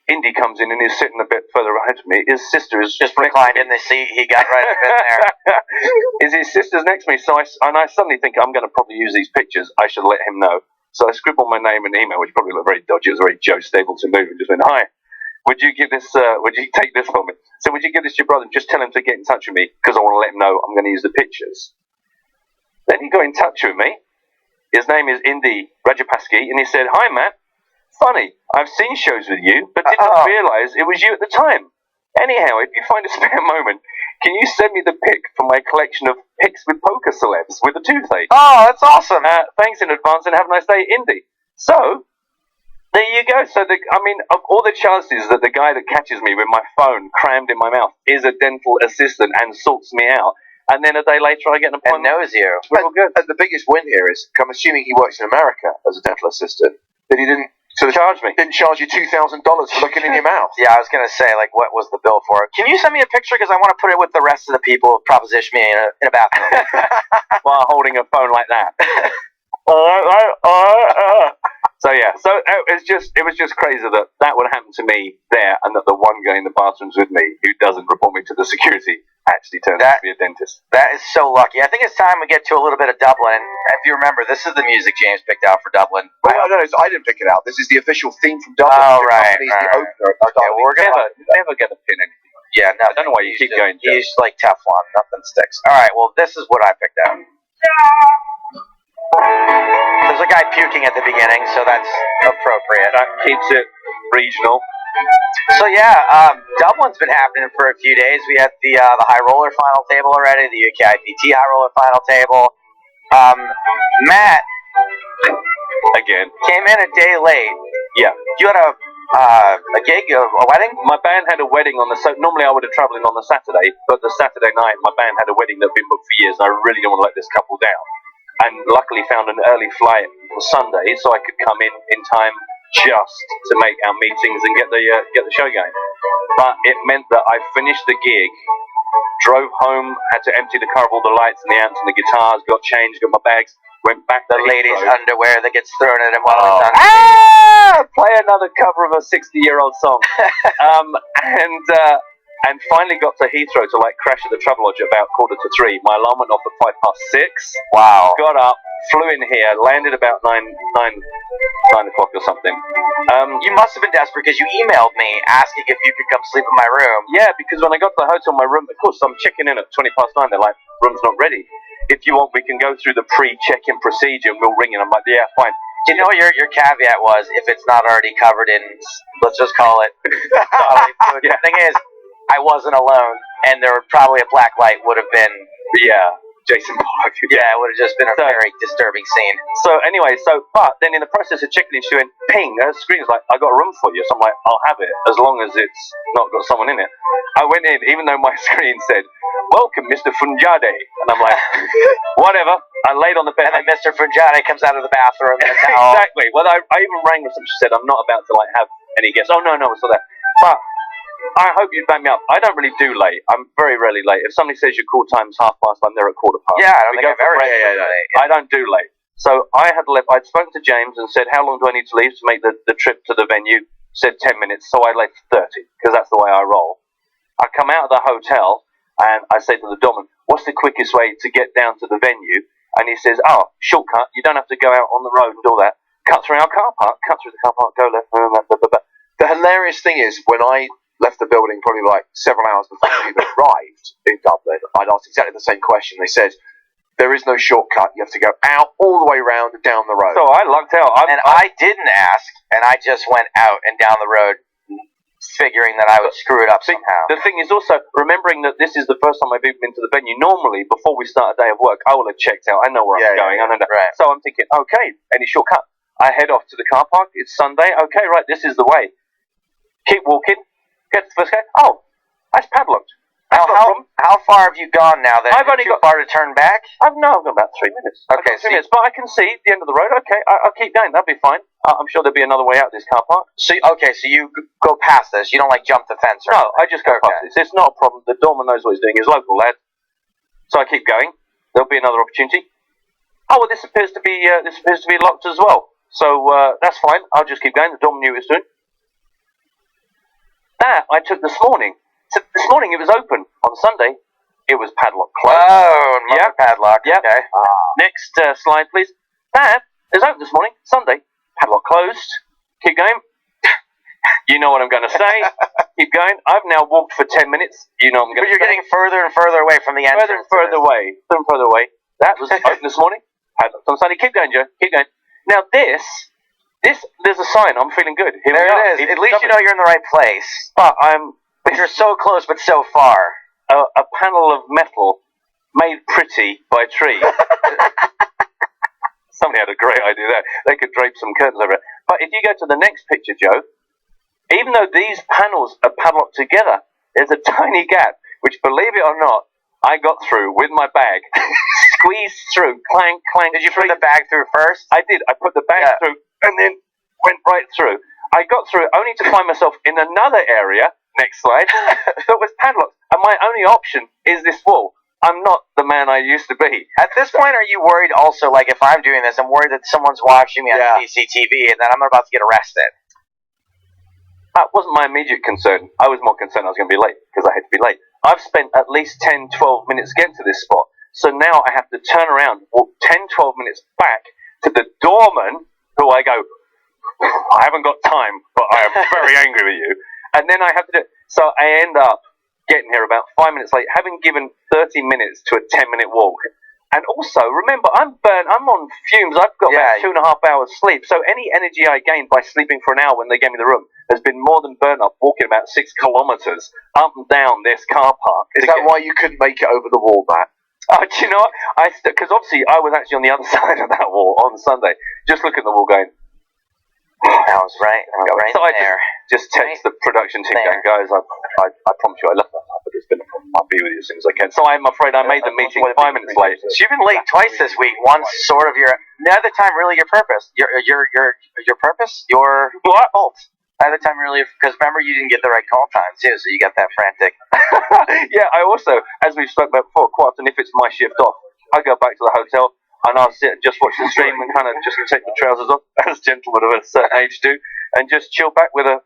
Indy comes in and he's sitting a bit further ahead of me. His sister is just reclined in the seat. He got right up in there. His sister's next to me. So I suddenly think I'm going to probably use these pictures. I should let him know. So I scribbled my name and email, which probably looked very dodgy. It was very Joe Stapleton move, and just went, hi, would you take this for me? So would you give this to your brother and just tell him to get in touch with me because I want to let him know I'm going to use the pictures. Then he got in touch with me. His name is Indy Rajapaski, and he said, hi, Matt. Funny, I've seen shows with you, but did not realise it was you at the time. Anyhow, if you find a spare moment, can you send me the pic from my collection of pics with poker celebs with a toothache? Oh, that's awesome. Thanks in advance and have a nice day, Indy. So, there you go. So, of all the chances that the guy that catches me with my phone crammed in my mouth is a dental assistant and sorts me out, and then a day later I get an appointment. And knows you. We're all good. And the biggest win here is, I'm assuming he works in America as a dental assistant, that he didn't charge me. Didn't charge you $2,000 for looking in your mouth. Yeah, I was going to say, like, what was the bill for it? Can you send me a picture? Because I want to put it with the rest of the people who proposition me in a bathroom. While holding a phone like that. So yeah, it was just crazy that would happen to me there, and that the one guy in the bathrooms with me who doesn't report me to the security actually turns out to be a dentist. That is so lucky. I think it's time we get to a little bit of Dublin. If you remember, this is the music James picked out for Dublin. Well, no, I didn't pick it out. This is the official theme from Dublin. Oh, The right. company's the opener. Okay, well, we're gonna Never get a pin in. Yeah, no. I don't know why you keep going. He's like Teflon. Nothing sticks. All right. Well, this is what I picked out. There's a guy puking at the beginning, so that's appropriate. That keeps it regional. So yeah, Dublin's been happening for a few days. We had the high roller final table already, the UK EPT high roller final table. Matt Again. came in a day late. Yeah. You had a gig, a wedding? My band had a wedding on the... So normally I would have travelled in on the Saturday, but the Saturday night my band had a wedding that had been booked for years, and I really didn't want to let this couple down. And luckily found an early flight on Sunday, so I could come in time just to make our meetings and get the show going. But it meant that I finished the gig, drove home, had to empty the car of all the lights and the amps and the guitars, got changed, got my bags, went back to The ladies' underwear that gets thrown at him while Oh. he's on play another cover of a 60-year-old song. And finally got to Heathrow to crash at the Travelodge at about 2:45. My alarm went off at 6:05. Wow. Got up, flew in here, landed about 9 o'clock or something. You must have been desperate because you emailed me asking if you could come sleep in my room. Yeah, because when I got to the hotel, my room, of course, I'm checking in at 9:20. They're like, room's not ready. If you want, we can go through the pre-check-in procedure and we'll ring in. I'm like, yeah, fine. Do you know what your caveat was? If it's not already covered in, let's just call it. The thing is, I wasn't alone, and there would probably a black light would have been. Yeah, Jason Pollock. Yeah, it would have just been a very disturbing scene. So anyway, but then in the process of checking in, she went, ping, her screen's like, I got a room for you. So I'm like, I'll have it, as long as it's not got someone in it. I went in, even though my screen said, welcome, Mr. Funjade. And I'm like, whatever. I laid on the bed. And then Mr. Funjade comes out of the bathroom in a towel. Exactly. Well, I even rang with them. She said, I'm not about to have any guests. Oh, no, we're still there. But I hope you'd back me up. I don't really do late. I'm very rarely late. If somebody says your call time's 5:30, I'm there at 4:15. Yeah, I don't think I've ever late. I don't do late. So I had left. I'd spoken to James and said, how long do I need to leave to make the trip to the venue? Said 10 minutes. So I left 30 because that's the way I roll. I come out of the hotel and I say to the doorman, what's the quickest way to get down to the venue? And he says, shortcut. You don't have to go out on the road and do all that. Cut through our car park. Cut through the car park. Go left. The hilarious thing is, when I left the building probably several hours before we arrived in Dublin, I'd asked exactly the same question. They said, there is no shortcut. You have to go out all the way round and down the road. So I lucked out. I didn't ask, and I just went out and down the road figuring that I would screw it up somehow. The thing is also, remembering that this is the first time I've even been to the venue. Normally, before we start a day of work, I will have checked out. I know where I'm going. I know that. Right. So I'm thinking, okay, any shortcut? I head off to the car park. It's Sunday. Okay, right, this is the way. Keep walking. Get to the first gate. Oh, that's padlocked. How far have you gone now? That I've only too far to turn back? I've got about 3 minutes. Okay, 3 minutes, but I can see the end of the road. Okay, I'll keep going. That'll be fine. I'm sure there'll be another way out of this car park. So you go past this. You don't jump the fence, or No, I just go past this. It's not a problem. The doorman knows what he's doing. He's a local lad. So I keep going. There'll be another opportunity. Oh well, this appears to be locked as well. So that's fine. I'll just keep going. The doorman knew what he was doing. That I took this morning. So this morning it was open. On Sunday, it was padlocked closed. Oh, padlock. Yep. Okay. Next slide, please. That is open this morning. Sunday, padlock closed. Keep going. You know what I'm going to say. Keep going. I've now walked for 10 minutes. You know what I'm going to say. But you're getting further and further away from the entrance. Further and further away. Further and further away. That was open this morning. Padlocked on Sunday. Keep going, Joe. Keep going. Now this, there's a sign. I'm feeling good. Here there it is. At least you know you're in the right place. But you're so close, but so far. A panel of metal made pretty by trees. Somebody had a great idea there. They could drape some curtains over it. But if you go to the next picture, Joe, even though these panels are padlocked together, there's a tiny gap, which, believe it or not, I got through with my bag. Squeezed through, clank, clank. Did you put the bag through first? I did. I put the bag through and then went right through. I got through only to find myself in another area, next slide, that was padlocked. And my only option is this wall. I'm not the man I used to be. At this point, are you worried also, if I'm doing this, I'm worried that someone's watching me on CCTV and that I'm about to get arrested? That wasn't my immediate concern. I was more concerned I was going to be late, because I had to be late. I've spent at least 10, 12 minutes getting to this spot. So now I have to turn around, walk 10, 12 minutes back to the doorman, who I go, I haven't got time, but I am very angry with you. And then I have to do it. So I end up getting here about 5 minutes late, having given 30 minutes to a 10-minute walk. And also, remember, I'm burnt, I'm on fumes, I've got about 2.5 hours sleep. So any energy I gained by sleeping for an hour when they gave me the room has been more than burnt up walking about 6 kilometres up and down this car park. Is that why you couldn't make it over the wall, Matt? Do you know what? Because obviously I was actually on the other side of that wall on Sunday, just looking at the wall going, I was right so I there. just text the production team going, guys, I promise you I left that, but it's been a problem. I'll be with you as soon as I can. So I'm afraid I made the meeting 5 minutes late. You've been late twice this week. Once sort of the other time really your purpose. Your purpose? Your fault. The other time really, because remember you didn't get the right call time too, so you got that frantic. Yeah, I also, as we've spoken about before, quite often if it's my shift off, I go back to the hotel and I'll sit and just watch the stream and kind of just take the trousers off, as gentlemen of a certain age do, and just chill back with a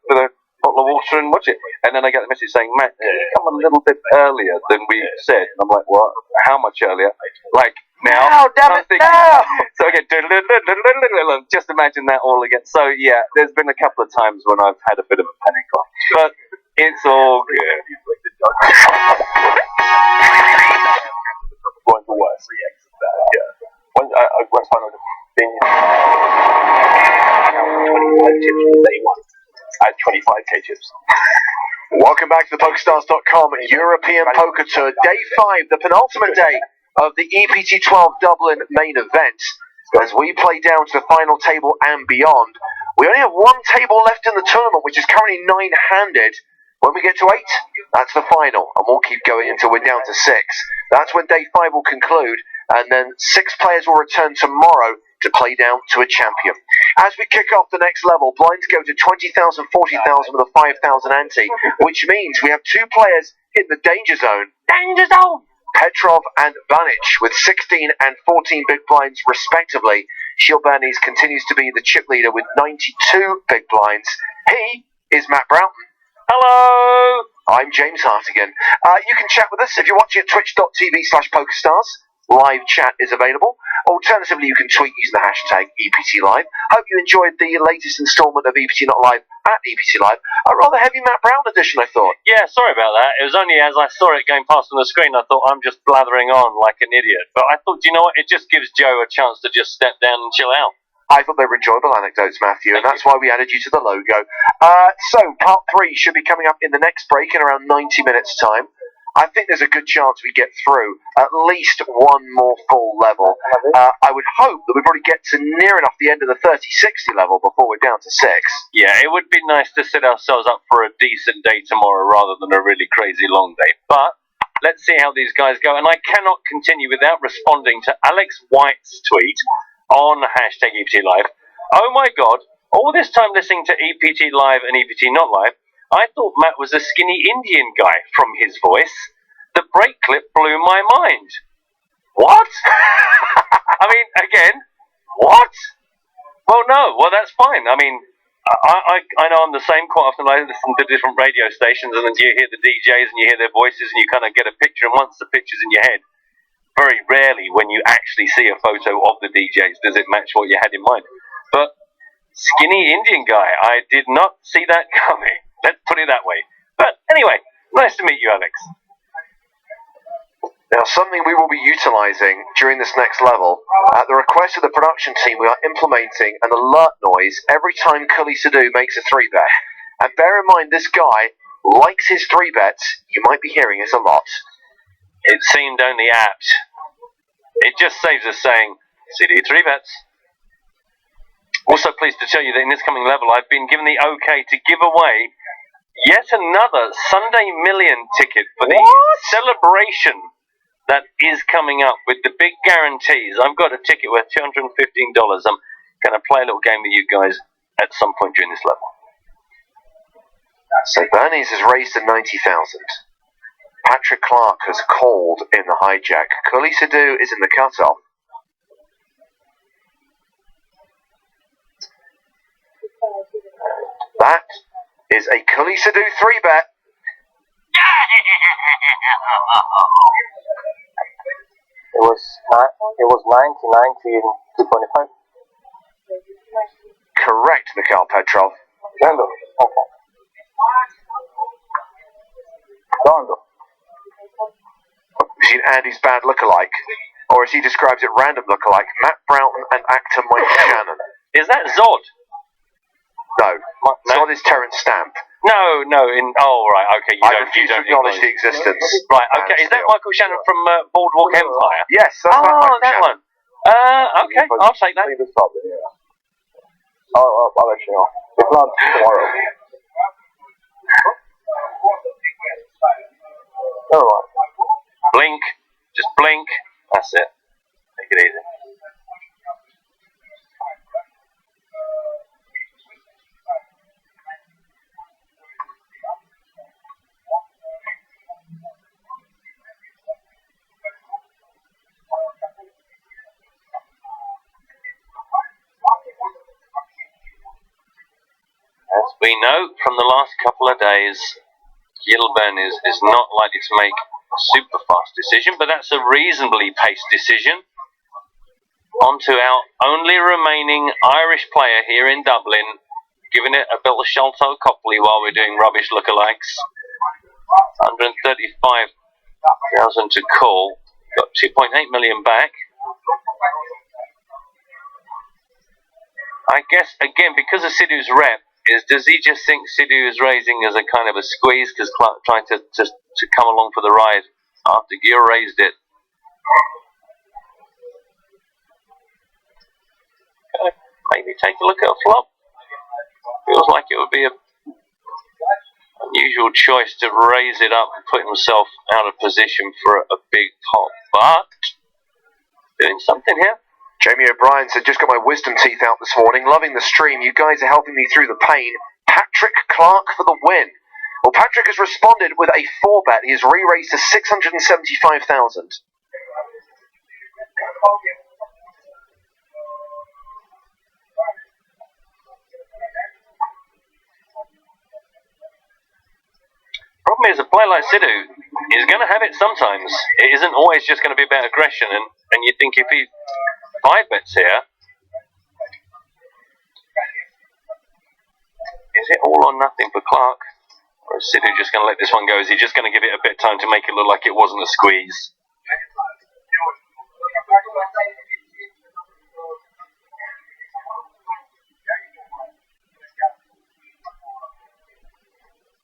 bottle of water and watch it. And then I get the message saying, Matt, can you come a little bit earlier than we said? And I'm like, what? How much earlier? Like, now? No, damn it, no! So again, just imagine that all again. So yeah, there's been a couple of times when I've had a bit of a panic on, but it's all good. Going to worse. Yeah. When I found out being 25 chips day one, I had 25k chips. Welcome back to the PokerStars.com European Poker Tour, Day 5, the penultimate day of the EPT 12 Dublin main event. As we play down to the final table and beyond, we only have one table left in the tournament, which is currently 9-handed. When we get to 8, that's the final, and we'll keep going until we're down to 6. That's when Day 5 will conclude, and then 6 players will return tomorrow to play down to a champion. As we kick off the next level, blinds go to 20,000, 40,000 with a 5,000 ante, which means we have 2 players in the danger zone. Danger zone! Petrov and Banic with 16 and 14 big blinds respectively. Shilbernes continues to be the chip leader with 92 big blinds. He is Matt Broughton. Hello! I'm James Hartigan. You can chat with us if you're watching at twitch.tv/PokerStars. Live chat is available. Alternatively, you can tweet using the hashtag EPT Live. Hope you enjoyed the latest instalment of EPT Not Live at EPT Live. A rather heavy Matt Brown edition, I thought. Yeah, sorry about that. It was only as I saw it going past on the screen, I thought I'm just blathering on like an idiot. But I thought, you know what? It just gives Joe a chance to just step down and chill out. I thought they were enjoyable anecdotes, Matthew, and that's why we added you to the logo. So, part 3 should be coming up in the next break in around 90 minutes' time. I think there's a good chance we get through at least one more full level. I would hope that we probably get to near enough the end of the 30-60 level before we're down to 6. Yeah, it would be nice to set ourselves up for a decent day tomorrow rather than a really crazy long day. But let's see how these guys go. And I cannot continue without responding to Alex White's tweet on hashtag EPT Live. Oh my God, all this time listening to EPT Live and EPT Not Live, I thought Matt was a skinny Indian guy from his voice. The break clip blew my mind. What? I mean, again, what? Well, no. Well, that's fine. I mean, I know I'm the same quite often. I listen to different radio stations and then you hear the DJs and you hear their voices and you kind of get a picture. And once the picture's in your head, very rarely when you actually see a photo of the DJs does it match what you had in mind. But skinny Indian guy, I did not see that coming. Let's put it that way. But anyway, nice to meet you, Alex. Now, something we will be utilising during this next level, at the request of the production team, we are implementing an alert noise every time Cully Sadu makes a 3-bet. And bear in mind, this guy likes his 3-bets. You might be hearing it a lot. It seemed only apt. It just saves us saying, CD 3-bets. Also pleased to tell you that in this coming level, I've been given the okay to give away yet another Sunday Million ticket for the celebration that is coming up with the big guarantees. I've got a ticket worth $215. I'm going to play a little game with you guys at some point during this level. So Bernies has raised to 90,000. Patrick Clark has called in the hijack. Cully Sadu is in the cutoff. That is a Cully Sadu 3-bet. It was 90, 225. Correct, Mikhail Petrov. Random. Okay. Random. We've seen Andy's bad lookalike, or as he describes it, random lookalike, Matt Broughton and actor Michael Shannon. Is that Zod? No, Zod is Terence Stamp. No. Right. Okay. I refuse to acknowledge the existence. Right. Okay. Is that Michael Shannon from Boardwalk Empire? Yes. That's Michael that Shannon. one. Okay. I'll take that. I'll let you know. If not, tomorrow. Alright. Blink. Just blink. That's it. Take it easy. As we know from the last couple of days, Gilbert is not likely to make a super fast decision, but that's a reasonably paced decision. On to our only remaining Irish player here in Dublin, giving it a bit of Sholto Copley while we're doing rubbish lookalikes. 135,000 to call. Got 2.8 million back. I guess, again, because of Sidhu's rep, does he just think Sidhu is raising as a kind of a squeeze because Clark trying to come along for the ride after Gear raised it? Maybe take a look at a flop. Feels like it would be a unusual choice to raise it up and put himself out of position for a big pot, but doing something here. Jamie O'Brien said, just got my wisdom teeth out this morning. Loving the stream. You guys are helping me through the pain. Patrick Clark for the win. Well, Patrick has responded with a 4-bet. He has re-raised to 675,000. Problem is, a player like Sidhu is going to have it sometimes. It isn't always just going to be about aggression, and you think if he 5-bets here, is it all or nothing for Clark? Or is Sidhu just going to let this one go? Is he just going to give it a bit of time to make it look like it wasn't a squeeze?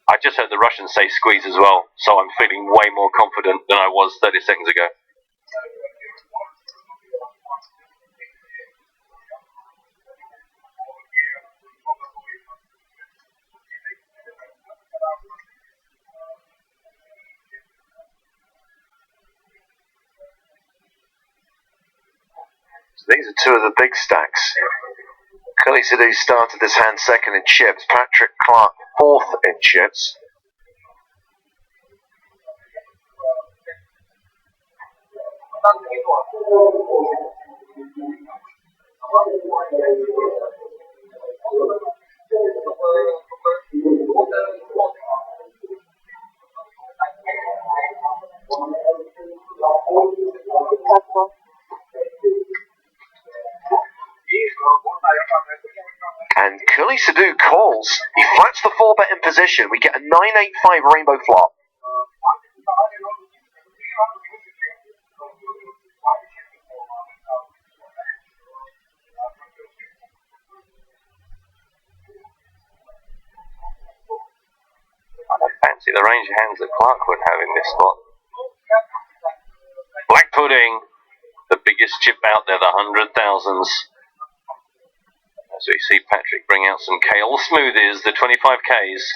I just heard the Russians say squeeze as well, so I'm feeling way more confident than I was 30 seconds ago. So these are two of the big stacks. Curly Sidhu started this hand second in chips. Patrick Clark fourth in chips. And Curly Sidhu calls. He flats the 4-bet in position. We get a 9-8-5 rainbow flop. I don't fancy the range of hands that Clark would have in this spot. Black Pudding, the biggest chip out there, the 100,000s. As we see Patrick bring out some kale smoothies, the 25Ks.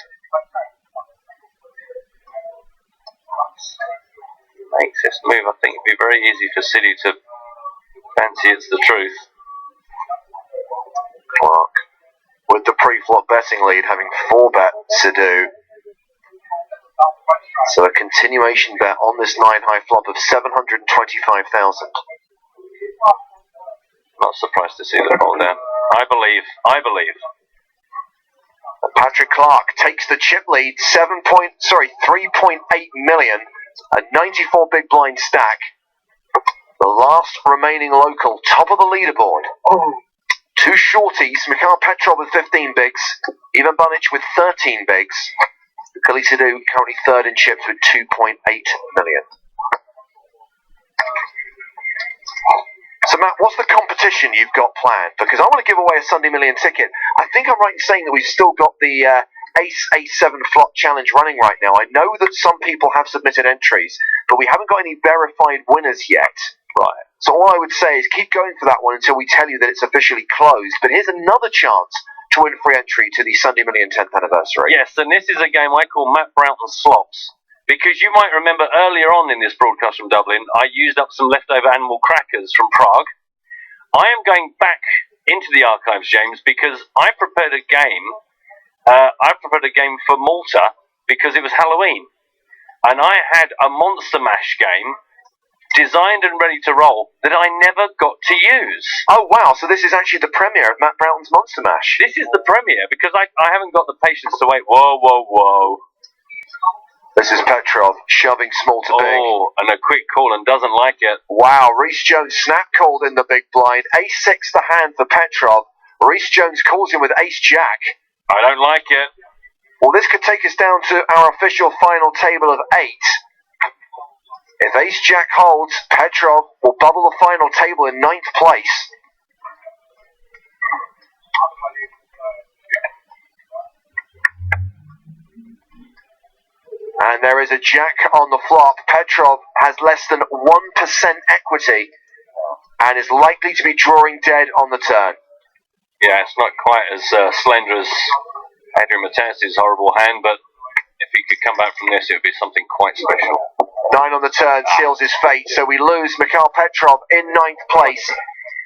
Makes this move, I think it'd be very easy for Sidhu to fancy it's the truth. Clark with the pre-flop betting lead, having 4-bet Sidhu. So a continuation bet on this 9-high flop of 725,000. Not surprised to see the ball down. I believe. And Patrick Clark takes the chip lead, 3.8 million A 94 big blind stack. The last remaining local, top of the leaderboard. Two shorties, Mikhail Petrov with 15 bigs, Ivan Banic with 13 bigs. Kalisadou currently third in chips with 2.8 million. So Matt, what's the competition you've got planned? Because I want to give away a Sunday Million ticket. I think I'm right in saying that we've still got the Ace-7 Flop Challenge running right now. I know that some people have submitted entries, but we haven't got any verified winners yet. Right. So all I would say is keep going for that one until we tell you that it's officially closed. But here's another chance to win free entry to the Sunday Million 10th anniversary. Yes, and this is a game I call Matt Broughton Slops. Because you might remember earlier on in this broadcast from Dublin, I used up some leftover animal crackers from Prague. I am going back into the archives, James, because I prepared a game. I prepared a game for Malta because it was Halloween. And I had a Monster Mash game designed and ready to roll that I never got to use. Oh wow, so this is actually the premiere of Matt Broughton's Monster Mash. This is the premiere because I haven't got the patience to wait. Whoa, whoa, whoa. This is Petrov shoving small to big. Oh, and a quick call and doesn't like it. Wow, Rhys Jones snap called in the big blind. Ace-6 the hand for Petrov. Rhys Jones calls him with Ace-Jack. I don't like it. Well, this could take us down to our official final table of 8. If Ace-Jack holds, Petrov will bubble the final table in 9th place. And there is a jack on the flop. Petrov has less than 1% equity and is likely to be drawing dead on the turn. Yeah, it's not quite as slender as Adrian Matanz's horrible hand, but if he could come back from this, it would be something quite special. 9 on the turn seals his fate, so we lose Mikhail Petrov in 9th place.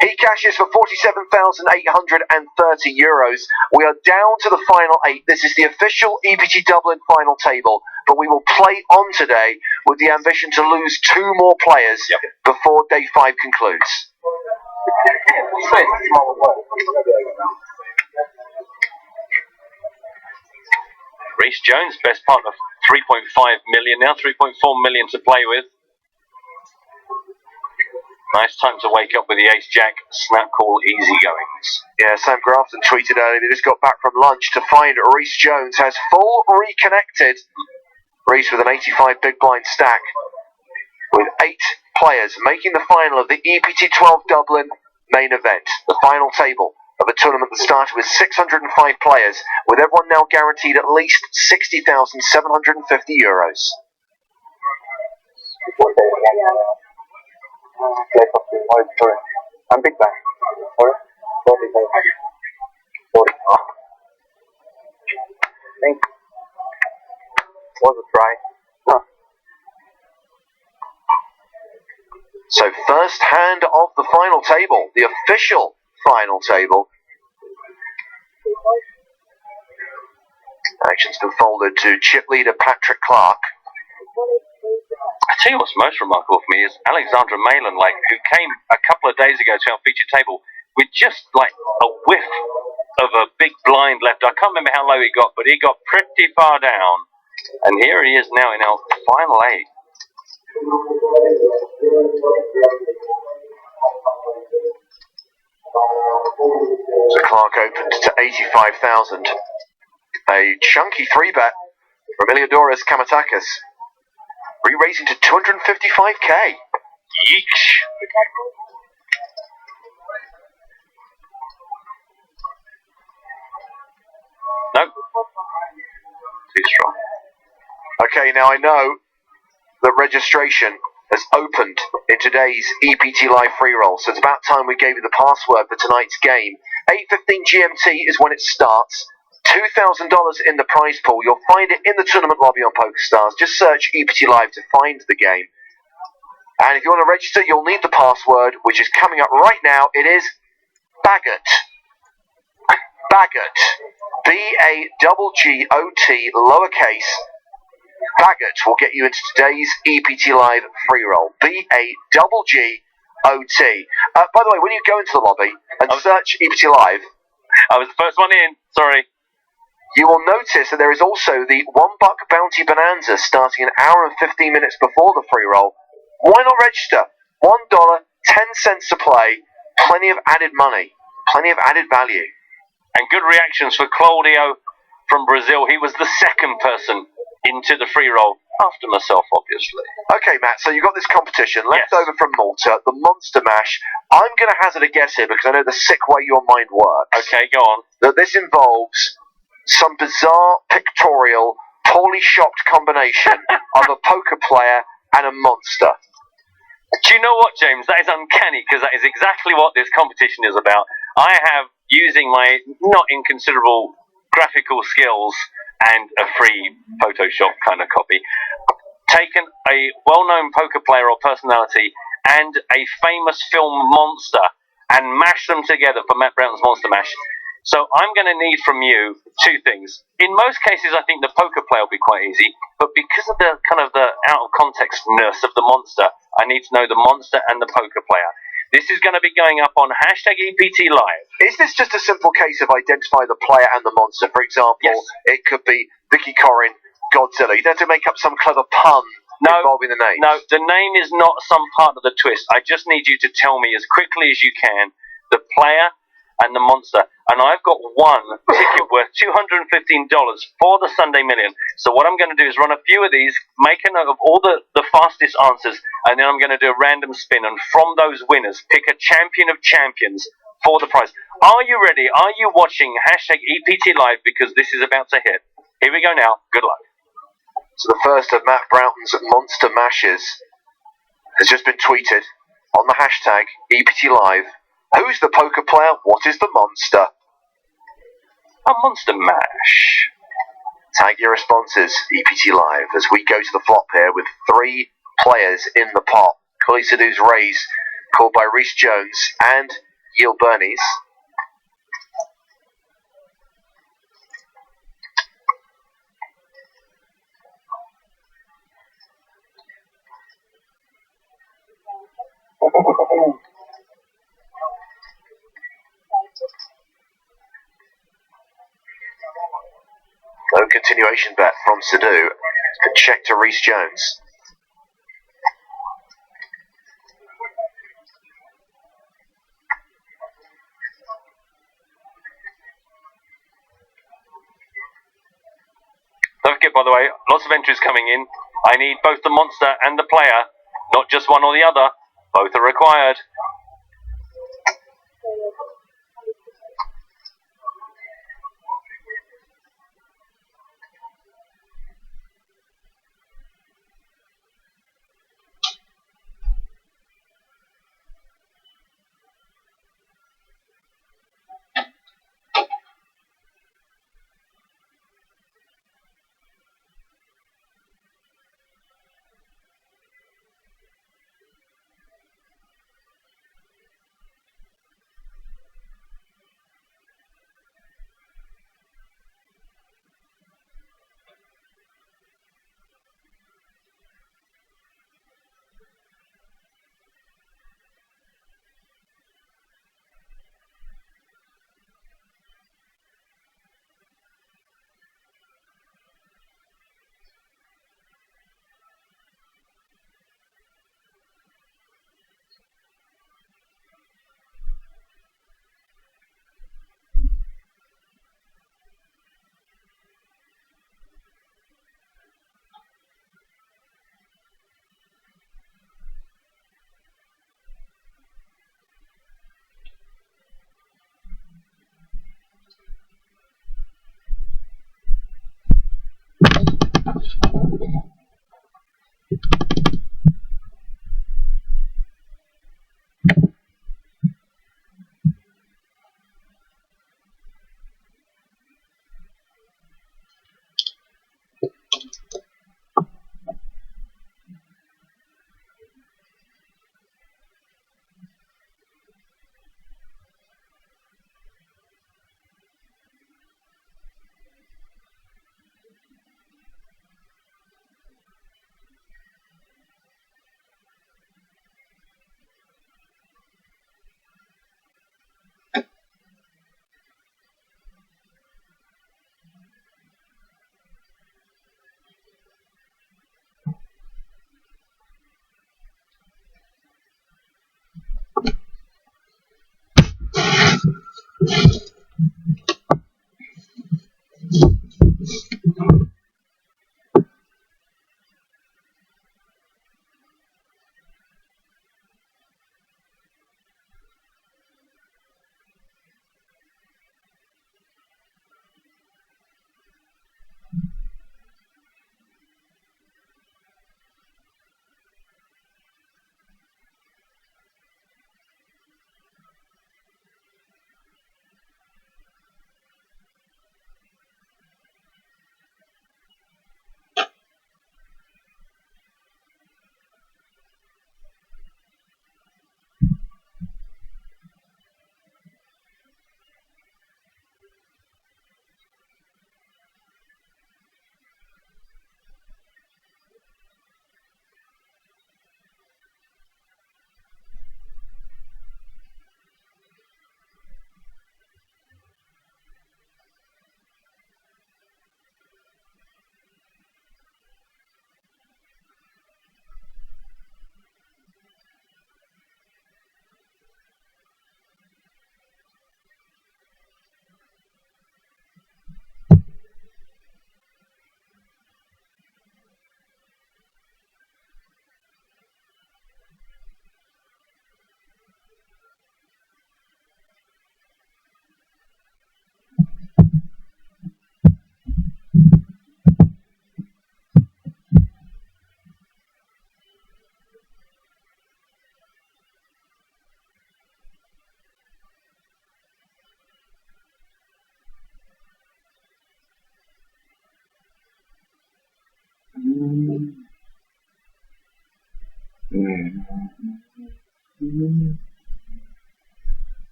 He cashes for €47,830. We are down to the final 8. This is the official EPT Dublin final table, but we will play on today with the ambition to lose 2 more players before day 5 concludes. Rhys Jones, best part of 3.5 million now, 3.4 million to play with. Nice time to wake up with the Ace-Jack snap call easy goings. Yeah, Sam Grafton tweeted earlier they just got back from lunch to find Rhys Jones has full reconnected. Rhys with an 85 big blind stack with 8 players making the final of the EPT 12 Dublin main event. The final table of a tournament that started with 605 players, with everyone now guaranteed at least €60,750. I'm big bang. Or 40. Thank you. Was a try. Huh. So first hand of the final table, the official final table. Action's been folded to chip leader Patrick Clark. I tell you what's most remarkable for me is Alexandra Malin, who came a couple of days ago to our feature table with just a whiff of a big blind left. I can't remember how low he got, but he got pretty far down. And here he is now in our final 8. So Clark opened to 85,000. A chunky 3-bet from Iliadoras Kamatakis. Re-raising to 255k. Yeesh. Nope. Too strong. Okay, now I know that registration has opened in today's EPT Live free roll, so it's about time we gave you the password for tonight's game. 8:15 GMT is when it starts. $2,000 in the prize pool. You'll find it in the tournament lobby on PokerStars. Just search EPT Live to find the game. And if you want to register, you'll need the password, which is coming up right now. It is Bagot. Bagot. B-A-G-G-O-T, lowercase. Bagot will get you into today's EPT Live free roll. B-A-G-G-O-T. By the way, when you go into the lobby and search EPT Live... I was the first one in, sorry. You will notice that there is also the $1 bounty bonanza starting an hour and 15 minutes before the free roll. Why not register? $1, 10 cents to play, plenty of added money, plenty of added value. And good reactions for Claudio from Brazil. He was the second person into the free roll, after myself, obviously. Okay, Matt, so you've got this competition left over from Malta, the Monster Mash. I'm going to hazard a guess here because I know the sick way your mind works. Okay, go on. That this involves some bizarre, pictorial, poorly shopped combination of a poker player and a monster. Do you know what, James? That is uncanny because that is exactly what this competition is about. I have, using my not inconsiderable graphical skills and a free Photoshop kind of copy, taken a well-known poker player or personality and a famous film monster and mashed them together for Matt Brown's Monster Mash. So I'm going to need from you two things. In most cases, I think the poker player will be quite easy, but because of the kind of the out of context-ness of the monster, I need to know the monster and the poker player. This is going to be going up on hashtag EPT Live. Is this just a simple case of identify the player and the monster? For example, it could be Vicky Corrin, Godzilla. You don't have to make up some clever pun involving the name. No, the name is not some part of the twist. I just need you to tell me as quickly as you can the player and the monster. And I've got one ticket worth $215 for the Sunday Million. So what I'm going to do is run a few of these, make a note of all the fastest answers, and then I'm going to do a random spin. And from those winners, pick a champion of champions for the prize. Are you ready? Are you watching hashtag EPT Live? Because this is about to hit. Here we go now. Good luck. So the first of Matt Broughton's Monster Mashes has just been tweeted on the hashtag EPT Live. Who's the poker player? What is the monster? A Monster Mash. Tag your responses, EPT Live, as we go to the flop here with 3 players in the pot. Cully Sadhu's raise, called by Rhys Jones and Yul Bernies. No continuation bet from Sadhu. It's been checked to Rhys Jones. Don't forget, by the way, lots of entries coming in. I need both the monster and the player, not just one or the other. Both are required.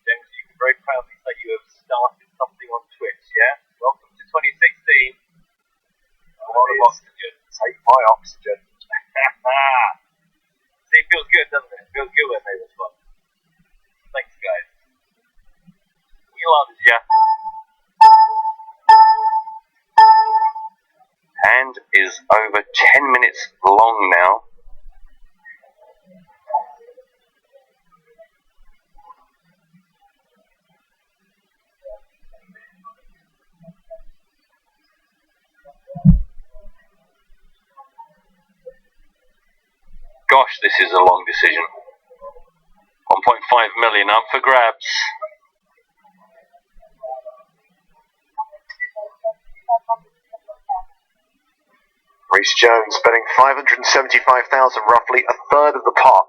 James, you can very proudly say you have started something on Twitch, yeah? Welcome to 2016. A lot of oxygen. Take my oxygen. See, it feels good, doesn't it? It feels good when they respond. Thanks, guys. We love you. And is over 10 minutes long now. Gosh, this is a long decision. 1.5 million up for grabs. Reece Jones betting 575,000, roughly a third of the pot.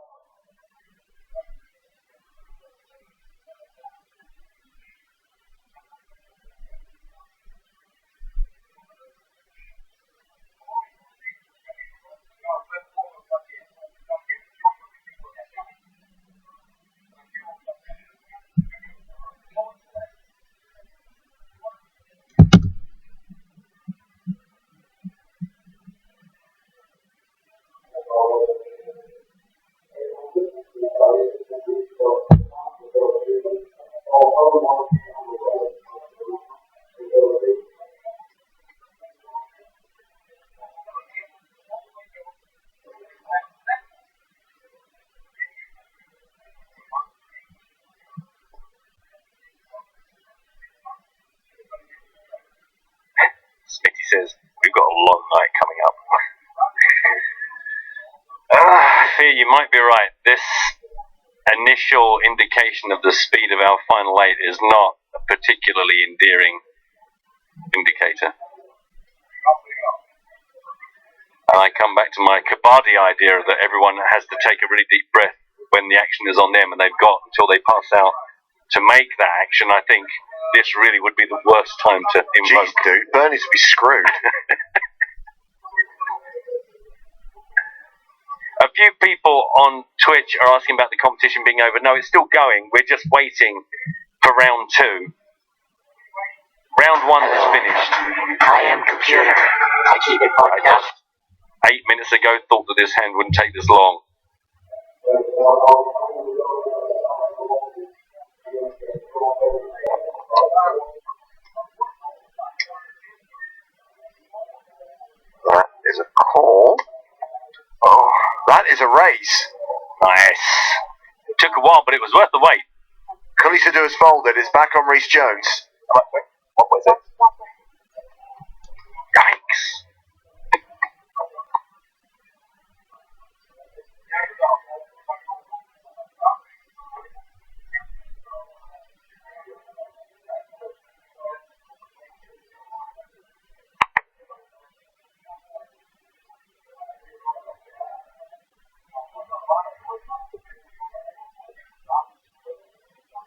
Smitty says, we've got a long night coming up. I fear you might be right. This initial indication of the speed of our final 8 is not a particularly endearing indicator. And I come back to my Kabaddi idea that everyone has to take a really deep breath when the action is on them, and they've got until they pass out to make that action. I think this really would be the worst time to invoke. Jeez, dude, Bernie's would be screwed. A few people on Twitch are asking about the competition being over. No, it's still going. We're just waiting for round 2. Round 1 has finished. I am computer. I keep it broadcast. 8 minutes ago, thought that this hand wouldn't take this long. That is a call. Oh, that is a race. Nice. It took a while, but it was worth the wait. Khalisadu has folded. It's back on Rhys Jones. What was it? Yikes.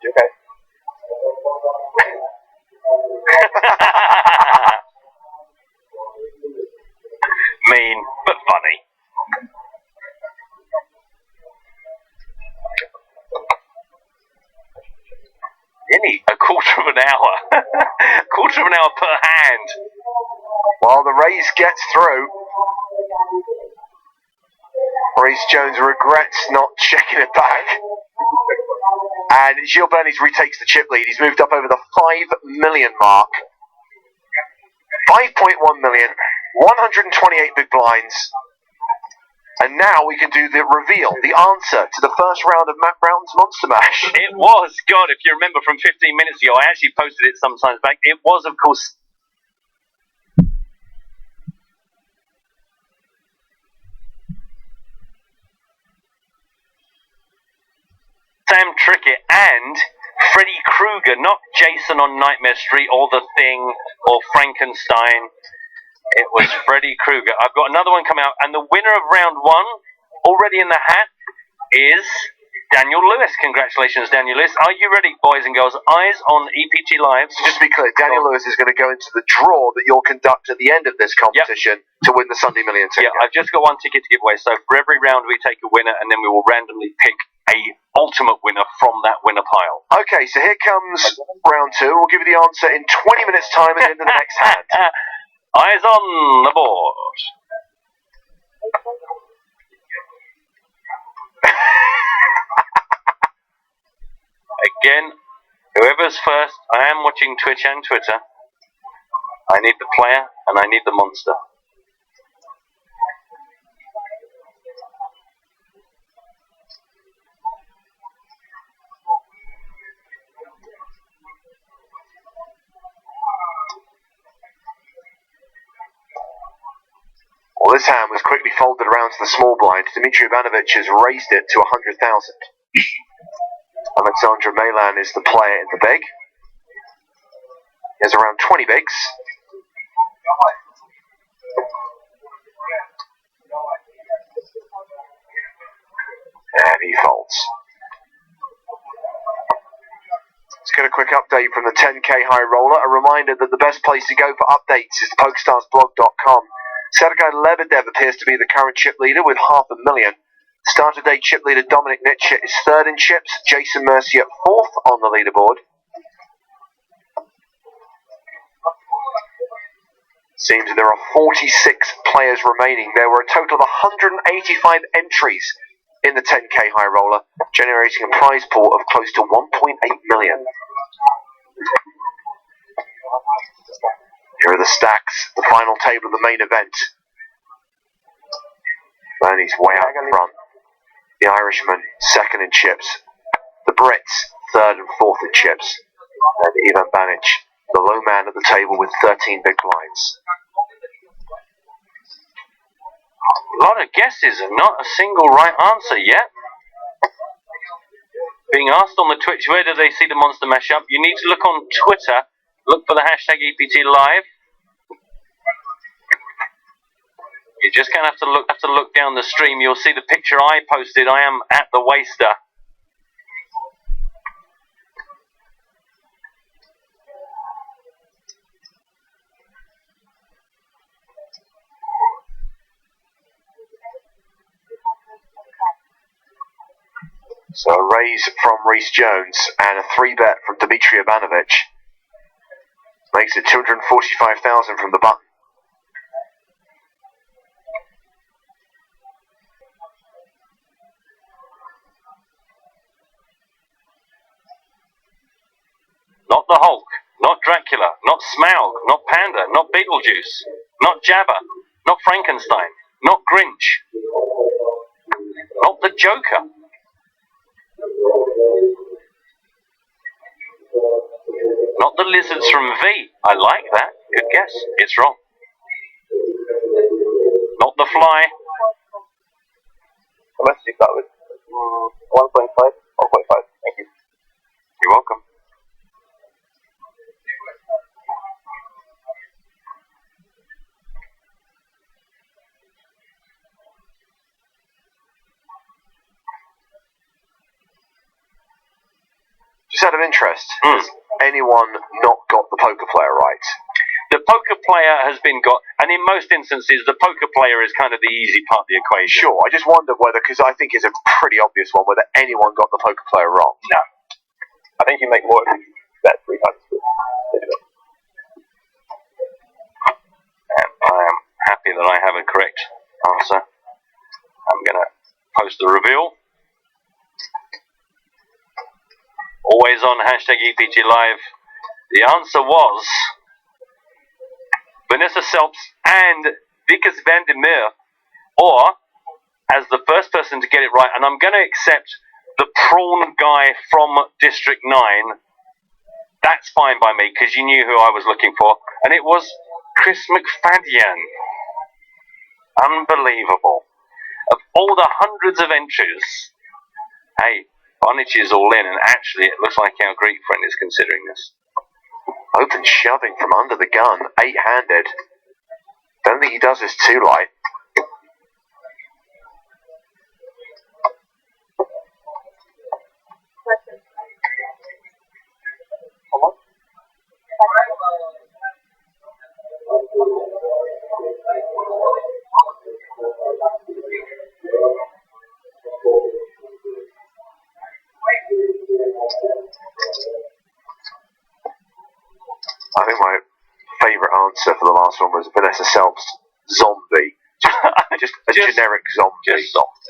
Okay. Mean, but funny. Nearly a quarter of an hour. A quarter of an hour per hand. While the race gets through, Rhys Jones regrets not checking it back. And Gilles Bernies retakes the chip lead. He's moved up over the 5 million mark. 5.1 million, 128 big blinds. And now we can do the reveal, the answer to the first round of Matt Brown's Monster Mash. It was, God, if you remember from 15 minutes ago, I actually posted it sometimes back. It was, of course, Sam Trickett and Freddy Krueger, not Jason on Nightmare Street or The Thing or Frankenstein. It was Freddy Krueger. I've got another one coming out, and the winner of round 1, already in the hat, is Daniel Lewis. Congratulations, Daniel Lewis. Are you ready, boys and girls? Eyes on EPT Live. So just to be clear, Daniel Lewis is going to go into the draw that you'll conduct at the end of this competition to win the Sunday Million ticket. Yeah, I've just got one ticket to give away. So for every round we take a winner, and then we will randomly pick a ultimate winner from that winner pile. Okay, so here comes round 2. We'll give you the answer in 20 minutes' time at the end of the next hand. Eyes on the board. Again, whoever's first, I am watching Twitch and Twitter. I need the player and I need the monster. Well, this hand was quickly folded around to the small blind. Dmitry Ivanovic has raised it to 100,000. Alexandra Melan is the player in the big. He has around 20 bigs. And he folds. Let's get a quick update from the 10k high roller. A reminder that the best place to go for updates is PokerStarsBlog.com. Sergei Lebedev appears to be the current chip leader with 500,000. Starter day chip leader Dominic Nitschke is 3rd in chips. Jason Mercier 4th on the leaderboard. Seems there are 46 players remaining. There were a total of 185 entries in the 10k high roller, generating a prize pool of close to 1.8 million. Here are the stacks, the final table of the main event. Bernie's way out front. The Irishman, 2nd in chips. The Brits, 3rd and 4th in chips. And Ivan Banic, the low man at the table with 13 big blinds. A lot of guesses and not a single right answer yet. being asked on the Twitch, where do they see the monster mashup? You need to look on Twitter, look for the hashtag EPT Live. You're just going to have to look down the stream. You'll see the picture I posted. I am at the Waster. So a raise from Rhys Jones and a 3-bet from Dmitry Ivanovic makes it 245,000 from the button. Not the Hulk, not Dracula, not Smaug, not Panda, not Beetlejuice, not Jabba, not Frankenstein, not Grinch, not the Joker. Not the lizards from V. I like that. Good guess. It's wrong. Not the Fly. Let's see that with 1.5, 1.5. Thank you. You're welcome. Just out of interest, has anyone not got the poker player right? The poker player has been got, and in most instances, the poker player is kind of the easy part of the equation. Sure, I just wondered whether, because I think it's a pretty obvious one, whether anyone got the poker player wrong. No. I think you make more bet 3 times. And I am happy that I have a correct answer. I'm going to post the reveal. Always on hashtag EPT Live. The answer was Vanessa Selps and Vickers van der Meer, or as the first person to get it right, and I'm going to accept the prawn guy from District 9. That's fine by me, because you knew who I was looking for, and it was Chris McFadden. Unbelievable. Of all the hundreds of entries, hey, Bonich is all in, and actually it looks like our Greek friend is considering this. Open shoving from under the gun, 8-handed. Don't think he does this too light. I think my favourite answer for the last one was Vanessa Selps zombie. Just a generic zombie. Just zombie.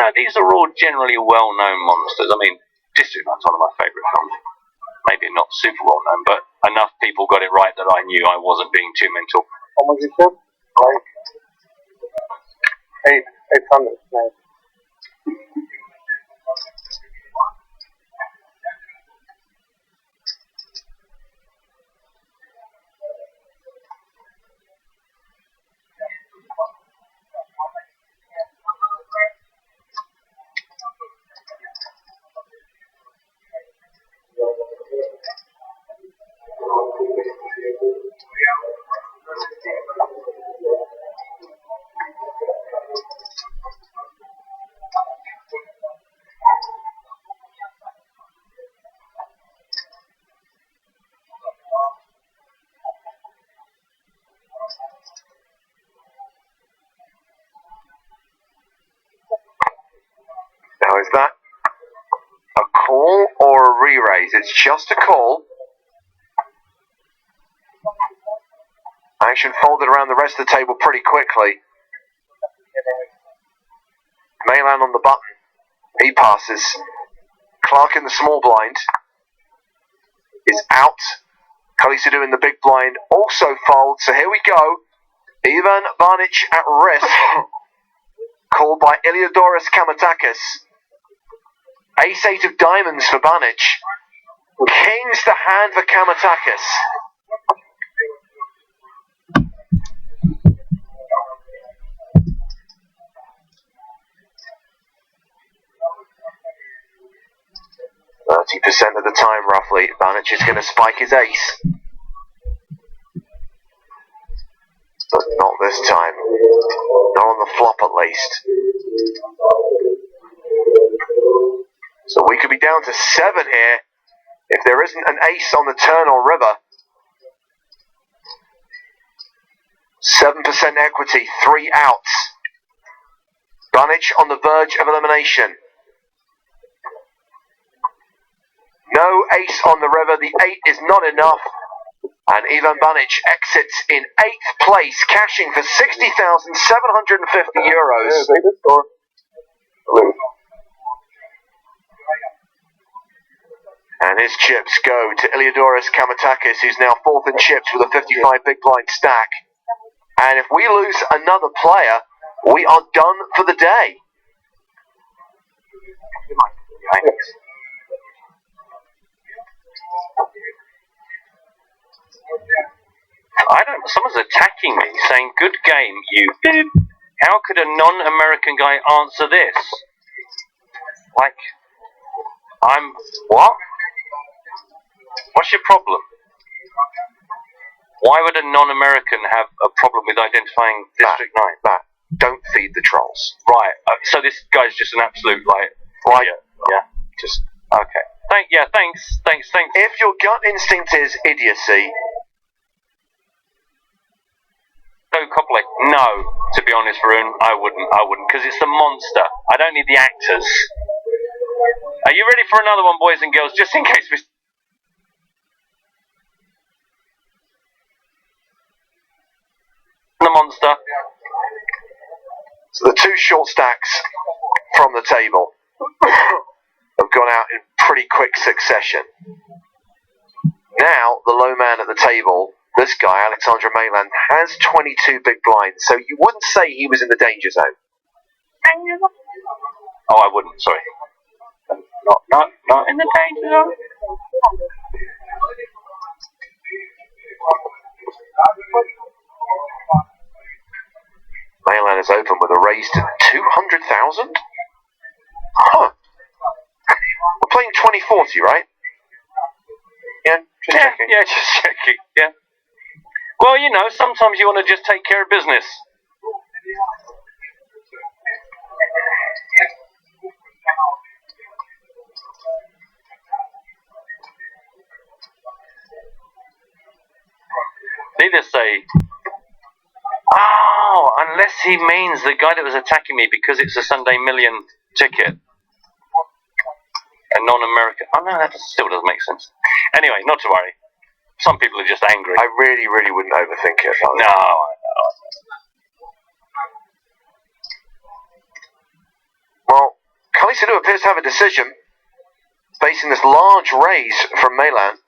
No, these are all generally well-known monsters. I mean, District 9's one of my favourite films. Maybe not super well-known, but enough people got it right that I knew I wasn't being too mental. How much is it? Like 800. Nice. Now, is that a call or a re-raise? It's just a call. Action folded around the rest of the table pretty quickly. Maylan on the button. He passes. Clark in the small blind is out. Kalisadu in the big blind also folds. So here we go. Ivan Barnich at risk. Called by Iliadoros Kamatakis. Ace-8 of diamonds for Barnich. King's the hand for Kamatakis. 50% of the time, roughly, Banich is going to spike his ace. But not this time. Not on the flop, at least. So we could be down to 7 here if there isn't an ace on the turn or river. 7% equity, 3 outs. Banich on the verge of elimination. No ace on the river, the 8 is not enough. And Ivan Banich exits in 8th place, cashing for €60,750. And his chips go to Iliadoras Kamatakis, who's now 4th in chips with a 55 big blind stack. And if we lose another player, we are done for the day. Someone's attacking me, saying, "Good game, you did." How could a non-American guy answer this? Like, what? What's your problem? Why would a non-American have a problem with identifying District 9? Matt, don't feed the trolls. Right, so this guy's just an absolute, idiot. Yeah, just, okay. Thanks. If your gut instinct is idiocy... No, to be honest, Varun, I wouldn't, because it's the monster. I don't need the actors. Are you ready for another one, boys and girls, just in case we... The monster. So the 2 short stacks from the table have gone out in pretty quick succession. Now, the low man at the table, this guy, Alexandra Mayland, has 22 big blinds, so you wouldn't say he was in the danger zone. Oh, I wouldn't, sorry. Not in the danger zone. Mayland is open with a raise to 200,000? Huh. We're playing 2040, right? Yeah, just checking. Yeah, just checking, yeah. Well, sometimes you want to just take care of business. They just say, unless he means the guy that was attacking me because it's a Sunday Million ticket. A non-American. Oh, no, that still doesn't make sense. Anyway, not to worry. Some people are just angry. I really wouldn't overthink it. No, I know. Well, Khalisadou appears to have a decision, facing this large raise from Mayland.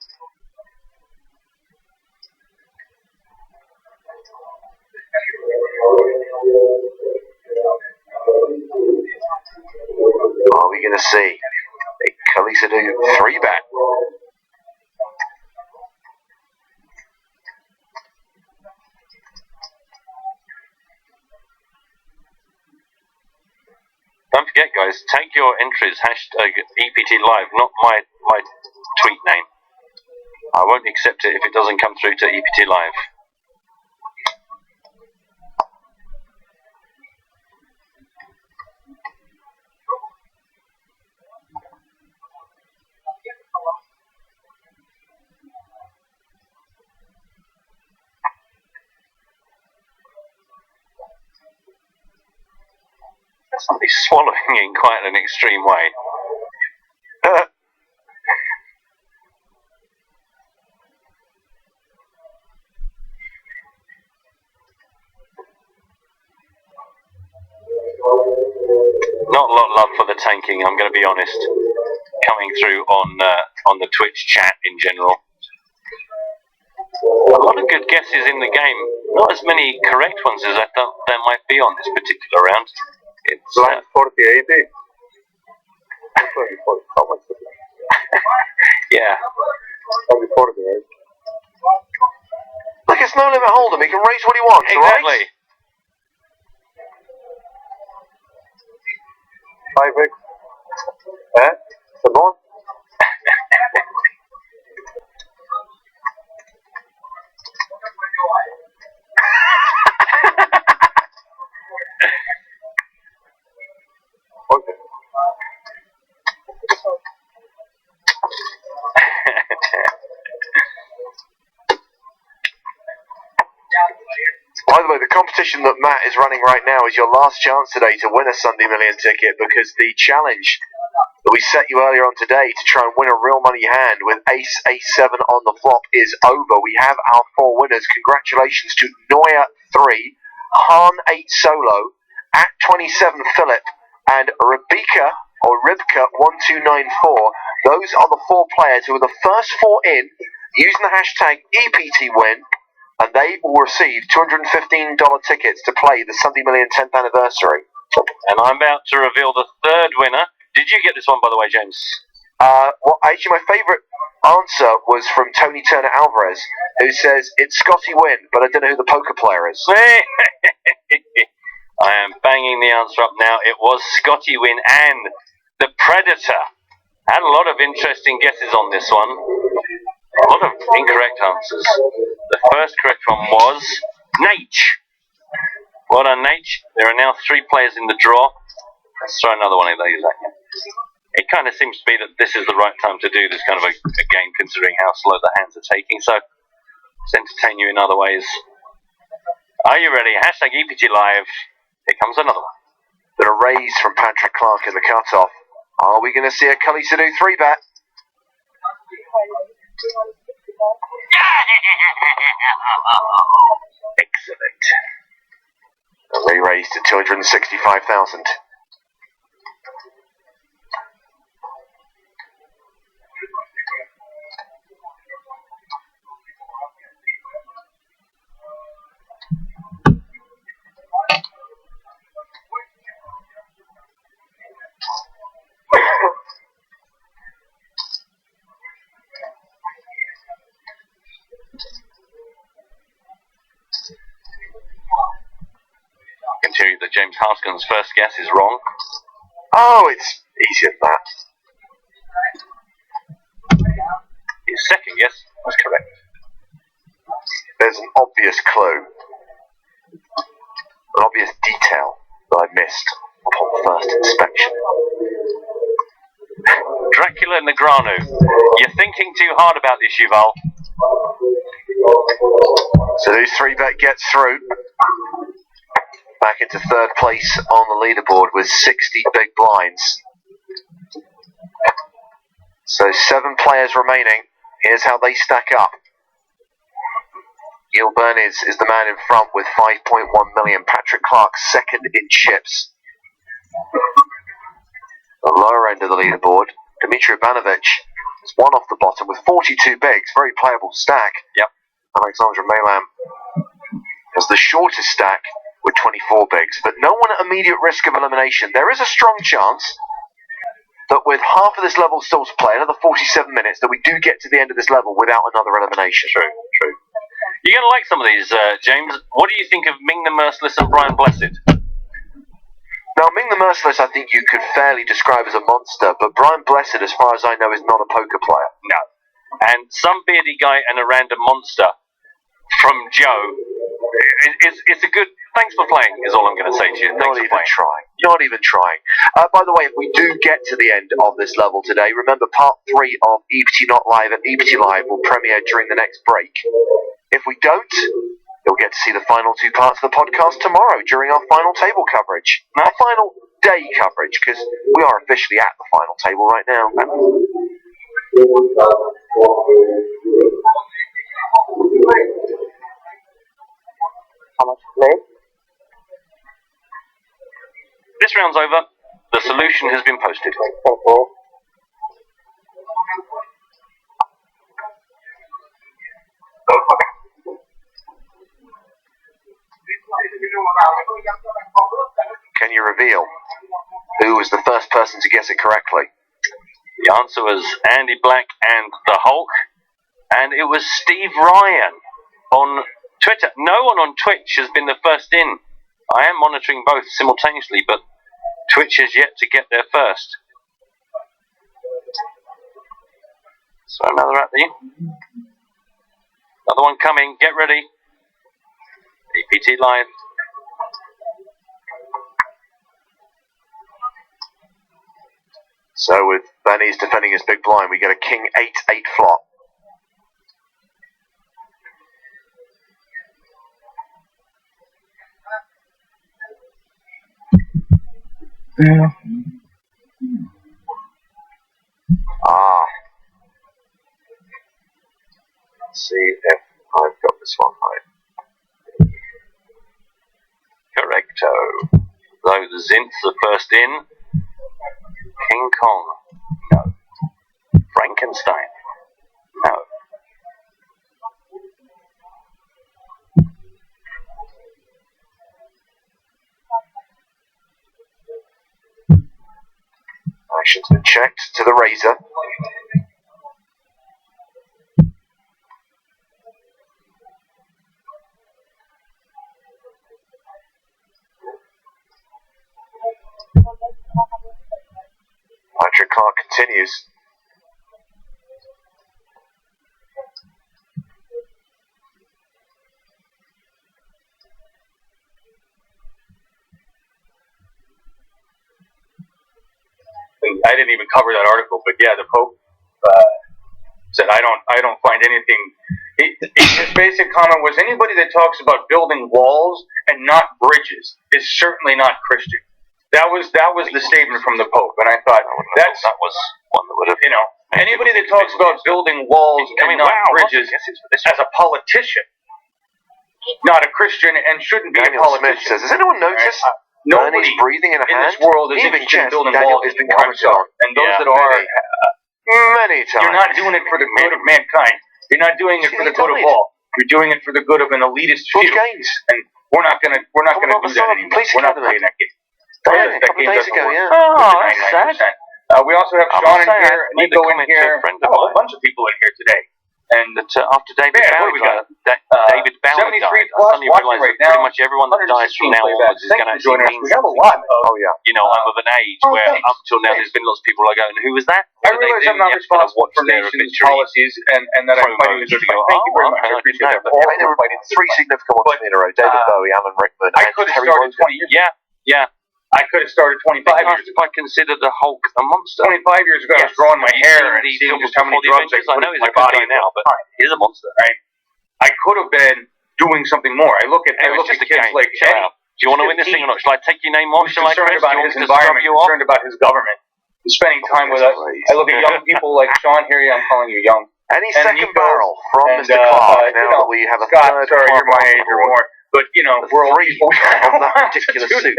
Are we going to see a Khalisadou 3-bet? Don't forget, guys, tag your entries, #EPT Live, not my tweet name. I won't accept it if it doesn't come through to EPT Live. Somebody's swallowing in quite an extreme way. Not a lot of love for the tanking, I'm going to be honest, coming through on the Twitch chat in general. A lot of good guesses in the game, not as many correct ones as I thought there might be on this particular round. It's line 4080. Yeah. Only 40, right? Look, it's no limit hold'em. He can raise what he wants, exactly. Right? 5x. C'est bon? By the way, the competition that Matt is running right now is your last chance today to win a Sunday Million ticket, because the challenge that we set you earlier on today to try and win a real money hand with Ace, Ace-7 on the flop is over. We have our 4 winners. Congratulations to Noya 3, Han 8 Solo, at 27 Philip, and Ribka 1294. Those are the 4 players who are the first 4 in using the hashtag EPT win, and they will receive $215 tickets to play the Sunday Million 10th anniversary. And I'm about to reveal the 3rd winner. Did you get this one, by the way, James? Well, actually, my favourite answer was from Tony Turner Alvarez, who says it's Scotty Wynn, but I don't know who the poker player is. I am banging the answer up now. It was Scotty Wynn and the Predator. Had a lot of interesting guesses on this one. A lot of incorrect answers. The first correct one was Nate. Well done, Nate. There are now 3 players in the draw. Let's throw another one of these at you. It kind of seems to be that this is the right time to do this kind of a game, considering how slow the hands are taking. So, let's entertain you in other ways. Are you ready? Hashtag EPT Live. Here comes another one. Bit of raise from Patrick Clark in the cut-off. Are we going to see a Cully Sadu 3-bet? Excellent. Re-raised to 265,000. I can tell you that James Harscon's first guess is wrong. Oh, it's easier than that. His second guess was correct. There's an obvious clue, an obvious detail that I missed upon first inspection. Dracula Negranu. You're thinking too hard about this, Yuval. So those 3-bet gets through. Back into 3rd place on the leaderboard with 60 big blinds. So 7 players remaining. Here's how they stack up. Gil Berniz is the man in front with 5.1 million. Patrick Clark second in chips. The lower end of the leaderboard, Dmitry Ivanovic is 1 off the bottom with 42 bigs. Very playable stack. Yep. Alexandra Melam has the shortest stack with 24 bigs, but no one at immediate risk of elimination. There is a strong chance that with half of this level still to play, another 47 minutes, that we do get to the end of this level without another elimination. True. You're going to like some of these, James. What do you think of Ming the Merciless and Brian Blessed? Now, Ming the Merciless, I think you could fairly describe as a monster, but Brian Blessed, as far as I know, is not a poker player. No. And some beardy guy and a random monster from Joe. It's a good. Thanks for playing, is all I'm going to say to you. Not even trying. By the way, if we do get to the end of this level today, remember part 3 of EPT Not Live and EPT Live will premiere during the next break. If we don't, you'll get to see the final 2 parts of the podcast tomorrow during our final table coverage. Our final day coverage, because we are officially at the final table right now. How much played? This round's over. The solution has been posted. Can you reveal who was the first person to guess it correctly? The answer was Andy Black and the Hulk, and it was Steve Ryan on Twitter. No one on Twitch has been the first in. I am monitoring both simultaneously, but Twitch has yet to get there first. So another at the another one coming. Get ready. EPT Live. So with Benny's defending his big blind, we get a king 8-8 flop. Let's see if I've got this one right. Correcto. So the Zinths are first in. King Kong. No. Frankenstein. No. Action's been checked to the razor. Patrick Clark continues. I didn't even cover that article, but yeah, the Pope said, I don't find anything. His basic comment was, anybody that talks about building walls and not bridges is certainly not Christian. That was the statement from the Pope, and I thought that was one that would have, anybody that talks about building walls and not bridges as a politician, not a Christian, and shouldn't be Daniel a politician. Smith says, has anyone noticed Nobody Bernie's breathing in a hand? this world is Even interested in Jeff building Daniel walls has been anymore, I'm commenting on. sorry. And those that are, many times. you're not doing it for the good of mankind. You're not doing it for the good of all. You're doing it for the good of an elitist few. And we're not gonna do that anymore. We're not playing that game. A couple of days ago, yeah. Oh, that's sad. We also have Sean in here, Nico in here, a whole bunch of people in here today. And after David Bowie died, David Bowie died, I suddenly realised that pretty much everyone that dies from now onwards is going to actually mean something. Oh yeah. I'm of an age where up till now there's been lots of people like going, who was that? I realize I'm not responsible for nations' policies and that I'm fighting this. Thank you very much. I appreciate that. There were three significant ones in a row. David Bowie, Alan Rickman, I could have started 20 years ago. Yeah. I could have started 25 years ago. I considered the Hulk a monster. 25 years ago, I was growing my hair and seeing just how many drugs I know put in he's my body now, but he's a monster. Right? I could have been doing something more. I look at kids like Eddie. Do you want to win this thing or not? Shall I take your name off? Who's concerned about his environment, concerned about his government, and spending time with us. I look at young people like Sean here. I'm calling you young. Any second barrel from Mr. Clark. Now that we have a Scott, sorry, you're my age or more. But, we're all people of that particular suit.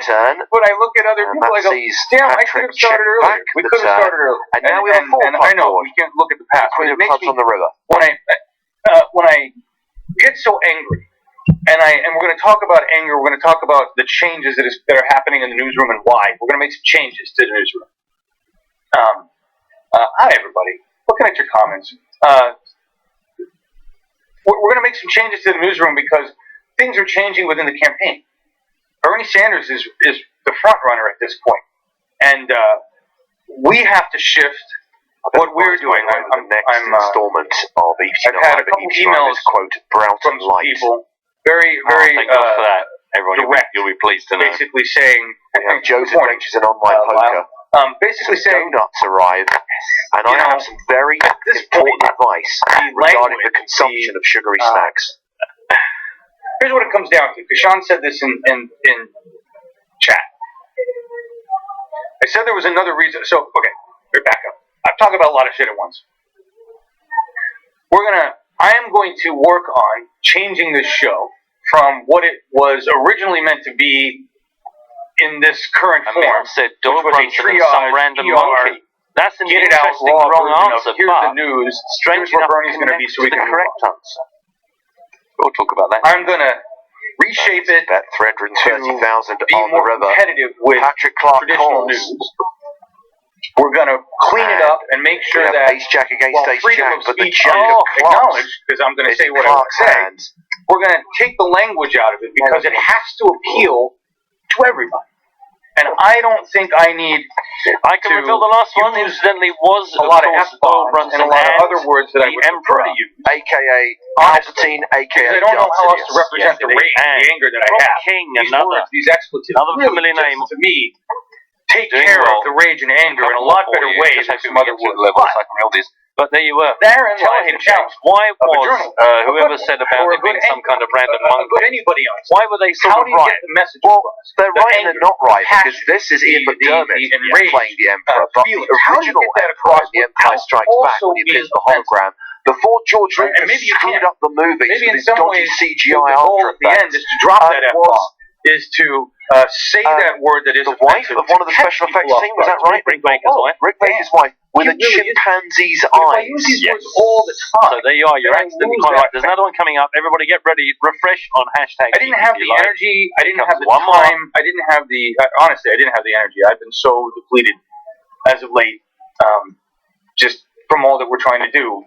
Turn. But I look at other people, I go, damn, I could have started earlier. We could have started earlier. And now we have four. And I know, we can't look at the past. Queen of Clubs on the river. When I get so angry, and we're going to talk about anger, we're going to talk about the changes that are happening in the newsroom and why. We're going to make some changes to the newsroom. Hi, everybody. Looking at your comments. We're going to make some changes to the newsroom because things are changing within the campaign. Bernie Sanders is the front runner at this point, and we have to shift what we're doing. I'm installment of EPT. I've had a couple emails quote Broughton from people, very thank God for that. Everyone, direct, you'll be pleased to know. basically saying, Joe's Adventures in Online Poker. Basically saying, donuts arrive, and I have some very important advice regarding the consumption of sugary snacks. Here's what it comes down to, because Sean said this in chat. I said there was another reason. So, okay, back up. I'm talking about a lot of shit at once. I am going to work on changing this show from what it was originally meant to be in this current form. Said Dog Brunson and some random monkey. That's an interesting raw wrong version answer, of, here's the news. Strange Here's where enough Bernie's going to be, so we the can correct answer. We'll talk about that. I'm going to reshape it Bet 330,000 be on the more river. competitive with Patrick Clark traditional calls. news. We're going to clean it up and make sure that Ace Jack against while Ace freedom Jack, of but the speech Jack is of acknowledged, because I'm going to say what I want to say, we're going to take the language out of it because it has to appeal to everybody. And I don't think I need. I can reveal the last one. Incidentally, was a lot of F-bombs and a lot of other words that I would prefer to use, aka Palpatine, aka I don't know how else to represent the rage, the anger that I have. King, These words, these expletives, another really familiar name to me, take care of the rage and anger in a lot better way than some other words. But there you were. Therein Tell lies him, the challenge James, why of a was journalist. whoever said about Or a it being good some kind of random a monkey? good anybody else. Why were they sort How of do you right? get the message Well, across? they're The right and anger, they're not right, the because passion, this is Ian McDermott the enraged, playing the Emperor, but the feelings. How do you original get that Emperor across in The Empire without Strikes Back, also when he appears being the hologram, before George Right, Lucas and maybe you screwed can't. up the movies Maybe with in his some dodgy ways, CGI the goal Ultra at the end effects, is to drop that was F-bomb, is to say that word that is the wife of one of the special effects team, was that right? Rick Baker's wife. Rick Baker's wife, with a She really is. chimpanzee's If I eyes. use these words all the time, So there you are. You're then I accidentally lose quite right. that There's another one coming up. Everybody get ready. Refresh on hashtag. I didn't have EPT the Live. energy. I didn't have the One more. time. I didn't have the. Honestly, I didn't have the energy. I've been so depleted as of late, just from all that we're trying to do.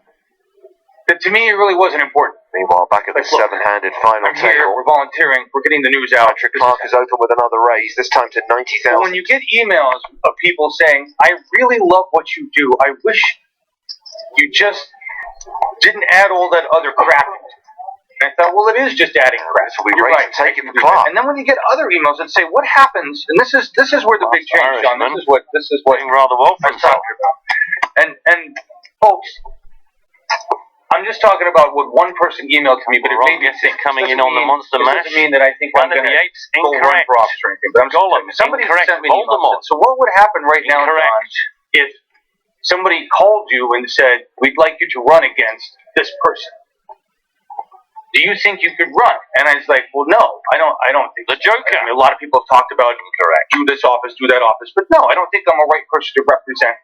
That to me, it really wasn't important. Meanwhile, back at the seven-handed final I'm here. table, We're volunteering. We're getting the news out. Patrick Clark is open with another raise, this time to 90,000. But when you get emails of people saying, "I really love what you do. I wish you just didn't add all that other crap." And I thought, well, it is just adding crap. So we You're raise right. and take it for Clark. And then when you get other emails that say, "What happens?" And this is where the big change, John. This is what Doing rather well for I'm talking about. And folks, I'm just talking about what one person emailed to me, but it made me think. Coming in on the Monster Mash. Doesn't mean that I think I'm Planet going of the to Apes, go run incorrect. for office or anything. But I'm Golem, somebody incorrect. sent me an email. Voldemort. So what would happen right now, John, if somebody called you and said, "We'd like you to run against this person"? Do you think you could run? And I was like, well, no, I don't think the so. Joker. I mean, a lot of people have talked about do this office, do that office, but no, I don't think I'm a right person to represent.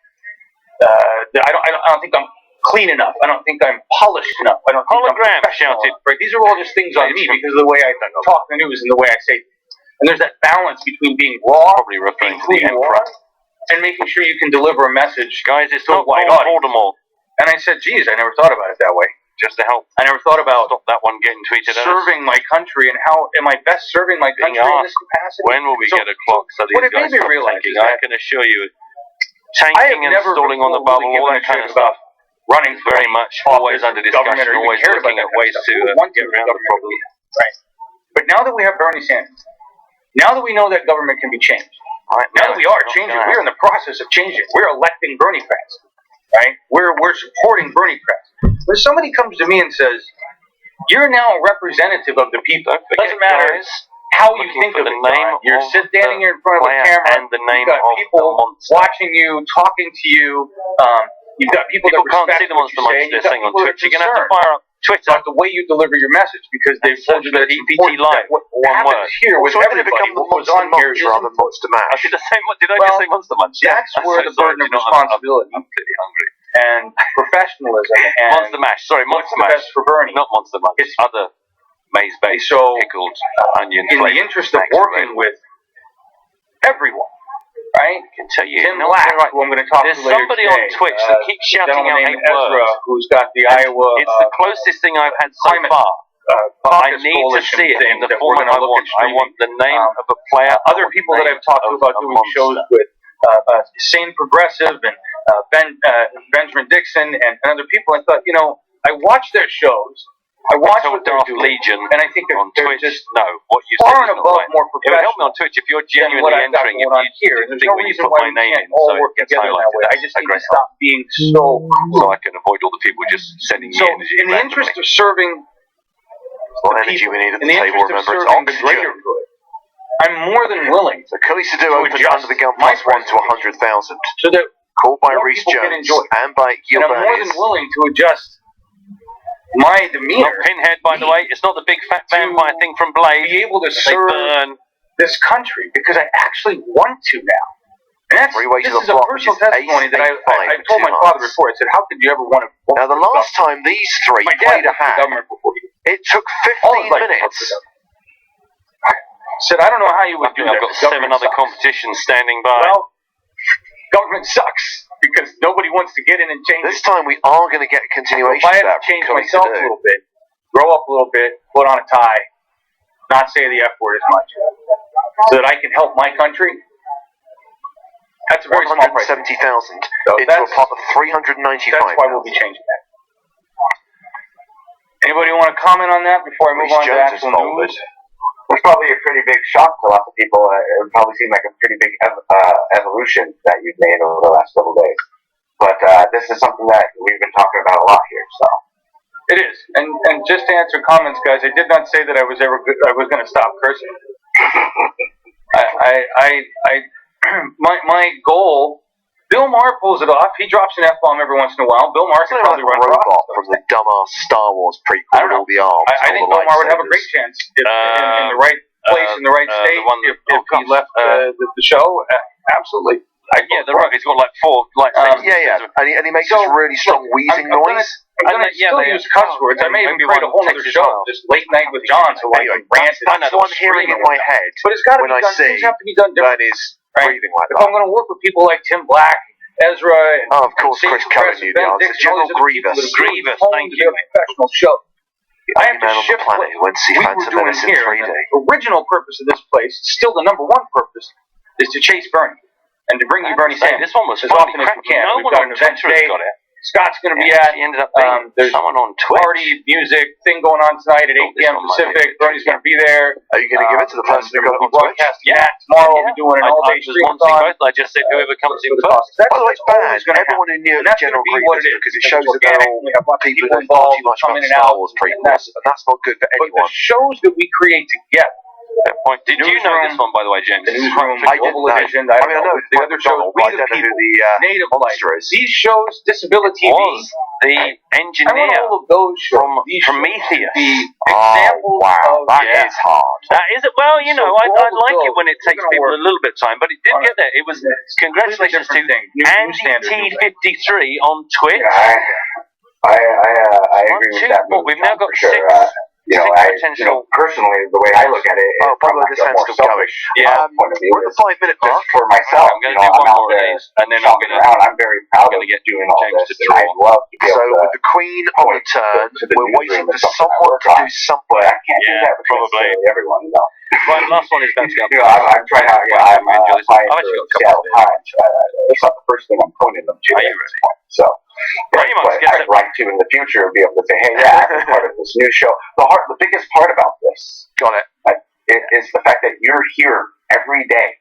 I don't think I'm clean enough. I don't think I'm polished enough. I don't think Hologram, I'm professional shouted. enough, right? These are all just things on me because of the way I talk the news and the way I say things. And there's that balance between being raw, Probably referring to the being Emperor, and making sure you can deliver a message. Guys, it's to a not wide called audience. Voldemort. And I said, geez, I never thought about it that way. Just to help. I never thought about Stop that one getting tweeted at us. serving my country and how am I best serving my country in this capacity? When will we get a clock so these what it guys made me stop realize tanking? is I that can assure you, I have tanking and never stalling on the before bubble, really all given that a kind shit of stuff, about running for very any much office always under or government discussion, or even always cared looking about at that ways kind of to stuff. One get around the problem. Right. But now that we have Bernie Sanders, now that we know that government can be changed, Right, now that we are changing, we're in the process of changing. We're electing Bernie Crats, right? We're supporting Bernie Crats. When somebody comes to me and says, "You're now a representative of the people," it doesn't matter how you think of the it. name You're of standing here in front of a player camera. and the name you've got of people the monster. watching you, talking to you. You've got people that can't respect see the what monster you say. much. And They're you've got saying on people that are Twitch. You're going to have to concerned fire up Twitter. about the way you deliver your message because they've told you that it's EPT important Live. that what One happens word. here with So when did it everybody, become the what goes Monster on here Munch is rather than Monster Mash? I did the same. Did I just say Monster Munch? That's where the burden of responsibility I'm pretty hungry. and professionalism and Monster Mash. Sorry, what's Monster the Mash. best for Bernie. Not Monster Munch. It's other maize-based, so pickled onion in the flavored interest of snacks working available. with everyone, right? I can tell you. Tim no, Black, right. who I'm going to talk There's to later somebody today, on Twitch that keeps a shouting out gentleman 8 named Ezra, words. who's got the Iowa. It's the closest thing I've had so climate, far. But I caucus need to coalition see it thing in the that we're format gonna I look want. at I want the name of a player. Other people that I've talked to about doing shows with Sane Progressive and Benjamin Dixon and other people, I thought, I watch their shows. I watch what they're doing, Legion and I think they're on Twitch. just No, what you far said and is not above right. more It would help me professional on Twitch if you're than genuinely what I've got entering. going on here. And there's think no when you reason put why my we name can't in, all so work it gets together in that way. I highlighted. just That's a need to great stop being so so I can avoid all the people just sending me So, energy. in the interest of serving What energy we need at in the the table, interest of remember, it's serving the greater oxygen. good, I'm more than willing So Curly Sadu to opened adjust under the gun my plus 1 to 100,000. so that Called by more Reese people can Jones enjoy it. and by And I'm more than Gilbernis. willing to adjust my demeanor. Not Pinhead, by the way. It's not the big fat vampire thing from Blade. Be able to They serve burn. this country because I actually want to now. And that's, Three ways this to is the a block, personal which is testimony that I ace, told my 8, 5, father 2 before. I said, how could you ever want to work Now, the for last time these three my played dad a worked for hand, government before you. it took All his 15 life he worked minutes. for government. Said, I don't know how you would do that. I've got 7 Government other sucks. competitions standing by. Well, government sucks because nobody wants to get in and change This it. time we are going to get a continuation If I of had that to change from Curly myself a Sadu. little bit, grow up a little bit, put on a tie, not say the F word as much, so that I can help my country, that's a very small price. 170,000 So into a pot of 395,000. That's why we'll be changing that. Anybody want to comment on that before I move on to actual news? It's probably a pretty big shock to lots of people. It would probably seem like a pretty big evolution that you've made over the last several days. But this is something that we've been talking about a lot here. So it is. And just to answer comments, guys, I did not say that I was going to stop cursing. My goal. Bill Maher pulls it off. He drops an F-bomb every once in a while. Bill Maher can probably run a robot from the dumbass Star Wars prequel. I don't know. The arms. I think Bill Maher would have a great chance in the right place, in the right state, if he left the show. Absolutely. Yeah, they're right. He's got like 4 lightsabers. And he makes this really strong wheezing noise. I'm going to still use cuss words. I may even create a whole other show, just late night with John, so I can rant. That's what I'm hearing in my head. But it's got to be done. Things have to be done differently. Breathing like if I'm going to work with people like Tim Black, Ezra, and of course, Chris Cohen knew the answer. General Grievous. Thank you. Professional show. I have to shift what we were doing here. The original purpose of this place, still the number one purpose, is to chase Bernie and to bring you Bernie Sanders. This one was as often as we can. We've got an event today. Scott's going to be at. There's someone on Twitch. Party, music, thing going on tonight at 8 p.m. Pacific. Bernie's going to be there. Are you going to give it to the person who got on Twitch? Yeah. Tomorrow we'll be doing an all-day stream-a-thon. I just said whoever comes in first. By the way, it's bad. Everyone who knew General Grievous because it shows that there are all people who know too much about Star Wars prequels, and that's not good for anyone. But the shows that we create together. Did you know this one, by the way, James? The Newsroom, Global Edition. I mean, I know the other shows. We the people, Native Life. These shows, Disability TV. The engineer all of those from Prometheus. Examples of that is hard. That is it. Well, you know, I like it when it takes people a little bit of time, but it did get there. It was congratulations to Andy T53 on Twitch. I agree with that. We've now got 6. Personally, the way I look at it, it's from a more selfish point of view. We're at the 5-minute mark. For myself, I'm going to do one more of these, and then I'm going to. I'm very proud of get doing all James this. to draw. I'd love to be able to. With the Queen on the turn, we're waiting for someone to do something. I can't do that probably everyone. No. Right, last one is about to go. I'm trying out. I'm applying for Seattle Times. It's not the first thing I'm pointing them to at this point. So. I'd like to in the future be able to say, hey, I'm part of this new show. The biggest part about this, is the fact that you're here every day.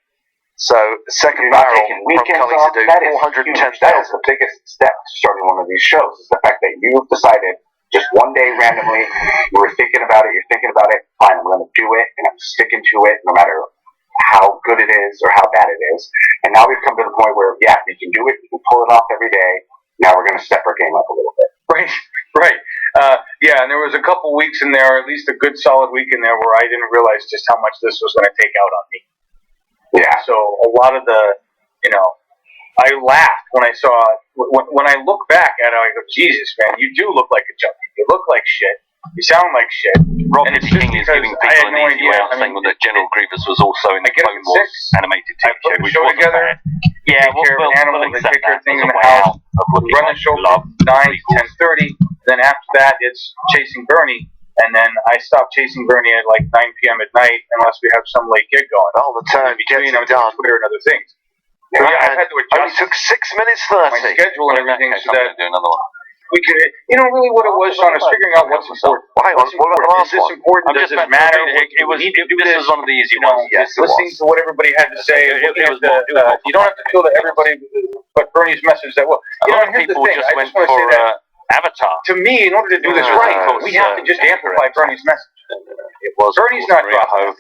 So the second barrel taking weekends off, that is huge. That is the biggest step to starting one of these shows. Is the fact that you've decided just one day randomly, you were thinking about it, you're thinking about it. Fine, I'm going to do it, and I'm sticking to it, no matter how good it is or how bad it is. And now we've come to the point where, you can do it, you can pull it off every day. Now we're going to step our game up a little bit. Right. And there was a couple weeks in there, or at least a good solid week in there, where I didn't realize just how much this was going to take out on me. Yeah. So a lot of the, I laughed when I saw, when I look back at it, I go, Jesus, man, you do look like a junkie. You look like shit. You sound like shit. Rob King is giving people an easy way out, saying that General Grievous was also in the Clone Wars animated TV show, which wasn't bad. Yeah, take care of animals, they take care of things in the house. Run the show from 9 to 10:30. Then after that, it's chasing Bernie. And then I stop chasing Bernie at like 9 p.m. at night, unless we have some late gig going. All the time, between I'm doing Twitter and other things. So I've had to adjust. It took 6 minutes 30. My schedule and everything so that we could, really what it was, Sean, is figuring out what's important. What about the last one? Is this important? Does it matter? It was. This was one of the easy ones. Yes, listening to what everybody had to say. You don't have to feel that everybody, but Bernie's message that, here's the thing. I just want to say that Avatar. To me, in order to do this right, we have to just amplify Bernie's message. Bernie's not dropping.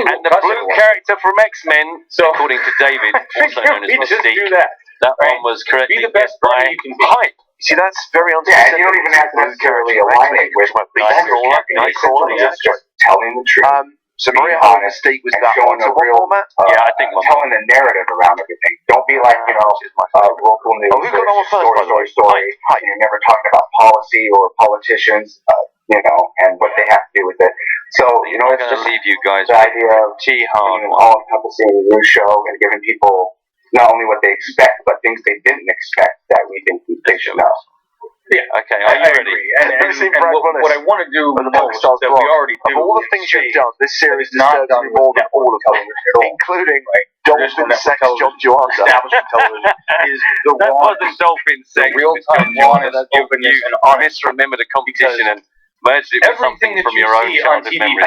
And the blue character from X-Men, according to David, also known as Mystique. That one was correctly guessed by Hype. See, that's very unspecific. Yeah, you don't even have to necessarily align it with what it's just telling the truth. So Maria Holmes' Mystique was that showing a real format? I think telling the narrative around everything. Don't be like, local news or story. You're never talking about policy or politicians, and what they have to do with it. So, it's just leave you guys the idea of being an all-encompassing news show and giving people not only what they expect, but things they didn't expect that we think they should know. Yeah, okay, I agree. And what I want to do most that we already do. Of all the things you've done, this series disturbs me more than all of them, including Dolphin Sex Job Joanna. Establishment television is the that was a Dolphin Sex. Real-time honest, open, and honest. Misremembered a competition and merged it with something from your own childhood memory.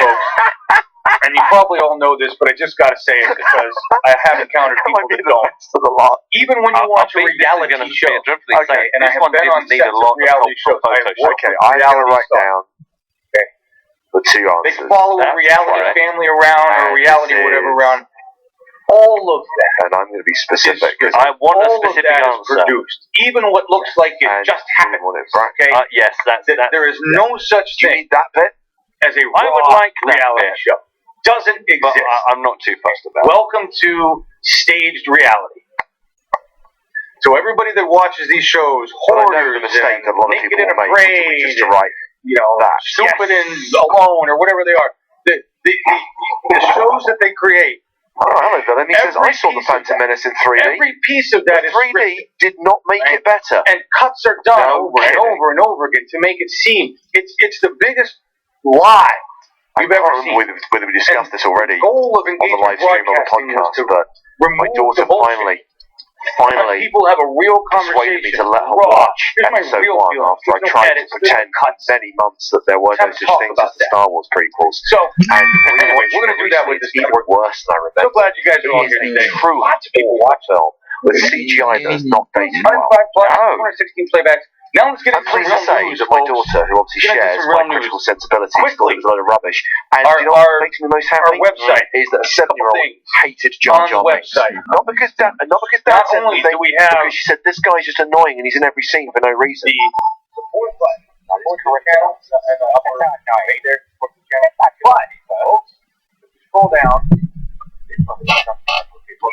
and you probably all know this, but I just got to say it because I have encountered people that don't. Even when you watch a reality show, okay, and I have been on sets of reality shows. Okay, I'm going to write down the two They answers. follow a reality family around or reality whatever around. All of that. And I'm going to be specific. I want a all specific of that answer. is produced. Even what looks like it just happened. Okay? Yes, that's there is no such thing that bit as a I would raw like that reality bit. show. Doesn't exist. But I'm not too fussed about it. Welcome to staged reality. So everybody that watches these shows, Well, I know the Hoarders mistake and that a lot of Naked people and will make, Afraid, which is just to write that. Stupid and Alone, or whatever they are. The shows that they create. Oh, hello, Bill. And he says, I saw the Phantom Menace in 3D. Every piece of that the is 3D did not make it better. And cuts are done over and over and over again to make it seem it's the biggest lie you've ever seen. Whether we discussed this already the goal of on the live engagement stream on the broadcasting was podcast, to but my daughter finally people have a real persuaded me conversation. to let her Raw. watch Here's my episode real 1 feeling. after I There's no tried edits, to pretend for many months that there were no such things as the Star Wars prequels. So, and anyway, we're going to do that with this. even worse than I remember. So glad you guys are all here It today. is a true people watch film with CGI that has not dated well. 216 playbacks. Now let's get I'm into some pleased to real say news, that my folks. daughter, who obviously Get into shares some my real news. critical sensibilities, Quickly. thought it was a load of rubbish. And Our- you know what makes me most happy? our website. Is that a 7-year-old things hated Jar on the Jar Binks. website. Not because Dad said only anything, do we have because she said this guy's just annoying and he's in every scene for no reason. support button on the channel and the upper right there. But folks, if you scroll down, we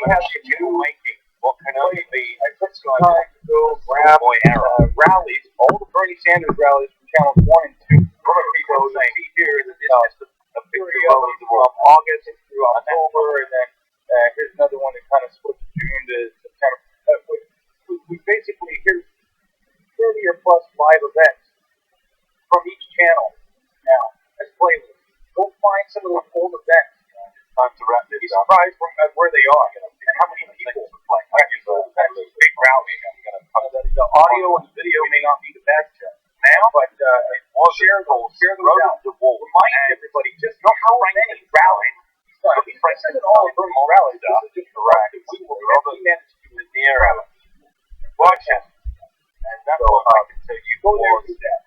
have the new linking. What can I be? I clicked on go grab rallies, all the Bernie Sanders rallies from channels 1 and 2. People see here that this is a picture from August through October, and then here's another one that kind of splits June to September. We basically, here's 30 or plus live events from each channel now as playlists. Go find some of those old events. Time to wrap this up. Be surprised from where they are and how many people are playing. Big rally. The audio and the video may not be the best now, but share those out. Remind everybody just how many rallies. This isn't all Bernie rallies. This is just correct. We managed to do in the era. Watch it. And that's all I can say. You go there and do that.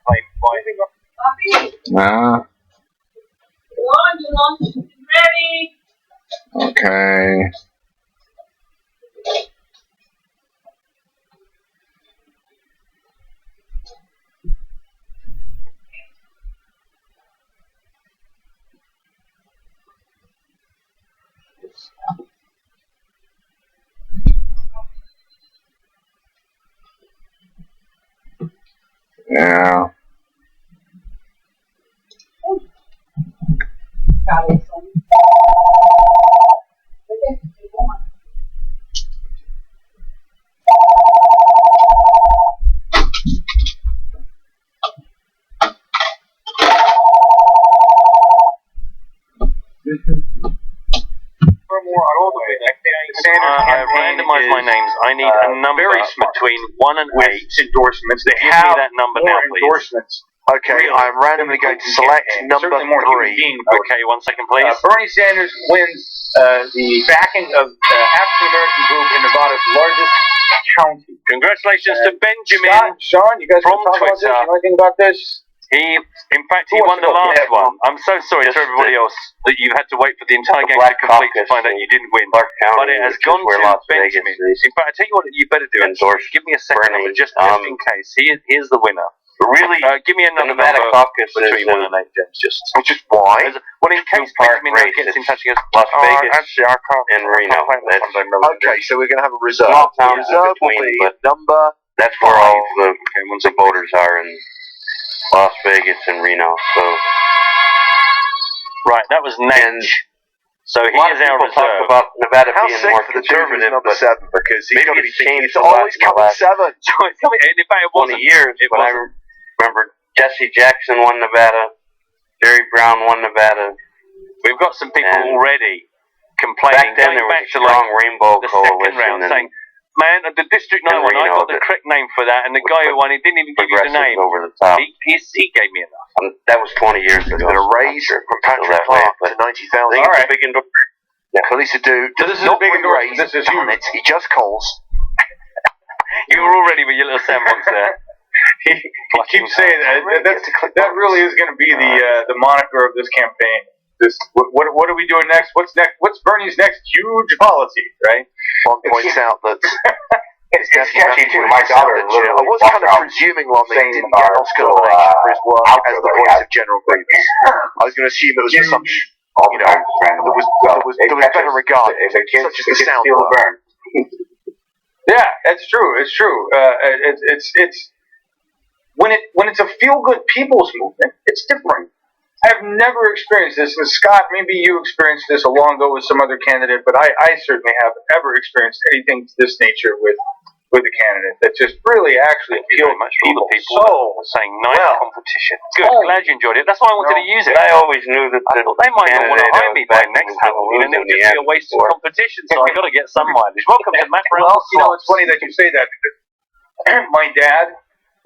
Lunch is ready. Okay. Yeah. I randomised my names. I need a number between 1 and 8. Endorsements. They Give have me that number more now, please. endorsements. Okay, I'm randomly going to select number 3. Okay, 1 second, please. Bernie Sanders wins the backing of African American group in Nevada's largest county. Congratulations to Benjamin Sean, you guys from want to talk Twitter. about this? You know anything about this? In fact, he won the last one. I'm so sorry to everybody else that you had to wait for the entire game to complete to find out you didn't win. But it has gone to Benjamin. In fact, I tell you what you better do. Give me a second number just in case. Here's the winner. Really, give me another the Nevada number caucus between is 1 and 8, James. Just why? Well, in case Benjamin gets in touch and goes, Las Vegas actually, I can't. and Reno. Okay, so we're going to have a reserve. Small towns in Reserve will between, be but number that's where all the voters are in Las Vegas and Reno. So right, that was Nate. So he is our reserve. Talk about Nevada How being sick more for the dude who's conservative, number but 7 because he's maybe got to be it's thinking changed it's a lot always in the coming last 7. In fact, it 20 years. But I remember Jesse Jackson won Nevada, Jerry Brown won Nevada. We've got some people already complaining. Back then there was back a to strong Rainbow the second Coalition round, and saying, "Man, the District 9 one, I got the correct name for that, and the guy who won, he didn't even give you the name. over the top. He gave me enough. That was 20 years ago. There's been a raise from Patrick Clark to 90,000. All right. Big endorsement. Yeah. Kalisa Do So this is not a big bring endorsement. raise. This is Damn huge. it. He just calls. You were already with your little sandbox there. He keeps saying that really is going to be the moniker of this campaign. What are we doing next? What's next? What's Bernie's next huge policy? Right? One points out that It's sketchy too. My daughter literally I was kind of presuming Lonnie didn't get an Oscar nomination for his work as the voice of General Grievous. I was going to assume it was for something, you know, there was better regard, such as the sound work. Yeah, it's true. It's true. It's when it's a feel good people's movement, it's different. I've never experienced this, and Scott, maybe you experienced this a long ago with some other candidate, but I certainly haven't ever experienced anything to this nature with a candidate that just really actually appealed much to people. So saying nice competition. Good, glad you enjoyed it. That's why I wanted to use it. I always knew that they might not want to hire me by next Halloween, and it would just be a waste of competition. So I got to get some mileage. Welcome to Matt Brown. Well, you know, it's funny that you say that because my dad,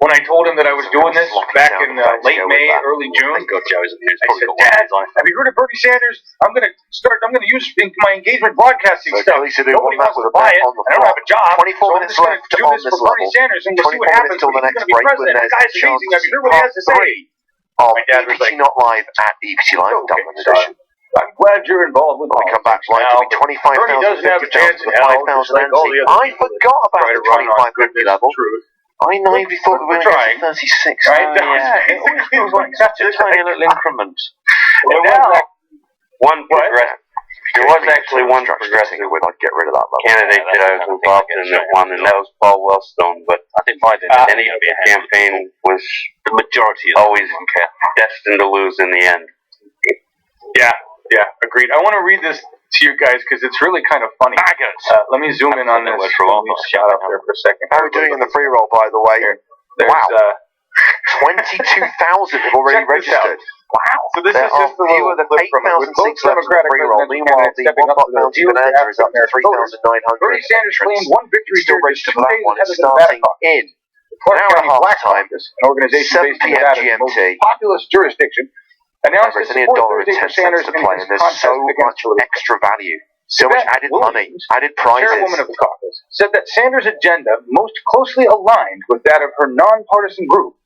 when I told him that I was doing this back in late May, early June, I said, Dad, have you heard of Bernie Sanders? I'm going to use my engagement broadcasting stuff. Nobody wants to buy it. I don't have a job. 24 minutes left on this level. Bernie Sanders and we'll see what happens when he's going to be president. The guy's amazing. Have you heard what he has to say? My dad was like, Not Live at EPT Live Dublin edition. I'm glad you're involved with We come back live to be 25,000, Bernie doesn't have a chance in 5,000 I forgot about the 25 level. I naively thought we were going to 36. Right? It always feels like such a tiny little increment. And now, There was actually one progressive get rid of that level. candidate that I was involved in that won, and that was Paul Wellstone. But I think any campaign was the majority always destined to lose in the end. Yeah, agreed. I want to read this to you guys because it's really kind of funny. Let me zoom in on this. Shout out there for a second. How are we doing in the free roll, by the way? Wow. 22,000 have already registered. Wow. So this is just the fewer than 8,000 seats left in the free roll. Meanwhile, the one-pot bounty bonanza is up to 3,900. Bernie Sanders claimed one victory still registered for that one. It's starting in an hour and a half time, an organization 7 p.m. GMT. Populous jurisdiction. Announced It's only $1.10 to play, and there's so much extra value, so much added money, added prizes. Chairwoman of the caucus said that Sanders' agenda most closely aligned with that of her nonpartisan group.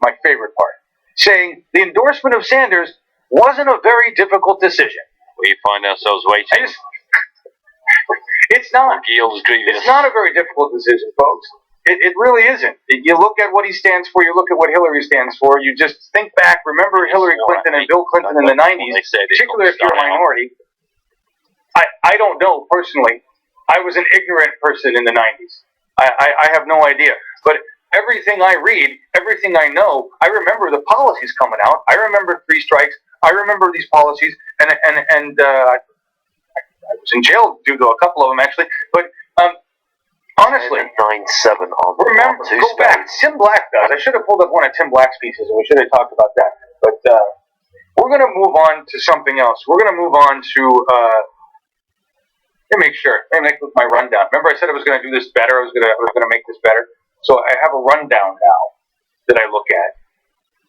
My favorite part, saying the endorsement of Sanders wasn't a very difficult decision. We find ourselves waiting. It's not. Yields grievous. It's not a very difficult decision, folks. It really isn't. You look at what he stands for, you look at what Hillary stands for, you just think back, remember Hillary Clinton and Bill Clinton in the 90s, particularly if you're a minority. I don't know, personally. I was an ignorant person in the 90s. I have no idea. But everything I read, everything I know, I remember the policies coming out. I remember 3 strikes. I remember these policies, and I was in jail due to a couple of them, actually. But honestly, 9-7 on the remember, go back. Tim Black does. I should have pulled up one of Tim Black's pieces, and we should have talked about that. But we're going to move on to something else. We're going to move on to. Let me make sure. Let me make my rundown. Remember, I said I was going to do this better. I was going to make this better. So I have a rundown now that I look at.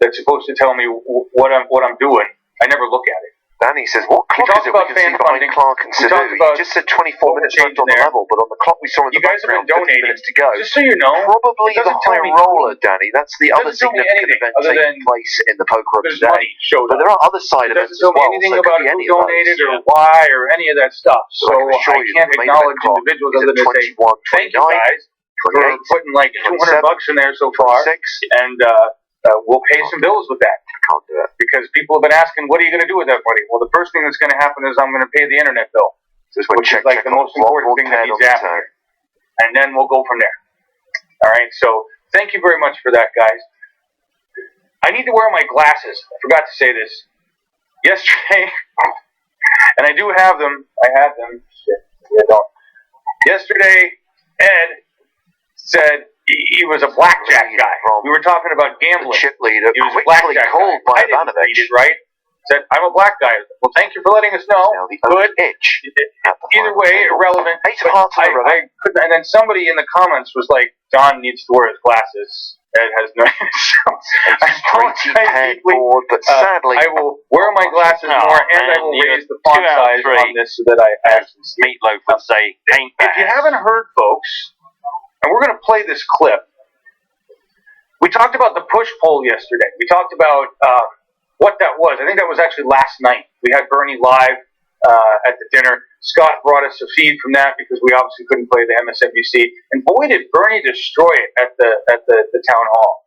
That's supposed to tell me what I'm doing. I never look at it. Danny says, what clock is it we can see behind Clark and Sadu? You just said 24 minutes left on the level, but on the clock we saw in the background 50 minutes to go. Just so you know, probably the high roller, Danny. That's the other significant event taking place in the poker of today. But there are other side events as well, so it could be any of those. Donated or why or any of that stuff. So I can't acknowledge individuals other than say, thank you guys for putting like $200 in there so far, and we'll pay some bills with that. Can't do it. Because people have been asking, what are you going to do with that money? Well, the first thing that's going to happen is I'm going to pay the internet bill, which is like the most important thing that needs to happen. And then we'll go from there. All right, so thank you very much for that, guys. I need to wear my glasses. I forgot to say this. Yesterday, and I do have them. I have them. Shit, I don't. Yesterday, Ed said he was a blackjack guy. We were talking about gambling. Chip leader. He was a blackjack guy. I didn't read it right. Said, I'm a black guy. Well, thank you for letting us know. Good. Either way, irrelevant. I couldn't, and then somebody in the comments was like, Don needs to wear his glasses. It has no. I apologize deeply. Board, but sadly, I will wear my glasses more, and I will raise the font size on this so that I actually see. Meatloaf would say, ain't bad. If you haven't heard, folks, and we're going to play this clip. We talked about the push poll yesterday. We talked about what that was. I think that was actually last night. We had Bernie live at the dinner. Scott brought us a feed from that because we obviously couldn't play the MSNBC. And boy, did Bernie destroy it at the town hall.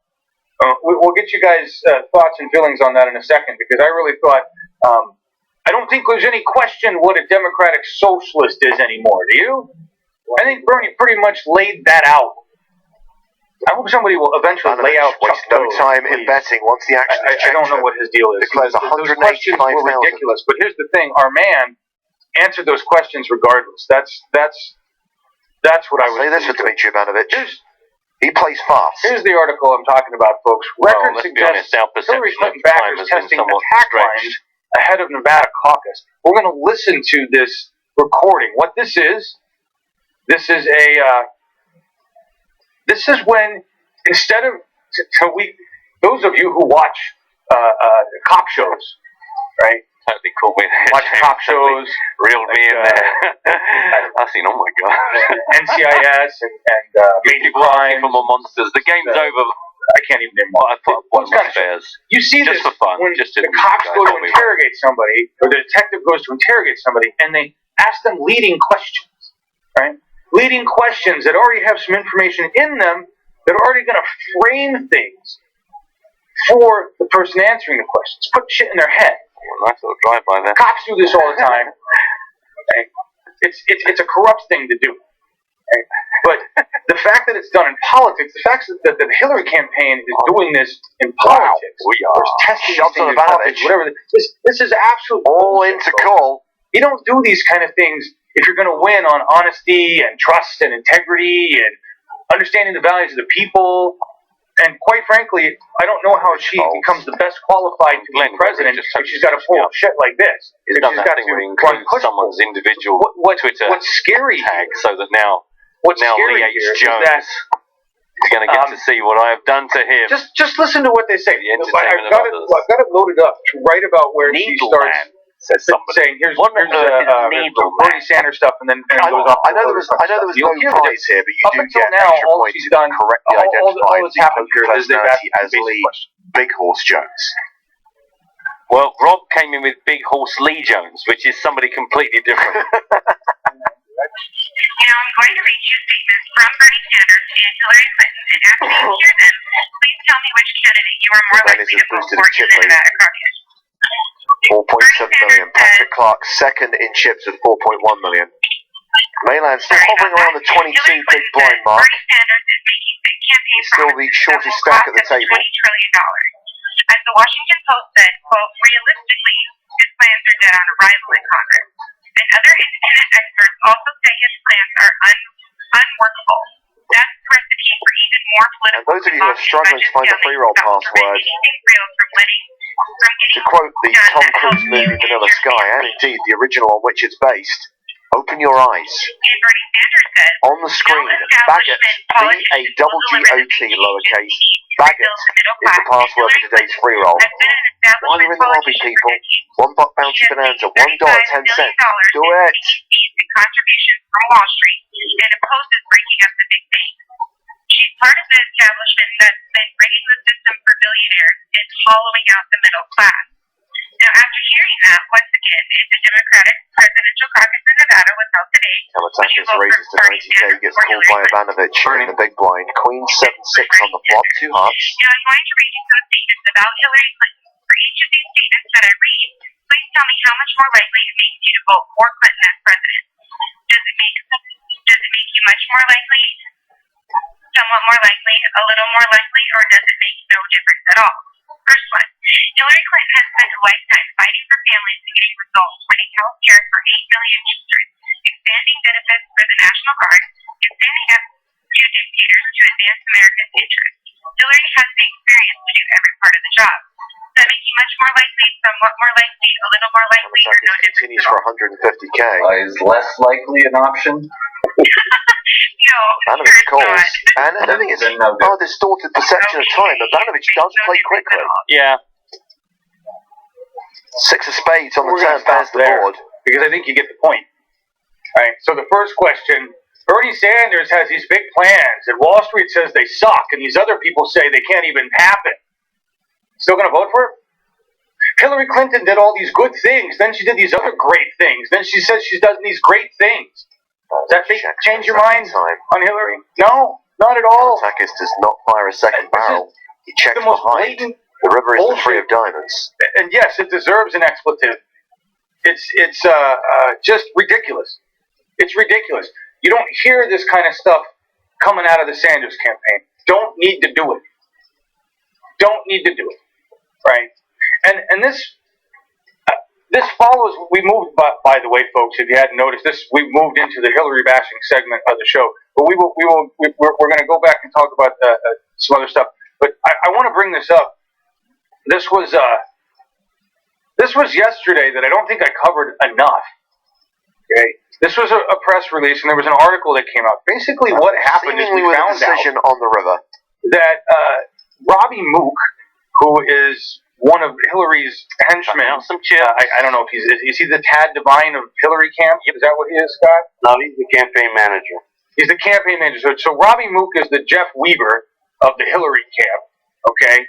We'll get you guys' thoughts and feelings on that in a second, because I really thought, I don't think there's any question what a democratic socialist is anymore. Do you? I think Bernie pretty much laid that out. I hope somebody will eventually lay out. Waste no time in betting once the action is I don't know what his deal is. Declares Those questions were 185,000. ridiculous, but here's the thing: our man answered those questions regardless. That's what I was. Say this for Dmitry Ivanovich. He plays fast. Here's the article I'm talking about, folks. Record suggests Hillary Clinton backers testing attack lines ahead of Nevada caucus. We're going to listen to this recording. What this is when, instead of those of you who watch cop shows, right? Totally cool with watch cop shows, real me in there. I've seen, oh my god, NCIS and Major Crime for more monsters. The game's over. I can't even name one. You see just this for fun. when just the cops go to interrogate somebody, or the detective goes to interrogate somebody, and they ask them leading questions, right? Leading questions that already have some information in them that are already going to frame things for the person answering the questions. Put shit in their head. Nice little drive by there. Cops do this all the time. Okay? It's a corrupt thing to do. Okay? But the fact that it's done in politics, the fact that the Hillary campaign is doing this in politics, or testing things in politics, whatever, this is absolutely all into call. You don't do these kind of things if you're going to win on honesty and trust and integrity and understanding the values of the people. And quite frankly, I don't know how she becomes the best qualified to be president if she's got to pull shit like this. He's done that thing where he includes someone's individual Twitter tag, so that now Lee H. Jones is going to get to see what I have done to him. Just listen to what they say. I've got it loaded up right about where she starts. Says somebody. Saying here's Bernie Sanders stuff, and then it goes off. I know there was no prize here, but you do get now, extra points if you correctly identify the poker personality as Lee Big Horse Jones. Well, Rob came in with Big Horse Lee Jones, which is somebody completely different. I'm going to read you statements from Bernie Sanders and Hillary Clinton, and after you hear them, please tell me which candidate you are more likely to vote for in the Nevada caucus. 4.7 million. Patrick Clark second in chips with 4.1 million. Mayland still hovering around the 22 big blind mark. He's still the shortest stack at the table. $20 trillion. As the Washington Post said, quote, realistically, his plans are dead on arrival in Congress. And other independent experts also say his plans are unworkable. That's the recipe for even more political. And those of you who are struggling to find the free roll password, to quote the Tom Cruise movie Vanilla Sky, and indeed the original on which it's based, open your eyes. On the screen, Baggett, B-A-G-G-O-T, lowercase, Baggett is the password for today's free roll. While you're in the lobby, people, $1 bounty bonanza, $1.10. Do it! Contributions from Wall Street and opposes breaking up the big bank. She's part of the establishment that's been rigging the system for billionaires and hollowing out the middle class. Now, after hearing that, once again, if the Democratic presidential caucus in Nevada was held today, would you vote raises to for Bernie 90K, Sanders gets or called Hillary by Ivanovich in the big blind. Queen 7-6 on the flop, 2 hearts. Now, I'm going to read you some statements about Hillary Clinton. For each of these statements that I read, please tell me how much more likely it makes you to vote for Clinton as president. Does it make you much more likely, somewhat more likely, a little more likely, or does it make no difference at all? First one, Hillary Clinton has spent a lifetime fighting for families and getting results, winning health care for 8 million children, expanding benefits for the National Guard, and standing up to dictators to advance America's interests. Hillary has the experience to do every part of the job. Does that make you much more likely, somewhat more likely, a little more likely, or no difference? Continues for 150K. Is less likely an option? No, Ivanovic calls, and I think it's our distorted perception of time, but Ivanovic does play quickly. Yeah. 6 of spades on the We're turn, gonna pairs stop the there, board. because I think you get the point. All right, so the first question, Bernie Sanders has these big plans, and Wall Street says they suck, and these other people say they can't even happen. Still going to vote for it? Hillary Clinton did all these good things, then she did these other great things, then she says she's done these great things. Does that change your mind on Hillary? No, not at all. Takis does not fire a second barrel. He checks the most behind. blatant The river is the bullshit. 3 of diamonds. And yes, it deserves an expletive. It's just ridiculous. It's ridiculous. You don't hear this kind of stuff coming out of the Sanders campaign. Don't need to do it. Don't need to do it, right? And this follows. We moved, by the way, folks. If you hadn't noticed, we moved into the Hillary bashing segment of the show. But we're going to go back and talk about some other stuff. But I want to bring this up. This was yesterday that I don't think I covered enough. Okay, this was a press release, and there was an article that came out. Basically, what happened is we found out on the river that Robbie Mook, who is one of Hillary's henchmen, I don't know if is he the Tad Devine of Hillary camp? Is that what he is, Scott? No, he's the campaign manager. He's the campaign manager. So Robbie Mook is the Jeff Weaver of the Hillary camp. Okay,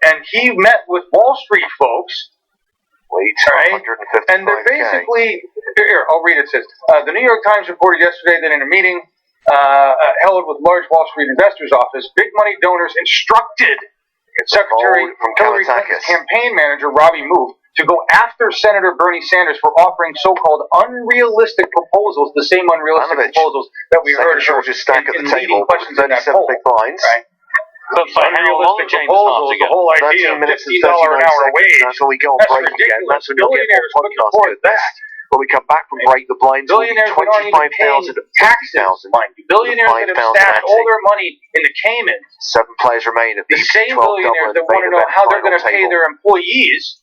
and he met with Wall Street folks. Right? And they're basically, here, I'll read it. It says, the New York Times reported yesterday that in a meeting held with large Wall Street investors' office, big money donors instructed Secretary Hillary Clinton's campaign manager, Robbie Mook, to go after Senator Bernie Sanders for offering so-called unrealistic proposals, the same unrealistic proposals that we heard in leading questions in that poll. Right? But for how long, James proposals, the whole idea of $15 an hour wage. That's when we go on break again. That's when we'll get more podcasts like this. When we come back from break, the blinds will be 25,000 at 50,000. Billionaires that have stashed all their money in the Caymans. 7 players remain at the same billionaires that want to know how they're going to pay their employees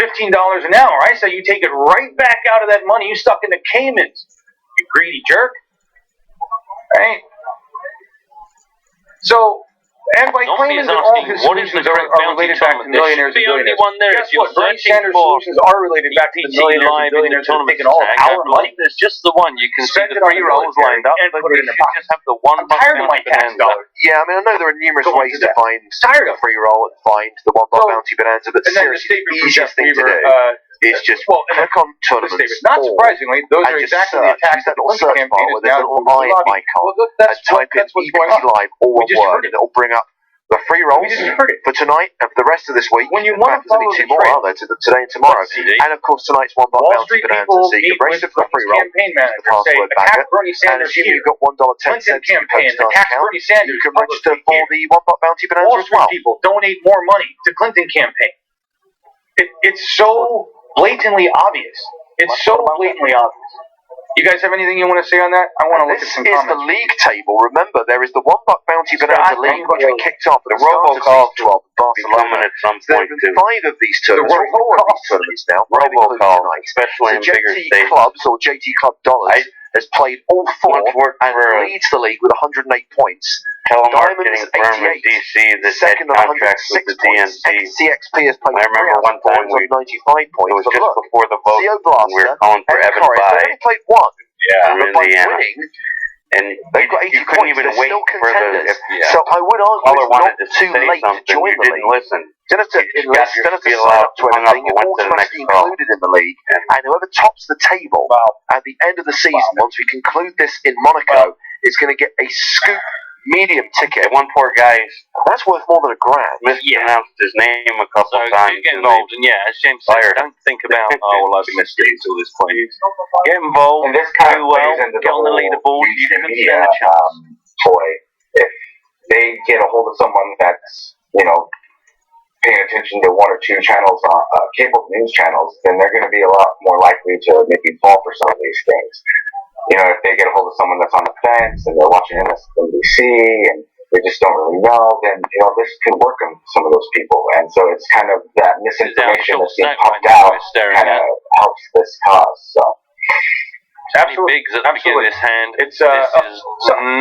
$15 an hour. I say you take it right back out of that money you stuck in the Caymans, you greedy jerk. Right? So, and by claiming that all his solutions are related back to millionaires and billionaires, guess what? Bernie Sanders' solutions are related back to the millionaires and billionaires who have taken all of our money. There's just the one. You can see the 3 rolls lined up, and but put it in the pocket. Just have the one. I'm tired of my tax dollars. Yeah, I mean, I know there are numerous ways to find the free roll and find the one bounty bonanza, but seriously, the easiest thing to do is just click on tournaments. Not surprisingly, those are exactly the attacks that the Clinton campaign is now doing. And type in EPT Live, all one word, and it'll bring up the free rolls for tonight and for the rest of this week. When you want to follow there's only 2 more, are there, today and tomorrow. And of course, tonight's one bounty bonanza, so you can register for the free roll. Campaign manager say, attack Bernie Sanders here. You've got $1.10 Clinton campaign, attack Bernie Sanders. You can register for the one bounty bonanza Wall as well. Street people donate more money to Clinton campaign. It's so blatantly obvious. It's so blatantly obvious. You guys have anything you want to say on that? I want to look at some comments. This is the league table. Remember, there is the $1 bounty bonanza league, which we kicked off at the robocall 12 Barcelona. at some There point have been 5 of these tournaments, or 4 of these tournaments now, robocall, especially in bigger JT states. Clubs or JT Club Dollars has played all 4 and leads the league with 108 points. Telemarketing firm in DC that had contracts with the DNC. CXP has played I remember one time we 95 points. It was just before the vote. CO We were calling for Evan They Bayh only played 1. in But by Indiana. winning, And they've got 80 you couldn't points. even They're wait still for the. contenders. If So I would argue caller it's wanted not to too say late to something, join you the didn't league. listen. You don't have to enlist, your don't have to feel sign up, up to hung anything. up, You're and went to the next automatically call. included in the league. And whoever tops the table at the end of the season, once we conclude this in Monaco, is going to get a scoop medium ticket. One poor guy That's worth more than $1,000. mispronounced his name a couple times. Get involved, and yeah, as James said, don't think about, well, I've missed it until this point. Get involved, And this kind do of well, plays into get the on the whole leaderboard, reach you and can media stand a chance. toy. If they get a hold of someone that's, paying attention to 1 or 2 channels on cable news channels, then they're going to be a lot more likely to maybe fall for some of these things. If they get a hold of someone that's on the fence and they're watching MSNBC and they just don't really know, then this could work on some of those people. And so it's kind of that misinformation that's being pumped out kind of helps this cause. Absolutely. bigs at the beginning of this hand. It's this is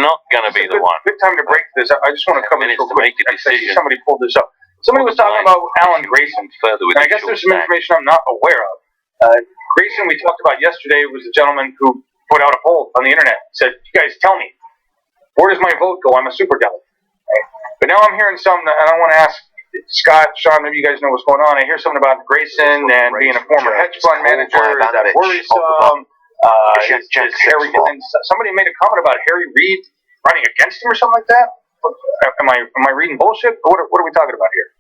not going to be the one. Good time to break this. I just want to cover this real quick. Make a decision. Somebody pulled this up. Somebody was talking about Alan Grayson. And I guess there's some information I'm not aware of. Grayson, we talked about yesterday, was the gentleman who put out a poll on the internet. Said, "You guys tell me, where does my vote go? I'm a super delegate." Right? But now I'm hearing something, and I want to ask Scott, Sean, maybe you guys know what's going on. I hear something about Grayson and being a former hedge fund manager. Is that worrisome? Is Harry, and somebody made a comment about Harry Reid running against him or something like that. Am I reading bullshit? What are we talking about here?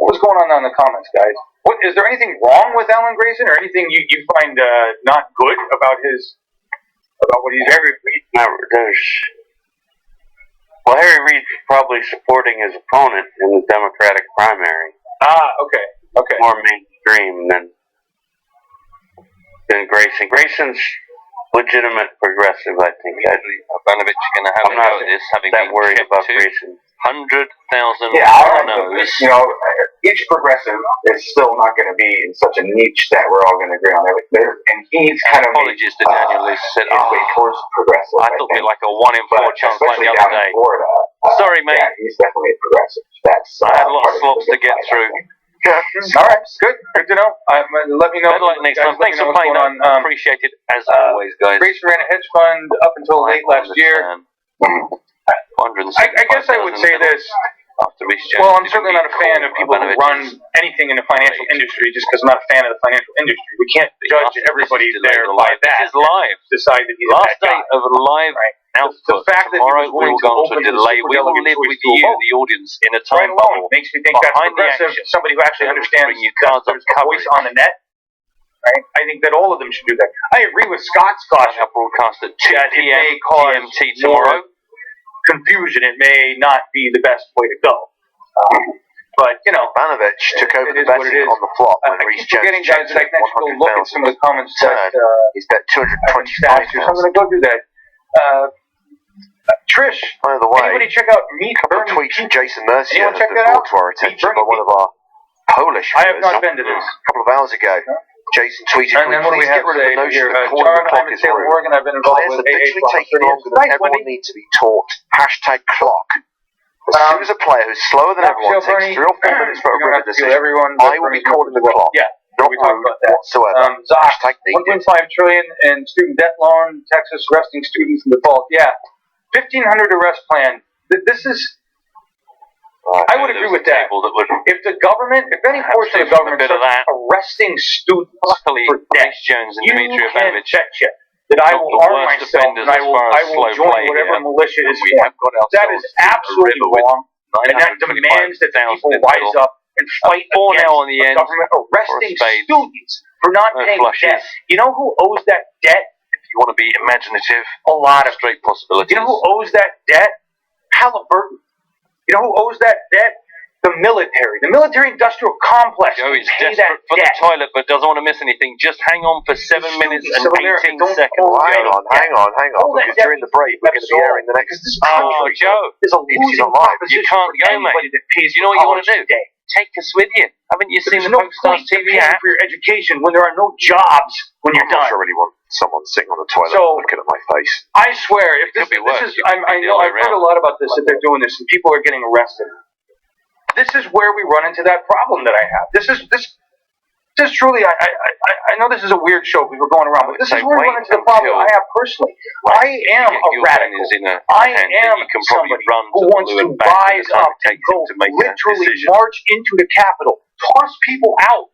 What's going on in the comments, guys? Is there anything wrong with Alan Grayson, or anything you find not good about what he's Harry Reid? No, Harry Reid's probably supporting his opponent in the Democratic primary. Okay. More mainstream than Grayson. Grayson's legitimate progressive, I think. Ivanovich is going to have I'm not this, having that been worried about to Grayson. 100,000 knows. Each progressive is still not going to be in such a niche that we're all going to agree on everything. And he's kind of apologies to Daniel who said, his way towards progressive. I thought it'd be like a 1 in 4 chance like the other day. Florida, sorry, mate. Yeah, he's definitely a progressive. I had a lot of slobs to get through. All right, good to know. Let me know. Next time. Thanks for playing on. Appreciate it as always, guys. Grayson ran a hedge fund up until late last year. I guess I would say this. Well, I'm certainly not a fan of people who run anything in the financial industry just because I'm not a fan of the financial industry. We can't judge everybody there by that. This is live. Decide that he's last day of live output. The fact Tomorrow that we will go on to a delay. We will live with you, the audience, in a time bubble. Makes me think that's progressive. Somebody who actually understands that there's a voice on the net. Right? I think that all of them should do that. I agree with Scott's caution. Broadcast at 2 p.m. GMT tomorrow. Confusion. It may not be the best way to go. But, Ivanovich took over the betting on the flop when Reece Jones guys, that I can actually go look at some of the comments that he's bet 225,000. So I'm going to go do that. Trish, by the way, anybody check out Meet Bernie? Tweets from Jason Mercier have check been brought to our attention by one of our Polish viewers. I have not been to this. A couple of hours ago. Jason tweeted, and then what do we have get rid of the notion that calling the clock is rude. Oregon. I've been involved Players with are literally taking longer than everyone needs to be taught. #clock. As soon as a player who's slower than everyone takes 3 or 4 minutes for a river decision, I will be calling the clock. Yeah, not we talked about that whatsoever. $1.5 trillion in student debt loan, Texas arresting students in default. Yeah, 1,500 arrest plan. This is. I would agree with that. If the government, if any portion of the government starts arresting students for debt, Jones and you Dmitry can Ivanovich, bet you that I will arm myself and I will join whatever militia is formed. That is absolutely wrong, and that demands that people rise up and fight against the government arresting students for not paying debt. You know who owes that debt? If you want to be imaginative, a lot of straight possibilities. You know who owes that debt? Halliburton. You know who owes that debt? The military. The military-industrial complex. Joe is desperate for the toilet but doesn't want to miss anything. Just hang on for 7 minutes and 18 seconds. Hang on. Because during the break, we're going to be airing the next... Oh, Joe. There's a losing you can't go, mate. You know what you want to do? Take us with you. Haven't you seen the PokerStars TV app? For your education when there are no jobs when you're done. I really want someone sitting on the toilet looking at my face. I swear, if this is... I know, I've heard a lot about this, that they're doing this, and people are getting arrested. This is where we run into that problem that I have. This is truly, I know this is a weird show because we're going around, but this is where we run into the problem I have personally. I am a radical. I am somebody who wants to rise up and go literally march into the Capitol, toss people out,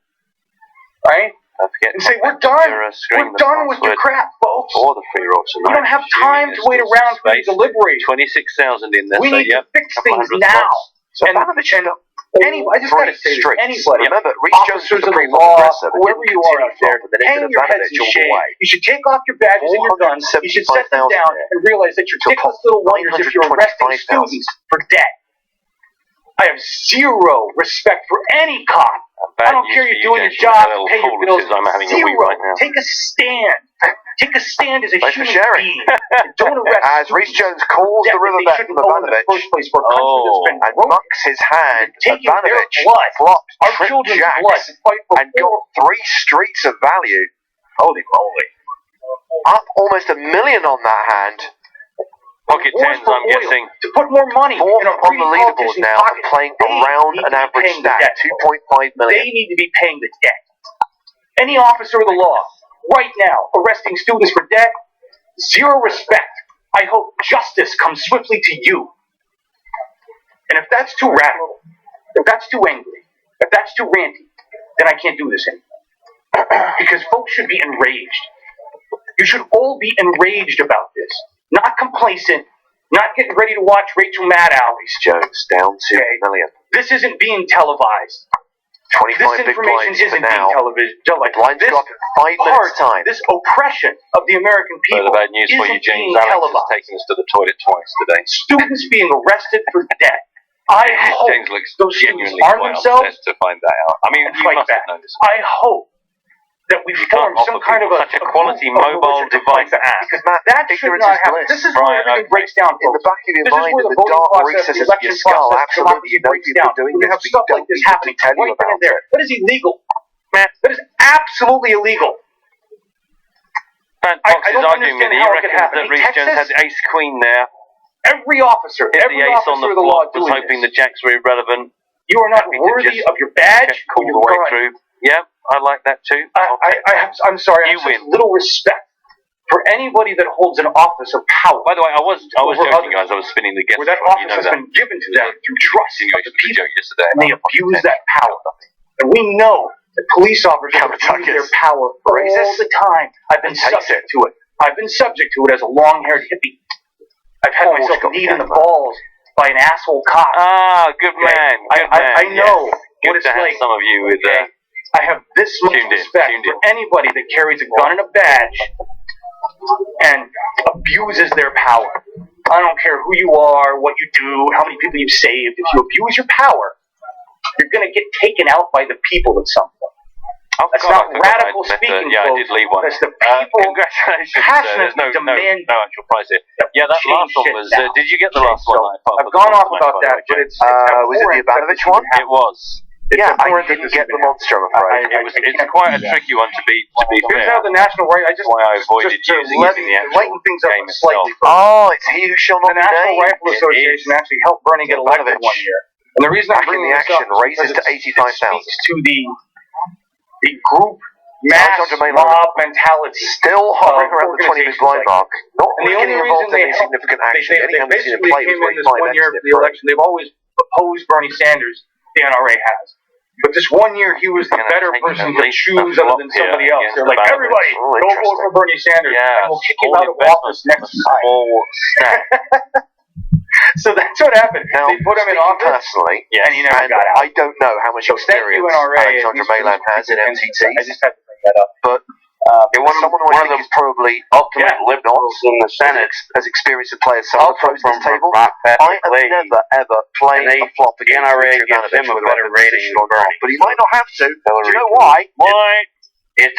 right? And say, we're done. We're done with your crap, folks. We don't have time to wait around for you to deliberate. 26,000 in there. We need to fix things now. So I just got to say this, anybody, remember, officers of the law, whoever you are out there, hang your heads in shame. You should take off your badges and your guns, you should set them down and realize that you're dickless little wonders if you're arresting students for debt. I have zero respect for any cop. I don't care you're doing your job, pay your bills. Zero. Take a stand. Take a stand as a human being. Don't arrest as Reece Jones calls the river back from Ivanovich and mucks his hand, Ivanovich flopped trick jacks and got 3 streets of value. Holy moly. Up almost $1 million on that hand. Pocket tens, I'm guessing. To put more money Fourth in a on the leaderboard now and playing around an average stat, 2.5 million. They need to be paying the debt. Any officer of the law, right now, arresting students for debt, zero respect. I hope justice comes swiftly to you. And if that's too radical, if that's too angry, if that's too ranty, then I can't do this anymore. Because folks should be enraged. You should all be enraged about this. Not complacent, not getting ready to watch Rachel Maddow. Jones down to $1 million. This isn't being televised. 25 This big information blinds isn't for now. being televised. Blinds This go up in 5 minutes time. This oppression of the American people Bad news for you, isn't James. being Alex has televised. taken us to the toilet twice today. Students being arrested for debt. I hope James looks those students genuinely arm quite themselves obsessed to find that out. I mean, and you fight must back. have noticed. I hope that we form some kind of such a quality mobile device app. Because Matt, that should not happen. This is where everything breaks down, folks. In the back of your This is mind, where in the the voting dark process, recesses the of election your skull, process, absolutely, you know breaks people down. are doing We this, have but you stuff don't like this need happening to tell you right then about and there. it. That is illegal, man. That is absolutely illegal. Fox I is don't arguing with understand me. He how it could reckons happen. that In Reece Jones Texas, had ace queen there. Every officer, Hit every the ace on officer the of the law flop, was doing hoping this. the jacks were irrelevant. You are not Happy to worthy just of your badge call or the your way gun. through. Yeah, I like that too. I'm sorry. I You have win. such little respect for anybody that holds an office of power. By the way, I was over joking, others, guys. I was spinning the guest where that front. office You know has that. been given to them through trust of the people, Joke yesterday. and they abuse that power. And we know that police officers abuse their power all the time. I've been subject to it. I've been subject to it as a long-haired hippie. I've had myself kneed in the balls by an asshole cop. Ah, good man. Good man. I know yes. what Good it's to have like. some of you with I have this much respect for anybody that carries a gun and a badge and abuses their power. I don't care who you are, what you do, how many people you've saved. If you abuse your power, you're going to get taken out by the people at some point. That's not radical speaking, yeah, folks. I did leave one. That's the people congratulations. passionately There's no actual prize here. Yeah, that last one was. Did you get the last one? I've gone off about that, but it's was it the Ivanovich one? It was. Yeah, I didn't get the monster, I'm afraid. It's quite a tricky one to be Here's fair. how the national right. I just why I avoided using it in the actual lighten things up game slightly. itself. Oh, it's he who shall not The be National named. Rifle Association actually helped Bernie get elected one year. And the reason I'm Back in bringing the this action, up is raises because to it 85,000. speaks to the group mass mob mentality. Still hovering around the 20 big blind mark. Not And the really only getting involved reason in any significant action. they Anything we've seen him basically play came was in this 25 one year exit for the election. They've always opposed Bernie Sanders. The NRA has. But this one year, he was the better person to choose other than somebody else. They're like, everybody, go vote for Bernie Sanders, and we'll kick him out of office next time. So that's what happened. Now, they put him in office, personally, and he never got out. I don't know how much experience Alexandra Mayland has in MTT. I just had to bring that up. But someone who I think is probably ultimate liberals in the Senate as experienced a player as some of the pros on this table. I have never ever played a flop against NRA Richard gives him Ivanovich, a whether better I've been rating positioned or than not. Bernie. But he might not have to. Do you know why? It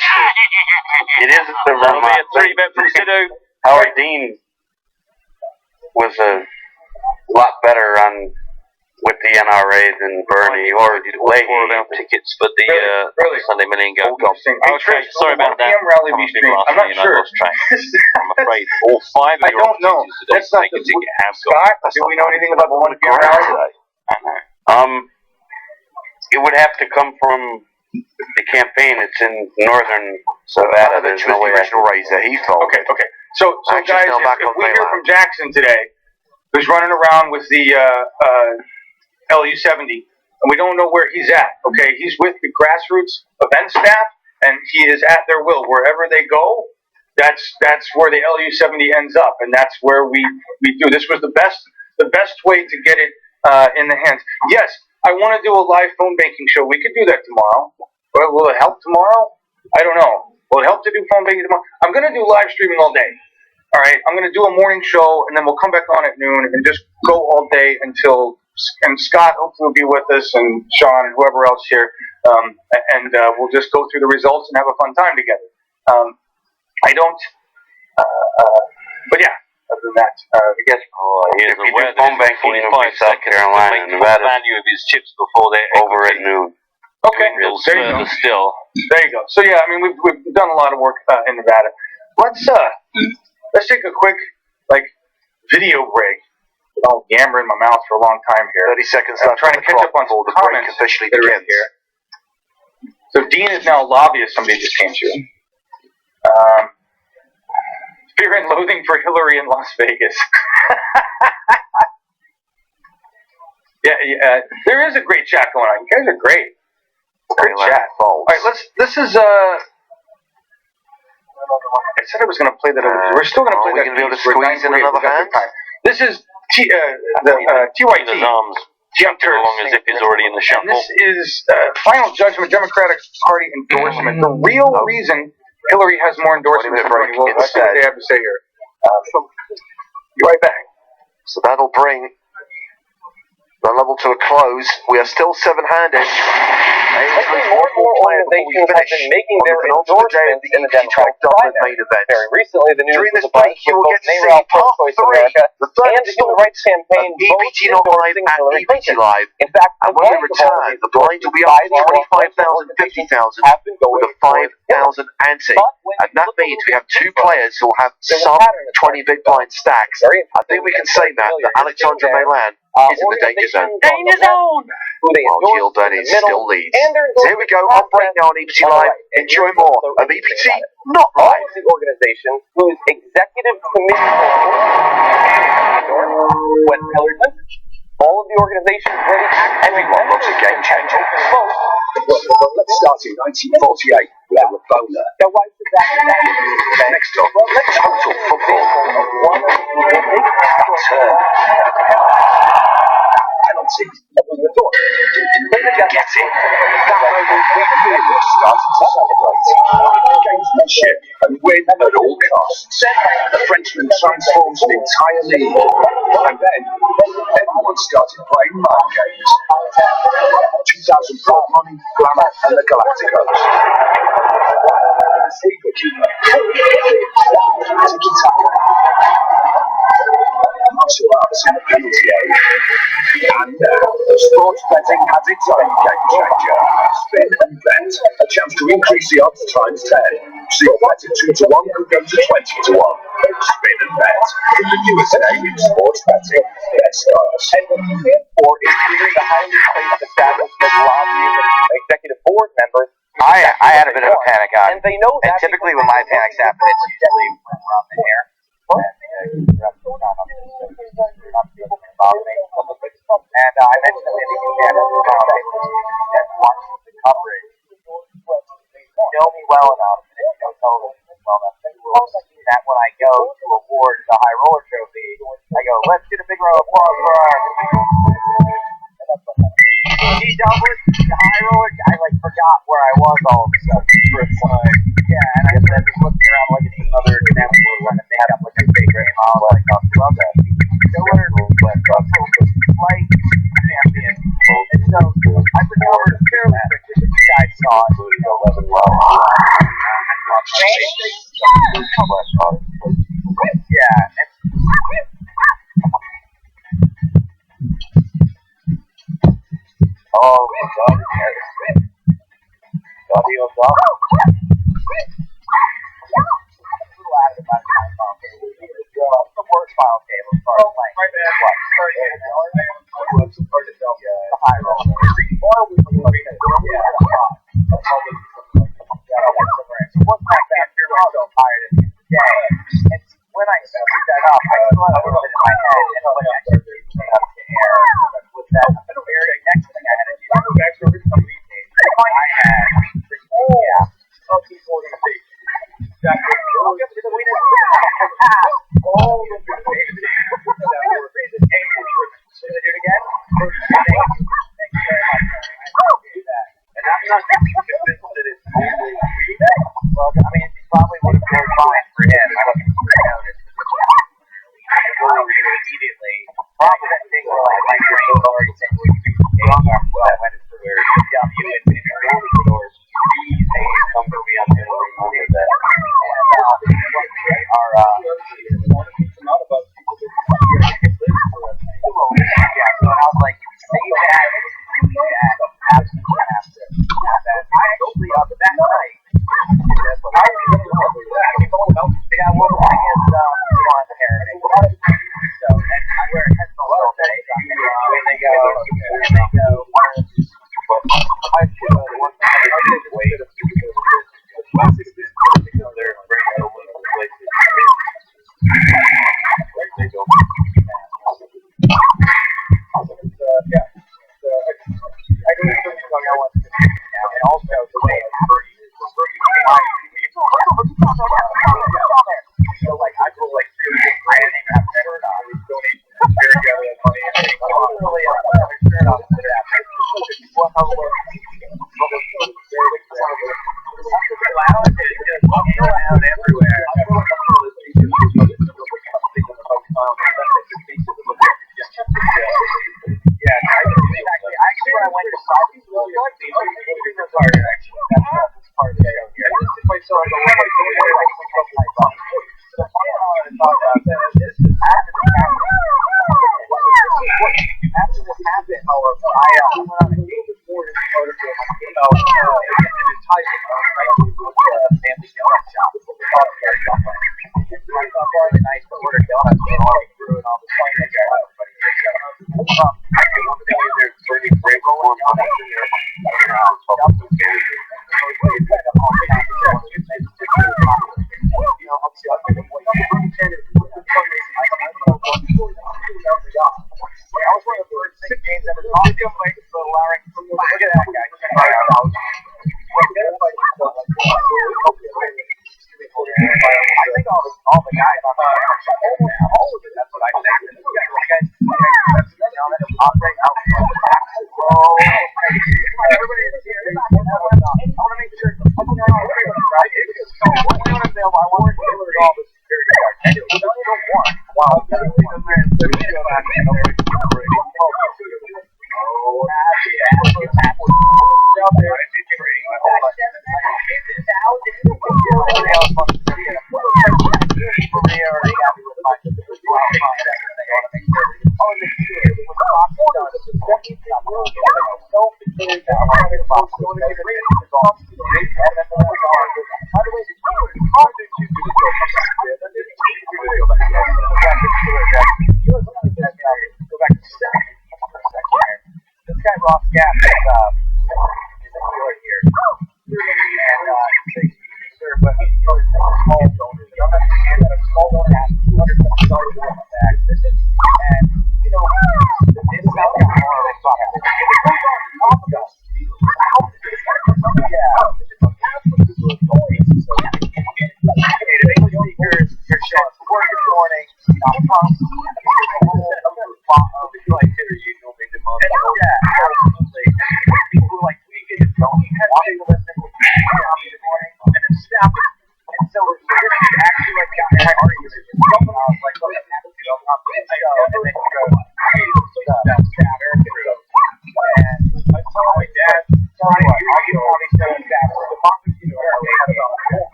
isn't the That'll be a Vermont 3-bet from Sidhu. Howard Dean was a lot better on with the NRA than Bernie or Leahy. Tickets for the Sunday Million Go. Okay, sorry about that. Rally we stream. I'm not sure. I'm afraid all 5 of I your don't know. opportunities today to make a ticket have Scott, do we know anything about the 1 p.m. rally today? It would have to come from the campaign. It's in northern Nevada. There's no way. Original Razor. He folded. Okay. So guys, if we hear from Jackson today, who's running around with the LU-70, and we don't know where he's at. Okay, he's with the grassroots event staff, and he is at their will wherever they go. That's where the LU-70 ends up, and that's where we do. This was the best way to get it in the hands. Yes, I want to do a live phone banking show. We could do that tomorrow. Will it help tomorrow? I don't know. Will it help to do phone banking tomorrow? I'm going to do live streaming all day. All right, I'm going to do a morning show, and then we'll come back on at noon and just go all day until. And Scott hopefully will be with us, and Sean and whoever else here, and we'll just go through the results and have a fun time together. I don't, but yeah. Other than that, I guess He is if you aware do phone that banking, it's it'll be 45 South seconds Carolina to and make the Nevada value of his chips before they're over at noon. Okay, dwindles there you further go. still. There you go. So yeah, I mean we've done a lot of work in Nevada. let's take a quick video break. I'll yammer in my mouth for a long time here. 30 seconds I'm left. trying to catch up on some the break comments officially that are in begins. here. So Dean is now a lobbyist. Somebody just came to. Fear and loathing for Hillary in Las Vegas. Yeah. There is a great chat going on. You guys are great. Good chat. All right, this is I said I was going to play that. We're still going to play that. We're going to be able to squeeze in another hand. This is TYT. Jump along as if he's already in the shuffle. And this is final judgment, Democratic Party endorsement. The real reason Hillary has more endorsements than Bernie. Well, let's see what they have to say here. Be right back. So that'll bring the level to a close. We are still seven-handed. More and more organizations have been making their endorsements in the Democratic primary. Very recently, the news was about both NARAL Pro-Choice America and the Human Rights Campaign both endorsing Hillary Clinton. In fact, and when we return, the blind will be up to 25,000, 50,000 with a 5,000 ante. And that means we have two players who will have some 20 big blind stacks. I think we can say, Matt, that Alexandra Maylan is in the danger zone. Danger zone! While Jill Denny still leads. So here we go, on break now on EPT Live. Enjoy more of EPT Not Live. All of the organizations whose executive committee went Hillary Clinton. All of the organizations where the Everyone loves a game changer. Let's start in 1948 with a Rebola. Next up, total football. Penalty. Get it. That moment we really started to celebrate. Gamesmanship and win at all costs. The Frenchman transforms an entire league. And then everyone started playing mind games. 2004 money, glamour, and the Galacticos. Martial arts in the penalty area. And now, sports betting has its own game changer. Spin and bet. A chance to increase the odds times 10. So your bet at 2 to 1 could go to 20 to 1. Spin and bet. The newest name in sports betting. BetStars. Or including the highly placed establishment lobbying and executive board members. I had a bit of a panic on. And they know that. And typically when my panics happen, it's usually around the hair. And I mentioned that we had a huge fan of that watched the coverage. You know me well enough, and you know television well enough, that when I go to award the High Roller Trophy, I go, let's get a big round of applause for our Dublin, the High Roller. I forgot where I was all of a sudden for a time. Yeah, and I was just looking around like an other example when they had a big game. I was like, I love that. Miller was flight champion. And so I recovered fairly quickly, but you guys saw it. 11 well. Yeah. Oh, God. Audio off. The worst file cable as far as playing. The high roll. So once I got here, I was so tired at the end of the day. And when I screwed that up, I still had a little bit in my head, and when I actually came up to air with that very next thing I had to do, I had of these organizations. Immediately, probably that thing where my brain already said, well, I went through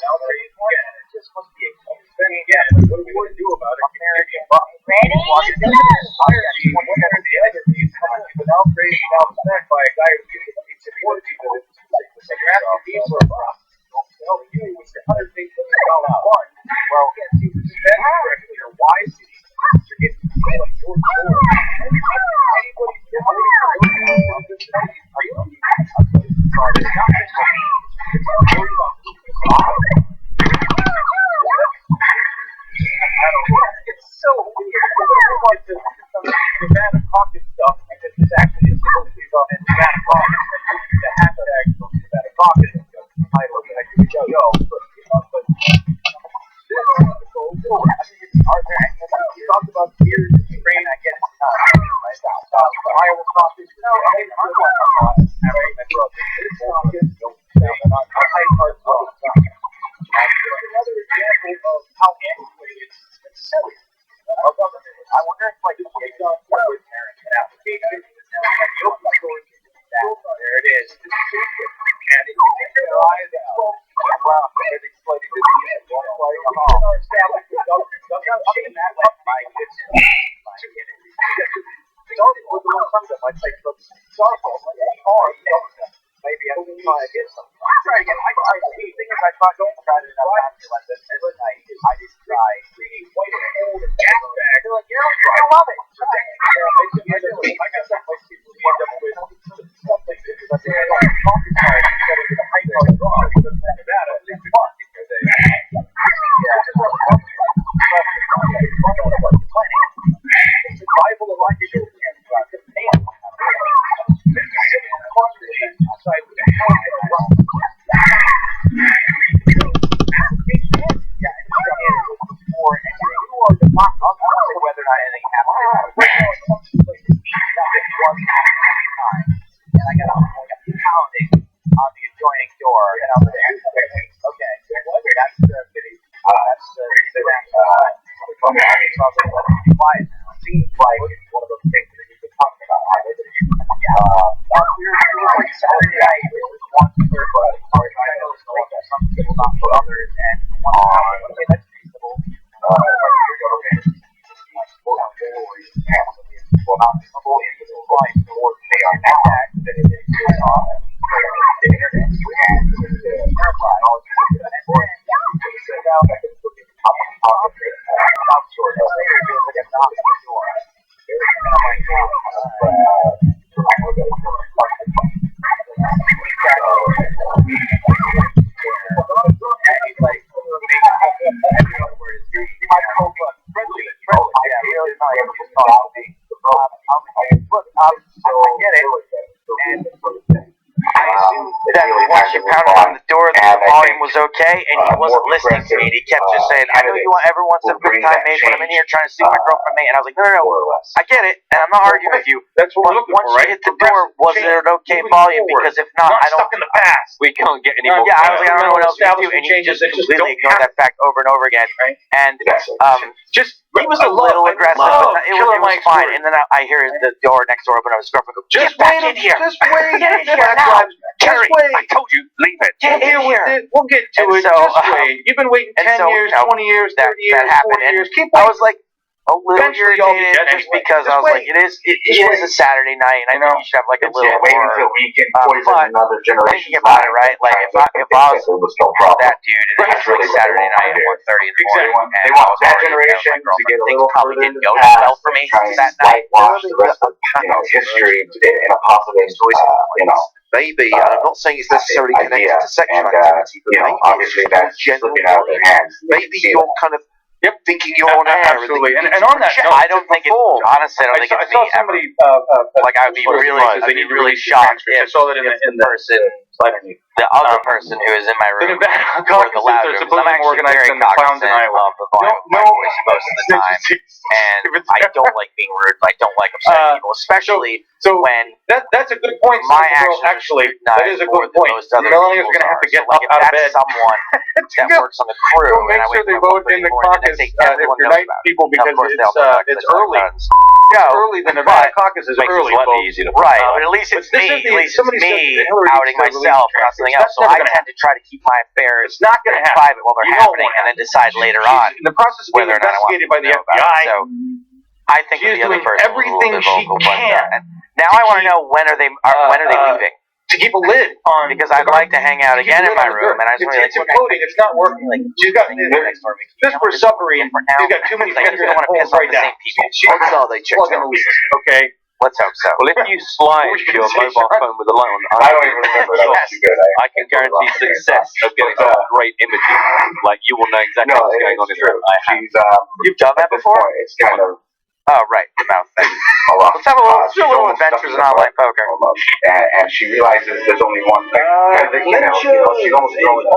outrage. Yeah, it just must be a then again, what are we going to do about it? Ready? You've been outraged and upset by a guy who supports you. You're asking me for a buck. Well, you was the $100 million fund. Well, you spend correctly or wisely. You're getting to feel like your story. Anybody's different. Are you? It's so weird. Like the Nevada caucus stuff, because this actually is supposed to be about Nevada caucus. The hashtag Nevada caucus is the title of the next show. But are there any talked about years of Ukraine? I guess Iowa caucus. No, I mean, I'm not. It's caucus. Another example of how antiquated and silly our government is. I wonder if, like, they've done with parents and applications, and like, you open the door to that. There it is. And if you take your eyes out, wow, they've exploited this. Our established government doesn't change that like my kids. I'd say maybe I can try again sometime. I try again. The thing is, I thought don't try it enough after like this. I just try. White and old and gas bag. They're like, I love it. I got some place people who end up with something because I think I like talking about it. You gotta get a high price draw because Nevada is fun because they survival of life is whether or not anything happened. And I got pounding on the adjoining door. And I'm there. Okay. That's the video. That's the quiet now. Seems like one of those things that you've been talking about. We're like Saturday night. It was one for everybody. I know it's like some people not for others. And one okay, that's reasonable. Okay, and he wasn't listening to me, and he kept just saying, I know you want everyone to have a good time, mate, but I'm in here trying to see my girlfriend, mate, and I was like, no, I get it, and I'm not arguing with you. That's what we're looking for, right? Once you hit the door, was it an okay volume? Because if not, I don't... stuck in the past. We can't get any more. Yeah, I was like, I don't know what else to do, and he just completely ignored that fact over and over again, and, he was a little aggressive, but it was fine, and then I hear the door next door open up, his girlfriend go, get back in here! Just wait! Get in here now! Terry, I told you, leave it. Get in here! We'll get to it. Just wait. You've been waiting 10 years, 20 years, 30 years, 40 years. Keep waiting. I was like a little irritated just because I was like, it is a Saturday night, and I know you should have like a little more. Until we get poison another generation. Thinking about it, right? Like if I was that dude, and it's like Saturday night at 1:30 in the morning, and I was that generation to get a little probably didn't go as well for me that night. Watch the rest of history in a positive, Maybe, and I'm not saying it's necessarily connected to sexual activity, but maybe obviously that's slipping out of their hands. Maybe you're kind of thinking you're on air. Absolutely, and on that note, I don't think it's, honestly, I don't think it's me. I saw somebody, like, I would be really shocked if I saw that in the person, the other person who is in my room, or the loud room, I'm actually very cognizant of the volume of my voice most of the time, and I don't like being rude, I don't like upsetting people, especially when that's a good point. My actions actually, that is a good point. Millennials are going to have to get up out of bed. Someone that works on the crew, make sure they vote in the caucus if you're night people because it's early. early than Nevada caucus is early. Right, but at least it's me. At least it's me outing myself, not something else. So I tend to try to keep my affairs private while they're happening, and then decide later on in the process of being investigated by the FBI. So I think the other person everything she can. Now I want to know when are they leaving? To keep a lid on, because I'd like to hang out again in my room, and I just it's imploding. It's not working. She's got this for suffering. She's got too many fingers and pulls right down. Odds are they checked out. Okay. Let's hope so. Well, if you slide your mobile phone with a light on, I don't even remember. That was too good. I can guarantee success of getting some great images. Like you will know exactly what's going on in there. You've done that before? It's kind of. Oh, right, the mouth thing. Let's have a little adventures in online poker. And she realizes there's only one thing. She's almost going.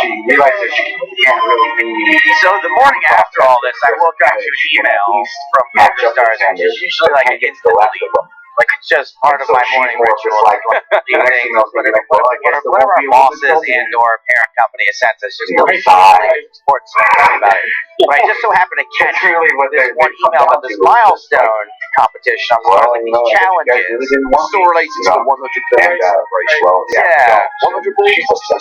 She realizes she can't really be. So the morning after all this, I woke up to an email from PokerStars, which is usually like it gets deleted. Like it's just part of my morning ritual. Whatever our bosses and/or parent company has sent us, just go sports about it. But I just so happened to catch this one email about this milestone competition. I'm these challenges. Still related to the 100 billion celebration. Yeah. 100 billion? 100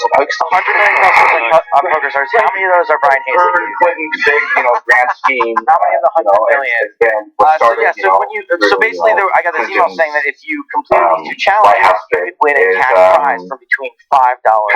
million on PokerStars. How many of those are Brian Hayes? Clinton's big, grand scheme. How many of the 100 million? So basically, I got this email saying that if you complete these two challenges, you could win a cash prize for between $5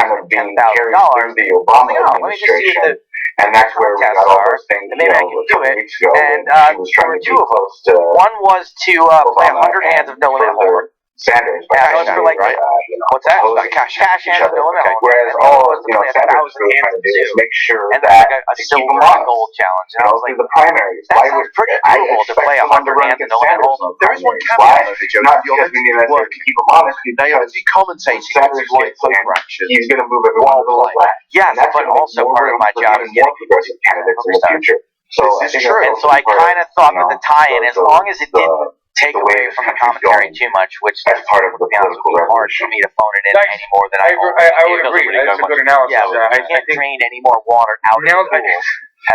and $10,000. Let me just see if and that's where we got all those things. Maybe I can do it. And there were two of them. One was to play 100 hands of No Limit Hold'em. Sanders, yeah, for like what's that? Cash hands of No Limit Hold'em. Whereas all Sanders were trying to do is make sure that a silver and gold challenge. And I was like, the primaries. That sounds pretty doable to play 100 hands of No Limit Hold'em. There is one caveat, not because we need to keep them honest. They are the commentating Sanders live poker action. He's going to move everyone to the left. Yes, but also part of my job is getting progressive candidates in the future. So this is true. And so I kind of thought that the tie-in, as long as it didn't take away from the commentary too much, which is part of the hard for me to phone it in any more than I would agree. That's a good analysis. Yeah, I can't drain any more water out of the pool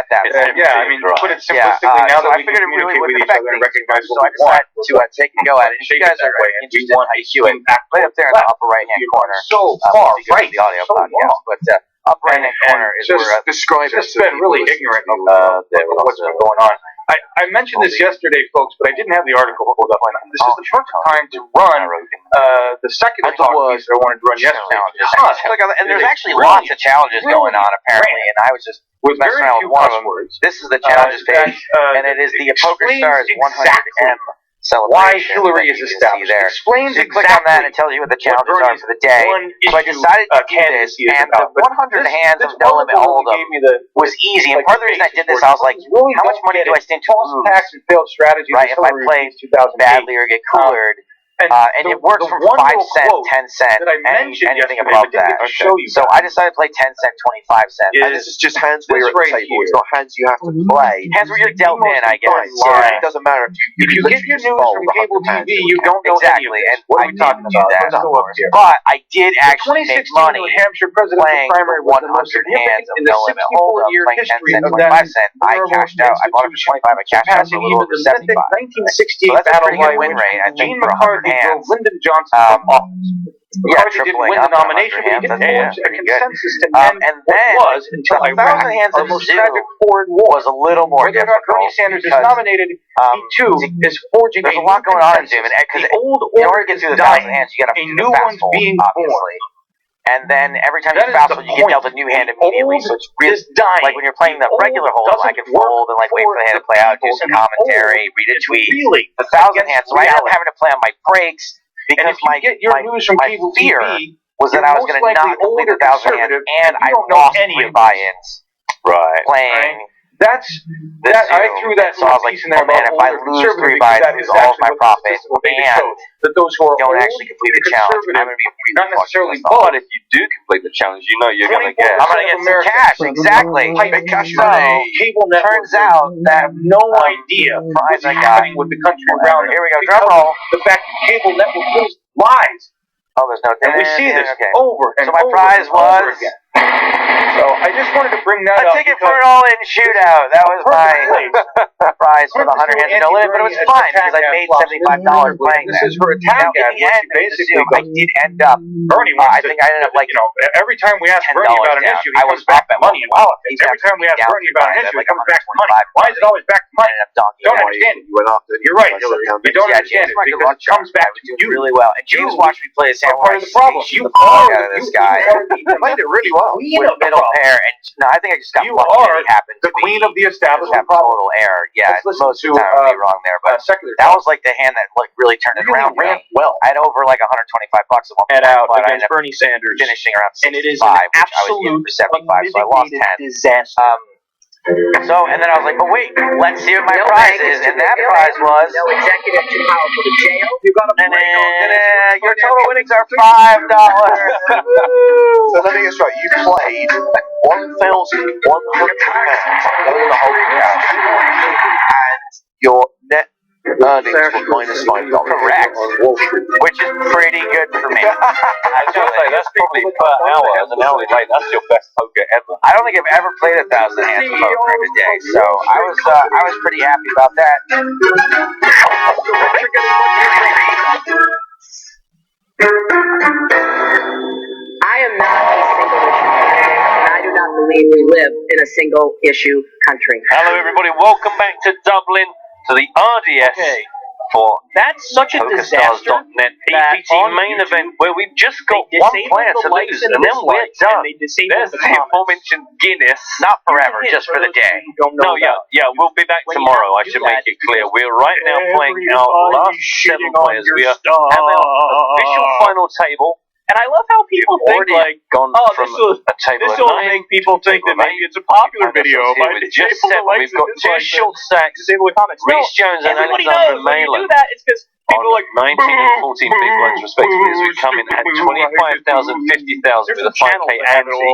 at that point. Yeah, I mean, put it simplistically, now that we can communicate with each other and recognize what we want, so I decided to take a go at it. If you guys are interested in how you do it, right up there in the upper right-hand corner. So far, right? The audio podcast, but upper right-hand corner is where describe it. It's been really ignorant of what's been going on. I mentioned this yesterday, folks, but I didn't have the article pulled up. This is the perfect time to run the second talk piece that I wanted to run yesterday. And there's actually lots of challenges going on, apparently, and I was just messing around with one of them. This is the challenges page, and it is the PokerStars 100M celebration. Why Hillary is established. There. Explains you click on that and it tells you what the challenges are for the day. So I decided to do this, and the 100 hands of No Limit Hold'em was easy. And part of the reason I did this, I was like, how much money do I stand to lose? Tax and failed strategies. Right, if I play badly or get coolered. And it works from 5 cents, 10 cents, anything above that. So I decided to play 10 cent, 25 cents. This is just hands where you're at the table. It's not hands you have to play. Hands where you're dealt in, I guess. Yeah, it doesn't matter if you get your news from cable TV, you don't know exactly. And what I didn't do that, but I did actually make money New Hampshire presidential playing primary 100 hands of No Limit Hold'em, playing 10 cent, 25 cent. I cashed out. I bought it for 25. I cashed out for a little over 75. So that's a pretty good win rate, I think, for 100 hands. Lyndon Johnson from office. McCarthy didn't win the nomination, but he did forge a consensus to end what was, until Iraq, our most tragic foreign war. Was a little more difficult. Bernie Sanders is nominated, he too is forging there's a lot going on in Zoom. The old in order to get through the 1,000 hands, you got to a new one's being obviously. And then every time you foul, you get dealt a new hand immediately. So it's really like when you're playing the regular Hold'em, I can fold and like wait for the hand to play out, do some commentary, read a tweet. The 1,000 hands, so I ended up having to play on my breaks because my fear was that I was going to not complete the 1,000 hands, and I lost any buy-ins. Right. Playing. I threw that so I was like, oh man, if I lose 3 buy-ins, all of my profit, and that those who are don't actually complete the challenge, I'm going to be not necessarily, but if you do complete the challenge, you know you're going to get. I'm going to get some cash, exactly. Big cash money. Cable networks turns out that have no idea what's happening with the country around them. Here we go, drum roll. The fact that cable network news lies. Oh, there's no. And we see this over and so my over prize and over was. again. So I just wanted to bring that a up. ticket for an all-in shootout. That was my prize for the 100-handed no limit, but it was fine because I made $75 playing This that. is her attack Now, in the end, basically I did end up. Bernie I think I ended up like every time we ask Bernie about an issue, he I comes was back up to at money and politics. Every time we ask Bernie about an issue, he comes back to money. Why is it always back to money? Don't understand it. You're right, Hillary. You don't understand it because it comes back to you really well. And James watched me play a samurai. Part of the problem. You are out of this guy. You played it really well. With middle pair, and no, I think I just got You lucky that are he happened the to queen be, of the establishment have total error. Yeah, Let's most listen of the time I'd to, be wrong there, but secular that was like the hand that like really turned it around. ran Well, I had over like $125 at one point, head out but I against ended up Bernie Sanders, finishing around 65, and it is an which I was absolute for 75, so I lost 10. disaster. So, and then I was like, but wait, let's see what my prize is, and that prize was No executive too powerful to jail. you got a your total winnings are $5. So let me get straight. You played £1,100 over the whole cash, and your net earnings were minus $5. Correct. Which is pretty good for me. I was going to say, that's probably per hour, as an hourly rate, that's your best poker ever. I don't think I've ever played 1,000 hands of poker in a day, so I was pretty happy about that. I am not a single issue candidate, and I do not believe we live in a single issue country. Hello, everybody. Welcome back to Dublin, to the RDS for That's such a disaster. PokerStars.net EPT main event where we've just got one player to lose, and then we're done. There's the aforementioned Guinness. Not forever, just for the day. No, yeah, we'll be back tomorrow. I should make it clear. We're right now playing our last 7 players. We are at our official final table. And I love how people think Already like, gone oh, from a table this of will 9 make people think that maybe it's a popular video. But with just 7. We've got 2 short stacks. Reece Jones and Everybody Alexander knows when you Malin do that, it's because people on are like 19 and 14 big blinds respectively as we come in at 25,000, 50,000 with a 5k ante.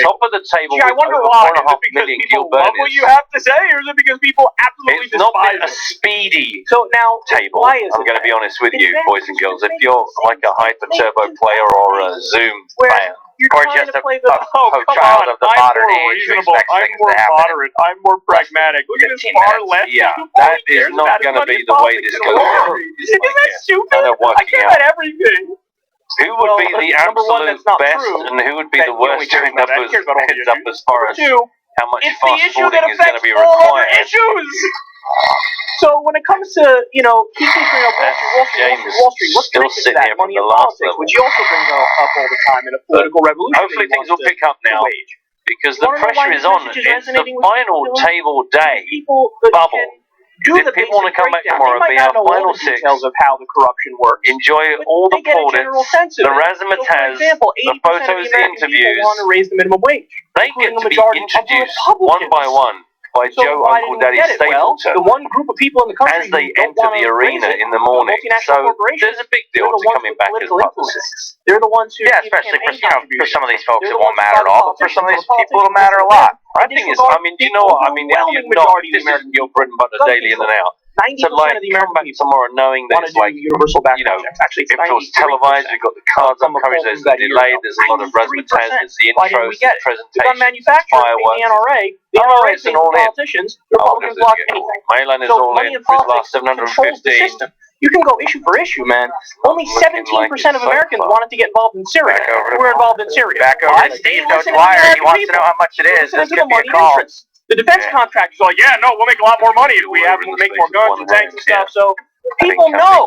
Top of the table Gee, I with wonder over why. 4.5 Is it because million people Gil love what you have to say, or is it because people absolutely It's not despise been a it? speedy So now, table. why is I'm it going to be honest with you, that? boys and girls. If you're like a hyper turbo player or a Zoom fan, or just a child of the modern age who expects I'm things more to happen. moderate. I'm more pragmatic. Look at this far left. Yeah, that is not going to be the way this goes down. Isn't that stupid? Kind of I working care out. about everything. Who would be the number one, absolute that's not best, true. and who would be the That you only worst care to about end up that. as Cares about all the heads up issues. as far as Two, how much it's the fast issue forwarding that is going to affects be all other required? issues. So when it comes to, keep bringing up Wall Street, what's still connected to sitting that? here from Money the and last politics, level. which he also brings up all the time in a political revolution. Hopefully things will pick up now, because the wanna know why pressure his is on. message is It's the resonating with final people, Dylan? table day bubble. If people want to come back tomorrow and be our final 6, details of how the corruption works. enjoy all the They get a general plaudits, sense of the it. razzmatazz, So, for example, the 80% photos, of the American people interviews. want to raise the minimum wage. They get to be introduced one by one by So Joe why Uncle didn't we Daddy get it? Well, Stapleton the one group of people in the country as they who don't enter want the to arena raise it, in the morning. multinational So corporations, there's a big deal they're the to ones coming with back as political part of influence. this. They're the ones who Yeah, give especially for campaign for some of these folks, They're it the won't ones matter at all. But for some of these people, it'll matter a lot. I think it's, I mean, do you know what? I mean, you're not, this isn't your bread and butter daily in and out. 90% So, like, of the come American back people tomorrow knowing that want to it's do like, universal background checks. Actually, if it was televised, we've got the cards up, coverage, there's the delay, there's a lot of razzmatazz, there's the Why didn't intros, we get the it? presentation, The gun manufacturers being fireworks. the NRA. The Oh, NRA it's pays an all the in. politicians. The Republicans Oh, block this is good. anything. Maylan is So all money in and for his last politics controls the 715. system. You can go issue for issue, man. Only 17% of Americans wanted to get involved in Syria. We're involved in Syria. Back over to Steve Dwyer. He wants to know how much it is. This could be a call. The defense contractors are like, yeah, no, we'll make a lot more money if we make more guns and tanks and stuff. So people know.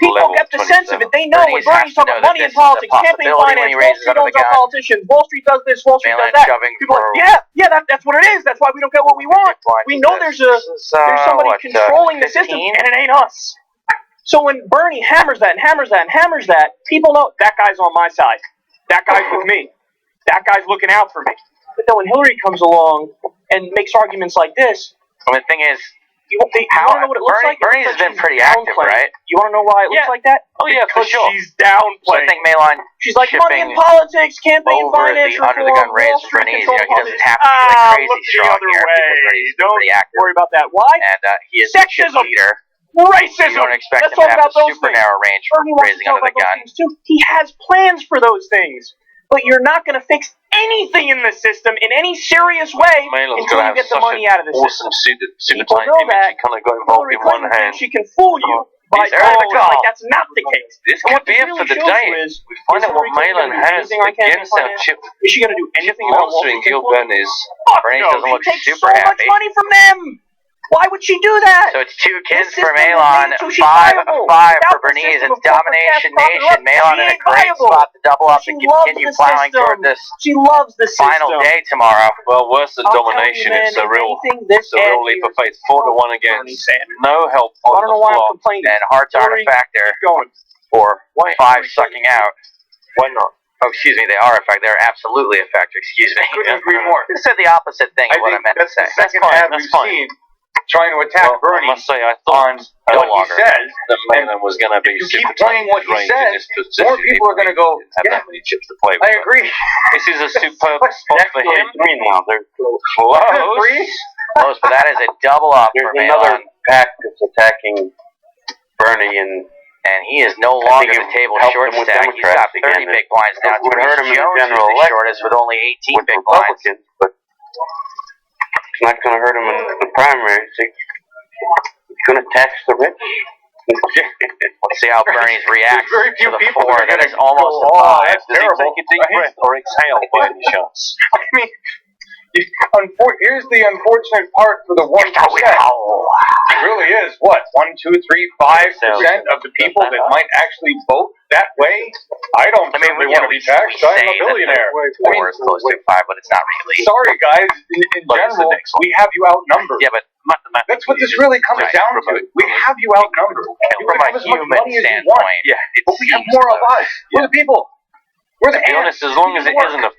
People get the sense of it. They know when Bernie's talking about money and politics, campaign finance, Wall Street owns our politicians, Wall Street does this, Wall Street does that. People are like, yeah, that's what it is. That's why we don't get what we want. We know there's somebody controlling the system, and it ain't us. So when Bernie hammers that and hammers that and hammers that, people know that guy's on my side. That guy's with me. That guy's looking out for me. But then when Hillary comes along and makes arguments like this, the thing is, you want to know what it looks like? Bernie's been pretty active, right? You want to know why it looks like that? Oh yeah, for sure. She's downplaying. So I think Malin, she's like money in politics, campaign finance, under the gun raise for Bernie. He doesn't have to be like crazy strong here because Bernie's pretty active. Worry about that. Why? And he is the ship leader. Racism. You don't expect Let's him to talk have about a those super things. narrow range for Bernie wants raising to talk under the about gun. those things too. He has plans for those things, but you're not going to fix anything in the system in any serious way until you get the money out of the system. People know that. Hillary Clinton thinks she can fool you by like that's not the case. This and could be it for the day. We find out what Malin has against our chip. Is she going to do anything about monitoring Gil Bernie's? Bernie doesn't look super happy. Much money from them. Why would she do that? So it's 2 kids for Malin, 5 for Bernice. It's Domination Nation. Malin in a great spot to double up and continue plowing toward this final day tomorrow. Well, worse than domination, it's a real leap of faith. 4-1 against. No help on the flop. And hearts aren't a factor. Or 5 sucking out. Why not? Oh, excuse me, they are a factor. They're absolutely a factor. Excuse me. Couldn't agree more. You said the opposite thing of what I meant to say. That's the second ad we've seen trying to attack Bernie. I must say, I thought what he says that Malin was going to be if you keep playing what he says, more people are going to go, have that many chips to play with. I agree. This is a superb spot for him. Now they're close. Close, but that is a double up for Malin. There's another pack that's attacking Bernie, and he is no longer the table short stack. He's got 30 big blinds now. Teresa Jones is the shortest with only 18 big blinds. But it's not going to hurt him in the primaries. He's going to tax the rich. Let's see how Bernie's reacts very few to the people 4 that is almost a 5. That's Does terrible. he take a deep breath or exhale by any chance? I mean, here's the unfortunate part for the 1%. It really is, what, 1, 2, 3, 5% of the people that might actually vote that way? I don't think they want to be taxed. I'm a billionaire. 4 is close to 5, but it's not really. Sorry, guys. In general, we have you outnumbered. Yeah, but that's what this really comes down to. We have you outnumbered. You from can have as much money as you want, but we have more of us. We're the people. We're the To be honest, as long as it isn't a 5,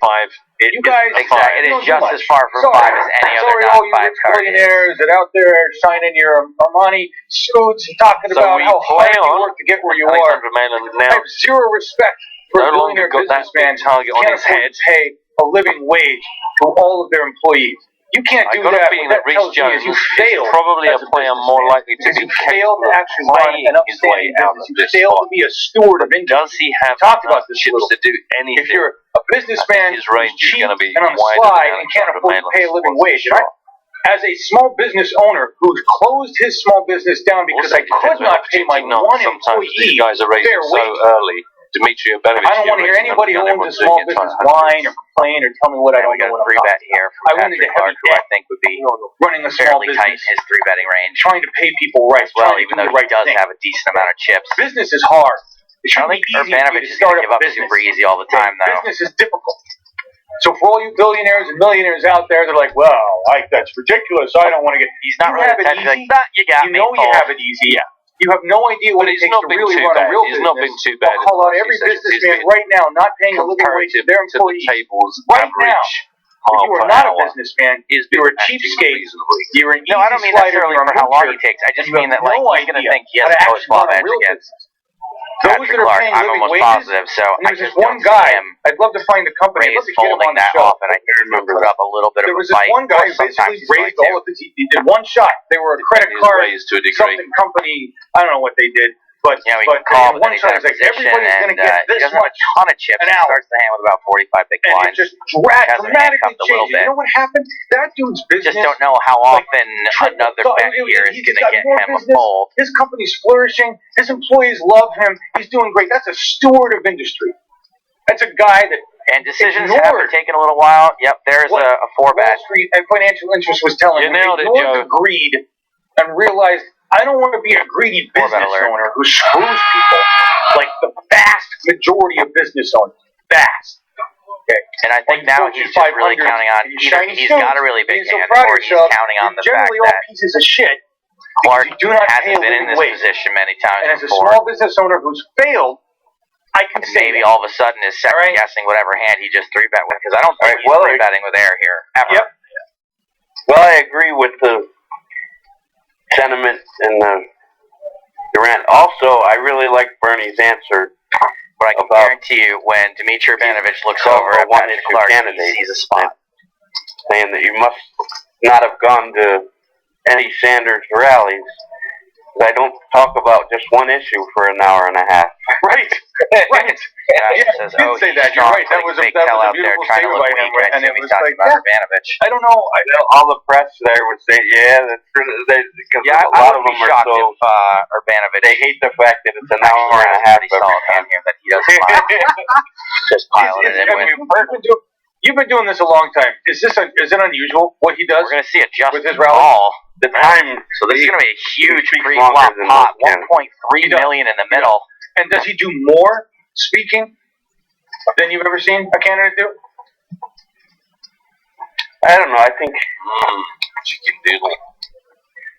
it you guys, it is just as far from 5 as any other all non-5 you rich card. billionaires that out there shining your Armani suits and talking about how hard you work to get where you are. I have zero respect for a billionaire businessman who can't afford to pay a living wage to all of their employees. You can't do that. What that tells me is you failed. Probably a player more likely to be failed to actually run an upstanding business. You failed to be a steward of industry. Does he have talked about this chips to do anything? If you're a businessman his range who's cheap is going to be and on the slide and can't afford to pay a living wage, and as a small business owner who's closed his small business down because I could not pay my one employee these guys are raising fair so wage. early. Dimitri Obenovich, I don't want to hear anybody who owns a small business whine or complain or tell me what I don't know what I'm talking about. Here from I wanted to Clark, who I think would be running a small fairly tight in business, his 3-betting range. trying to pay people right, Well, even though he does have a decent amount of chips. Business is hard. It I shouldn't think be easy for you Urbanovich to is going start to give a up business. super easy all the time, though. Business is difficult. So for all you billionaires and millionaires out there, they're like, well, that's ridiculous. I don't want to get... He's not really the type to be like, you got me, you have it easy. Yeah. You have no idea what it takes to really run a real business. He's not been too bad. I'll call out every businessman right now not paying a living wage to their employees. Right now. If you are not a businessman, you're a cheapskate. You're an easy I don't mean necessarily for how long he takes. I just mean that like he's going to think he has a close flop edge against those that are Clark. paying I'm living almost wages, positive, so and I there's just this one don't guy. see him I'd love to find the company. I'd love to get him on the show. Off, and I remember put up a little bit there of was a this fight. one guy who basically raised all of his. He did one shot. They were a credit card something company. I don't know what they did. But he but call in one shot, it's like everybody's going to get this much. A ton of chips. He starts the hand with about 45 big blinds. And it just dramatically changes. You know what happened? That dude's business. Just don't know how often another bet here is going to get him a fold. His company's flourishing. His employees love him. He's doing great. That's a steward of industry. That's a guy that. And decisions have taken a little while. Yep, there's a 4-bet. Wall Street and financial interest was telling him. Ignored the greed and realized. I don't want to be a greedy business owner who screws people like the vast majority of business owners. Vast. Okay. And I think now he's just really counting on either he's got a really big hand or he's counting on the fact all that pieces of shit Clark hasn't been in this position many times and as a before. small business owner who's failed, I can say maybe all of a sudden is second guessing whatever hand he just 3-bet with because I don't think he's 3-betting with air here ever. Yep. Well, I agree with the sentiment and the rant. Also, I really like Bernie's answer. But I can guarantee you, when Dimitri Urbanovich looks over at Patrick Clark, he sees a spot. Saying that you must not have gone to any Sanders rallies. I don't talk about just one issue for an hour and a half. Right. Right. Yeah, says, you did say that. You're right. That was a beautiful statement by him. And it was like, I don't know. All the press there would say, yeah, because a lot of them are so. Urbanovich. They hate the fact that it's an hour and a half every time. Here that he doesn't just piling it in with. You've been doing this a long time. Is it unusual what he does? We're going to see a Justin with his rally? Ball. The time. So this is going to be a huge pre-flop pot. 1.3 million in the middle. And does he do more speaking than you've ever seen a candidate do? I don't know. I think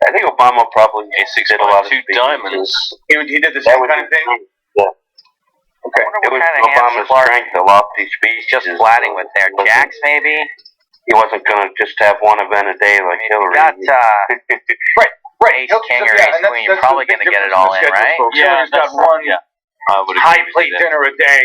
I think Obama probably did a lot of diamonds. He did the same kind of thing. Yeah. Okay. It was Obama's strength, the lofty speech. Just flatting with their jacks, maybe. He wasn't gonna just have one event a day like Hillary. Right. Ace King or Ace Queen. You're probably going to get it all in, right? Hillary's got one high plate dinner a day,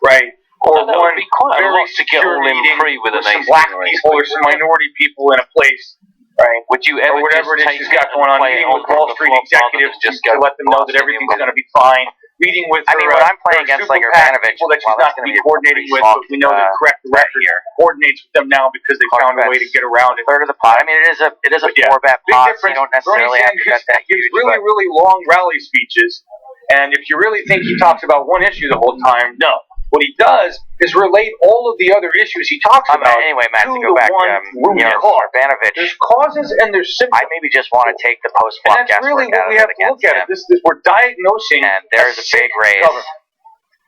right? Or that one would be quite a very lot to get all in secure free with an some Ace black King or Ace people or Queen. some minority people in a place, right? Would you ever or whatever just it is take she's got going on, meeting with Wall Street executives just to let them know that everything's going to be fine. Meeting with I mean, what I'm playing against like Urbanovich, people that she's not going to be coordinating with, but we know the correct director coordinates with them now because they found a way to get around it. Third of the pot. I mean, it is a 4-bet pot, so you don't necessarily have to bet that huge. Really, really long rally speeches, and if you really think he talks about one issue the whole time, no. What he does is relate all of the other issues he talks about anyway, Matt, to go back, Urbanovich. There's causes and there's symptoms. I maybe just want to take the post-flop guesswork out of it. And that's really what we have to look at it. We're diagnosing there's a big raise.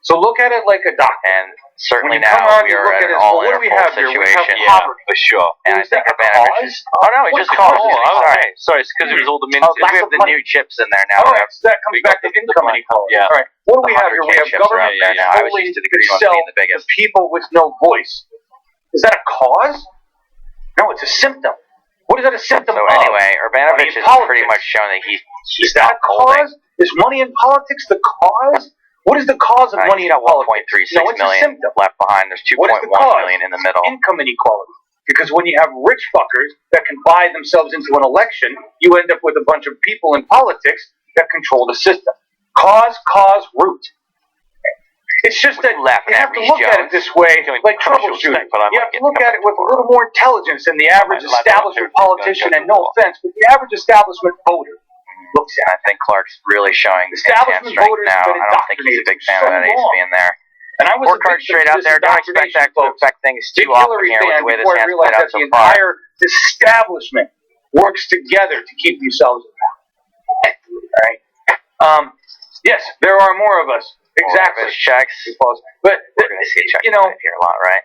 So look at it like a doctor. And certainly now we are at an all-in or full situation. Yeah, for sure. And I think Urbanovich is... Oh, no, he just called. Sorry, it's because it was all the mint. Oh, we have the new chips in there now. Oh, that comes back to income inequality. Yeah. All right. What do we have here? We have government controlling the people with no voice. Is that a cause? No, it's a symptom. What is that a symptom of? So anyway, Urbanovich has pretty much shown that he's is that a cause? Is money in politics the cause? What is the cause of money in politics? 1.36 million left behind. There's 2.1 million in the middle. Income inequality. Because when you have rich fuckers that can buy themselves into an election, you end up with a bunch of people in politics that control the system. Cause, root. It's just that you have to look at it this way, like troubleshooting. You have to look at it with a little more intelligence than the average establishment politician, and no offense, but the average establishment voter looks at. I think Clark's really showing his hand strength now. I don't think he's a big fan of that ace being there. And I was 4 cards straight out there. Don't expect that to affect things too often here with the way this hand's played out so the far. entire establishment works together to keep themselves around. All right. Yes, there are more of us. Exactly. Checks. But we're going to see checks here a lot, right?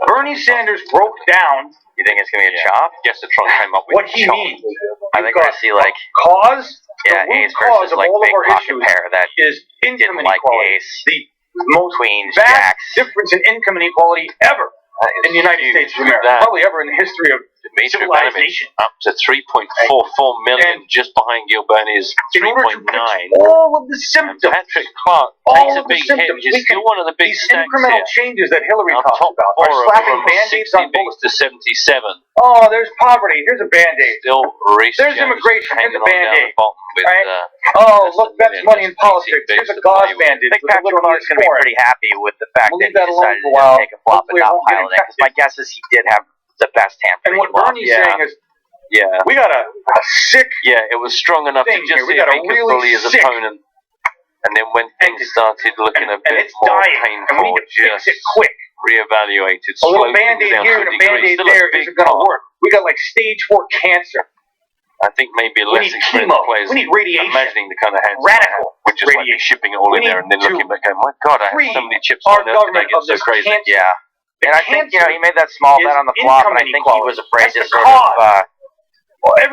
Bernie Sanders broke down. You think it's going to be a chop? Yes, the Trump came up with what he means. I think we're going to see like cause. Ace versus like big pocket pair that is didn't like the ace. The most queens, vast jacks. difference in income inequality ever in the United States of America. Probably ever in the history of civilization. Up to 3.44 million, just behind Gil Bernie's 3.9. All of the symptoms. Patrick Clark takes a big hit. He's still one of the big stacks incremental changes that Hillary talks about are slapping band-aids on bullets. To 77. Oh, there's poverty. Here's a band-aid. Still race. There's immigration. Here's a band-aid. With, oh, look, that's money in politics. Here's a gauze bandage. I think Patrick Clark's going to be pretty happy with the fact that he decided to take a flop and not pile it in. Because my guess is he did have the best hand. And what Bernie's saying is, we got a sick. Yeah, it was strong enough to just see if he could bully his opponent. And then when things started looking a bit more painful, just reevaluated. A little band-aid here and a band-aid there isn't going to work. We got like stage 4 cancer. I think maybe less experienced players. We need radiation. Imagining the kind of hands radical which is like shipping it all in there and then looking back going, my God, I have so many chips on there today, it's so crazy. Yeah. And I think, he made that small bet on the flop, and I think he was afraid to sort of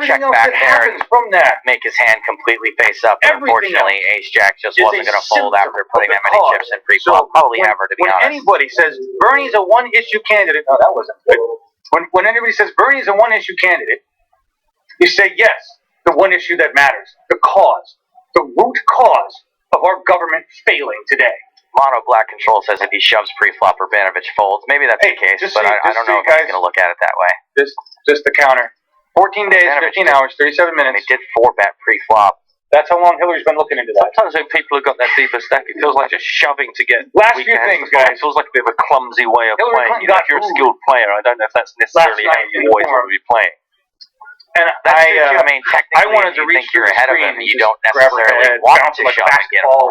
check back there and from that. Make his hand completely face up. But unfortunately, Ace-Jack just wasn't going to fold after putting that many chips in pre-flop, probably ever, to be honest. When anybody says, Bernie's a one-issue candidate, no, that wasn't good. When anybody says, Bernie's a one-issue candidate, you say, yes, the one issue that matters, the cause, the root cause of our government failing today. Mono Black Control says if he shoves pre-flop, Urbanovich folds. Maybe that's the case, but I don't know if he's going to look at it that way. Just the counter. 14 days, 15 hours, 37 minutes. They did 4-bet pre-flop. That's how long Hillary's been looking into that. Sometimes when people have got that deeper stack, it feels like just shoving to get. Last few things, guys. It feels like a bit of a clumsy way of Hillary playing. Clinton got If you're a food skilled player, I don't know if that's necessarily how night you in always the want to be playing. I And mean, technically, wanted if to you reach think you're through the ahead of screen him, and you just don't grab her necessarily head, want bounce to like shove and get basketball.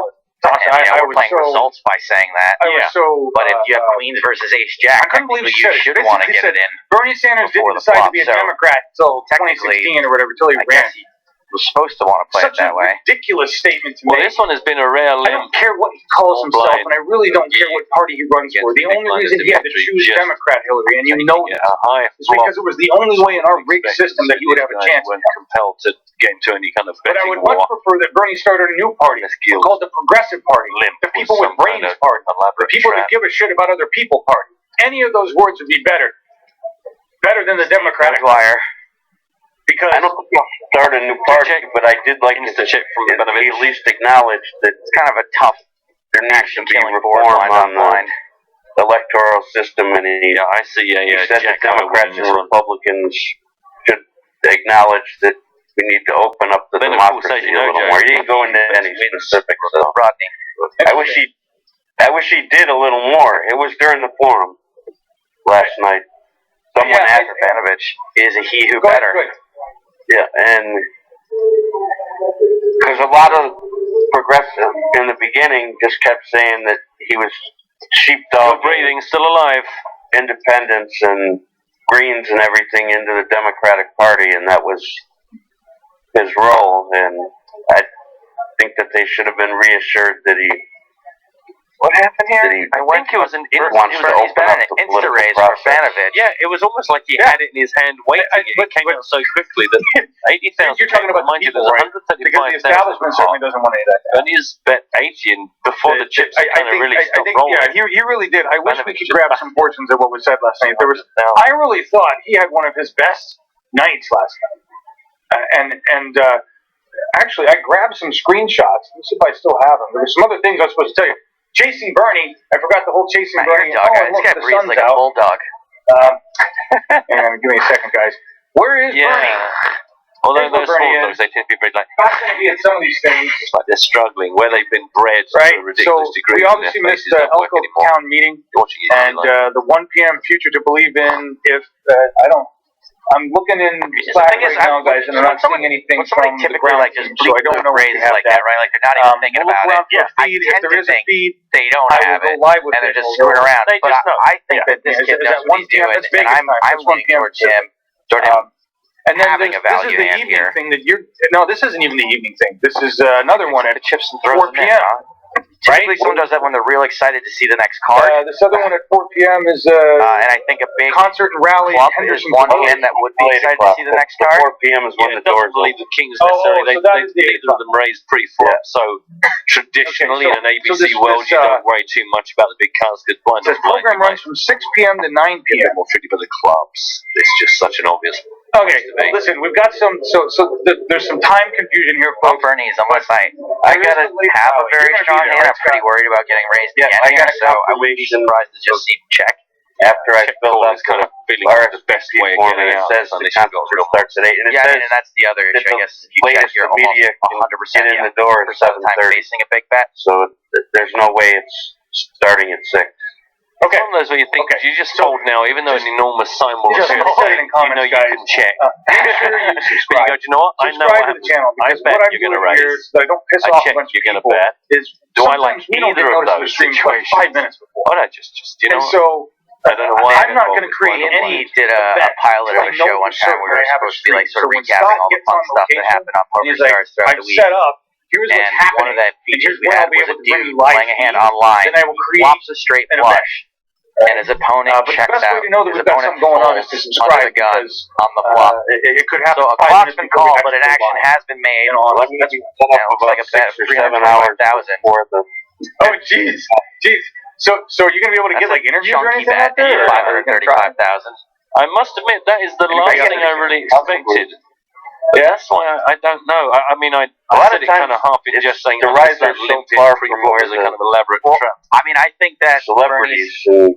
we're was playing so- results by saying that. I was so. But if you have Queens versus Ace Jack, I couldn't believe technically she you should want to get it in. Bernie Sanders before didn't the decide flop, to be a so Democrat until technically, 2016 or whatever, until he I ran. guess he was supposed to want to play Such it that a way. ridiculous statement to Well, make. this one has been a rare I limp. don't care what he calls All himself, blind. and I really don't care what party he runs for. The only reason he had to choose Democrat, Hillary, and you know Taking this, a high is because it was the only way in our rigged system that he would have a chance. Weren't compelled to get into any kind of But I betting would much war. prefer that Bernie started a new party called the Progressive Party, the People with Brains Party, the People that give a shit about other people Party. Any of those words would be better than the Democratic Dwyer. Because I don't think he'll start a new party, but I did like to check from the benefit. He at least acknowledged that It's kind of a tough there needs to be killing reform board on blind. the electoral system, and he I see he said that Jack Democrats Owen and Republicans should acknowledge that we need to open up the Then of course, democracy as you know, a little Joe, more. He didn't go into any specifics, though. I wish he did a little more. It was during the forum last night. Someone asked Ivanovich is a he who Go better. ahead. yeah, and because a lot of progressive in the beginning just kept saying that he was sheepdog, still breathing, still alive. independence and Greens and everything into the Democratic Party, and that was his role. And I think that they should have been reassured that he. What happened here? I think it was an wants to open up the political process. Yeah, it was almost like he had it in his hand waiting. It came out so quickly that 80,000. You're talking about mind you, people, there's right? Because the establishment certainly doesn't want any of that. Bernie's bet 80, and before the chips kind of really stopped rolling. Yeah, he really did. I wish we could grab some portions of what was said last night. I really thought he had one of his best nights last night, actually, I grabbed some screenshots. Let me see if I still have them. There were some other things I was supposed to tell you. Chasing Bernie, I forgot the whole chasing Bernie. This guy breathes like a bulldog. And give me a second, guys. Where is Bernie? Although those Bernie photos, they tend to be very like. Not going to be at some of these things. It's like they're struggling, where they've been bred to a ridiculous degree. We obviously missed the Elko town meeting and the 1 p.m. Future to Believe in. If I'm looking in Slack right now, guys, and I'm not seeing anything from the ground. Like just so I don't know if they have like that, right? Like they're not even thinking about it. Yeah, if there is a feed, they don't have it, live with and they're just screwing around. But I think that this kid knows what he's doing, and I'm leaning towards him. And then having a this is value the hand evening here. thing that you're. No, this isn't even the evening thing. This is another one at chips and 4 p.m. Typically, someone does that when they're real excited to see the next card. This other one at 4 p.m. is and I think a big concert and rally. There's one hand that would be excited to see the next card. 4 p.m. is when the doors believe the Kings necessarily. Neither of them raised pre-flop. So traditionally in an ABC world, you don't worry too much about the big cards because blind. The program runs from 6 p.m. to 9 p.m. More tricky for the clubs. It's just such an obvious. Okay, listen, we've got some. So there's some time confusion here, folks. Bernie's unless I gotta have a very strong hand. I'm pretty worried about getting raised again here, so I wouldn't be surprised to just see check. After I fill out kind of feeling the best way of form, getting it out. says the conference starts at 8. And it says and that's the other issue. I guess if you check, you're media almost 100% get in the door at 7:30. facing a big bet. So there's no way it's starting at 6. Okay. Some of those where you think you just told now, even though an enormous sign will just say, in comments, you can check. Make sure you subscribe. You go, do you know what? I know Subscribe what to the channel. I Because bet what I'm you're going to doing here raise. is that I don't piss off a bunch of you're going to people. bet. Is Do I like we don't either get of notice of those the stream for situations? 5 minutes before. Oh, no, just you know. And so I don't know why. I'm not going to create any. Did a pilot of a show one time where we were supposed to be like sort of recapping all the fun stuff that happened on Poker Stars throughout the week. Set up. Here's what's and happening. one of the features we had was a dude live playing a hand online, then I will create flops a straight flush, and his opponent checks the best out. way to know that His we've got opponent something going on is to folds subscribe under the gun because on the flop. It could happen. So a clock's been called, but an action has been made. Let's set up about like a bet of 6 or 7 hours before the. Oh, jeez. So you're gonna be able to get like interviews or anything like that? 535,000. I must admit that is the last thing I really expected. Yeah, that's why I don't know. I mean, I said it kind of half in jest saying the rise are so far from where as a kind of elaborate trap. I mean, I think that celebrities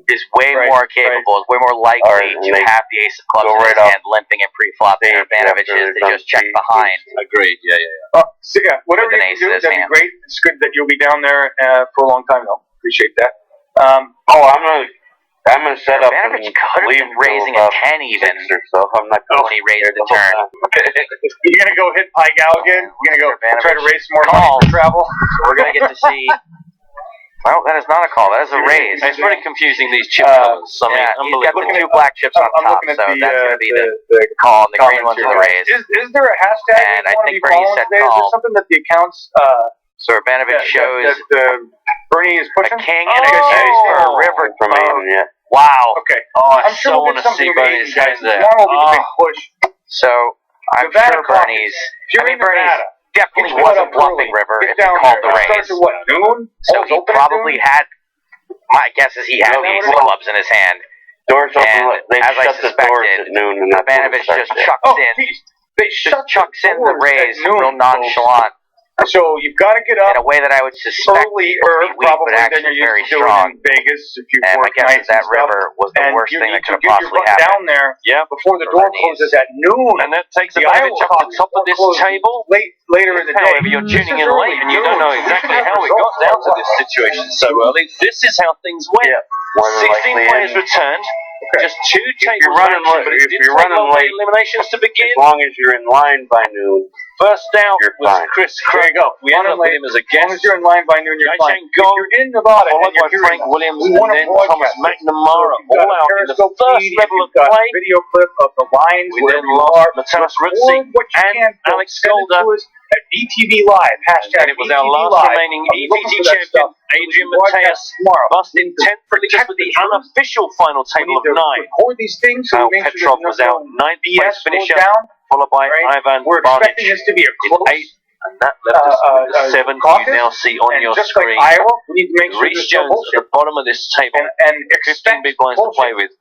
is way more capable, is way more likely to have the ace of clubs in his hand limping at pre-flop than Ivanovic is to just check behind. Agreed, yeah. So yeah, whatever you can do, that'd be great. It's good that you'll be down there for a long time, though. Appreciate that. I'm gonna set up and Ivanovic could have been raising a 10 even or so. I'm not when he raised the turn. You're gonna go hit Pai Gow again? You're gonna go try to raise some more money for travel? We're gonna get to see. Well, that is not a call. That is a raise. It's very confusing, these chip colors. I mean, he's got the 2 black chips on top, so that's going to be the call, and the green ones are the raise. Is there a hashtag and I think Bernie said today? call. Is there something that the accounts... so Ivanovic shows... that Bernie is pushing? A king and a ace for a river from Aiden, yeah. Wow. Okay. I so want to see Bernie's hand there. Tomorrow will be a big push. So, I'm sure Bernie's... Bernie's definitely wasn't bluffing river if he called the raise. Starts at what, noon? So he probably had... My guess is he had the ace of clubs in his hand. Doors open. They as I shut the doors suspected, at noon, and Ivanovic just chucks in the raise real nonchalant. So you've got to get up in a way that I would suspect would be weak, but actually very strong. In Vegas, if you and my guess is that river was the worst thing that could have possibly happened. Down there, before the door closes at noon, and that takes Ivanovic up the top of this table. Later in the day, however, you're tuning in late, and you don't know exactly how it got down to this situation so early. This is how things went. 16 players returned. Just 2 tables action, but it did take long eliminations to begin. As long as you're in line by noon. First out was Chris Crow. There you go. We ended up with him as a guest. As long as you're in line by noon, you're fine. If you're in Nevada, followed by Frank Williams and then Thomas McNamara, all out in the first level of play. Video clip of the lines We then lost Matthias Ritzi and Alex Golder at ETV Live. And it was our last remaining EPT champion, Adrian Mateus, busted 10th just with the unofficial final table of 9. Record these things. Al Petrov was our 9th place finisher, followed by Ivan We're Barnich expecting this to be a close 8. And that left us with the 7 you now see on your just screen. Like Iowa, we need to make sure Reece Jones at the bottom of this table, and 15 big blinds to play with.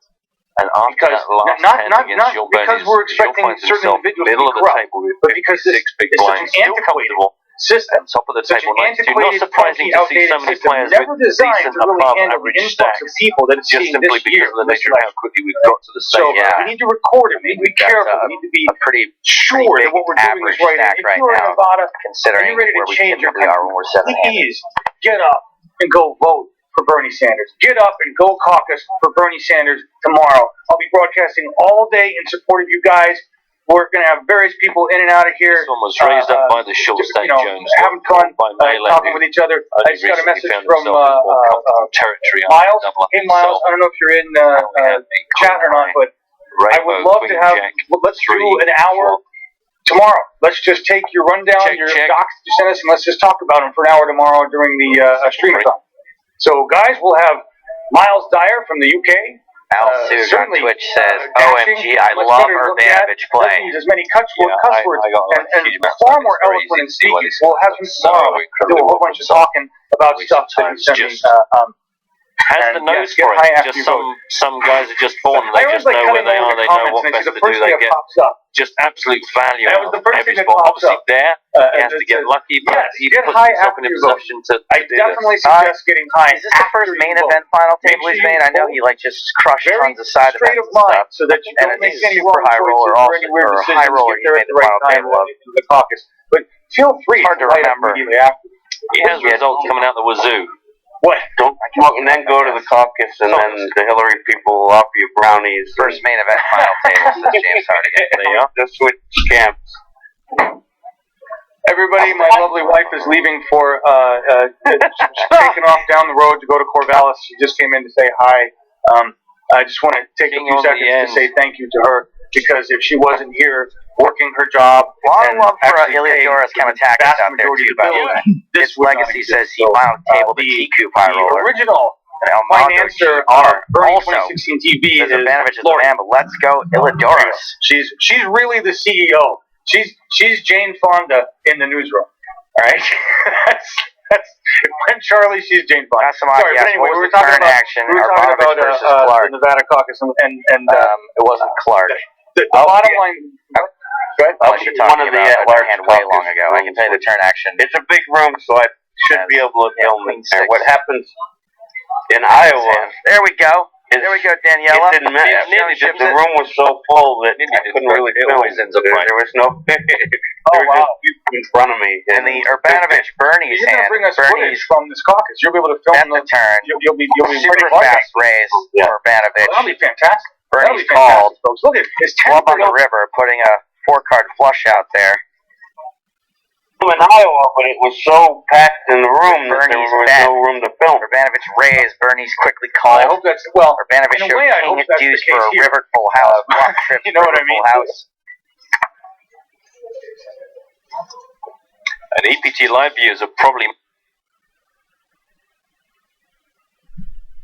And after that last hand against your because we're expecting certain individuals middle to of the table with but because 56 big blinds, still comfortable. System. Top of the Such table, an 92. Not surprising to see so many players never with designed decent to really above handle average the influx stacks, of people that it's just seeing simply this because year. of the nature of how quickly we've got to the stage. So we need to record it. We need to be careful. We need to be sure that what we're doing is right. And if you're in Nevada and you're ready to change your country, please get up and go vote for Bernie Sanders. Get up and go caucus for Bernie Sanders tomorrow. I'll be broadcasting all day in support of you guys. We're going to have various people in and out of here. This one was raised up by the short stack Jones. Having fun, talking with each other. I just got a message from Miles. Hey, Miles, I don't know if you're in chat or not, but I would love to have, let's do an hour tomorrow. Let's just take your rundown, your docs you sent us, and let's just talk about them for an hour tomorrow during the stream-a-thon. So, guys, we'll have Miles Dyer from the UK. Al Suge on Twitch says, OMG, I love Ivanovic play. As many cuss words and far more eloquent in speaking. We'll have him tomorrow do a whole bunch of talking about stuff that he's sent me. Has the nose for it. Just some guys are just born. They just know where they are. They know what best to do. They get just absolute value out of every spot. Obviously there, he has to get lucky, but he puts himself in a position to I definitely suggest getting high. Is this the first main event final table he's made? I know he just crushed tons of side events and stuff. So that you don't make any super high roller or any weird decisions. High roller, he made the final table of the caucus. But feel free. Hard to remember. He has results coming out the wazoo. What? And then go to the caucus, and then the Hillary people will offer you brownies. First main event final table, says James Hardigan. There you go. Just switch camps. Everybody, my lovely wife is leaving for, she's taking off down the road to go to Corvallis. She just came in to say hi. I just want to take a few seconds to say thank you to her, because if she wasn't here working her job, long love for Iliadoras Kamatakis out there too, by the way. His legacy says he final tabled the TQ High Roller. The original financer of Bernie also 2016 TV is Ivanovic is the man, but let's go Iliadoras. She's really the CEO. She's Jane Fonda in the newsroom. All right, that's when Charlie. She's Jane Fonda. Sorry, but anyway, we were talking about the Nevada caucus, and it wasn't Clark. The bottom line. Unless you're talking about a turn hand way long ago. I can tell you the turn action. It's a big room, so I should be able to film it there. What happens in Iowa? There we go. There we go, Daniela. It didn't matter. The room was so full that I couldn't really film. There was no. There were just people in front of me. And the Urbanovich Bernie's You're hand. going to bring us Bernie's footage from this caucus. You'll be able to film the turn. You'll be super fast raise for Urbanovich. That'll be fantastic. Bernie's called. Folks. Look at his up on the river, putting a 4-card flush out there. In Iowa, but it was so packed in the room that there was bet. no room to film. Urbanovich raised. Bernie's quickly called. I hope that's well. Urbanovich in a showed way, I king hope at that's deuce the case for a here. river full house. Block trip. You know what I mean? Full house. And EPT live viewers are probably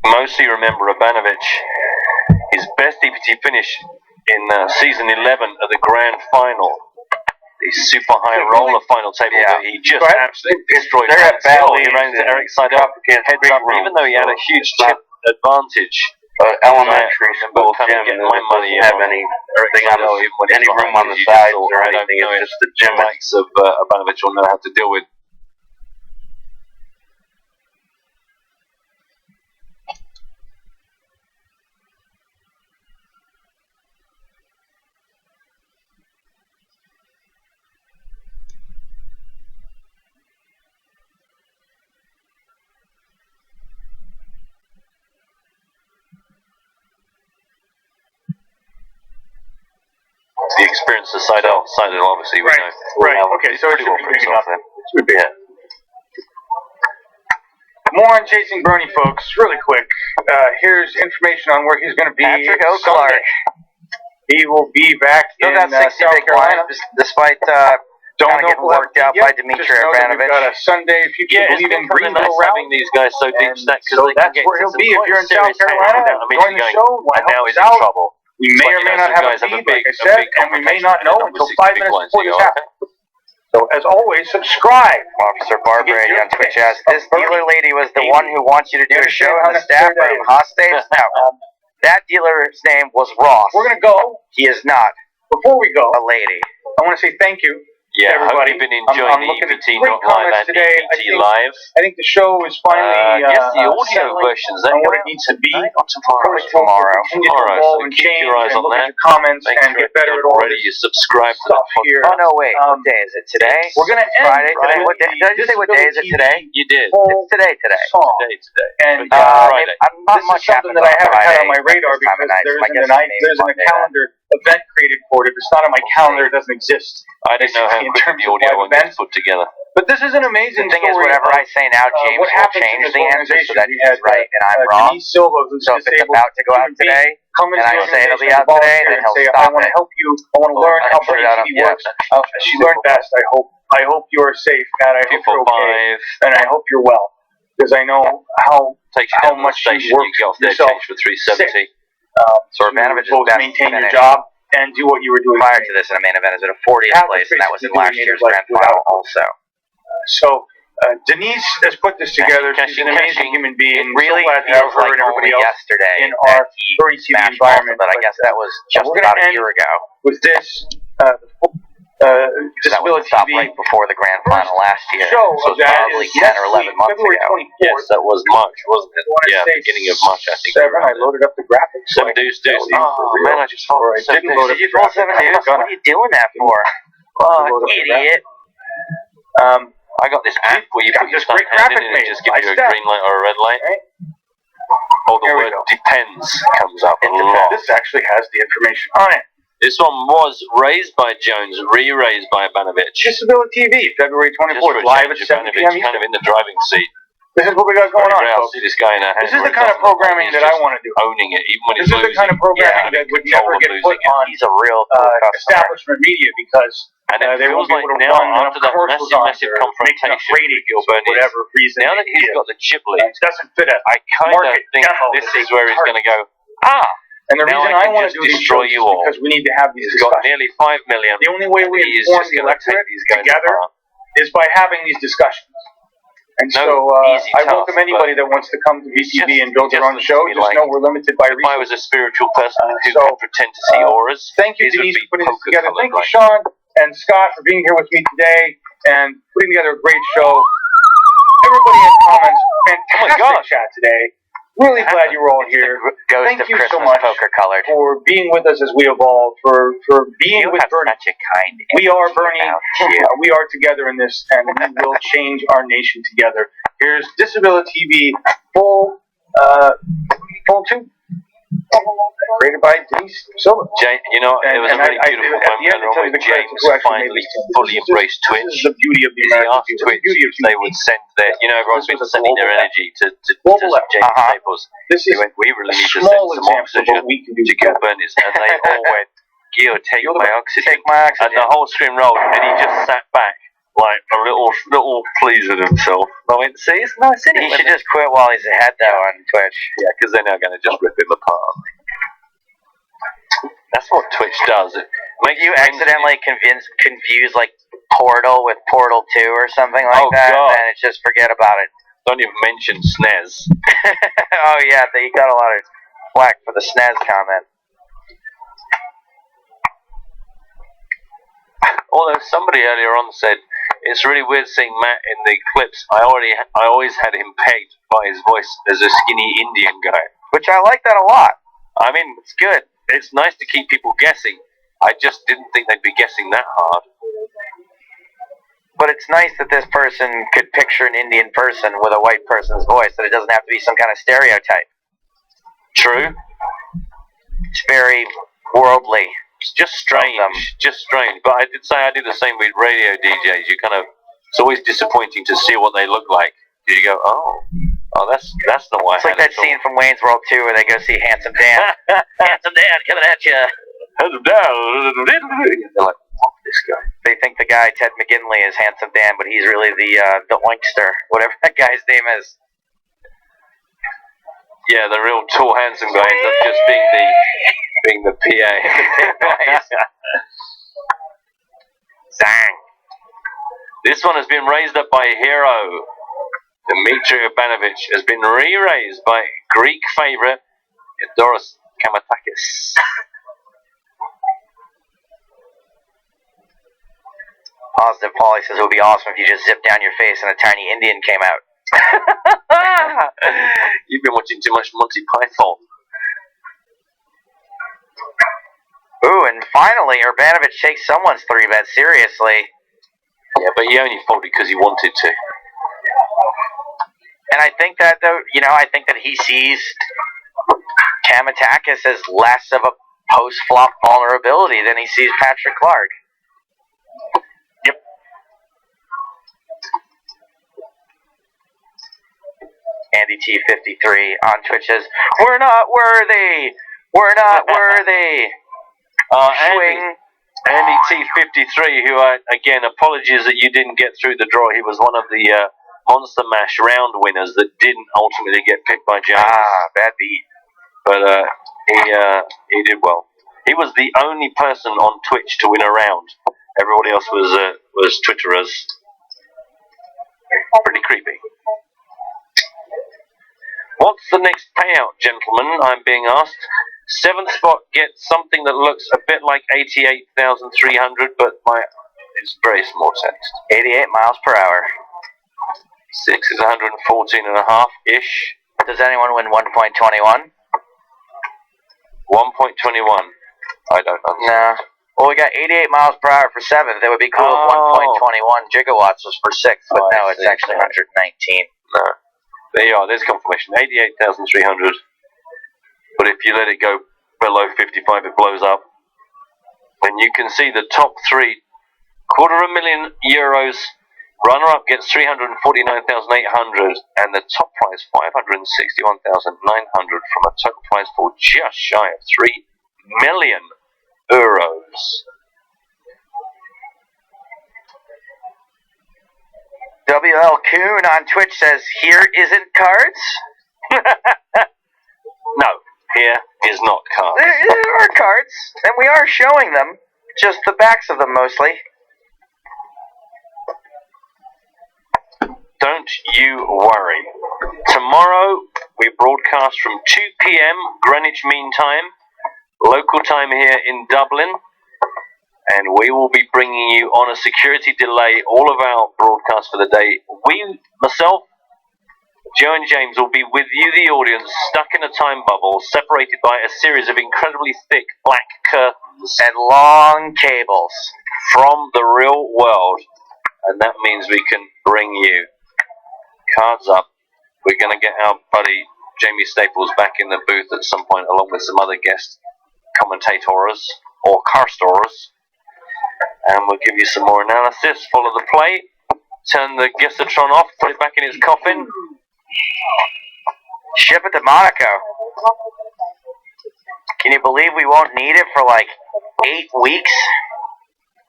mostly remember Urbanovich. His best EPT finish in season 11 of the grand final. The super high roller final table that he just absolutely destroyed. They're at Valley. He ran into Eric Seidel, heads up, even though he had a huge chip advantage. Elementary school gym get my money doesn't have anything on any room on the sides or anything. It's just the gym. The likes of Urbanovich will know how to deal with. The experience of Seidel obviously we know. Right. Okay, so it should be big enough. Should be it. More on chasing Bernie, folks. Really quick. Here's information on where he's going to be Patrick Sunday. O'Clark. He will be back Still in got 60 South big Carolina. lines, despite kind of getting worked out by Dmitry Urbanovich. We've got a Sunday future believe in Greenville having these guys so deep stacked so that's where he'll be if you're in South Carolina. Join the show. And now he's in out. trouble. We may or may not have a feed, like I said, and we may not know until 5 minutes before this happens. So, as always, subscribe. Officer Barbara on Twitch asked, this dealer lady was the one who wants you to do a show in the staff room, hostage? No. That dealer's name was Ross. We're going to go. He is not. Before we go, a lady. I want to say thank you. Yeah, I hope everybody. you've been enjoying the EPT Not Live and today. EPT Live. I think the show is finally yes, the audio versions. on what it needs to be. Tomorrow. So and keep change your eyes and on look that. at your comments Make and sure get better if at all already this you subscribe to stuff here. Oh no, wait. What day is it today? We're gonna end Friday today. What day? Did I just say what day is it today? You did. It's today. Song. Today. And Friday. I'm not this much is something that I haven't had on my radar because there isn't a calendar event created for it. If it's not on my calendar, it doesn't exist. I didn't know how quickly the audio one gets put together. But this is an amazing The thing story. is, whatever I say now, James what will happens change in this the answer so that organization. he's right and I'm wrong. Denise Silva, who's So if it's disabled, about to go out today, come into and I the say it'll be organization out today, then and he'll say, stop I want to it. help you. I want to learn how put it out BTV on- works. She learned best. I hope you are safe, Pat. I hope you're okay, and I hope you're well, because I know how much station you you get off there, yourself change for 370. So Urbanovich is both best maintain your finish job and do what you were doing prior to this in a main event is at a 40th place, and that was in last year's grand final also. So Denise has put this together. She's an amazing human being. Really so glad to have feels her like and everybody only else yesterday in our furry TV environment. But I guess that was just we're gonna about a end year ago. with this That was stopped TV right before the grand final last year. show So of it was that probably is 10 or 11 months February ago. 24th. Yes, that was March, wasn't it? Yeah, beginning of March, I think. I loaded up the graphics. Seven Deuce Deuce. Oh man, I just followed I didn't load up Did you the roll graphics. 7 Deuce? What are you doing that for? Oh, idiot. I got this app where you put your stuff hand in and it just gives you a green light or a red light. Or the word depends comes up a lot. This actually has the information on it. This one was raised by Jones, re-raised by Urbanovich. Disability TV, February 24th, live at 7 p.m. kind of in the driving seat. This is what we got going on, I'll folks. see this guy in a This is the kind of programming that I want to do. Owning it, even when This he's is the losing. kind of programming that would never get put on He's a real establishment media because and it they feels won't be like able to now, run after that massive confrontation rating with for whatever reason. now that he's got the chip lead, it doesn't fit a I kind of market think demo this that is where he's going to go, And the now reason I I can want to just do these destroy shows you is all. because we need to have these He's got discussions. nearly 5 million. The only way we He is inform just the going to take electorate these guys together apart. is by having these discussions. And No so easy I task, welcome anybody that wants to come to VTV and build their own looks show. to me Just like know we're limited by If I resources. was a spiritual person who so, could pretend to see auras, Thank you, these would Denise, be for putting this together. poker-coloured Thank you, like Sean. and Scott for being here with me today and putting together a great show. Everybody in comments, fantastic chat today. Really glad you were all here. Thank you so much for being with us as we evolve, for being with Bernie. We are Bernie. We are together in this, and we will change our nation together. Here's Disability TV full 2. Created by Denise Silva. You know, it was a really beautiful moment when James finally fully embraced Twitch. This is the beauty of the He asked Twitch if they would send their, everyone's been sending their energy to James Staples. He went, we really need to send some oxygen to Gil Bernice. And they all went, Gil, take my oxygen. And the whole screen rolled, and he just sat back like a little pleased with himself. I went, see, it's nice, isn't it? He should just quit while he's ahead, though, on Twitch. Yeah, because they're now going to just rip him apart. That's what Twitch does. It makes you accidentally confuse like Portal with Portal 2 or something like that, God. then it's just forget about it. Don't even mention SNES. Oh yeah, you got a lot of flack for the SNES comment. Although somebody earlier on said it's really weird seeing Matt in the clips. I always had him pegged by his voice as a skinny Indian guy, which I like that a lot. I mean, it's good. It's nice to keep people guessing. I just didn't think they'd be guessing that hard. But it's nice that this person could picture an Indian person with a white person's voice, that it doesn't have to be some kind of stereotype. True. It's very worldly. It's just strange. But I did say I do the same with radio DJs. It's always disappointing to see what they look like. You go, oh, that's not why. It's like that scene from Wayne's World 2 where they go see Handsome Dan. Handsome Dan coming at you. Handsome Dan. They're like, fuck this guy. They think the guy Ted McGinley is Handsome Dan, but he's really the Oinkster, whatever that guy's name is. Yeah, the real tall, handsome guy ends up just being the PA. Zang. This one has been raised up by Hero. Dmitry Urbanovich has been re-raised by Greek favourite Doris Kamatakis. Positive Polly says it would be awesome if you just zipped down your face and a tiny Indian came out. You've been watching too much Monty Python. Ooh, and finally, Urbanovich takes someone's 3-bet seriously. Yeah, but he only folded because he wanted to. And I think that, though, I think that he sees Kamatakis as less of a post-flop vulnerability than he sees Patrick Clark. Yep. Andy T53 on Twitch says, "We're not worthy! We're not worthy!" Andy T53, who, again, apologies that you didn't get through the draw. He was one of the Monster Mash round winners that didn't ultimately get picked by James. Bad beat. But he did well. He was the only person on Twitch to win a round. Everybody else was Twitterers. Pretty creepy. What's the next payout, gentlemen? I'm being asked. 7th spot gets something that looks a bit like 88,300, but it's very small text. 88 miles per hour. 6 is 114.5-ish. Does anyone win 1.21? 1.21. I don't know. No. Well, we got 88 miles per hour for 7th. It would be cool if 1.21 gigawatts was for 6th, but no, it's actually 119. No. There you are. There's confirmation. 88,300. But if you let it go below 55, it blows up. And you can see the top 3, €250,000. Runner-up gets 349,800, and the top prize 561,900 from a total prize for just shy of €3 million. WL Coon on Twitch says, "Here isn't cards." No, here is not cards. There are cards, and we are showing them, just the backs of them mostly. Don't you worry. Tomorrow we broadcast from 2 p.m. Greenwich Mean Time, local time here in Dublin, and we will be bringing you on a security delay all of our broadcasts for the day. Myself, Joe and James will be with you, the audience, stuck in a time bubble, separated by a series of incredibly thick black curtains and long cables from the real world, and that means we can bring you cards up. We're going to get our buddy Jamie Staples back in the booth at some point, along with some other guest commentators or car stores, and we'll give you some more analysis. Follow the play, turn the Gessatron off, put it back in its coffin, ship it to Monaco. Can you believe we won't need it for like 8 weeks?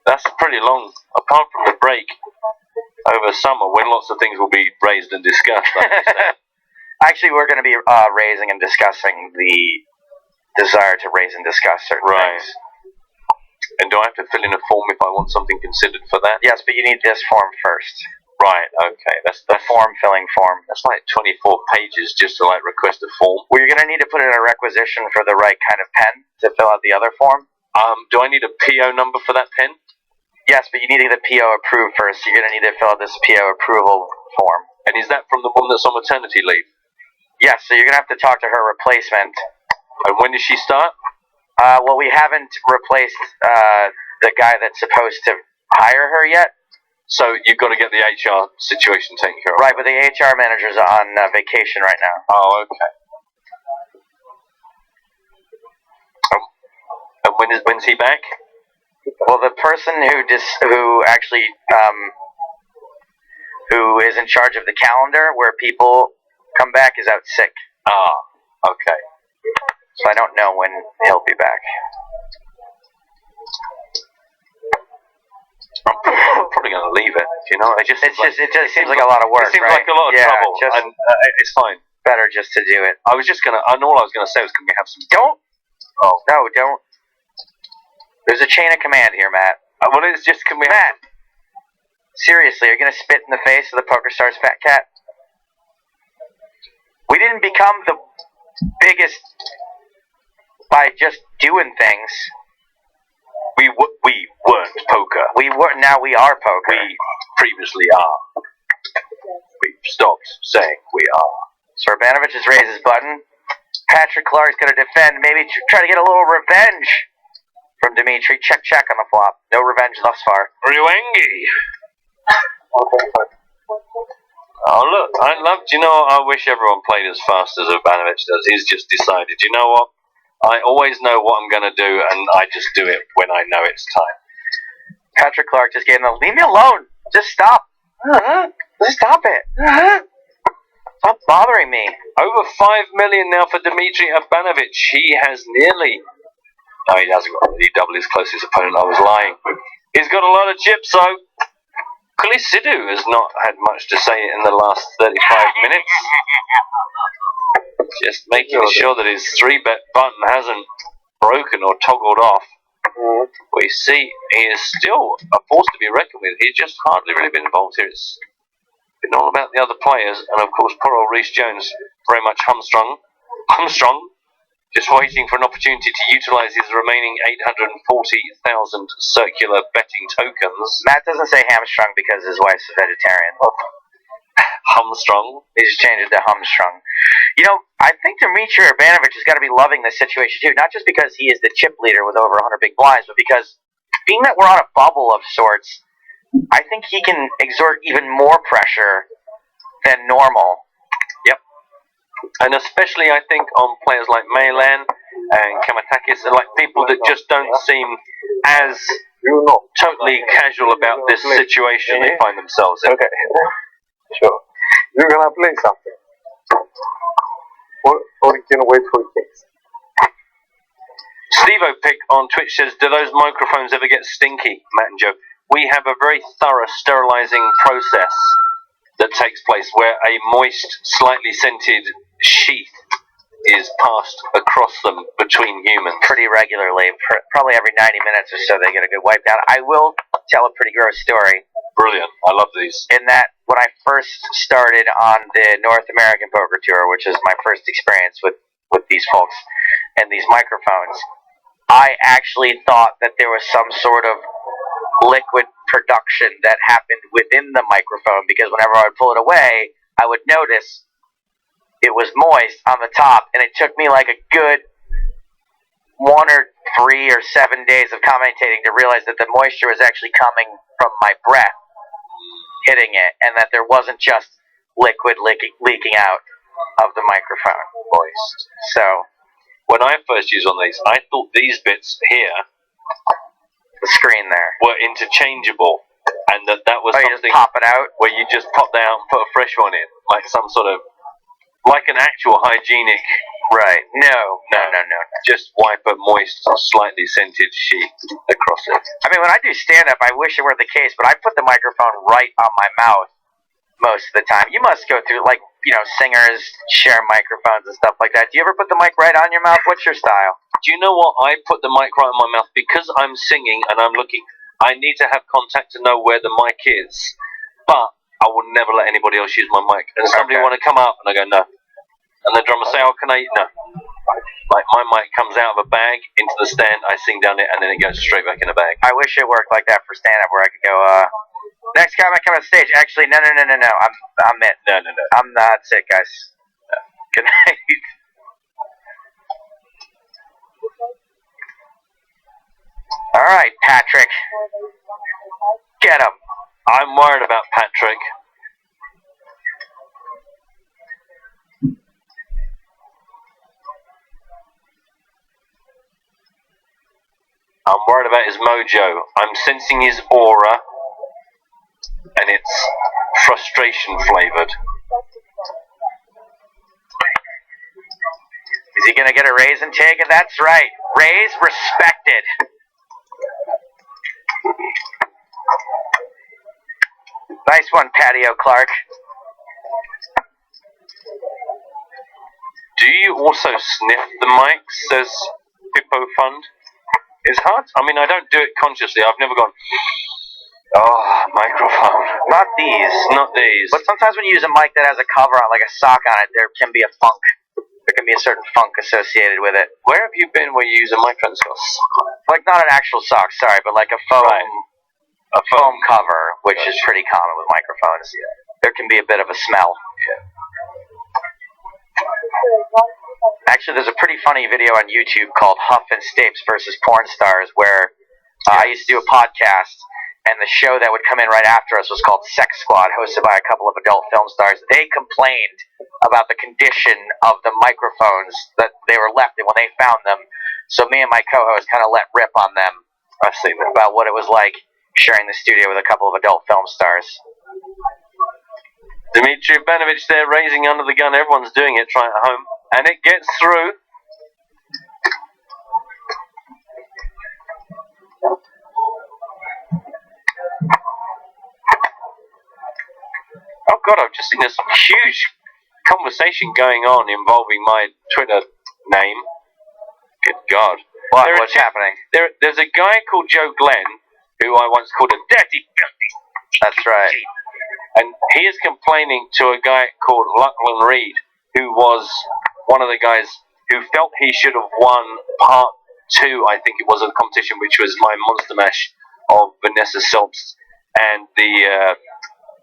That's pretty long, apart from the break over summer when lots of things will be raised and discussed. Actually, we're going to be raising and discussing the desire to raise and discuss certain things. And do I have to fill in a form if I want something considered for that? Yes, but you need this form first. Right, okay. That's the form-filling form. That's like 24 pages just to like request a form. Well, you're going to need to put in a requisition for the right kind of pen to fill out the other form. Do I need a PO number for that pen? Yes, but you need to get the PO approved first. You're going to need to fill out this PO approval form. And is that from the woman that's on maternity leave? Yes, so you're going to have to talk to her replacement. And when does she start? Well, we haven't replaced the guy that's supposed to hire her yet. So you've got to get the HR situation taken care of. Right, but the HR manager's on vacation right now. Oh, okay. And when's he back? Well, the person who actually who is in charge of the calendar where people come back is out sick. Ah, okay. So I don't know when he'll be back. I'm probably going to leave it. You know, it just seems like a lot of work. It seems right? like a lot of trouble, and it's fine. Better just to do it. I was just gonna. And all I was gonna say was, can we have some? Don't. Oh no, don't. There's a chain of command here, Matt. Well, it's just can we? Matt. Seriously, are you gonna spit in the face of the PokerStars fat cat? We didn't become the biggest by just doing things. We weren't poker. We were. Now we are poker. We previously are. We've stopped saying we are. So Urbanovich has raised his button. Patrick Clark's going to defend. Maybe try to get a little revenge from Dimitri. Check on the flop. No revenge thus far. Ryuengi. Oh look, I wish everyone played as fast as Urbanovich does. He's just decided, you know what? I always know what I'm going to do, and I just do it when I know it's time. Patrick Clark just gave him a, leave me alone. Just stop. Just stop it. Stop bothering me. Over 5 million now for Dmitry Urbanovich. He has nearly... No, he hasn't got really double his closest opponent. I was lying. He's got a lot of chips, though. Kulisidu has not had much to say in the last 35 minutes. Just making sure that his 3-bet button hasn't broken or toggled off. We see he is still a force to be reckoned with. He's just hardly really been involved here. It's been all about the other players, and of course poor old Rhys Jones very much hamstrung, just waiting for an opportunity to utilise his remaining 840,000 circular betting tokens. Matt doesn't say hamstrung because his wife's a vegetarian. Humstrung. He just changed it to humstrung. You know, I think Dmitry Urbanovich has got to be loving this situation too, not just because he is the chip leader with over 100 big blinds, but because being that we're on a bubble of sorts, I think he can exert even more pressure than normal. Yep. And especially, I think, on players like Mailan and Kamatakis, like people that just don't seem as totally casual about this situation they find themselves in. Okay. Sure. You're gonna play something. Or you can wait for kings. Steve O'Pick on Twitch says, do those microphones ever get stinky, Matt and Joe? We have a very thorough sterilising process that takes place where a moist, slightly scented sheath is passed across them between humans. Pretty regularly. Probably every 90 minutes or so they get a good wipe down. I will tell a pretty gross story. Brilliant. I love these. In that, when I first started on the North American Poker Tour, which is my first experience with these folks and these microphones, I actually thought that there was some sort of liquid production that happened within the microphone, because whenever I would pull it away, I would notice it was moist on the top, and it took me like a good 1 or 3 or 7 days of commentating to realize that the moisture was actually coming from my breath hitting it, and that there wasn't just liquid leaking out of the microphone. Moist. So, when I first used one of these, I thought these bits here, the screen there, were interchangeable, and that was something you just pop it out, where you just pop that out and put a fresh one in, like some sort of, like an actual hygienic. Right. No. Just wipe a moist, slightly scented sheet across it. I mean, when I do stand-up, I wish it were the case, but I put the microphone right on my mouth most of the time. You must go through, like, singers share microphones and stuff like that. Do you ever put the mic right on your mouth? What's your style? Do you know what? I put the mic right on my mouth because I'm singing and I'm looking. I need to have contact to know where the mic is. But I will never let anybody else use my mic. And somebody want to come up, and I go, no. And the drummer say, oh, can I? No. Like, my mic comes out of a bag into the stand, I sing down it, and then it goes straight back in the bag. I wish it worked like that for stand-up, where I could go, next time I come on stage, actually, no. I'm it. No. That's it, guys. Good night. All right, Patrick. Get him. I'm worried about Patrick. I'm worried about his mojo. I'm sensing his aura, and it's frustration flavored. Is he going to get a raise in TIG? That's right. Raise respected. Nice one, Patio Clark. Do you also sniff the mic, says Hippo Fund? It's hard. I mean, I don't do it consciously. I've never gone, oh, microphone. Not these. Not these. But sometimes when you use a mic that has a cover on, like a sock on it, there can be a funk. There can be a certain funk associated with it. Where have you been where you use a microphone that's got a sock on it? Like, not an actual sock, sorry, but like a foam, a foam cover, which is pretty common with microphones. Yeah. There can be a bit of a smell. Yeah. Actually, there's a pretty funny video on YouTube called Huff and Stapes versus Porn Stars, where I used to do a podcast, and the show that would come in right after us was called Sex Squad, hosted by a couple of adult film stars. They complained about the condition of the microphones that they were left in when they found them. So me and my co-host kind of let rip on them about what it was like sharing the studio with a couple of adult film stars. Dmitry Ivanovich there, raising under the gun. Everyone's doing it, trying at home. And it gets through. Oh God, I've just seen this huge conversation going on involving my Twitter name. Good God. What's happening? There's a guy called Joe Glenn, who I once called a dirty, filthy. That's right. And he is complaining to a guy called Lachlan Reed, who was one of the guys who felt he should have won part 2, I think it was, of the competition, which was my Monster Mash of Vanessa Sobst and the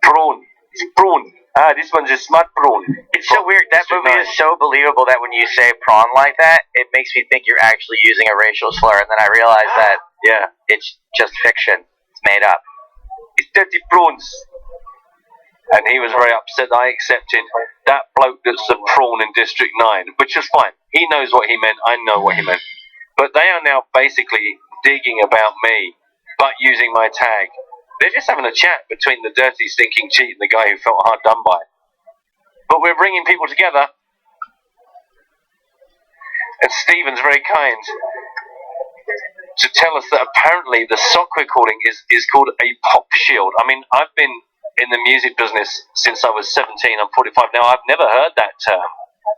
prawn. It's prawn. This one's a smart prawn. It's so weird. That movie is so believable that when you say prawn like that, it makes me think you're actually using a racial slur, and then I realize that it's just fiction. It's made up. It's dirty prawns. And he was very upset that I accepted that bloke that's a prawn in District 9, which is fine. He knows what he meant, I know what he meant. But they are now basically digging about me, but using my tag. They're just having a chat between the dirty, stinking cheat and the guy who felt hard done by. But we're bringing people together. And Stephen's very kind to tell us that apparently the sock recording is called a pop shield. I mean, I've been in the music business since I was 17. I'm 45 now. I've never heard that term.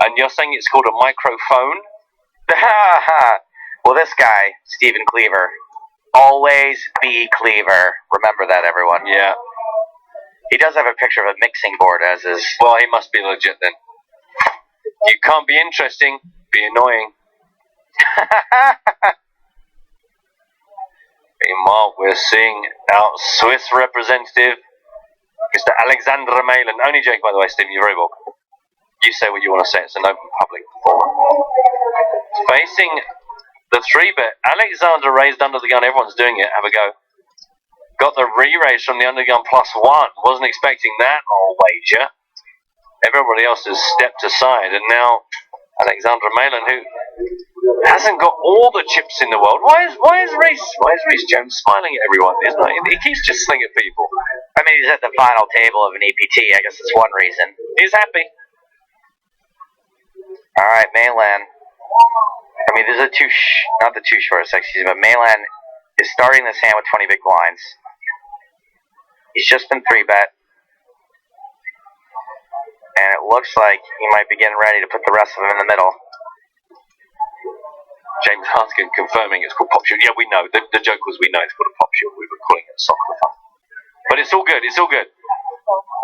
And you're saying it's called a microphone? Well, this guy, Stephen Cleaver, always be Cleaver. Remember that, everyone. Yeah. He does have a picture of a mixing board as his... Well, he must be legit then. You can't be interesting, be annoying. Be mark, we're seeing our Swiss representative, Mr. Alexander Malin. Only joke, by the way, Stephen, you're very welcome. You say what you want to say, it's an open public forum. Facing the 3-bet, Alexander raised under the gun, everyone's doing it, have a go. Got the re-raise from the undergun +1, wasn't expecting that whole wager. Everybody else has stepped aside, and now Alexander Malin, who hasn't got all the chips in the world. Why is Reece Jones smiling at everyone? Isn't he? He keeps just slinging at people. I mean, he's at the final table of an EPT. I guess that's one reason. He's happy. All right, Malin. I mean, this is not the too short section, but Malin is starting this hand with 20 big blinds. He's just been 3-bet. And it looks like he might be getting ready to put the rest of them in the middle. James Hartigan confirming it's called pop shield. Yeah, we know. The joke was we know it's called a pop shield. We were calling it a soccer fun. But it's all good. It's all good.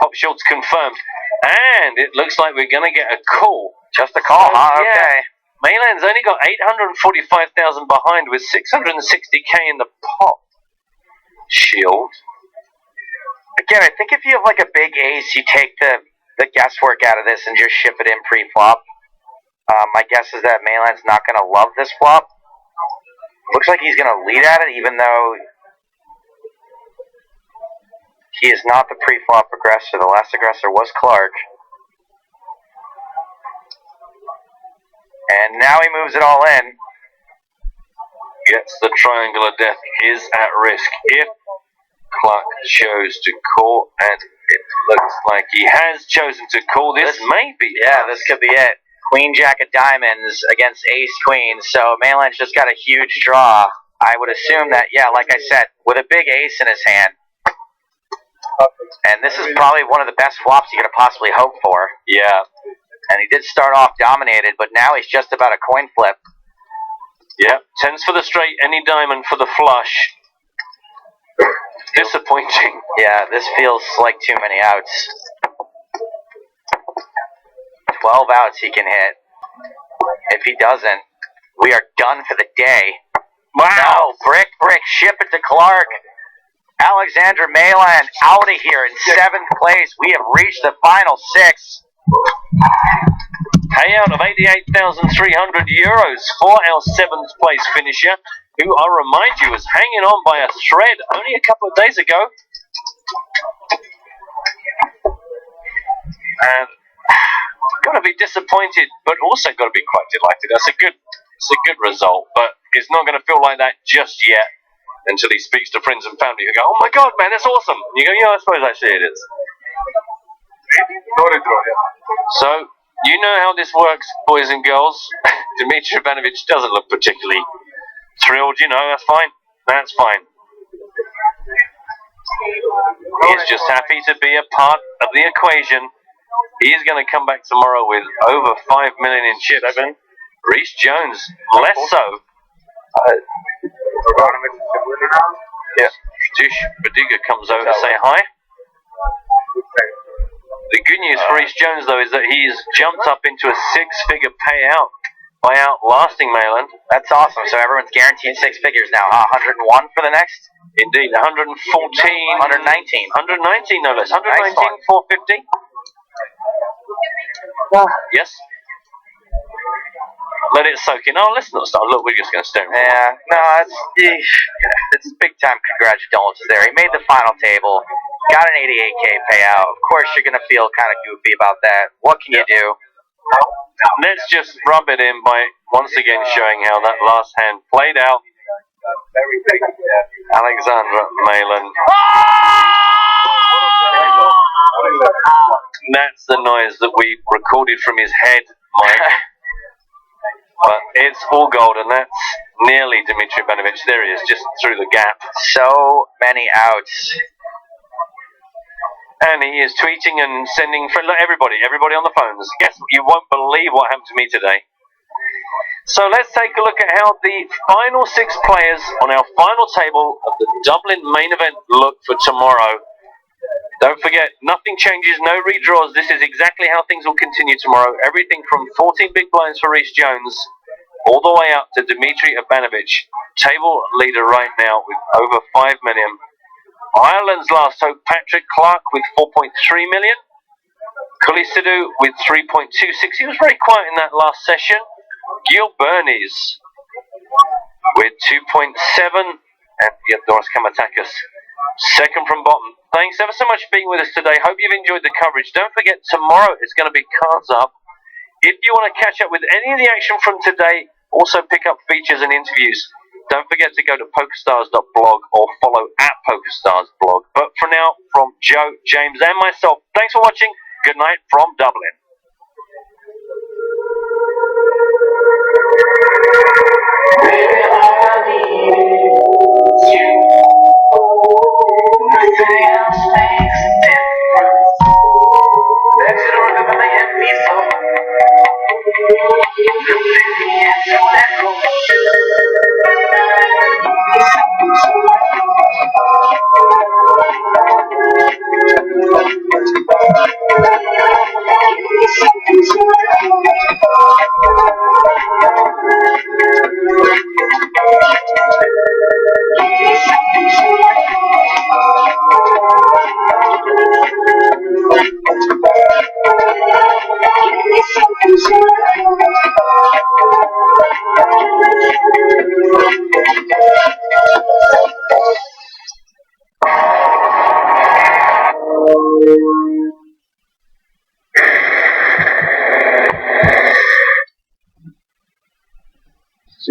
Pop shield's confirmed. And it looks like we're going to get a call. Just a call, huh? Yeah. Okay. Malan's only got 845,000 behind with 660k in the pop shield. Again, I think if you have like a big ace, you take the guesswork out of this and just ship it in pre-flop. My guess is that Malan's not going to love this flop. Looks like he's going to lead at it, even though he is not the pre-flop aggressor. The last aggressor was Clark. And now he moves it all in. Gets the triangle of death, is at risk. If Clark chose to call, and it looks like he has chosen to call, this may be. Yeah, this could be it. Queen Jack of Diamonds against Ace Queen. So Malan's just got a huge draw. I would assume that, yeah, like I said, with a big ace in his hand. And this is probably one of the best flops you could have possibly hoped for. Yeah. And he did start off dominated, but now he's just about a coin flip. Yep, tens for the straight, any diamond for the flush. Disappointing. Yeah, this feels like too many outs. 12 outs he can hit. If he doesn't, we are done for the day. Wow! No, brick, ship it to Clark. Alexander Malin out of here in 7th place. We have reached the final 6. Payout of €88,300 for our 7th place finisher, who I remind you was hanging on by a thread only a couple of days ago. And got to be disappointed, but also got to be quite delighted. It's a good result, but it's not going to feel like that just yet until he speaks to friends and family who go, "Oh my God, man, that's awesome!" And you go, "Yeah, I suppose actually it is." So, you know how this works, boys and girls. Dmitry Ivanovic doesn't look particularly thrilled, you know, that's fine. That's fine. He's just happy to be a part of the equation. He's going to come back tomorrow with over 5 million in chips. Reece Jones, less so. Yeah. Dush Badiga comes over to say hi. The good news for Reece Jones, though, is that he's jumped up into a 6-figure payout by outlasting Malin. That's awesome. So everyone's guaranteed 6 figures now, huh? 101 for the next? Indeed, 114. 119. 119, no less. 119, 450. Yes? Let it soak in. Oh, let's not start. Look, we're just going to stare. Yeah, no, it's big time congratulations there. He made the final table, got an 88K payout. Of course, you're going to feel kind of goofy about that. What can you do? Let's just rub it in by once again showing how that last hand played out. Alexander Malin. That's the noise that we recorded from his head, Mike. But it's all gold, and that's nearly Dmitry Ivanovic. There he is, just through the gap. So many outs. And he is tweeting and sending for everybody on the phones. Guess you won't believe what happened to me today. So let's take a look at how the final 6 players on our final table of the Dublin main event look for tomorrow. Don't forget, nothing changes, no redraws. This is exactly how things will continue tomorrow. Everything from 14 big blinds for Reece Jones all the way up to Dmitry Ivanovic. table leader right now with over 5 million. Ireland's last hope, Patrick Clark, with 4.3 million. Kulisidou with 3.26. He was very quiet in that last session. Gil Bernies with 2.7. And Doris Kamatakis, second from bottom. Thanks ever so much for being with us today. Hope you've enjoyed the coverage. Don't forget, tomorrow is going to be Cards Up. If you want to catch up with any of the action from today, also pick up features and interviews. Don't forget to go to pokerstars.blog or follow @PokerstarsBlog. But for now, from Joe, James, and myself, thanks for watching. Good night from Dublin.